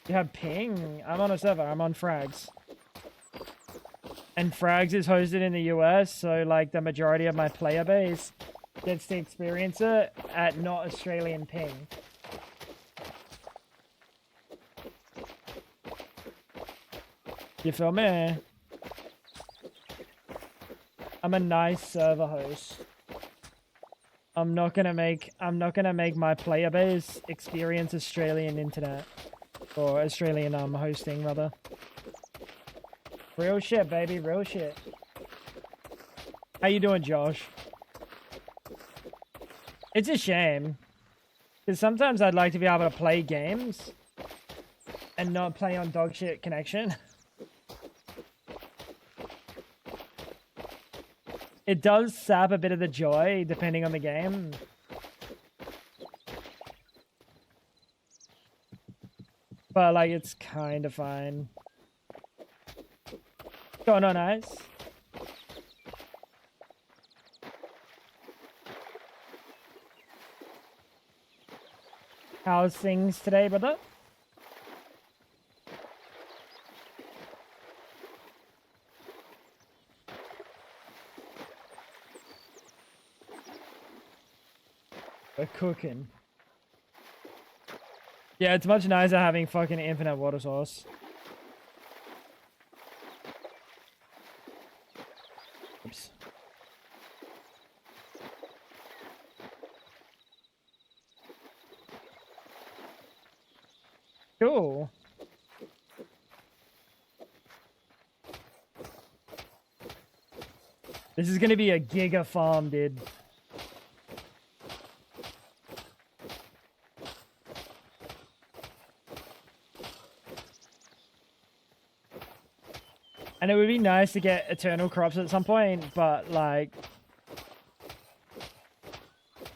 You have ping? I'm on a server, I'm on Frags. And Frags is hosted in the US, so like the majority of my player base gets to experience it at not Australian ping. You feel me? I'm a nice server host. I'm not gonna make my player base experience Australian internet. Or Australian hosting rather. Real shit, baby, real shit. How you doing, Josh? It's a shame. Because sometimes I'd like to be able to play games and not play on dogshit connection. It does sap a bit of the joy depending on the game. But like it's kind of fine. Going on, nice. How's things today, brother? We're cooking. Yeah, it's much nicer having fucking infinite water source. Oops. Cool. This is gonna be a giga farm, dude. And it would be nice to get eternal crops at some point, but like,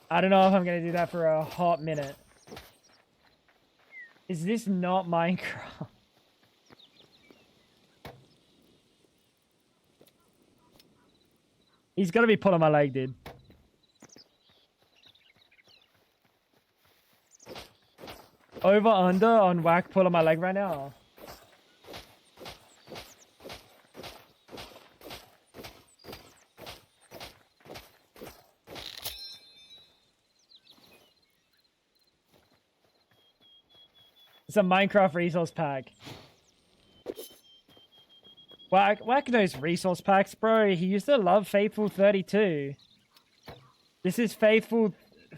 I don't know if I'm gonna do that for a hot minute. Is this not Minecraft? He's gotta be pulling my leg, dude. Over under on whack pulling my leg right now. It's a Minecraft resource pack. Whack knows resource packs, bro. He used to love Faithful 32. This is Faithful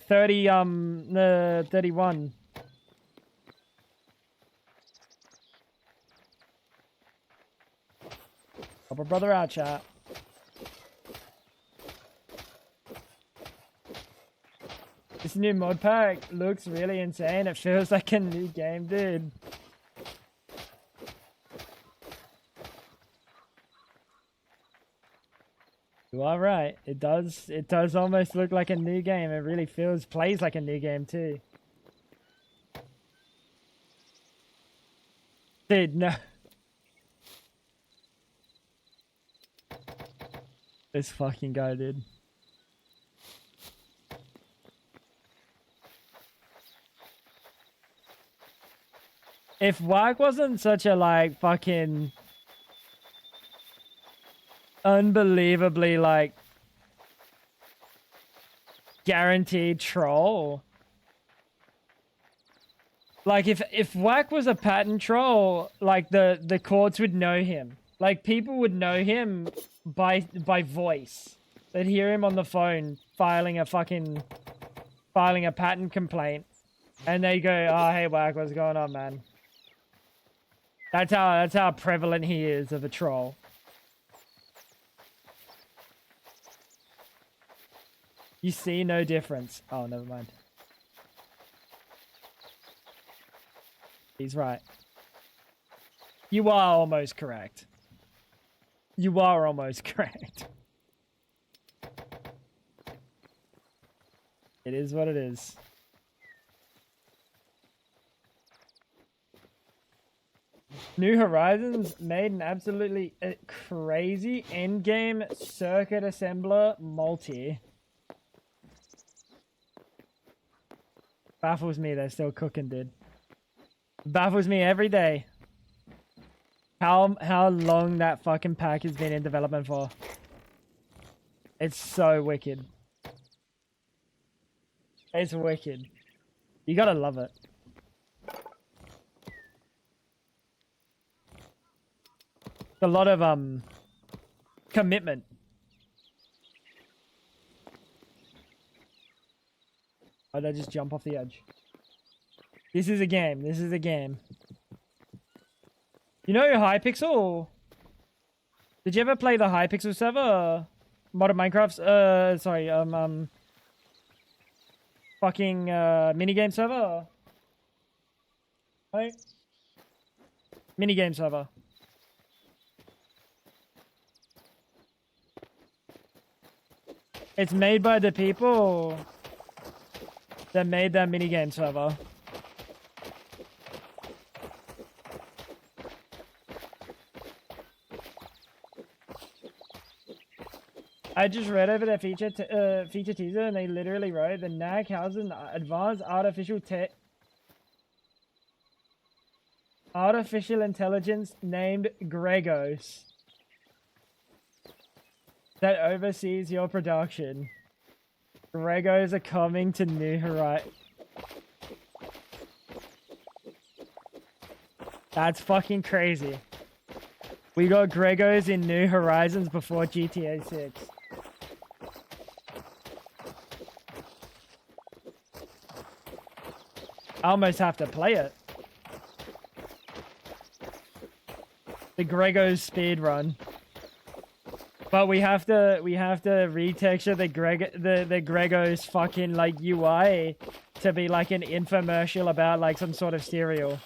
31. Help a brother out, chat. This new mod pack looks really insane. It feels like a new game, dude. You are right. It does almost look like a new game. It really plays like a new game too. Dude, no. This fucking guy, dude. If Wag wasn't such a like fucking unbelievably like guaranteed troll. Like if Whack was a pattern troll, like the courts would know him. Like people would know him by voice. They'd hear him on the phone filing a patent complaint, and they go, "Oh, hey Whack, what's going on, man?" That's how prevalent he is of a troll. You see no difference. Oh, never mind. He's right. You are almost correct. You are almost correct. It is what it is. New Horizons made an absolutely crazy endgame circuit assembler multi. Baffles me they're still cooking, dude. Baffles me every day. How long that fucking pack has been in development for. It's so wicked. It's wicked. You gotta love it. A lot of commitment. Oh, did I just jump off the edge? This is a game. This is a game. You know Hypixel? Did you ever play the Hypixel server? Modded Minecraft's sorry, fucking minigame server? Right? Minigame server. It's made by the people that made that minigame server. I just read over their feature teaser, and they literally wrote the NAC houses an advanced artificial intelligence named Gregos that oversees your production. Gregos are coming to New Horizons. That's fucking crazy. We got Gregos in New Horizons before GTA 6. I almost have to play it. The Gregos speed run. But we have to retexture the Gregos fucking like UI to be like an infomercial about like some sort of cereal.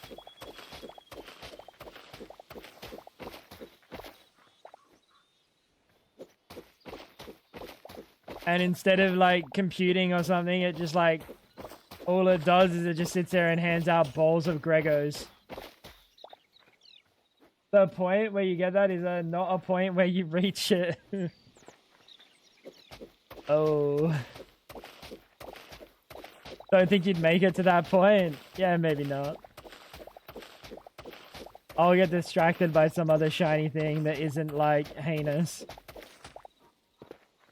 And instead of like computing or something, it just like all it does is it just sits there and hands out bowls of Gregos. The point where you get that is not a point where you reach it. Oh. Don't think you'd make it to that point. Yeah, maybe not. I'll get distracted by some other shiny thing that isn't like heinous.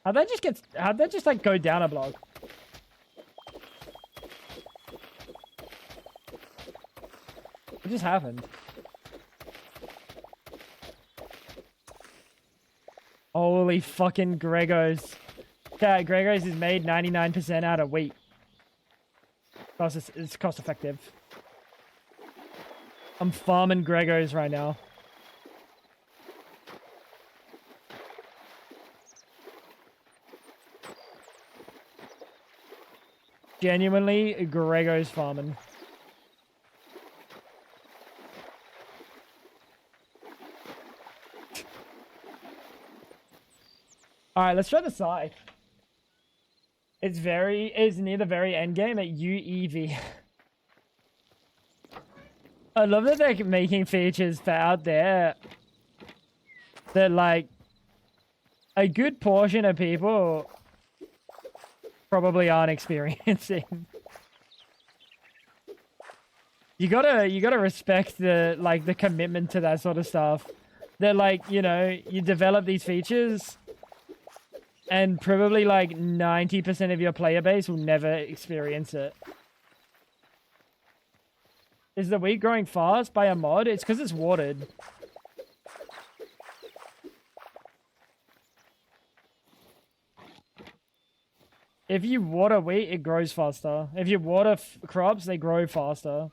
How'd that just like go down a block? What just happened? Holy fucking Gregos. Yeah, Gregos is made 99% out of wheat. It's cost effective. I'm farming Gregos right now. Genuinely, Gregos farming. Alright, let's try the side. It's near the very end game at UEV. I love that they're making features for out there that like a good portion of people probably aren't experiencing. You gotta respect the commitment to that sort of stuff. They're like, you know, you develop these features and probably like 90% of your player base will never experience it. Is the wheat growing fast by a mod? It's because it's watered. If you water wheat, it grows faster. If you water crops, they grow faster.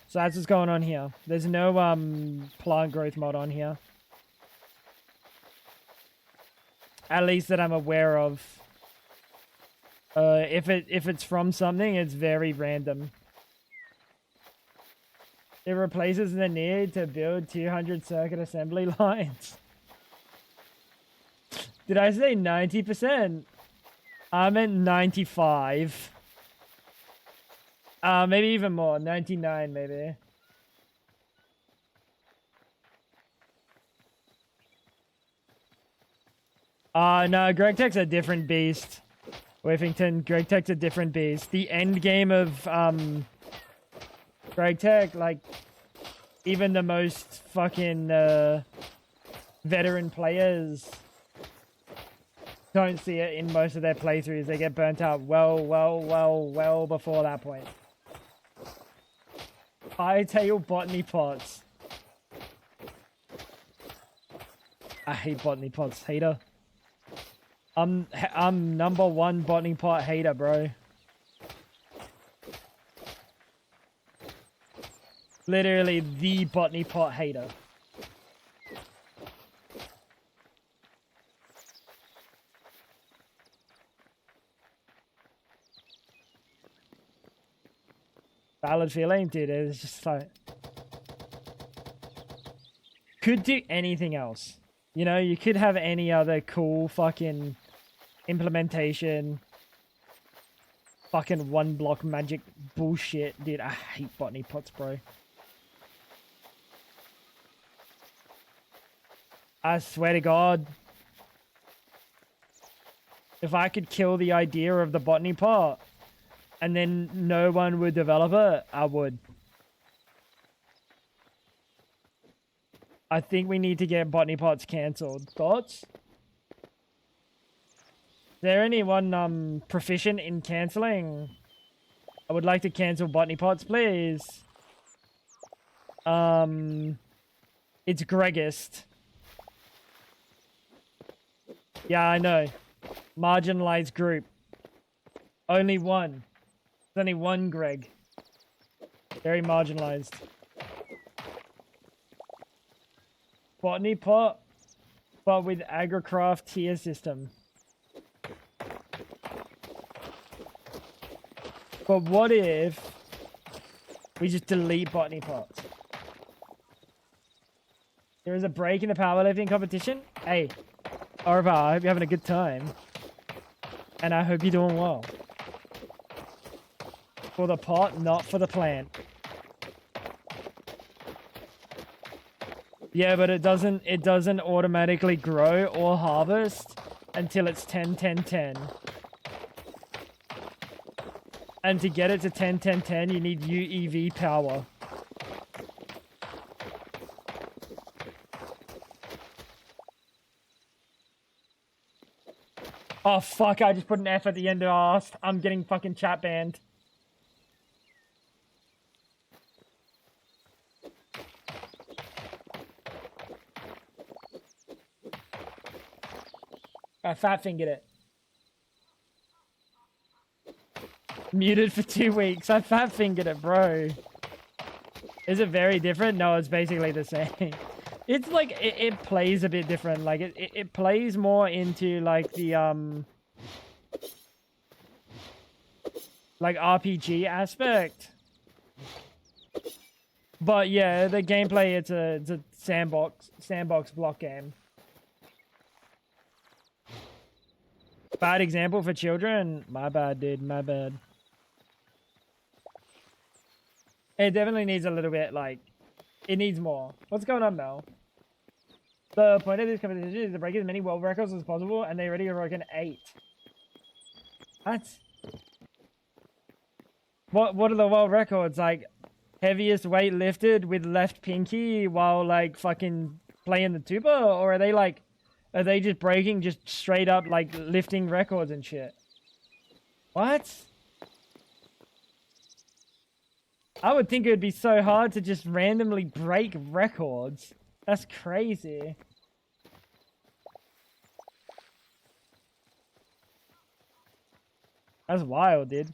So that's what's going on here. There's no plant growth mod on here. At least that I'm aware of. If it's from something, it's very random. It replaces the need to build 200 circuit assembly lines. Did I say 90%? I meant 95. Maybe even more. 99 maybe. No, Greg Tech's a different beast. Whiffington, Greg Tech's a different beast. The end game of Greg Tech, like, even the most fucking veteran players don't see it in most of their playthroughs. They get burnt out well before that point. Hytale botany pots. I hate botany pots, hater. I'm #1 botany pot hater, bro. Literally the botany pot hater. Valid feeling, dude. It's just like, could do anything else. You know, you could have any other cool fucking implementation. Fucking one block magic bullshit. Dude, I hate botany pots, bro. I swear to God. If I could kill the idea of the botany pot and then no one would develop it, I would. I think we need to get botany pots cancelled. Thoughts? Is there anyone proficient in cancelling? I would like to cancel botany pots, please. It's Gregist. Yeah, I know. Marginalized group. Only one. There's only one Greg. Very marginalized. Botany pot, but with agricraft tier system. But what if we just delete botany pots? There is a break in the powerlifting competition? Hey, Orva, I hope you're having a good time. And I hope you're doing well. For the pot, not for the plant. Yeah, but it doesn't automatically grow or harvest until it's 10-10-10. And to get it to 10-10-10, you need UEV power. Oh fuck, I just put an F at the end of ours. I'm getting fucking chat banned. I fat fingered it. Muted for 2 weeks. I fat fingered it, bro. Is it very different? No, it's basically the same. It's like, it plays a bit different. Like, it plays more into, like, the, like, RPG aspect. But, yeah, the gameplay, it's a sandbox block game. Bad example for children? My bad, dude. My bad. It definitely needs a little bit, like, it needs more. What's going on, Mel? The point of this competition is to break as many world records as possible, and they already broken 8. What? what are the world records? Like, heaviest weight lifted with left pinky while, like, fucking playing the tuba? Or are they, like, are they just breaking just straight up, like, lifting records and shit? What? I would think it would be so hard to just randomly break records. That's crazy. That's wild, dude.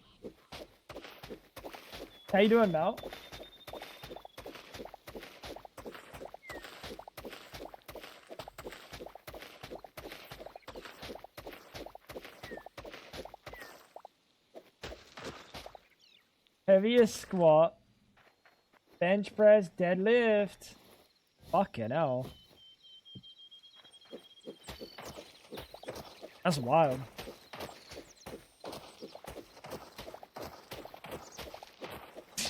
How you doing, Mel? Heaviest squat, bench press, deadlift. Fucking hell. That's wild.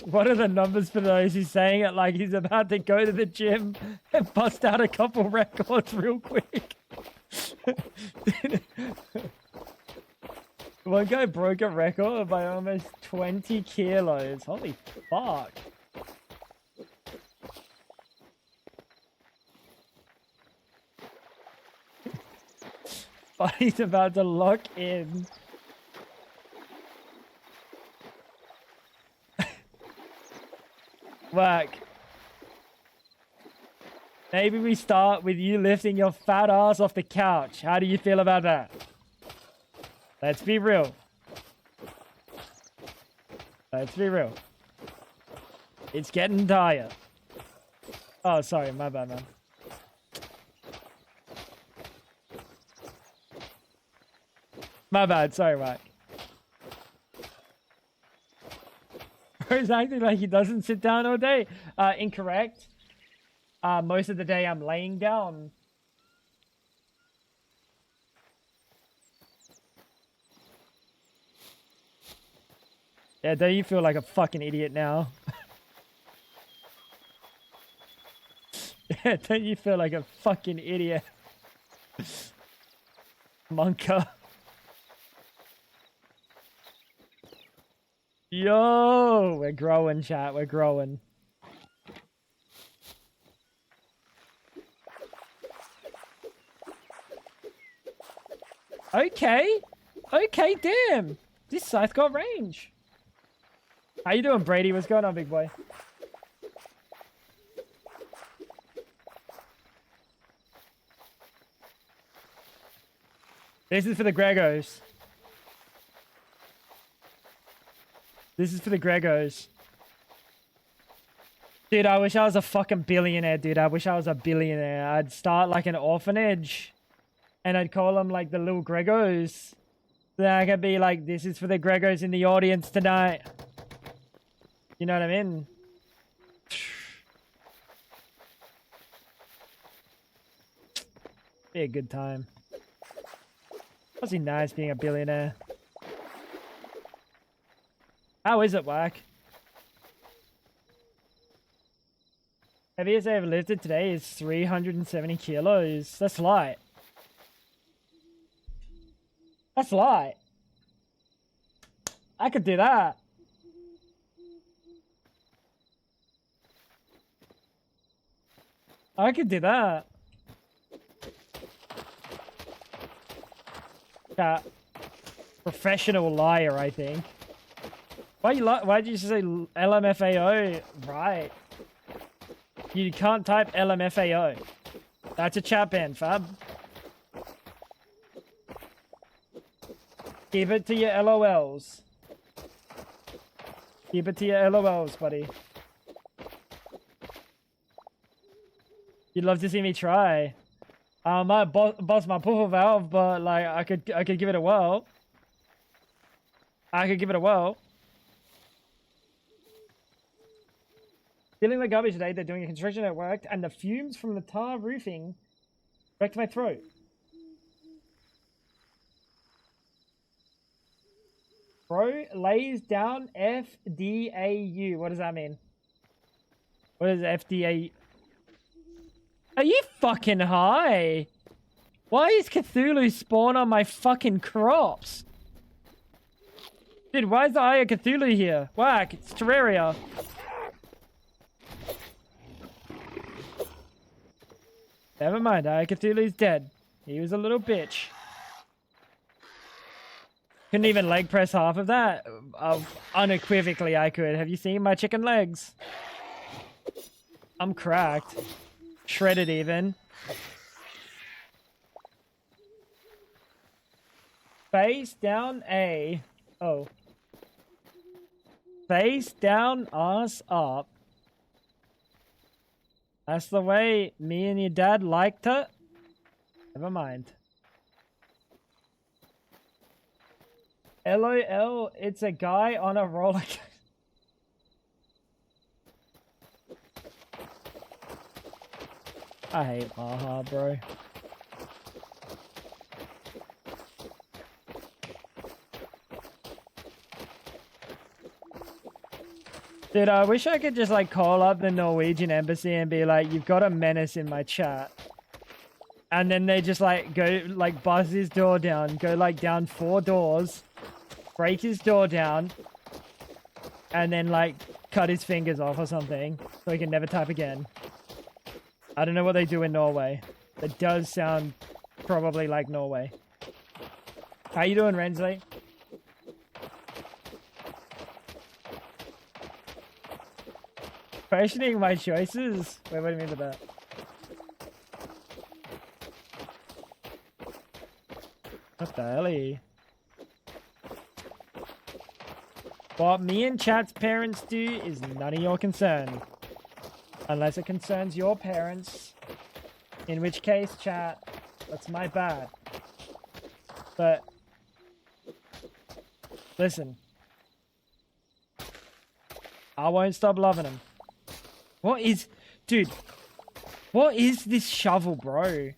What are the numbers for those? He's saying it like he's about to go to the gym and bust out a couple records real quick. One guy broke a record by almost 20 kilos. Holy fuck. He's about to lock in. Whack. Maybe we start with you lifting your fat ass off the couch. How do you feel about that? Let's be real. Let's be real. It's getting tired. Oh, sorry. My bad, man. My bad. Sorry, Mike. He's acting like he doesn't sit down all day. Incorrect. Most of the day I'm laying down. Yeah, don't you feel like a fucking idiot now? Yeah, don't you feel like a fucking idiot? Monka. Yo, we're growing, chat. We're growing. Okay. Okay, damn. This scythe got range. How you doing, Brady? What's going on, big boy? This is for the Gregos. This is for the Gregos. Dude, I wish I was a fucking billionaire, dude. I wish I was a billionaire. I'd start like an orphanage. And I'd call them like the little Gregos. Then I could be like, this is for the Gregos in the audience tonight. You know what I mean? Be a good time. Must be nice being a billionaire. How is it, Whack? Heaviest I ever lifted today is 370 kilos. That's light. That's light. I could do that. I could do that. Professional liar, I think. Why did you say LMFAO? Right. You can't type LMFAO. That's a chat ban, fab. Keep it to your LOLs. Keep it to your LOLs, buddy. You'd love to see me try. I might bust my puffer valve, but like I could give it a whirl. I could give it a whirl. Feeling like garbage today. They're doing a construction at work, and the fumes from the tar roofing wrecked my throat. Bro lays down FDAU. What does that mean? What is FDA? Are you fucking high? Why is Cthulhu spawn on my fucking crops? Dude, why is the Eye of Cthulhu here? Whack, it's Terraria. Never mind, Eye of Cthulhu's dead. He was a little bitch. Couldn't even leg press half of that. Unequivocally, I could. Have you seen my chicken legs? I'm cracked. Shredded even. Face down A. Oh. Face down, ass up. That's the way me and your dad liked it. Never mind. LOL, it's a guy on a roller coaster. I hate Maha, bro. Dude, I wish I could just like call up the Norwegian embassy and be like, you've got a menace in my chat. And then they just like go like buzz his door down, go like down 4 doors, break his door down, and then like cut his fingers off or something so he can never type again. I don't know what they do in Norway. It does sound probably like Norway. How you doing, Rensley? Questioning my choices? Wait, what do you mean by that? What the hell? What me and chat's parents do is none of your concern. Unless it concerns your parents. In which case, chat, that's my bad. But, listen. I won't stop loving him. What is... Dude. What is this shovel, bro?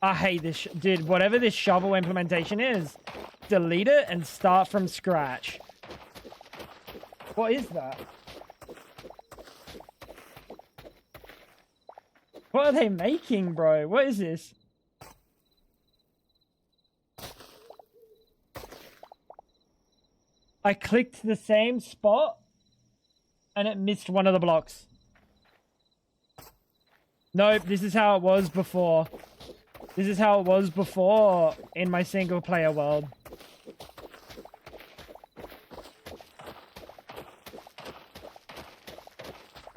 I hate this... Dude, whatever this shovel implementation is, delete it and start from scratch. What is that? What are they making, bro? What is this? I clicked the same spot and it missed one of the blocks. Nope, this is how it was before. This is how it was before in my single player world.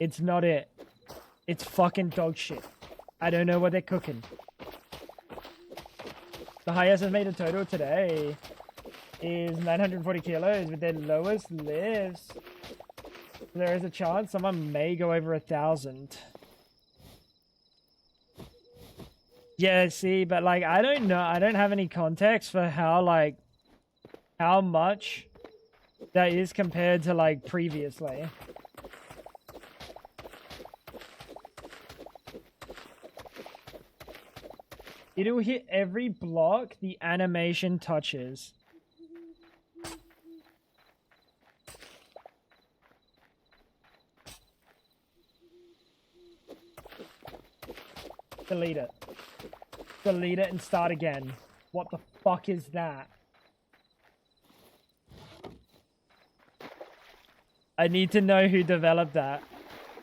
It's not it. It's fucking dog shit. I don't know what they're cooking. The highest I've made a total today is 940 kilos with their lowest lifts. There is a chance someone may go over 1,000. Yeah, see, but like, I don't know. I don't have any context for how, like, how much that is compared to, like, previously. It'll hit every block the animation touches. Delete it. Delete it and start again. What the fuck is that? I need to know who developed that.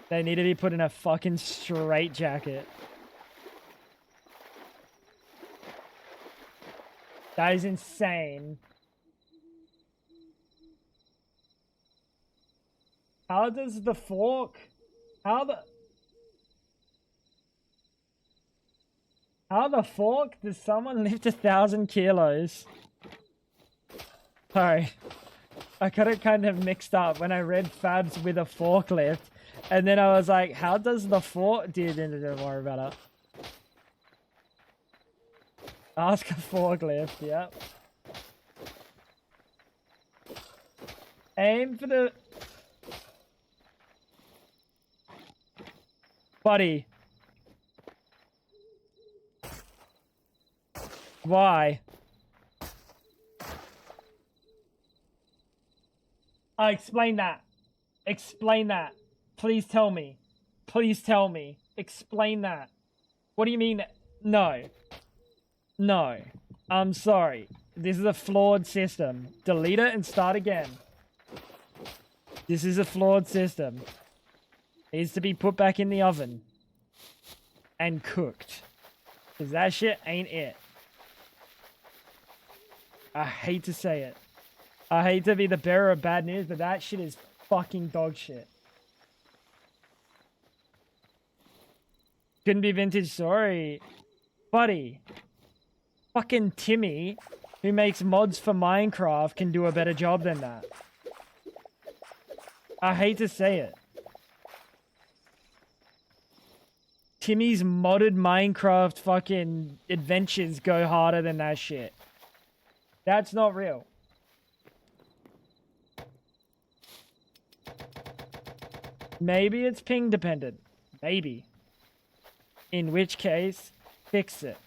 They need to be put in a fucking straitjacket. That is insane. How does the fork... How the fork does someone lift 1,000 kilos? Sorry. I got it kind of mixed up when I read Fabs with a forklift. And then I was like, how does the fork... Dude, don't worry about it. Ask a forklift, yep. Aim for the... Buddy. Why? Explain that. Explain that. Please tell me. Please tell me. Explain that. What do you mean? No. No. I'm sorry. This is a flawed system. Delete it and start again. This is a flawed system. Needs to be put back in the oven. And cooked. Because that shit ain't it. I hate to say it. I hate to be the bearer of bad news, but that shit is fucking dog shit. Couldn't be vintage, sorry. Buddy. Fucking Timmy, who makes mods for Minecraft, can do a better job than that. I hate to say it. Timmy's modded Minecraft fucking adventures go harder than that shit. That's not real. Maybe it's ping dependent. Maybe. In which case, fix it.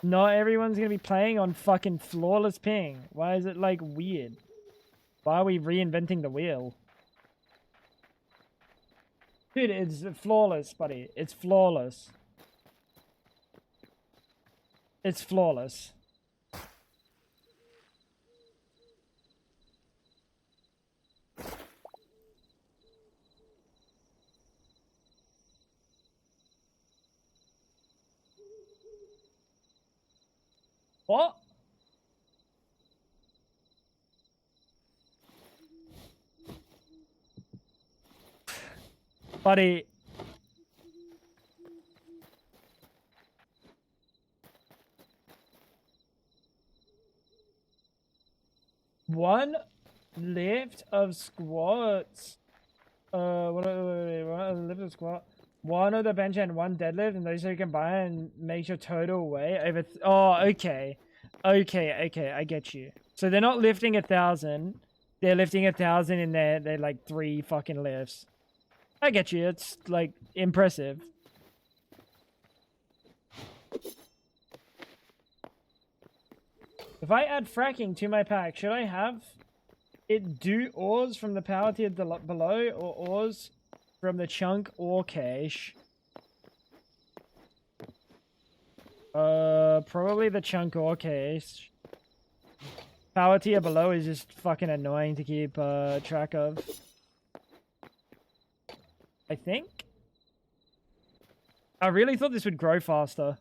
Not everyone's gonna be playing on fucking flawless ping. Why is it like weird? Why are we reinventing the wheel? Dude, it's flawless, buddy. It's flawless. It's flawless. What? Buddy. One lift of squats. What lift of squat? One of the bench and one deadlift, and those two combine makes your total weight over. Oh, okay. Okay, I get you. So they're not lifting 1,000. They're lifting 1,000 in they're like 3 fucking lifts. I get you. It's like impressive. If I add fracking to my pack, should I have it do ores from the power tier below or ores from the chunk ore cache? Probably the chunk ore cache. Power tier below is just fucking annoying to keep track of. I think. I really thought this would grow faster.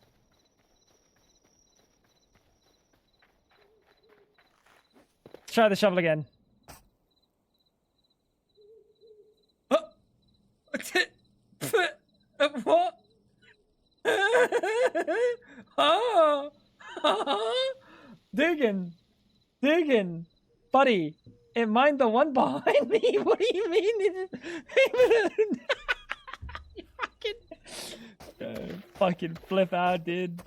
Let's try the shovel again. What? Oh. Digging. Buddy, it mined the one behind me. What do you mean? You fucking flip out, dude.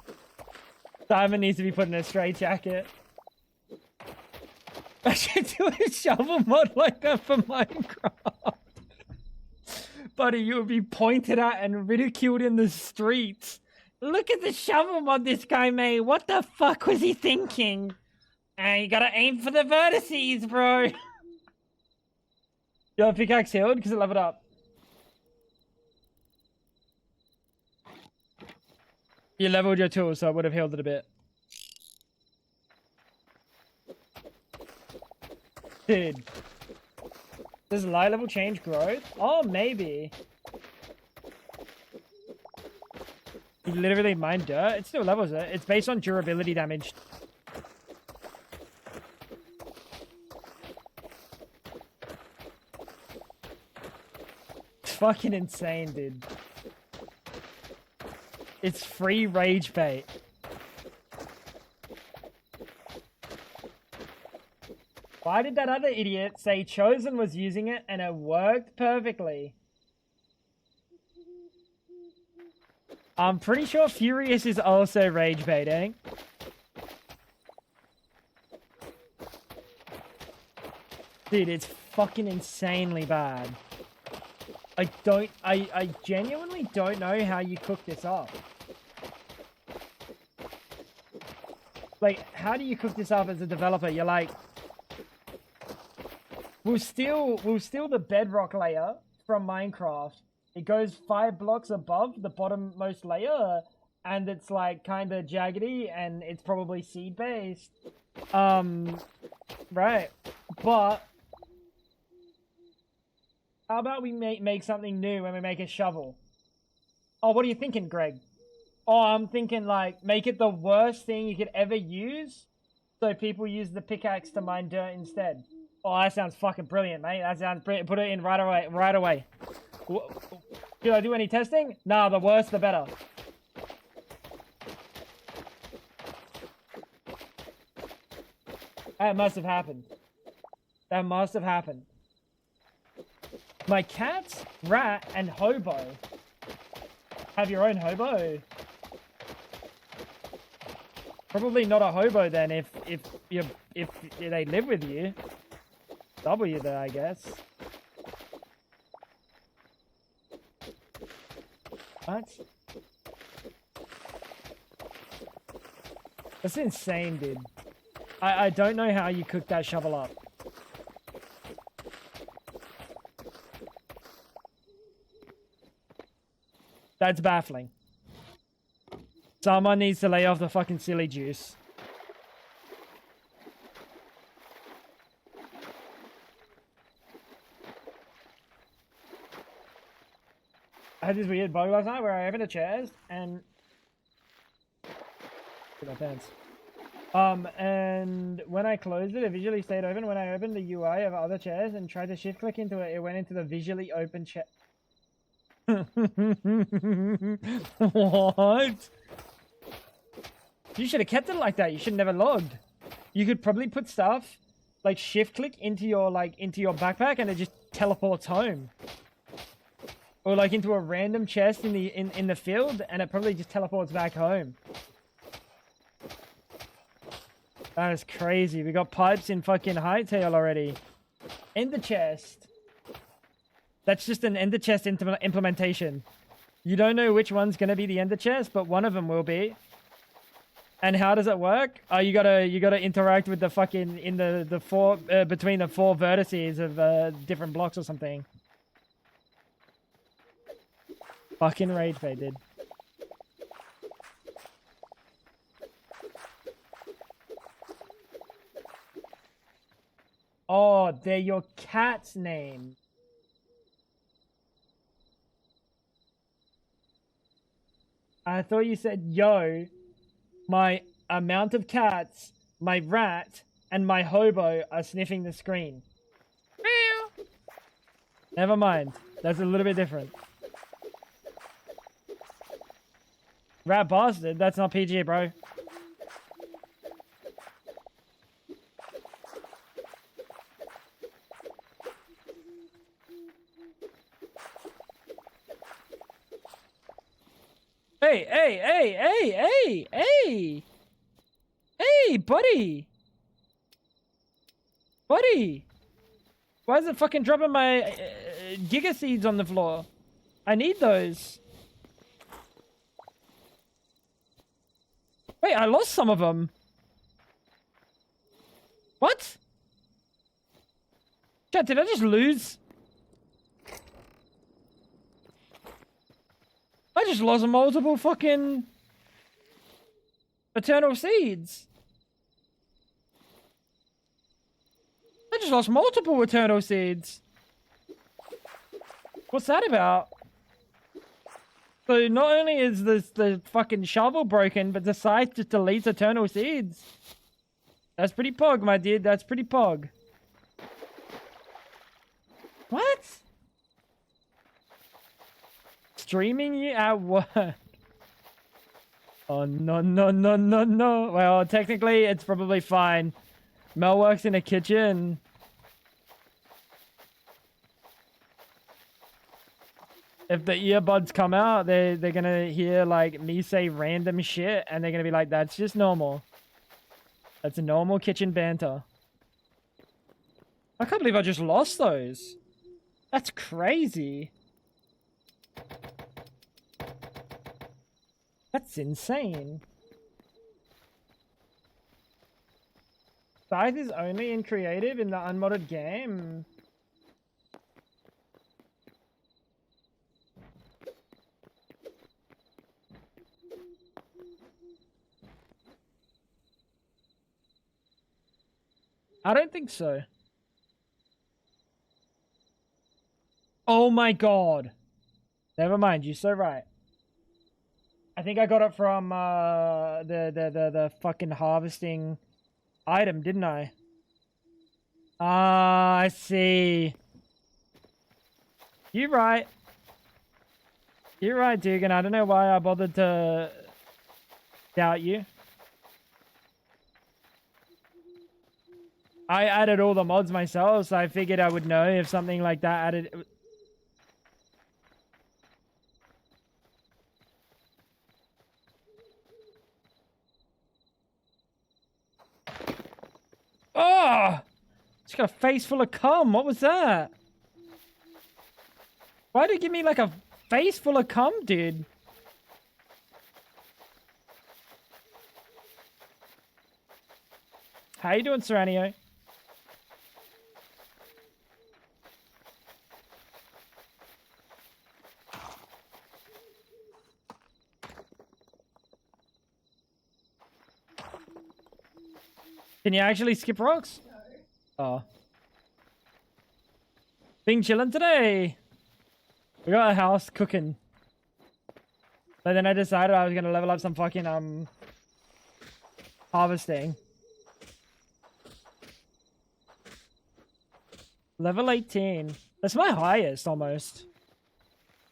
Simon needs to be put in a straight jacket. I should do a shovel mod like that for Minecraft. Buddy, you would be pointed at and ridiculed in the streets. Look at the shovel mod this guy made. What the fuck was he thinking? And you gotta aim for the vertices, bro. Your pickaxe healed because it leveled up. You leveled your tool, so it would have healed it a bit. Dude. Does light level change growth? Oh, maybe. You literally mine dirt? It still levels it. It's based on durability damage. It's fucking insane, dude. It's free rage bait. Why did that other idiot say Chosen was using it and it worked perfectly? I'm pretty sure Furious is also rage baiting. Dude, it's fucking insanely bad. I genuinely don't know how you cook this up. Like, how do you cook this up as a developer? You're like, we'll steal the bedrock layer from Minecraft It goes 5 blocks above the bottommost layer, and it's like kind of jaggedy, and it's probably seed based. Right. But how about we make something new when we make a shovel? Oh, what are you thinking, Greg? Oh, I'm thinking like make it the worst thing you could ever use, so people use the pickaxe to mine dirt instead. Oh, that sounds fucking brilliant, mate. That sounds brilliant. Put it in right away. Right away. Did I do any testing? Nah, the worse the better. That must have happened. That must have happened. My cat, rat, and hobo. Have your own hobo? Probably not a hobo then if they live with you. W though, I guess. What? That's insane, dude. I don't know how you cook that shovel up. That's baffling. Someone needs to lay off the fucking silly juice. I had this weird bug last night where I opened a chest and... my pants. And when I closed it, it visually stayed open. When I opened the UI of other chairs and tried to shift click into it, it went into the visually open chest. What? You should have kept it like that. You should have never logged. You could probably put stuff like shift click into your backpack and it just teleports home. Or like into a random chest in the field and it probably just teleports back home. That is crazy. We got pipes in fucking Hytale already. Ender chest. That's just an ender chest implementation. You don't know which one's gonna be the ender chest, but one of them will be. And how does it work? Oh, you gotta interact with the fucking between the 4 vertices of different blocks or something. Fucking rage bait, dude. Oh, they're your cat's name. I thought you said, yo, my amount of cats, my rat, and my hobo are sniffing the screen. Meow. Never mind. That's a little bit different. Rat bastard, that's not PG, bro. Hey! Hey, buddy! Buddy! Why is it fucking dropping my giga seeds on the floor? I need those. Wait, I lost some of them. What? Chat, did I just lose? I just lost multiple fucking eternal seeds. I just lost multiple eternal seeds. What's that about? So not only is the fucking shovel broken, but the site just deletes eternal seeds. That's pretty pog, my dude. That's pretty pog. What? Streaming you at work? Oh, no. Well, technically, it's probably fine. Mel works in a kitchen. If the earbuds come out, they're gonna hear, like, me say random shit, and they're gonna be like, that's just normal. That's a normal kitchen banter. I can't believe I just lost those. That's crazy. That's insane. Scythe is only in creative in the unmodded game. I don't think so. Oh my god. Never mind, you're so right. I think I got it from the fucking harvesting item, didn't I? Ah, I see. You're right. You're right, Dugan. I don't know why I bothered to doubt you. I added all the mods myself, so I figured I would know if something like that added... Oh! It's got a face full of cum. What was that? Why'd it give me like a face full of cum, dude? How you doing, Seranio? Can you actually skip rocks? No. Oh. Being chilling today. We got a house cooking. But then I decided I was gonna level up some fucking harvesting. Level 18. That's my highest almost.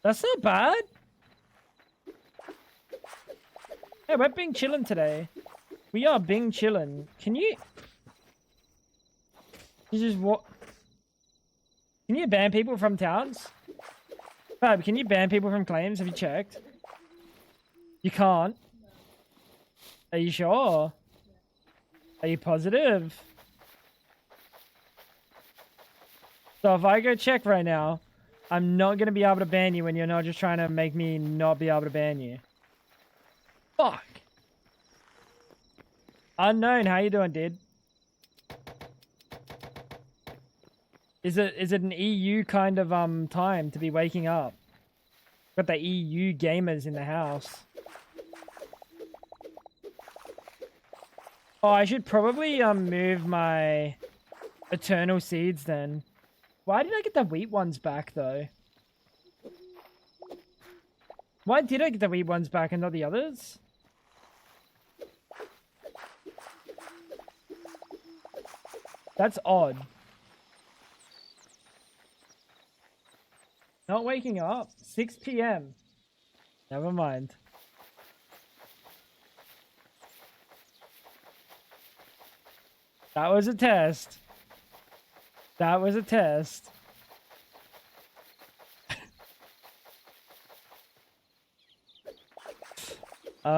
That's not bad. Hey, we're being chilling today. We are being chilling. Can you... You just what? Can you ban people from towns? Fab, can you ban people from claims? Have you checked? You can't. Are you sure? Are you positive? So if I go check right now, I'm not going to be able to ban you when you're not just trying to make me not be able to ban you. Fuck. Unknown, how you doing, dude? Is it an EU kind of time to be waking up? Got the EU gamers in the house. Oh, I should probably move my eternal seeds then. Why did I get the wheat ones back though? Why did I get the wheat ones back and not the others? That's odd. Not waking up. 6 PM. Never mind. That was a test. That was a test. My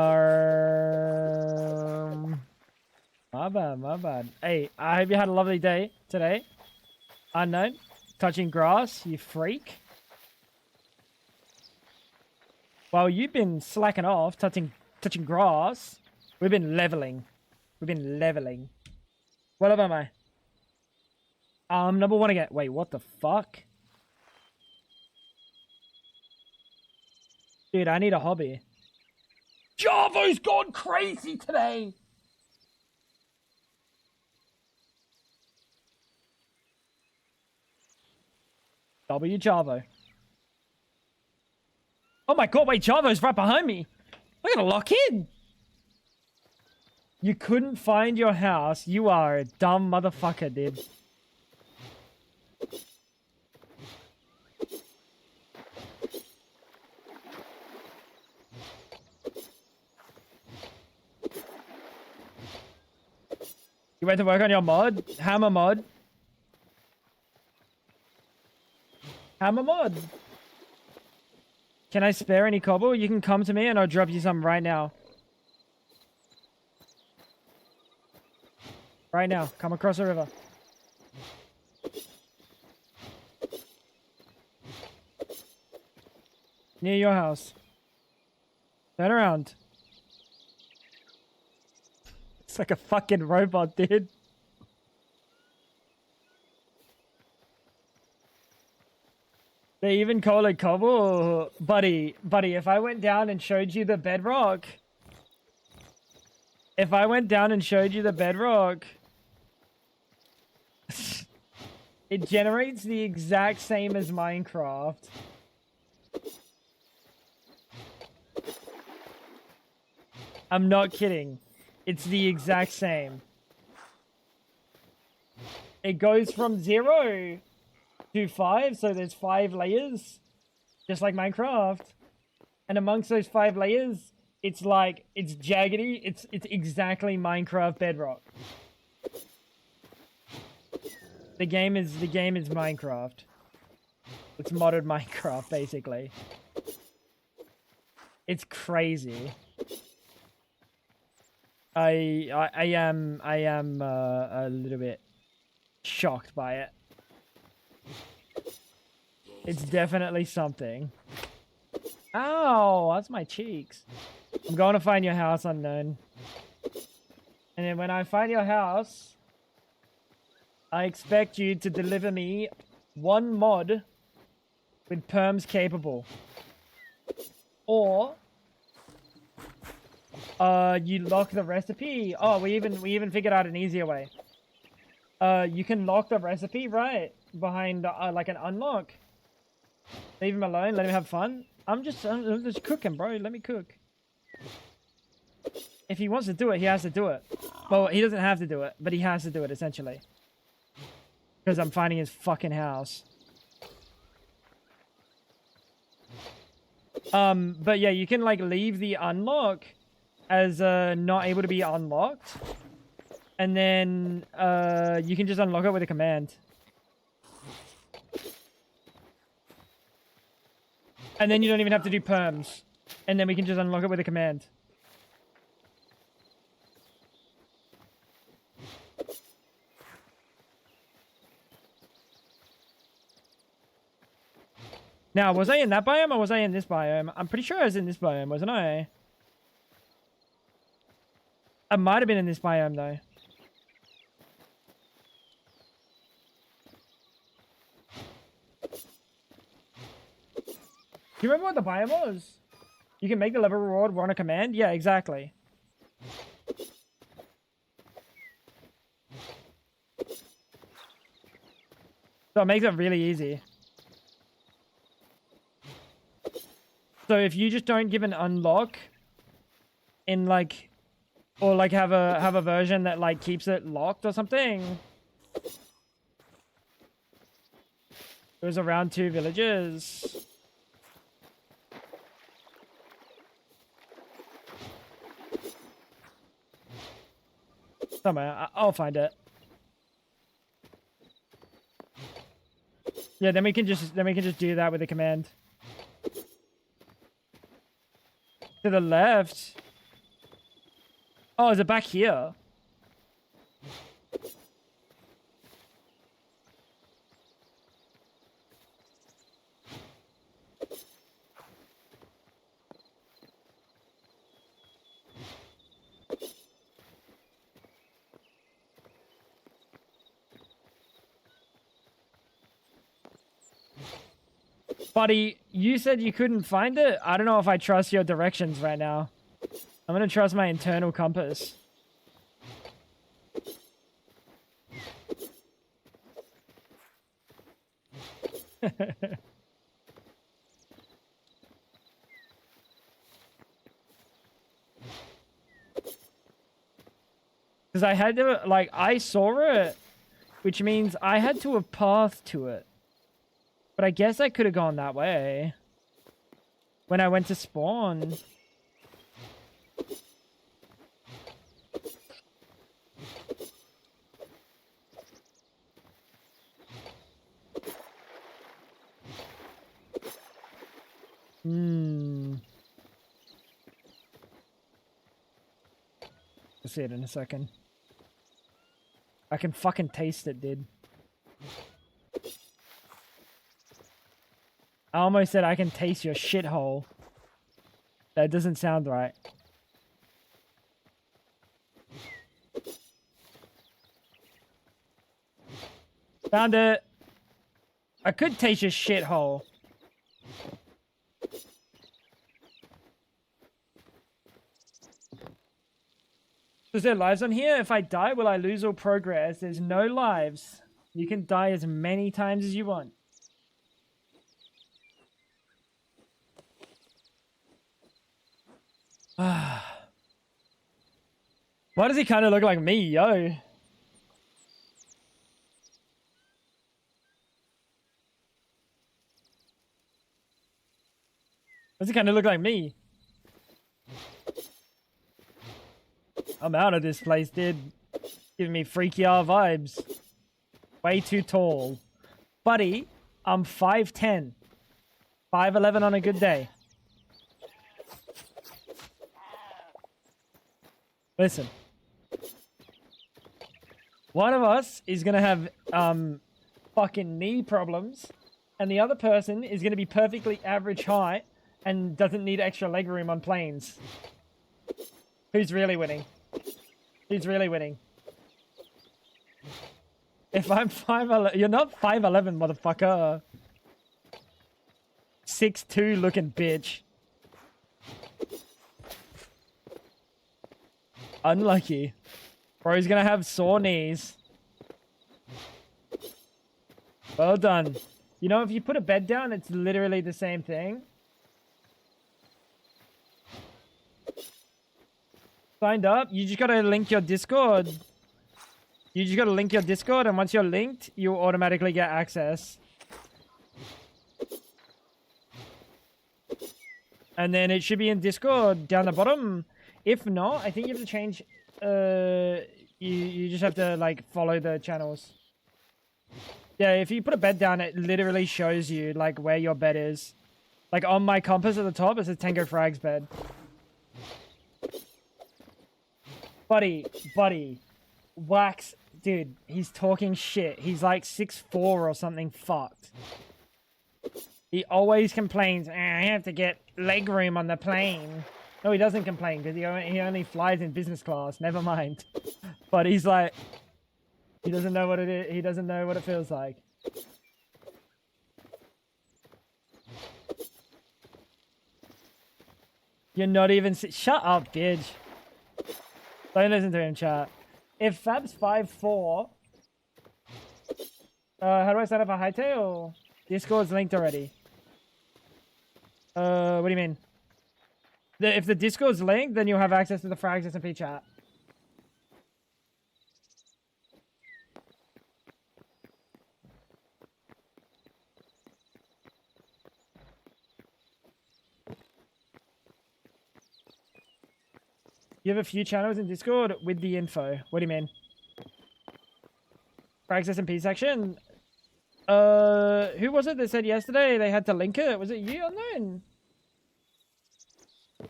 bad, my bad. Hey, I hope you had a lovely day today. Unknown. Touching grass, you freak. Well, you've been slacking off, touching grass. We've been leveling. We've been leveling. What level am I? Number 1 again. Wait, what the fuck? Dude, I need a hobby. Java's gone crazy today! W Javo. Oh my god, wait, Javo's right behind me. I gotta lock in. You couldn't find your house. You are a dumb motherfucker, dude. You went to work on your mod? Hammer mod? Hammer mod? Can I spare any cobble? You can come to me and I'll drop you some right now. Right now. Come across the river. Near your house. Turn around. It's like a fucking robot, dude. They even call it cobble? Buddy, if I went down and showed you the bedrock... If I went down and showed you the bedrock... It generates the exact same as Minecraft. I'm not kidding. It's the exact same. It goes from 0 to 5, so there's 5 layers, just like Minecraft. And amongst those 5 layers, it's like, it's jaggedy, it's exactly Minecraft Bedrock. The game is Minecraft. It's modded Minecraft, basically. It's crazy. I am a little bit shocked by it. It's definitely something. Ow, that's my cheeks. I'm going to find your house, unknown. And then when I find your house, I expect you to deliver me 1 mod with perms capable. Or you lock the recipe. Oh, we even figured out an easier way. You can lock the recipe right behind like an unlock. Leave him alone. Let him have fun. I'm just cooking, bro. Let me cook. If he wants to do it, he has to do it. Well, he doesn't have to do it, but he has to do it essentially. Because I'm finding his fucking house. But yeah, you can like leave the unlock as not able to be unlocked, and then you can just unlock it with a command. And then you don't even have to do perms. And then we can just unlock it with a command. Now, was I in that biome or was I in this biome? I'm pretty sure I was in this biome, wasn't I? I might have been in this biome, though. Do you remember what the biome was? You can make the level reward run a command? Yeah, exactly. So it makes it really easy. So if you just don't give an unlock in like, or like have a version that like keeps it locked or something. It was around 2 villages. Somewhere. I'll find it. Yeah, then we can just do that with a command. To the left. Oh, is it back here? Buddy, you said you couldn't find it? I don't know if I trust your directions right now. I'm gonna trust my internal compass. Because I had to, like, I saw it, which means I had to have pathed to it. But I guess I could have gone that way. When I went to spawn. We'll see it in a second. I can fucking taste it, dude. I almost said I can taste your shithole. That doesn't sound right. Found it. I could taste your shithole. Is there lives on here? If I die, will I lose all progress? There's no lives. You can die as many times as you want. Why does he kind of look like me, yo? Does he kind of look like me? I'm out of this place, dude. Giving me freaky R vibes. Way too tall. Buddy, I'm 5'10". 5'11" on a good day. Listen. One of us is going to have fucking knee problems, and the other person is going to be perfectly average height and doesn't need extra leg room on planes. Who's really winning? Who's really winning? If I'm 5'11", you're not 5'11", motherfucker. 6'2" looking bitch. Unlucky. Bro's gonna have sore knees. Well done. You know, if you put a bed down, it's literally the same thing. Signed up? You just gotta link your Discord. You just gotta link your Discord, and once you're linked, you'll automatically get access. And then it should be in Discord down the bottom. If not, I think you have to change... You just have to, like, follow the channels. Yeah, if you put a bed down, it literally shows you, like, where your bed is. Like, on my compass at the top, it says Tango Frag's bed. Buddy. Wax... Dude, he's talking shit. He's like 6'4" or something fucked. He always complains, I have to get leg room on the plane. No, he doesn't complain because he only flies in business class. Never mind. But he's like... He doesn't know what it is. He doesn't know what it feels like. You're not even... Shut up, bitch. Don't listen to him, chat. If Fab's 5'4", how do I sign up for Hytale? Discord's linked already. What do you mean? If the Discord's linked, then you'll have access to the fragsSMP chat. You have a few channels in Discord with the info. What do you mean? fragsSMP section? Who was it that said yesterday they had to link it? Was it you, Unknown?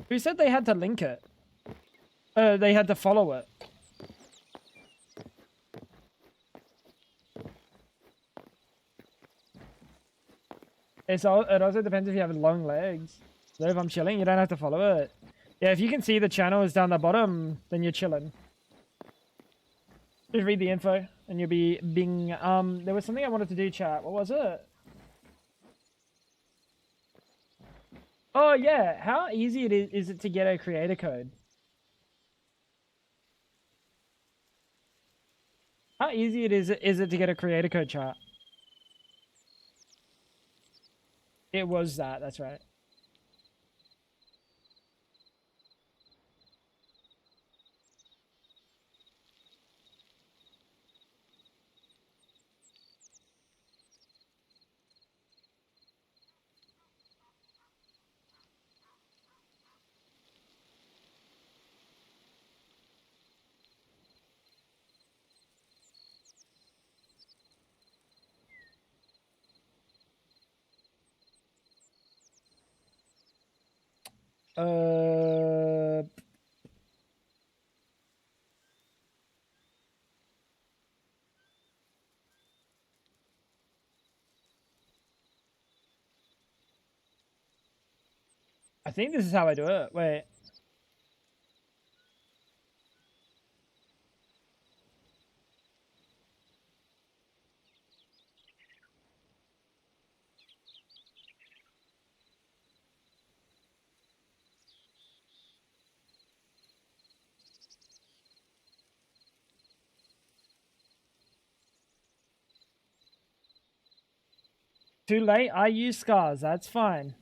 Who said they had to link it? They had to follow it. It also depends if you have long legs. So if I'm chilling, you don't have to follow it. Yeah, if you can see the channels down the bottom, then you're chilling. Just read the info, and you'll be bing. There was something I wanted to do, chat. What was it? Oh, yeah. How easy is it to get a creator code? How easy is it to get a creator code, chat? It was that. That's right. I think this is how I do it. Wait. Too late. I use scars. That's fine.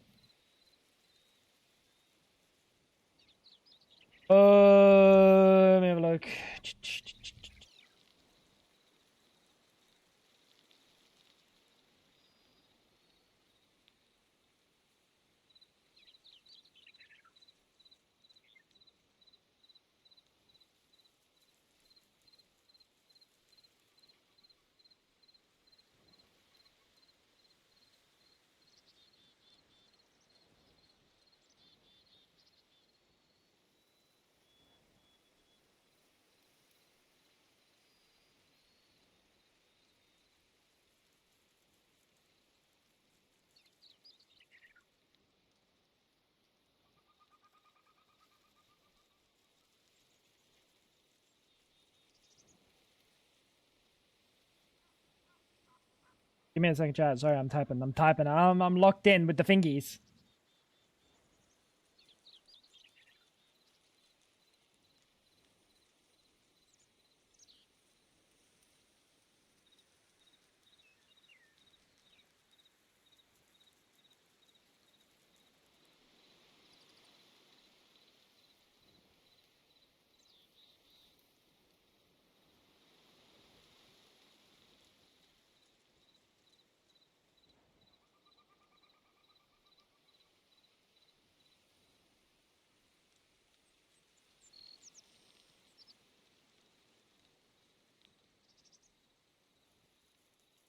Let me have a look. Give me a second, chat. Sorry, I'm typing. I'm locked in with the fingies.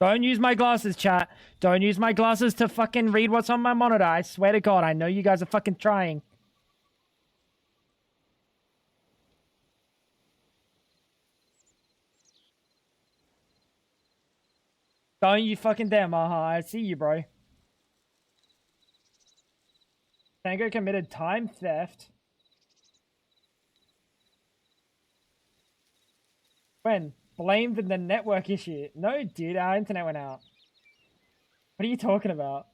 Don't use my glasses, chat. Don't use my glasses to fucking read what's on my monitor. I swear to God, I know you guys are fucking trying. Don't you fucking dare, Maha. I see you, bro. Tango committed time theft. When? Blamed the network issue. No, dude, our internet went out. What are you talking about?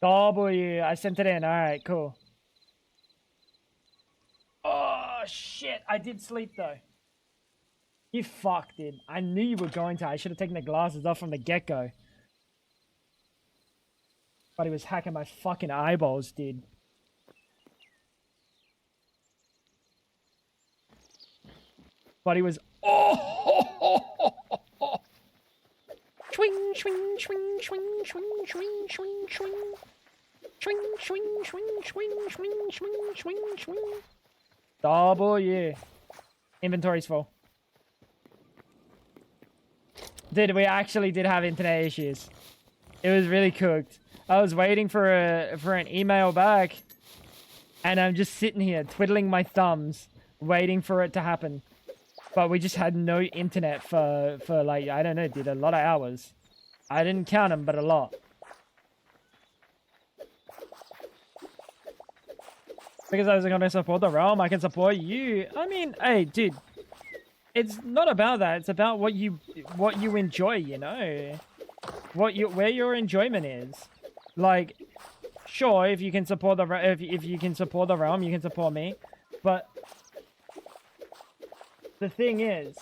W, I sent it in. Alright, cool. Oh, shit. I did sleep, though. You fucked, dude. I knew you were going to. I should have taken the glasses off from the get-go. But he was hacking my fucking eyeballs, dude. But he was... Oh! Swing, swing, swing, swing, swing, swing, swing, swing. Swing, swing, swing, swing, swing, swing, swing, swing. W. Inventory's full. Dude, we actually did have internet issues. It was really cooked. I was waiting for an email back, and I'm just sitting here twiddling my thumbs, waiting for it to happen. But we just had no internet for like, I don't know, dude, a lot of hours. I didn't count them, but a lot. Because I was going to support the realm, I can support you. I mean, hey, dude, it's not about that. It's about what you enjoy, you know, where your enjoyment is. Like, sure, if you can support the if you can support the realm, you can support me. But the thing is,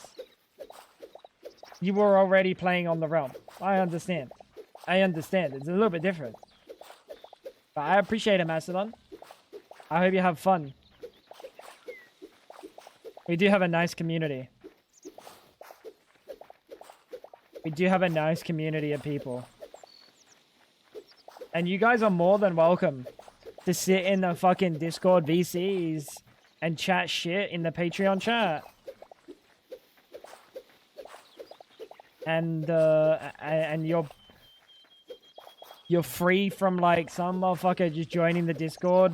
you were already playing on the realm. I understand. It's a little bit different. But I appreciate it, Mastodon. I hope you have fun. We do have a nice community. We do have a nice community of people. And you guys are more than welcome to sit in the fucking Discord VCs and chat shit in the Patreon chat. And you're free from like some motherfucker just joining the Discord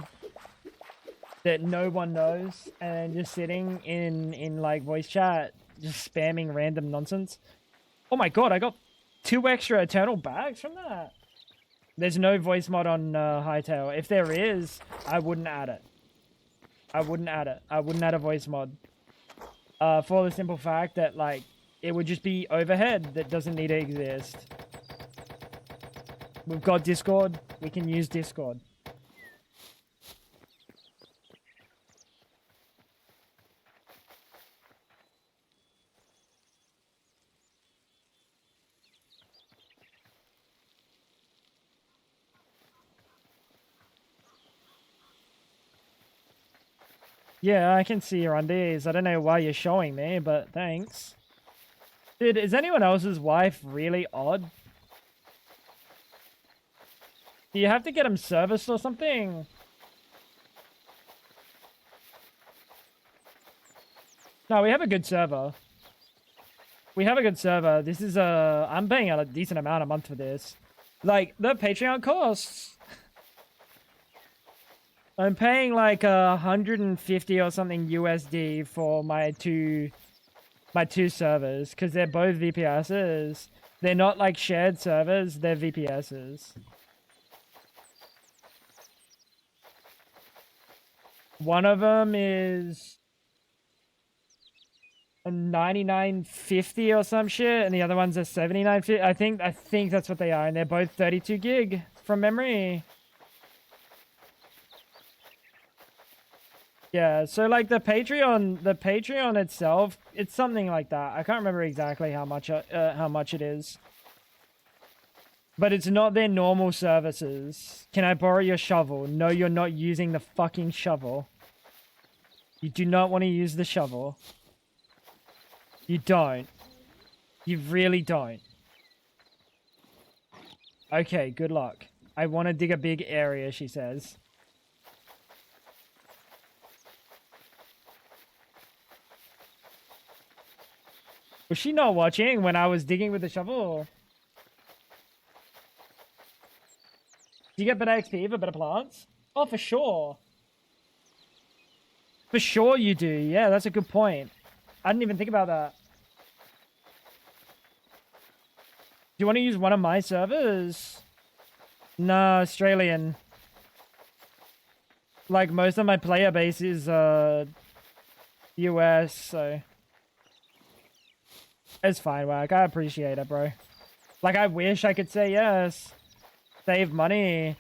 that no one knows and just sitting in like voice chat just spamming random nonsense. Oh my god, I got 2 extra eternal bags from that. There's no voice mod on Hytale. If there is, I wouldn't add it. I wouldn't add it. I wouldn't add a voice mod. For the simple fact that, like, it would just be overhead that doesn't need to exist. We've got Discord. We can use Discord. Yeah, I can see your undies. I don't know why you're showing me, but thanks. Dude, is anyone else's wife really odd? Do you have to get them serviced or something? No, we have a good server. We have a good server. This is I'm paying a decent amount a month for this. Like, the Patreon costs. I'm paying like 150 or something USD for my two servers because they're both VPSs. They're not like shared servers, they're VPSs. One of them is a 9950 or some shit, and the other one's a 7950. I think that's what they are, and they're both 32 gig from memory. Yeah, so like the Patreon itself, it's something like that. I can't remember exactly how much it is. But it's not their normal services. Can I borrow your shovel? No, you're not using the fucking shovel. You do not want to use the shovel. You don't. You really don't. Okay, good luck. I want to dig a big area, she says. Was she not watching when I was digging with the shovel? Do you get better XP for better plants? Oh, for sure. For sure you do. Yeah, that's a good point. I didn't even think about that. Do you want to use one of my servers? No, Australian. Like, most of my player base is US, so... It's fine, Wack. I appreciate it, bro. Like, I wish I could say yes. Save money.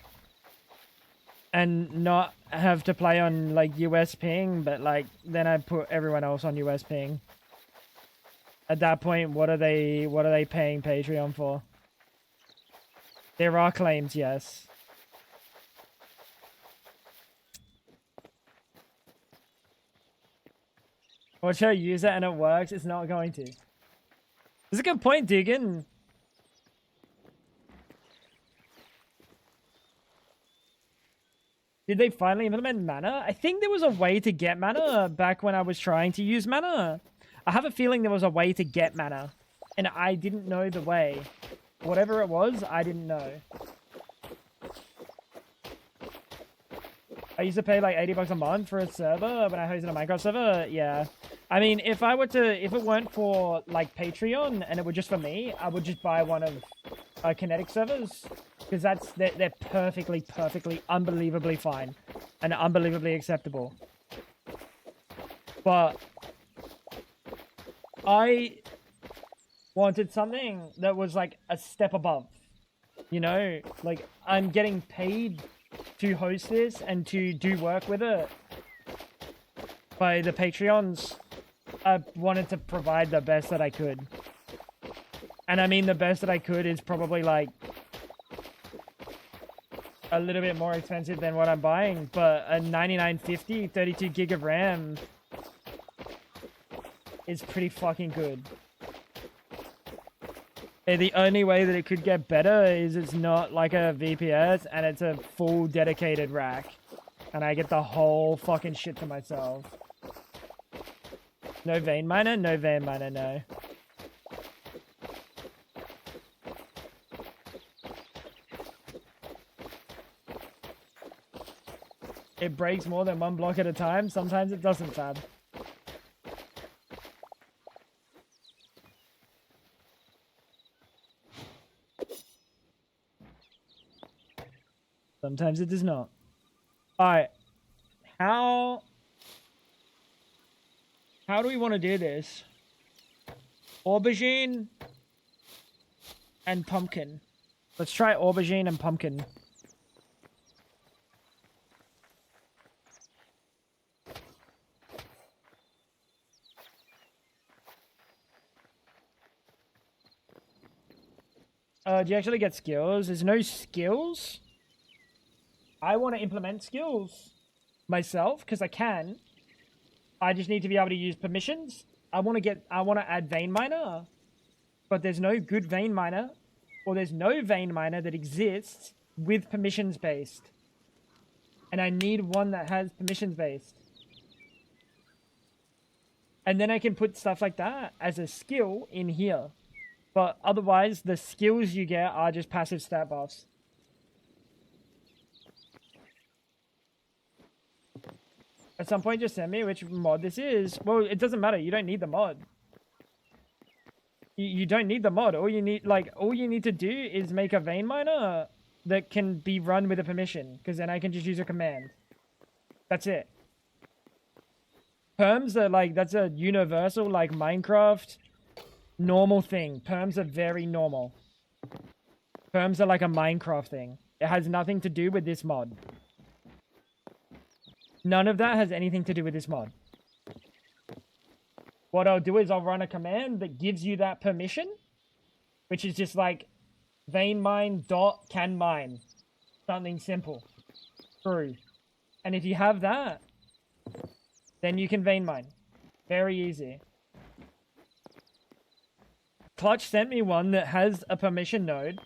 And not have to play on, like, US ping, but, like, then I put everyone else on US ping. At that point, what are they paying Patreon for? There are claims, yes. Watch her use it and it works. It's not going to. That's a good point, Dugan. Did they finally implement mana? I think there was a way to get mana back when I was trying to use mana. I have a feeling there was a way to get mana, and I didn't know the way. Whatever it was, I didn't know. I used to pay like $80 a month for a server when I hosted a Minecraft server. Yeah. I mean, if it weren't for like Patreon and it were just for me, I would just buy one of Kinetic servers. Because they're perfectly, unbelievably fine. And unbelievably acceptable. But I wanted something that was like a step above. You know? Like, I'm getting paid to host this and to do work with it by the Patreons. I wanted to provide the best that I could. And I mean the best that I could is probably like a little bit more expensive than what I'm buying, but a 9950 32 gig of RAM is pretty fucking good. And the only way that it could get better is it's not like a VPS and it's a full dedicated rack. And I get the whole fucking shit to myself. No vein miner? No vein miner, no. It breaks more than one block at a time. Sometimes it doesn't, fab. Sometimes it does not. Alright. How How do we want to do this? Aubergine and pumpkin. Let's try aubergine and pumpkin. Do you actually get skills? There's no skills? I want to implement skills myself because I can. I just need to be able to use permissions. I want to add vein miner, but there's no good vein miner, or there's no vein miner that exists with permissions based. And I need one that has permissions based. And then I can put stuff like that as a skill in here. But otherwise, the skills you get are just passive stat buffs. At some point, just send me which mod this is. Well, it doesn't matter. You don't need the mod. You don't need the mod. All you need to do is make a vein miner that can be run with a permission. Because then I can just use a command. That's it. Perms are like, that's a universal, like Minecraft normal thing. Perms are very normal. Perms are like a Minecraft thing. It has nothing to do with this mod. None of that has anything to do with this mod. What I'll do is I'll run a command that gives you that permission, which is just like vein mine dot can mine. Something simple. True. And if you have that, then you can vein mine. Very easy. Clutch sent me one that has a permission node.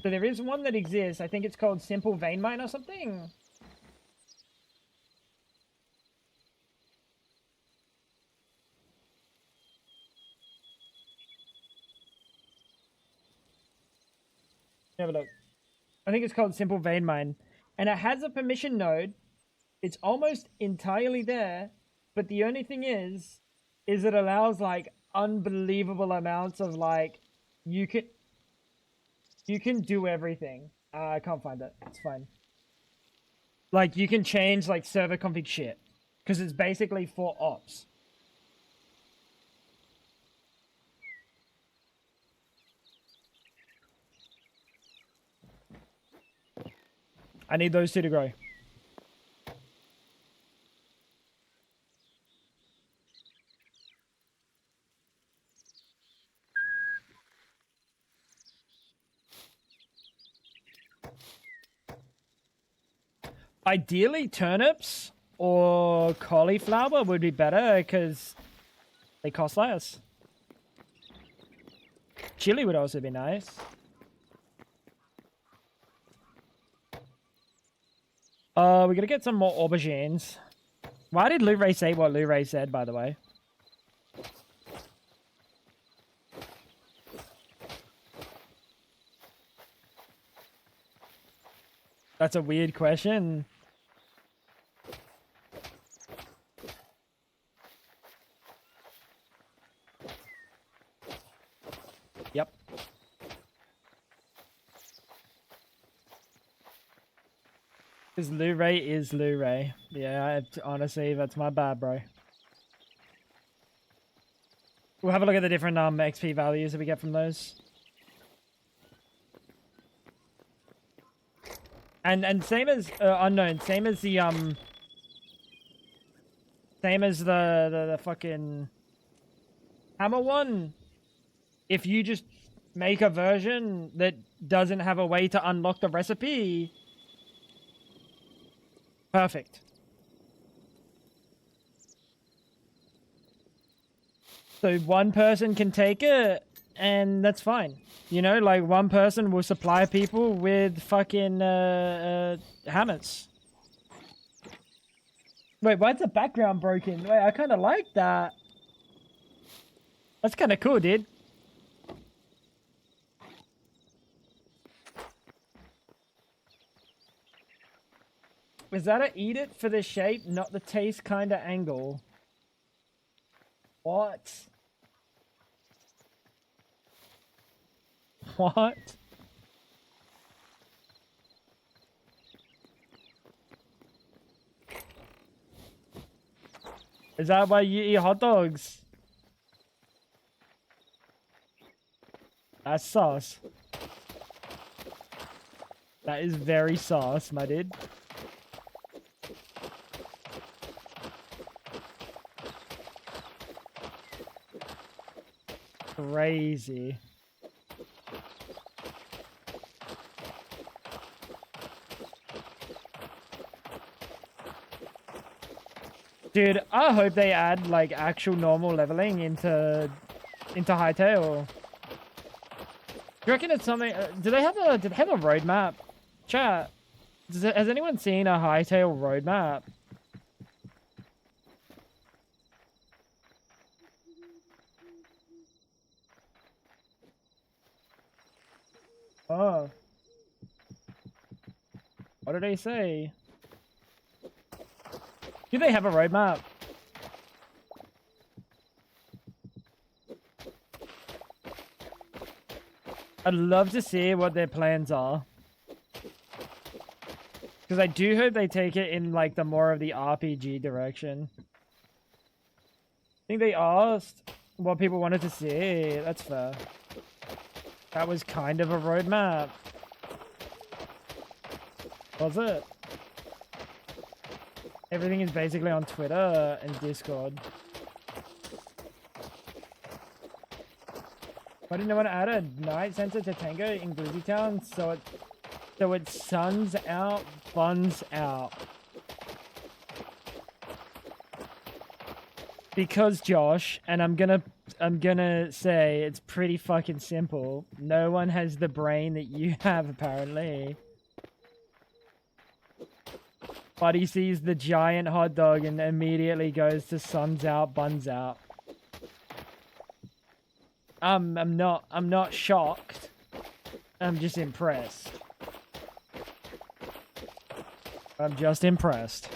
So there is one that exists. I think it's called Simple Vein Mine or something. Have a look. I think it's called Simple Vein Mine. And it has a permission node. It's almost entirely there. But the only thing is it allows like unbelievable amounts of like, you can do everything. I can't find it. It's fine. Like you can change like server config shit. Because it's basically for ops. I need those two to grow. Ideally, turnips or cauliflower would be better because they cost less. Chili would also be nice. We gotta get some more aubergines. Why did Lou-Ray say what Lou-Ray said, by the way? That's a weird question. Yep. Because Lou-Ray is Lou-Ray. Yeah, honestly, that's my bad, bro. We'll have a look at the different XP values that we get from those. And same as unknown, same as the fucking hammer one. If you just make a version that doesn't have a way to unlock the recipe, perfect. So one person can take it, and that's fine. You know, like one person will supply people with fucking hammers. Wait, why's the background broken? Wait, I kind of like that. That's kind of cool, dude. Was that a eat it for the shape, not the taste kind of angle? What? What? Is that why you eat hot dogs? That's sauce. That is very sauce, my dude. Crazy. Dude, I hope they add like actual normal leveling into Hytale. Do you reckon it's something? Do they have a roadmap? Chat. Has anyone seen a Hytale roadmap? Oh. What did they say? Do they have a roadmap? I'd love to see what their plans are. Because I do hope they take it in like the more of the RPG direction. I think they asked what people wanted to see. That's fair. That was kind of a roadmap. Was it? Everything is basically on Twitter and Discord. Why didn't no one add a night sensor to Tango in Glizzy Town so it suns out, buns out? Because Josh, and I'm gonna say it's pretty fucking simple. No one has the brain that you have apparently. Buddy sees the giant hot dog and immediately goes to suns out, buns out. I'm not shocked. I'm just impressed. I'm just impressed.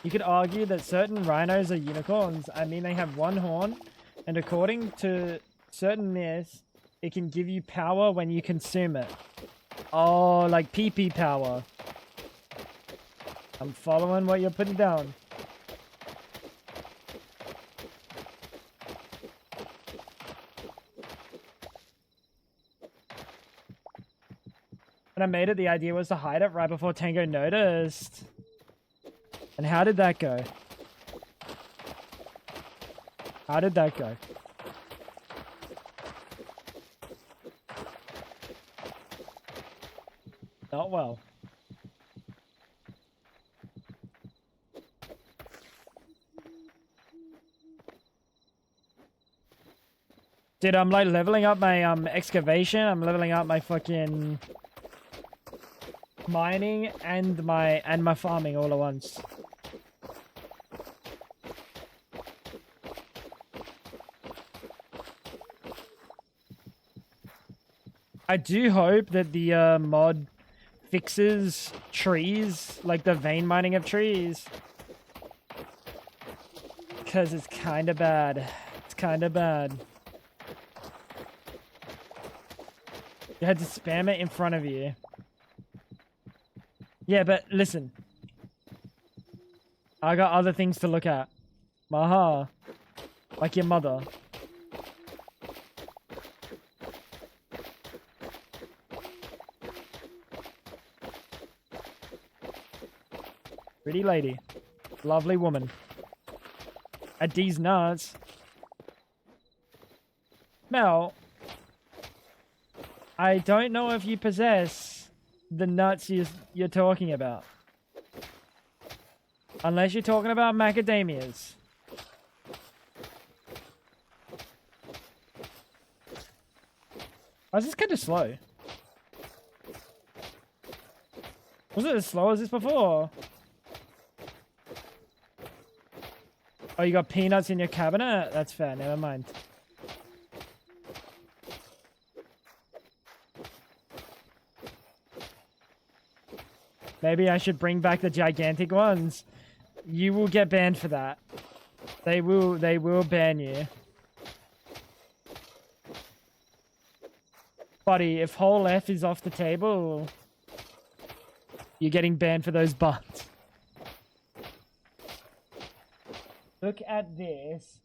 You could argue that certain rhinos are unicorns. I mean, they have one horn, and according to certain myths, it can give you power when you consume it. Oh, like pee-pee power. I'm following what you're putting down. When I made it, the idea was to hide it right before Tango noticed. And how did that go? How did that go? Not well. Dude, I'm like leveling up my excavation. I'm leveling up my fucking mining and my farming all at once. I do hope that the mod fixes trees, like the vein mining of trees. Because it's kind of bad. It's kind of bad. You had to spam it in front of you. Yeah, but listen. I got other things to look at. Maha. Like your mother. Pretty lady. Lovely woman. At these nuts. Mel. I don't know if you possess the nuts you're talking about. Unless you're talking about macadamias. Oh, this is kind of slow. Was it as slow as this before? Oh, you got peanuts in your cabinet? That's fair, never mind. Maybe I should bring back the gigantic ones. You will get banned for that. They will ban you. Buddy, if whole F is off the table, you're getting banned for those buns. look at this.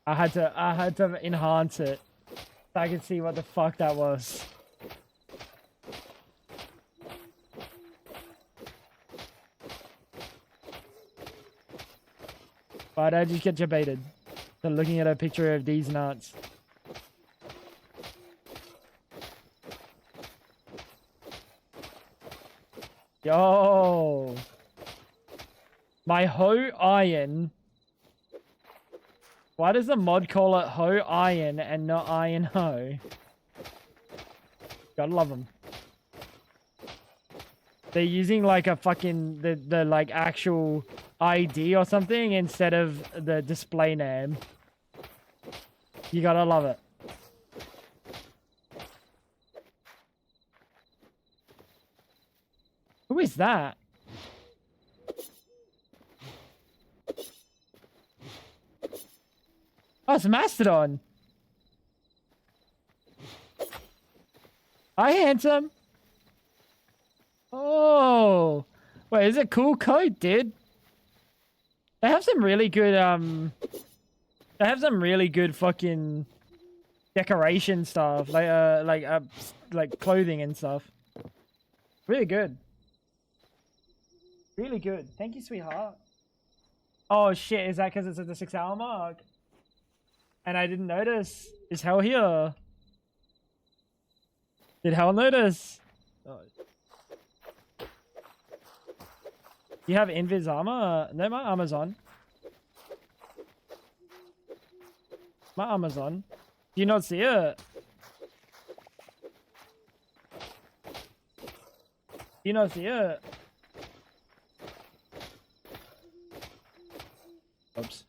I had to enhance it so I could see what the fuck that was. Why did you get baited? So looking at a picture of these nuts. Yo, my hoe iron. Why does the mod call it hoe iron and not iron hoe? Gotta love them. They're using like a fucking the like actual ID or something instead of the display name. You gotta love it. Who is that? Oh, it's Mastodon. Hi, handsome. Oh, wait, is it cool code, dude? They have some really good, they have some really good fucking decoration stuff, like clothing and stuff. Really good. Really good. Thank you, sweetheart. Oh shit, is that because it's at the 6-hour mark? And I didn't notice. Is Hell here? Did Hell notice? Oh. You have invis armor? No, my armor's on. My armor's on. Do you not see it? Do you not see it? Oops.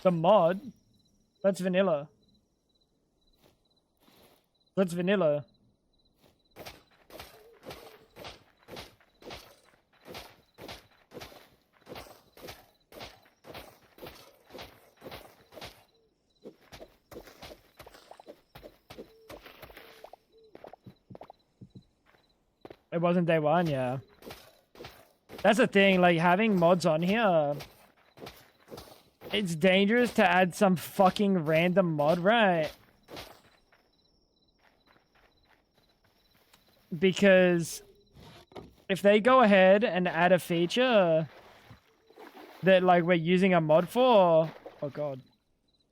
The mod? That's vanilla. That's vanilla. It wasn't day one, yeah. That's the thing, like having mods on here. It's dangerous to add some fucking random mod, right? Because if they go ahead and add a feature that like we're using a mod for, oh god.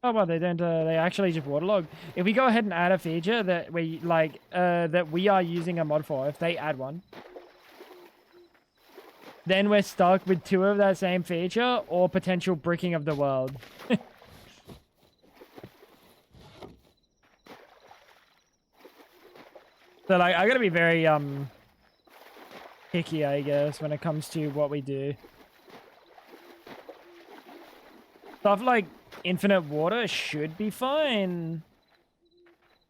Oh well, they don't. They actually just waterlog. If we go ahead and add a feature that we like, that we are using a mod for, if they add one, then we're stuck with 2 of that same feature or potential bricking of the world. So like, I gotta be very picky, I guess, when it comes to what we do. Stuff like infinite water should be fine.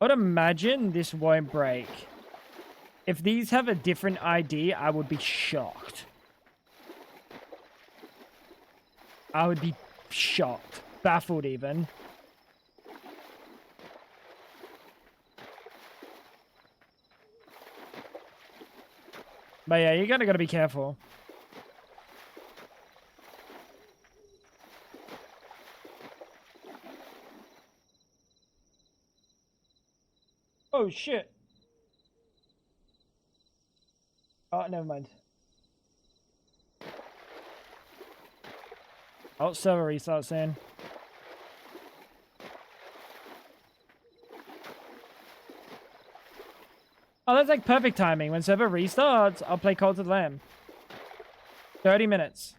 I'd imagine this won't break. If these have a different ID, I would be shocked. I would be shocked. Baffled even. But yeah, you gotta be careful. Oh shit. Oh, never mind. Oh, server restart soon. Oh, that's like perfect timing. When server restarts, I'll play Cult of the Lamb. 30 minutes.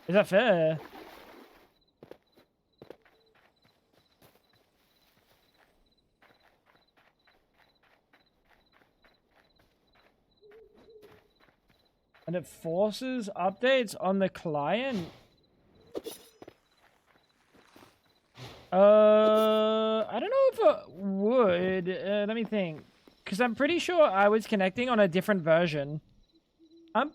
Is that fair? And it forces updates on the client? I don't know if it would. Let me think. Because I'm pretty sure I was connecting on a different version. I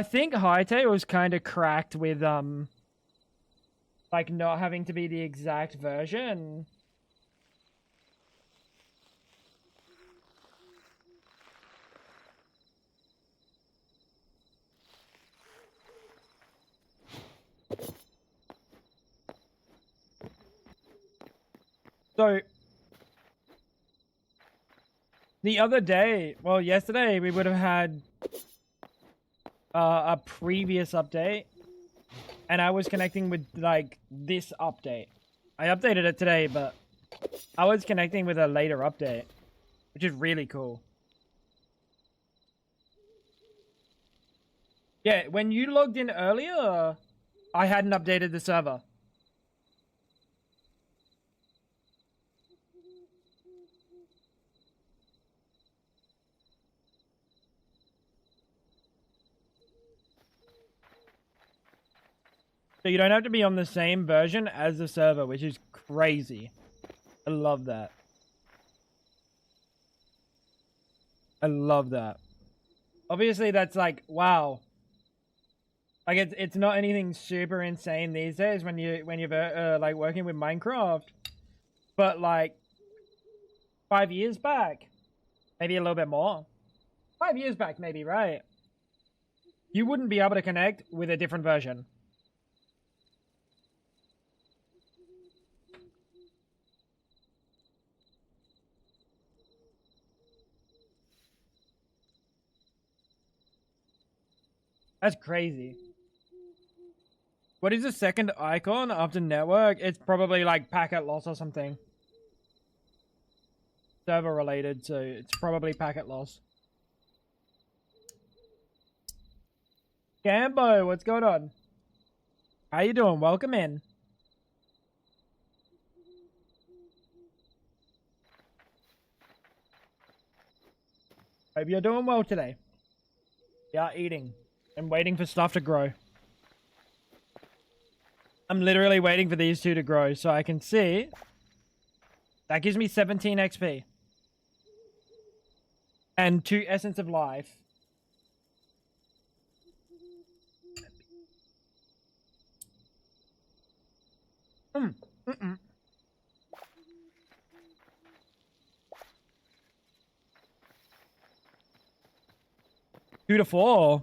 think Hytale was kind of cracked with, like, not having to be the exact version. So the other day, well, yesterday we would have had a previous update, and I was connecting with like this update. I updated it today, but I was connecting with a later update, which is really cool. Yeah, when you logged in earlier, I hadn't updated the server. So you don't have to be on the same version as the server, which is crazy. I love that. I love that. Obviously, that's like, wow. Like it's not anything super insane these days when you're like working with Minecraft, but like 5 years back, maybe a little bit more. 5 years back, maybe, right? You wouldn't be able to connect with a different version. That's crazy. What is the second icon after network? It's probably like packet loss or something. Server related, so it's probably packet loss. Gambo, what's going on? How you doing? Welcome in. Hope you're doing well today. Yeah, eating. I'm waiting for stuff to grow. I'm literally waiting for these two to grow so I can see. That gives me 17 XP. And 2 Essence of Life. Mm-mm. 2 to 4.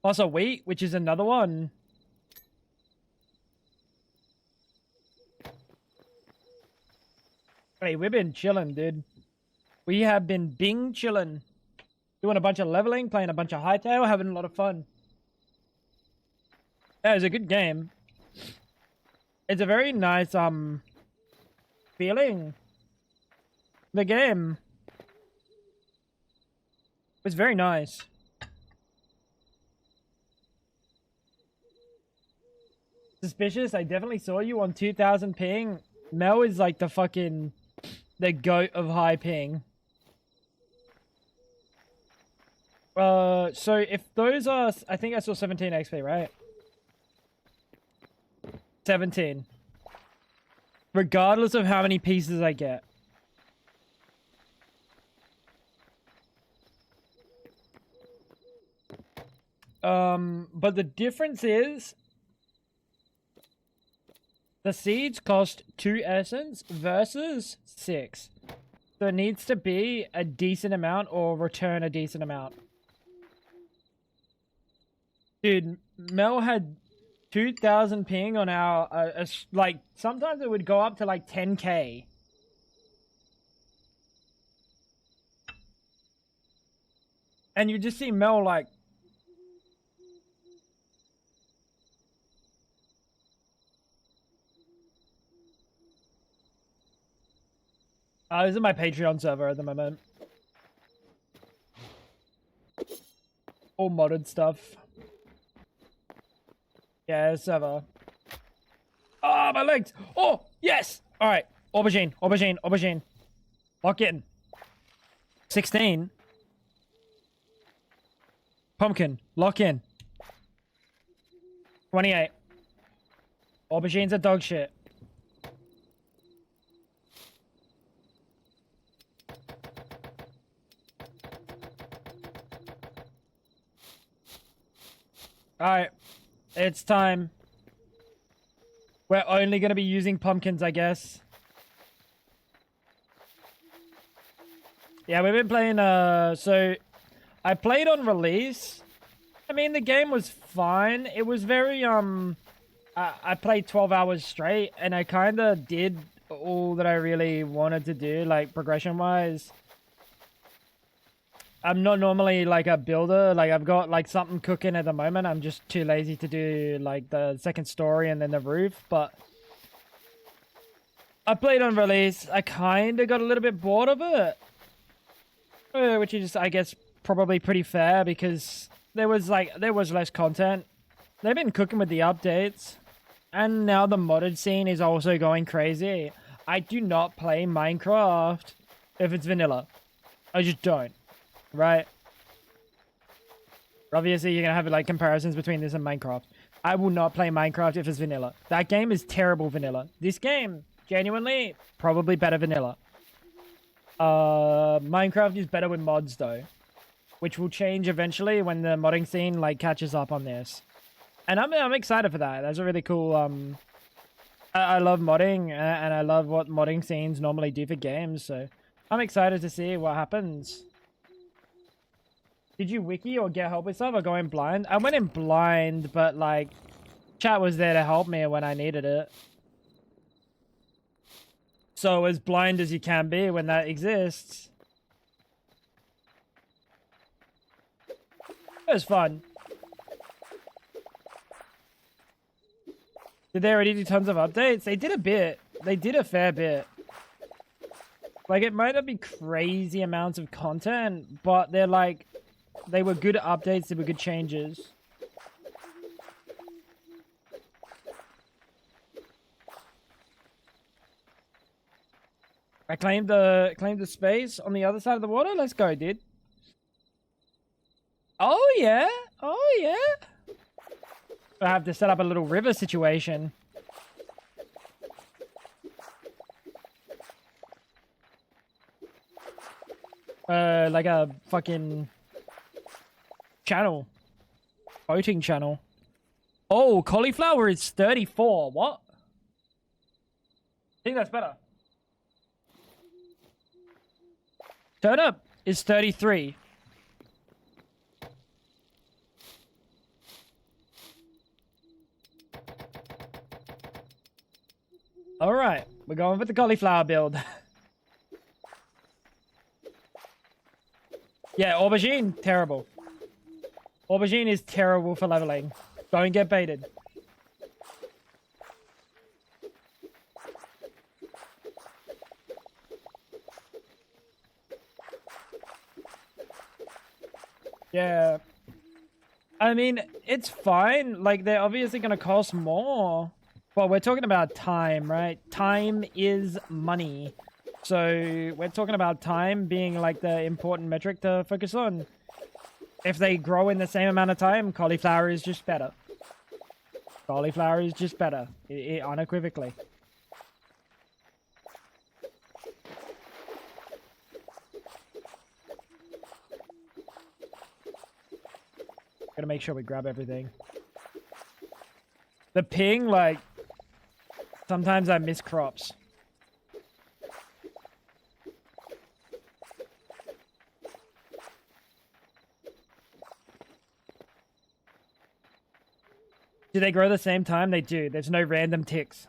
Plus a wheat, which is another one. Hey, we've been chilling, dude. We have been bing chilling. Doing a bunch of leveling, playing a bunch of Hytale, having a lot of fun. Yeah, it's a good game. It's a very nice, feeling. The game. It's very nice. Suspicious, I definitely saw you on 2000 ping. Mel is like the fucking... the goat of high ping. So if those are... I think I saw 17 XP, right? 17. Regardless of how many pieces I get. But the difference is... the seeds cost 2 essence versus 6. So it needs to be a decent amount or return a decent amount. Dude, Mel had 2000 ping on our, like, sometimes it would go up to like 10k. And you just see Mel like... this is my Patreon server at the moment. All modded stuff. Yeah, server. Ah, my legs! Oh, yes! Alright, aubergine, aubergine, aubergine. Lock in. 16. Pumpkin, lock in. 28. Aubergines are dog shit. Alright, it's time. We're only going to be using pumpkins, I guess. Yeah, we've been playing, so I played on release. I mean, the game was fine. It was very, I played 12 hours straight, and I kind of did all that I really wanted to do, like progression wise. I'm not normally like a builder. Like I've got like something cooking at the moment. I'm just too lazy to do like the second story and then the roof. But I played on release. I kind of got a little bit bored of it, which is, I guess, probably pretty fair because there was less content. They've been cooking with the updates, and now the modded scene is also going crazy. I do not play Minecraft if it's vanilla. I just don't. Right? Obviously, you're gonna have like comparisons between this and Minecraft. I will not play Minecraft if it's vanilla. That game is terrible vanilla. This game, genuinely, probably better vanilla. Minecraft is better with mods though, which will change eventually when the modding scene like catches up on this. And I'm excited for that. That's a really cool. I love modding, and I love what modding scenes normally do for games. So I'm excited to see what happens. Did you wiki or get help with stuff or go in blind? I went in blind, but like, chat was there to help me when I needed it. So as blind as you can be when that exists. It was fun. Did they already do tons of updates? They did a bit. They did a fair bit. Like, it might not be crazy amounts of content, but they're like... They were good updates, they were good changes. I claimed the space on the other side of the water. Let's go, dude. Oh yeah. Oh yeah. I have to set up a little river situation. Like a fucking channel. Boating channel. Oh, cauliflower is 34. What? I think that's better. Turnip is 33. Alright, we're going with the cauliflower build. Yeah, aubergine, terrible. Aubergine is terrible for leveling. Don't get baited. Yeah. I mean, it's fine. Like, they're obviously going to cost more. But we're talking about time, right? Time is money. So we're talking about time being like the important metric to focus on. If they grow in the same amount of time, cauliflower is just better. Cauliflower is just better. Unequivocally. Gotta make sure we grab everything. The ping, like, sometimes I miss crops. Do they grow the same time? They do. There's no random ticks.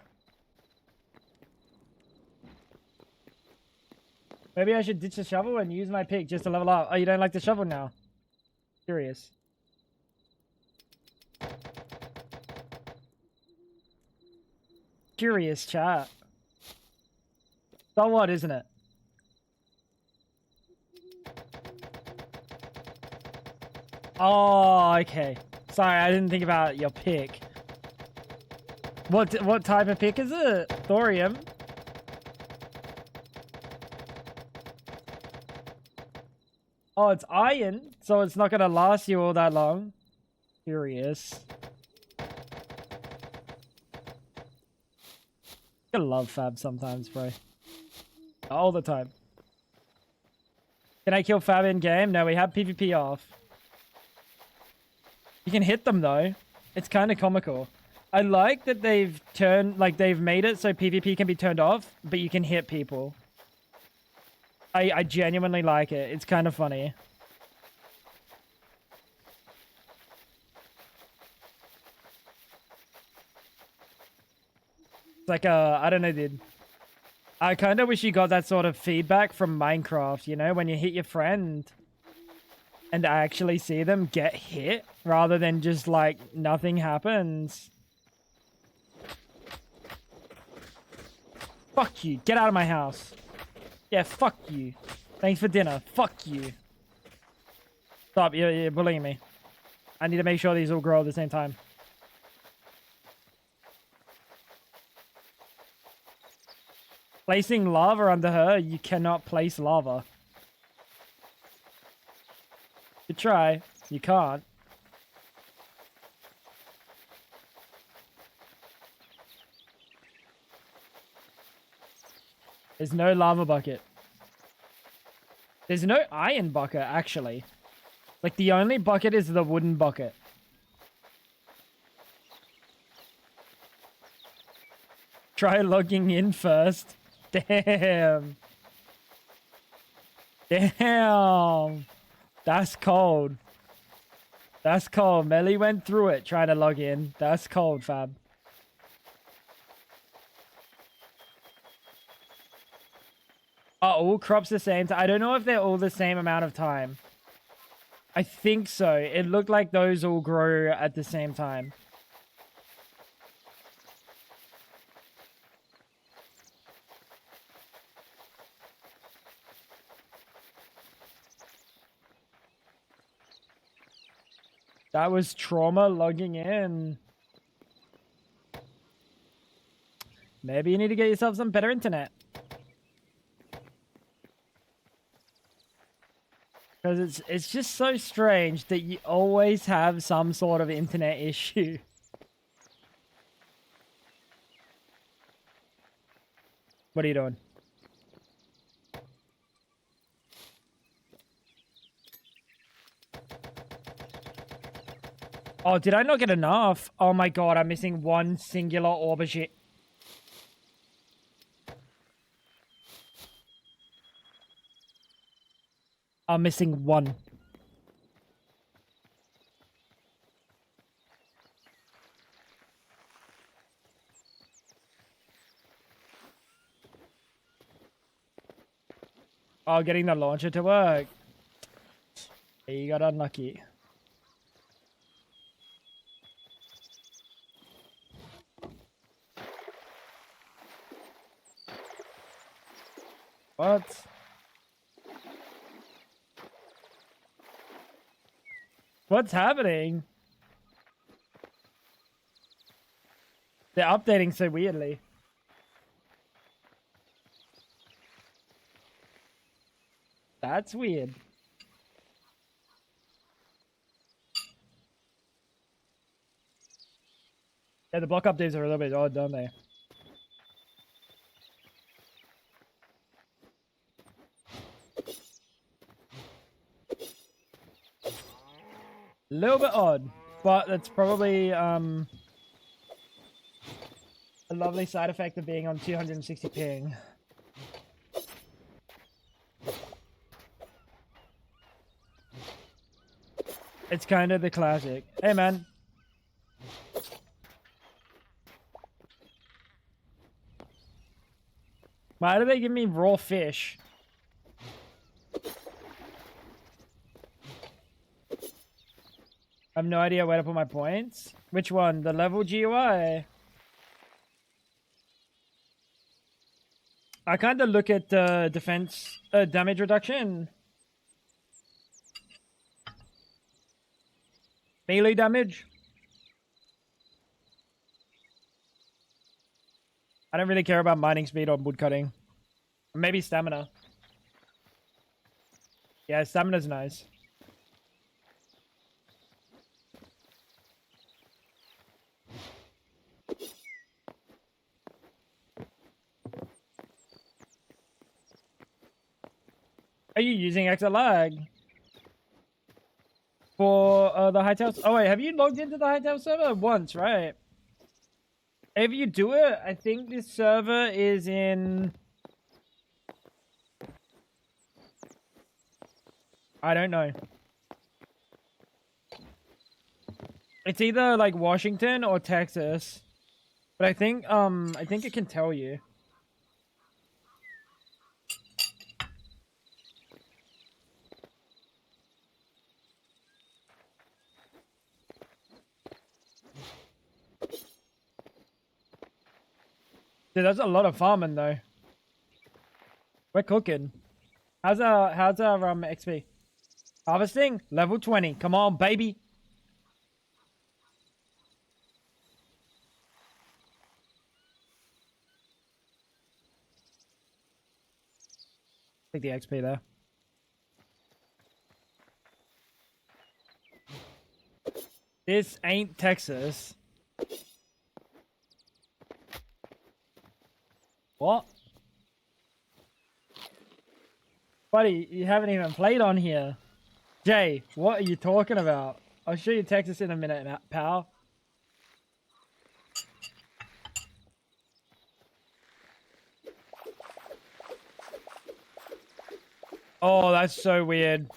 Maybe I should ditch the shovel and use my pick just to level up. Oh, you don't like the shovel now? Curious. Curious chat. So what, isn't it? Oh, okay. Sorry, I didn't think about your pick. What type of pick is it? Thorium? Oh, it's iron, so it's not gonna last you all that long. Curious. I love Fab sometimes, bro. All the time. Can I kill Fab in game? No, we have PvP off. You can hit them though. It's kind of comical. I like that they've made it so PvP can be turned off, but you can hit people. I genuinely like it. It's kind of funny. It's like I don't know, dude. I kind of wish you got that sort of feedback from Minecraft, you know, when you hit your friend and actually see them get hit rather than just like nothing happens. Fuck you. Get out of my house. Yeah, fuck you. Thanks for dinner. Fuck you. Stop. You're bullying me. I need to make sure these all grow at the same time. Placing lava under her, you cannot place lava. You try, you can't. There's no lava bucket. There's no iron bucket, actually. Like, the only bucket is the wooden bucket. Try logging in first. Damn. Damn. That's cold. That's cold. Melly went through it trying to log in. That's cold, fam. Are all crops the same? I don't know if they're all the same amount of time. I think so. It looked like those all grow at the same time. That was trauma logging in. Maybe you need to get yourself some better internet. Because it's just so strange that you always have some sort of internet issue. What are you doing? Oh, did I not get enough? Oh my god, I'm missing one singular aubergine. I'm missing one. Oh, getting the launcher to work. You got unlucky. What? What's happening? They're updating so weirdly. That's weird. Yeah, the block updates are a little bit odd, don't they? A little bit odd, but that's probably a lovely side effect of being on 260 ping. It's kind of the classic. Hey, man. Why do they give me raw fish? I have no idea where to put my points. Which one? The level GUI? I kind of look at defense damage reduction. Melee damage. I don't really care about mining speed or woodcutting. Maybe stamina. Yeah, stamina's nice. Are you using extra lag? For the Hytale? Oh wait, have you logged into the Hytale server? Once, right? If you do it, I think this server is in... I don't know. It's either like Washington or Texas. But I think it can tell you. Dude, that's a lot of farming though. We're cooking. How's our XP? Harvesting? Level 20. Come on, baby. Take the XP there. This ain't Texas. What? Buddy, you haven't even played on here. Jay, what are you talking about? I'll show you Texas in a minute, pal. Oh, that's so weird.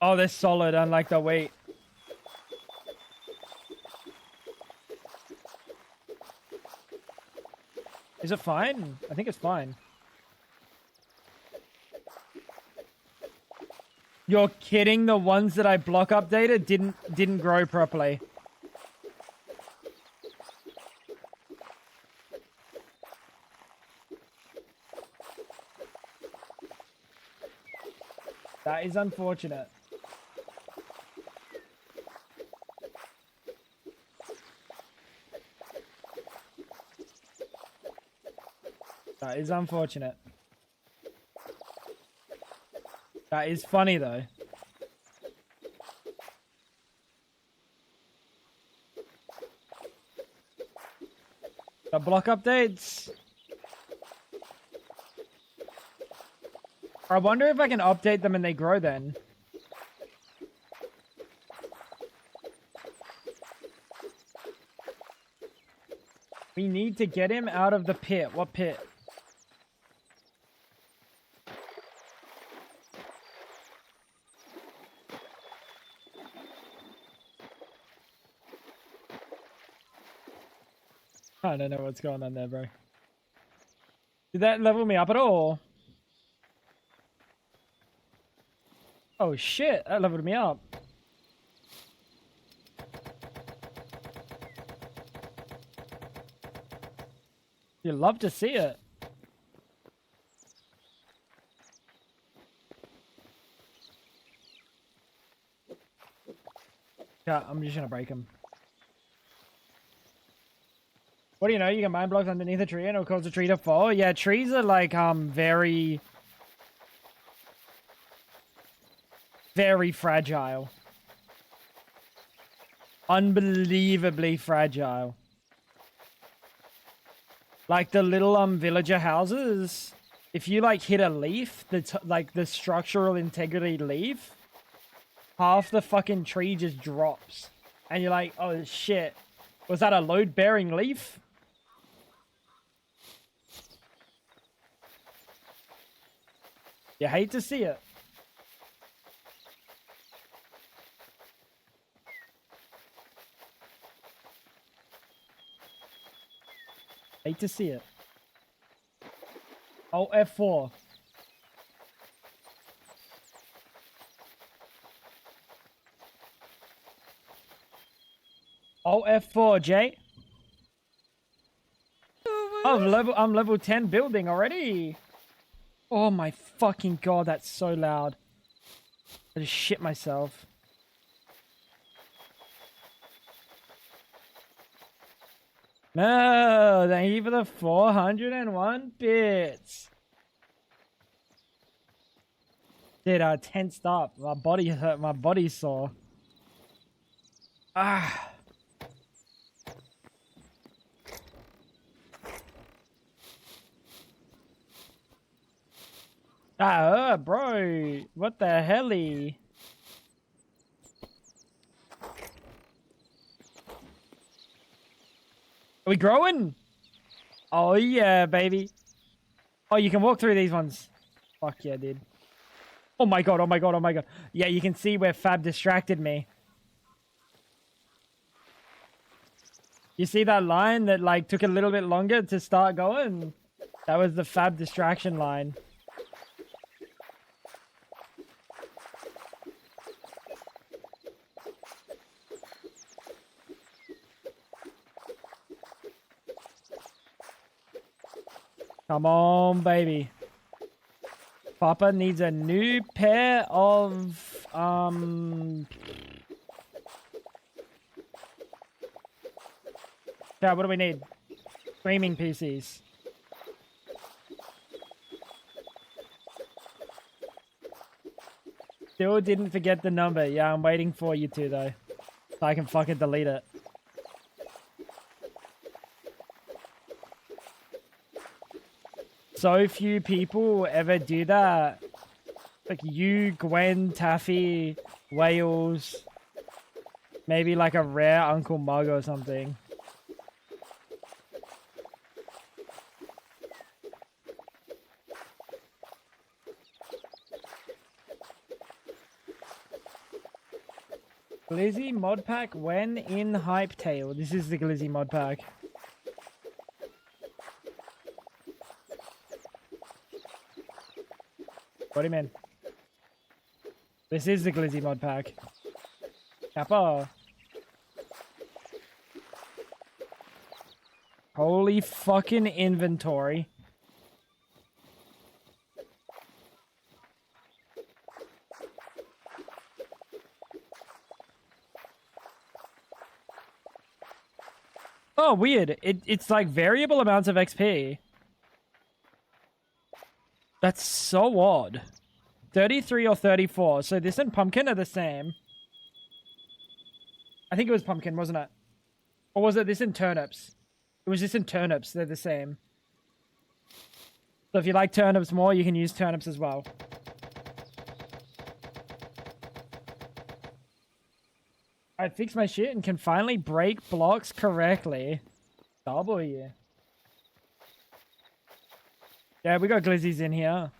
Oh, they're solid, unlike the wheat. Is it fine? I think it's fine. You're kidding? The ones that I block updated didn't grow properly. That is unfortunate. That is unfortunate. That is funny though. The block updates. I wonder if I can update them and they grow then. We need to get him out of the pit. What pit? I don't know what's going on there, bro. Did that level me up at all? Oh shit, that leveled me up. You love to see it. Yeah, I'm just gonna break him. What do you know? You can mine blocks underneath a tree and it'll cause the tree to fall. Yeah, trees are like very fragile. Unbelievably fragile. Like the little villager houses, if you like hit a leaf, like the structural integrity leaf, half the fucking tree just drops. And you're like, oh shit, was that a load-bearing leaf? You hate to see it. Hate to see it. Oh, F4. Oh, F4, Jay. I'm level 10 building already. Oh my fucking god, that's so loud. I just shit myself. No, thank you for the 401 bits. Dude, I tensed up. My body hurt. My body's sore. Ah. Bro. What the helly? Are we growing? Oh, yeah, baby. Oh, you can walk through these ones. Fuck yeah, dude. Oh my god, oh my god, oh my god. Yeah, you can see where Fab distracted me. You see that line that, like, took a little bit longer to start going? That was the Fab distraction line. Come on, baby. Papa needs a new pair of, yeah, what do we need? Streaming PCs. Still didn't forget the number. Yeah, I'm waiting for you to, though. So I can fucking delete it. So few people ever do that. Like you, Gwen, Taffy, Wales. Maybe like a rare Uncle Mug or something. Glizzy mod pack when in Hytale. This is the Glizzy mod pack. What do you mean? This is the Glizzy mod pack. Kappa. Holy fucking inventory. Oh, weird. It's like variable amounts of XP. That's so odd. 33 or 34. So this and pumpkin are the same. I think it was pumpkin, wasn't it? Or was it this and turnips? It was this and turnips. They're the same. So if you like turnips more, you can use turnips as well. I fixed my shit and can finally break blocks correctly. W. Yeah, we got glizzies in here.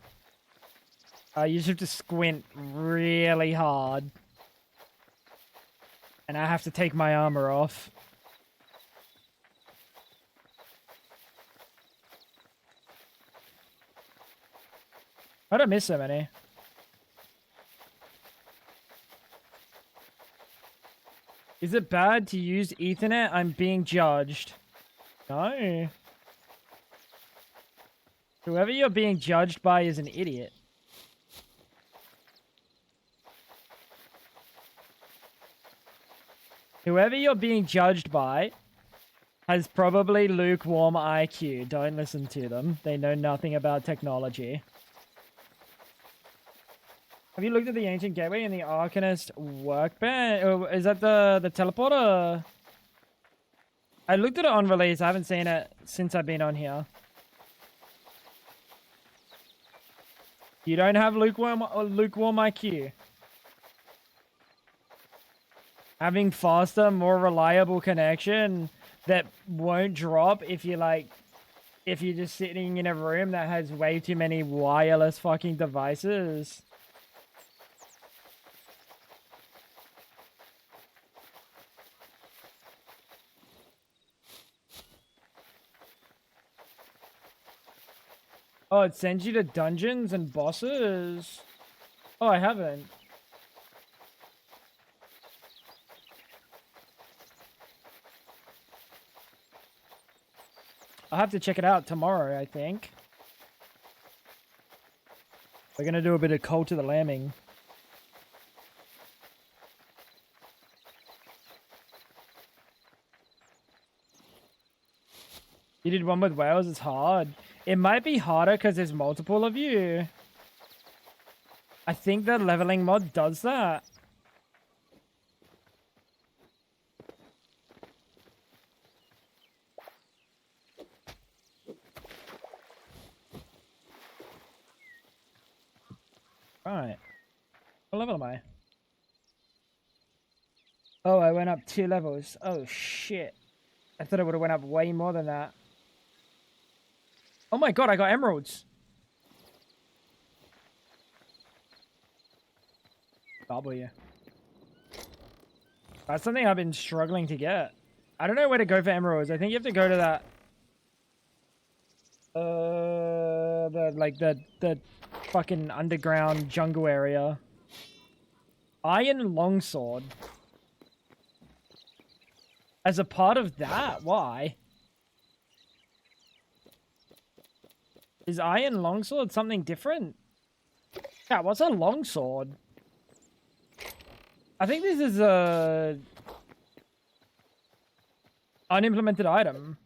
You just have to squint really hard. And I have to take my armor off. How'd I miss so many? Is it bad to use Ethernet? I'm being judged. No. Whoever you're being judged by is an idiot. Whoever you're being judged by has probably lukewarm IQ. Don't listen to them. They know nothing about technology. Have you looked at the ancient gateway in the Arcanist workbench? Or is that the teleporter? I looked at it on release. I haven't seen it since I've been on here. You don't have lukewarm IQ. Having faster, more reliable connection that won't drop if you're just sitting in a room that has way too many wireless fucking devices. Oh, it sends you to dungeons and bosses? Oh, I haven't. I'll have to check it out tomorrow, I think. We're going to do a bit of Cult of the Lambing. You did one with whales, it's hard. It might be harder because there's multiple of you. I think the leveling mod does that. Right. What level am I? Oh, I went up 2 levels. Oh, shit. I thought I would have went up way more than that. Oh my god, I got emeralds. W. That's something I've been struggling to get. I don't know where to go for emeralds. I think you have to go to that... the fucking underground jungle area. Iron longsword. As a part of that? Why? Is iron longsword something different? Yeah, what's a longsword? I think this is a unimplemented item.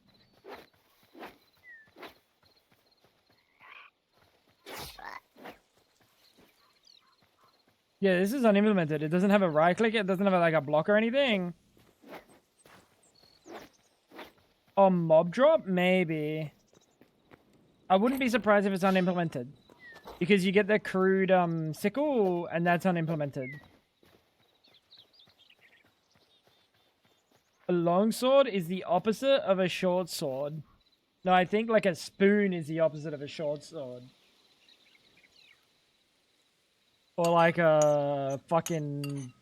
Yeah, this is unimplemented. It doesn't have a right click. It doesn't have like a block or anything. Oh, mob drop? Maybe. I wouldn't be surprised if it's unimplemented. Because you get the crude sickle, and that's unimplemented. A longsword is the opposite of a short sword. No, I think like a spoon is the opposite of a short sword. Or like a fucking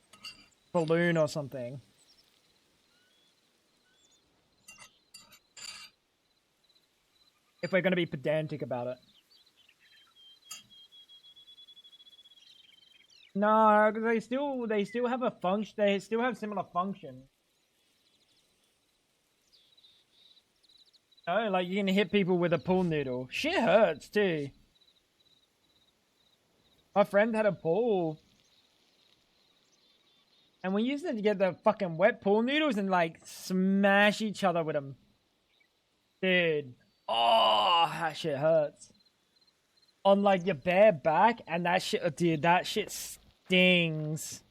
balloon or something. If we're going to be pedantic about it. No, because they still have a function. They still have similar function. Oh, like you can hit people with a pool noodle. Shit hurts too. My friend had a pool. And we used to get the fucking wet pool noodles and like smash each other with them. Dude. Oh, that shit hurts. On like your bare back, and that shit, dude, that shit stings.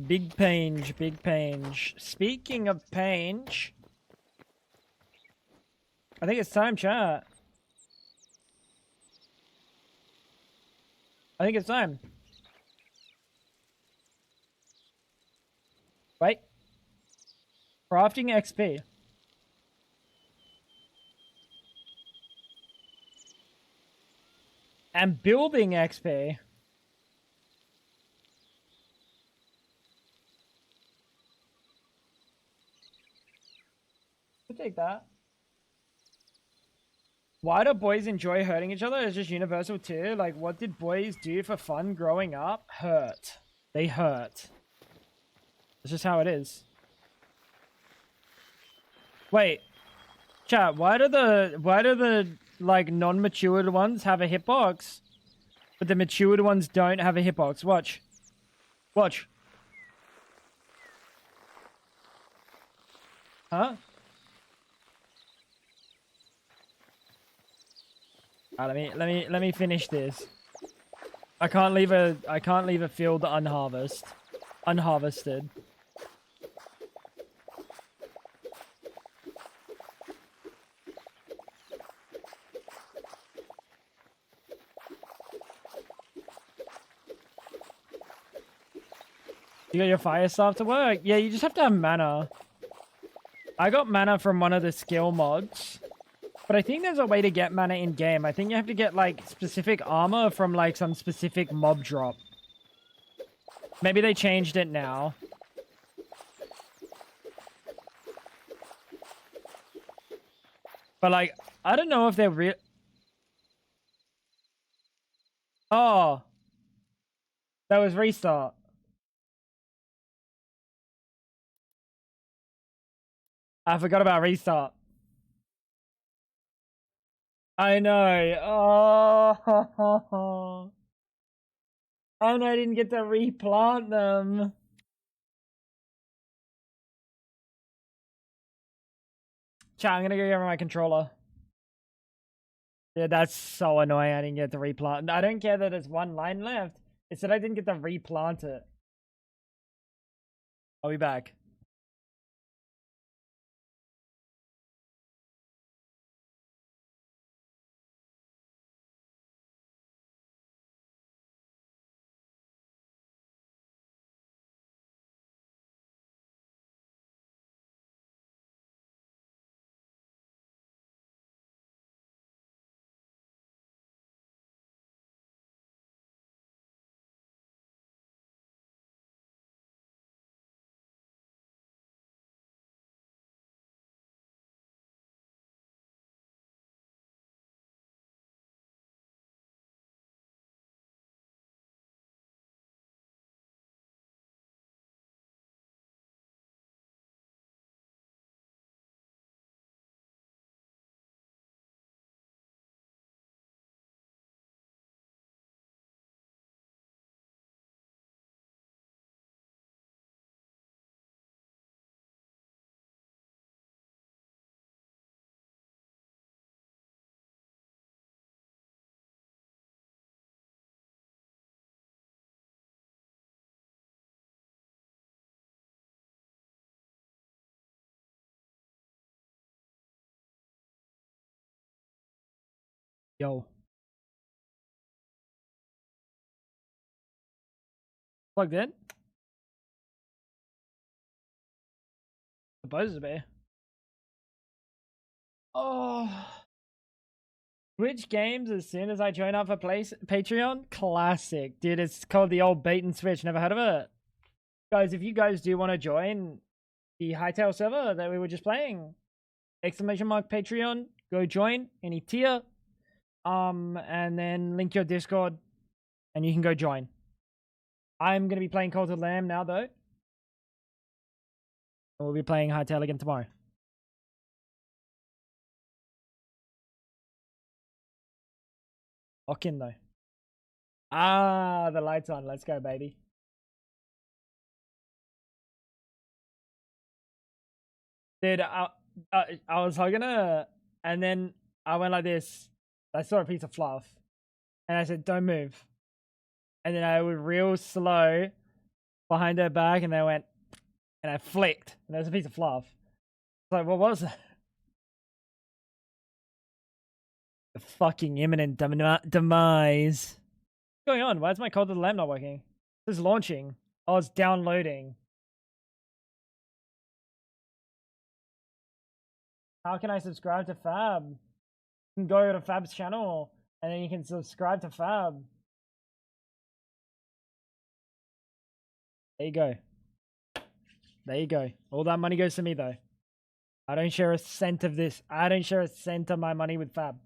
Big Pange, Big Pange. Speaking of Pange, I think it's time, chat. I think it's time. Wait. Crafting XP. And building XP. I'll take that. Why do boys enjoy hurting each other? It's just universal too. Like, what did boys do for fun growing up? Hurt. They hurt. It's just how it is. Wait. Chat, why do the like non-matured ones have a hitbox? But the matured ones don't have a hitbox. Watch. Watch. Huh? Let me finish this. I can't leave a field unharvested. You got your fire stuff to work? Yeah, you just have to have mana. I got mana from one of the skill mods. But I think there's a way to get mana in game. I think you have to get like specific armor from like some specific mob drop. Maybe they changed it now. But like, I don't know if they're real. Oh. That was restart. I forgot about restart. I know. Oh. Oh no, I didn't get to replant them. Chat, I'm gonna go get my controller. Yeah, that's so annoying. I didn't get to replant. I don't care that there's one line left. It said I didn't get to replant it. I'll be back. Yo. Plugged in? Supposed to be. Oh. Which games as soon as I join up for Patreon? Classic. Dude, it's called the old bait and switch. Never heard of it? Guys, if you guys do want to join the Hytale server that we were just playing, exclamation mark Patreon, go join any tier. And then link your Discord and you can go join. I'm going to be playing Cult of Lamb now, though. And we'll be playing Hytale again tomorrow. Lock in, though. Ah, the light's on. Let's go, baby. Dude, I was hugging her, and then I went like this. I saw a piece of fluff, and I said, don't move. And then I went real slow behind her back, and I went, and I flicked, and there was a piece of fluff. Like, what was that? The fucking imminent demise. What's going on? Why is my Cult of the Lamb not working? This is launching. Oh, it's downloading. How can I subscribe to Fab? You can go to Fab's channel, and then you can subscribe to Fab. There you go. There you go. All that money goes to me, though. I don't share a cent of this. I don't share a cent of my money with Fab.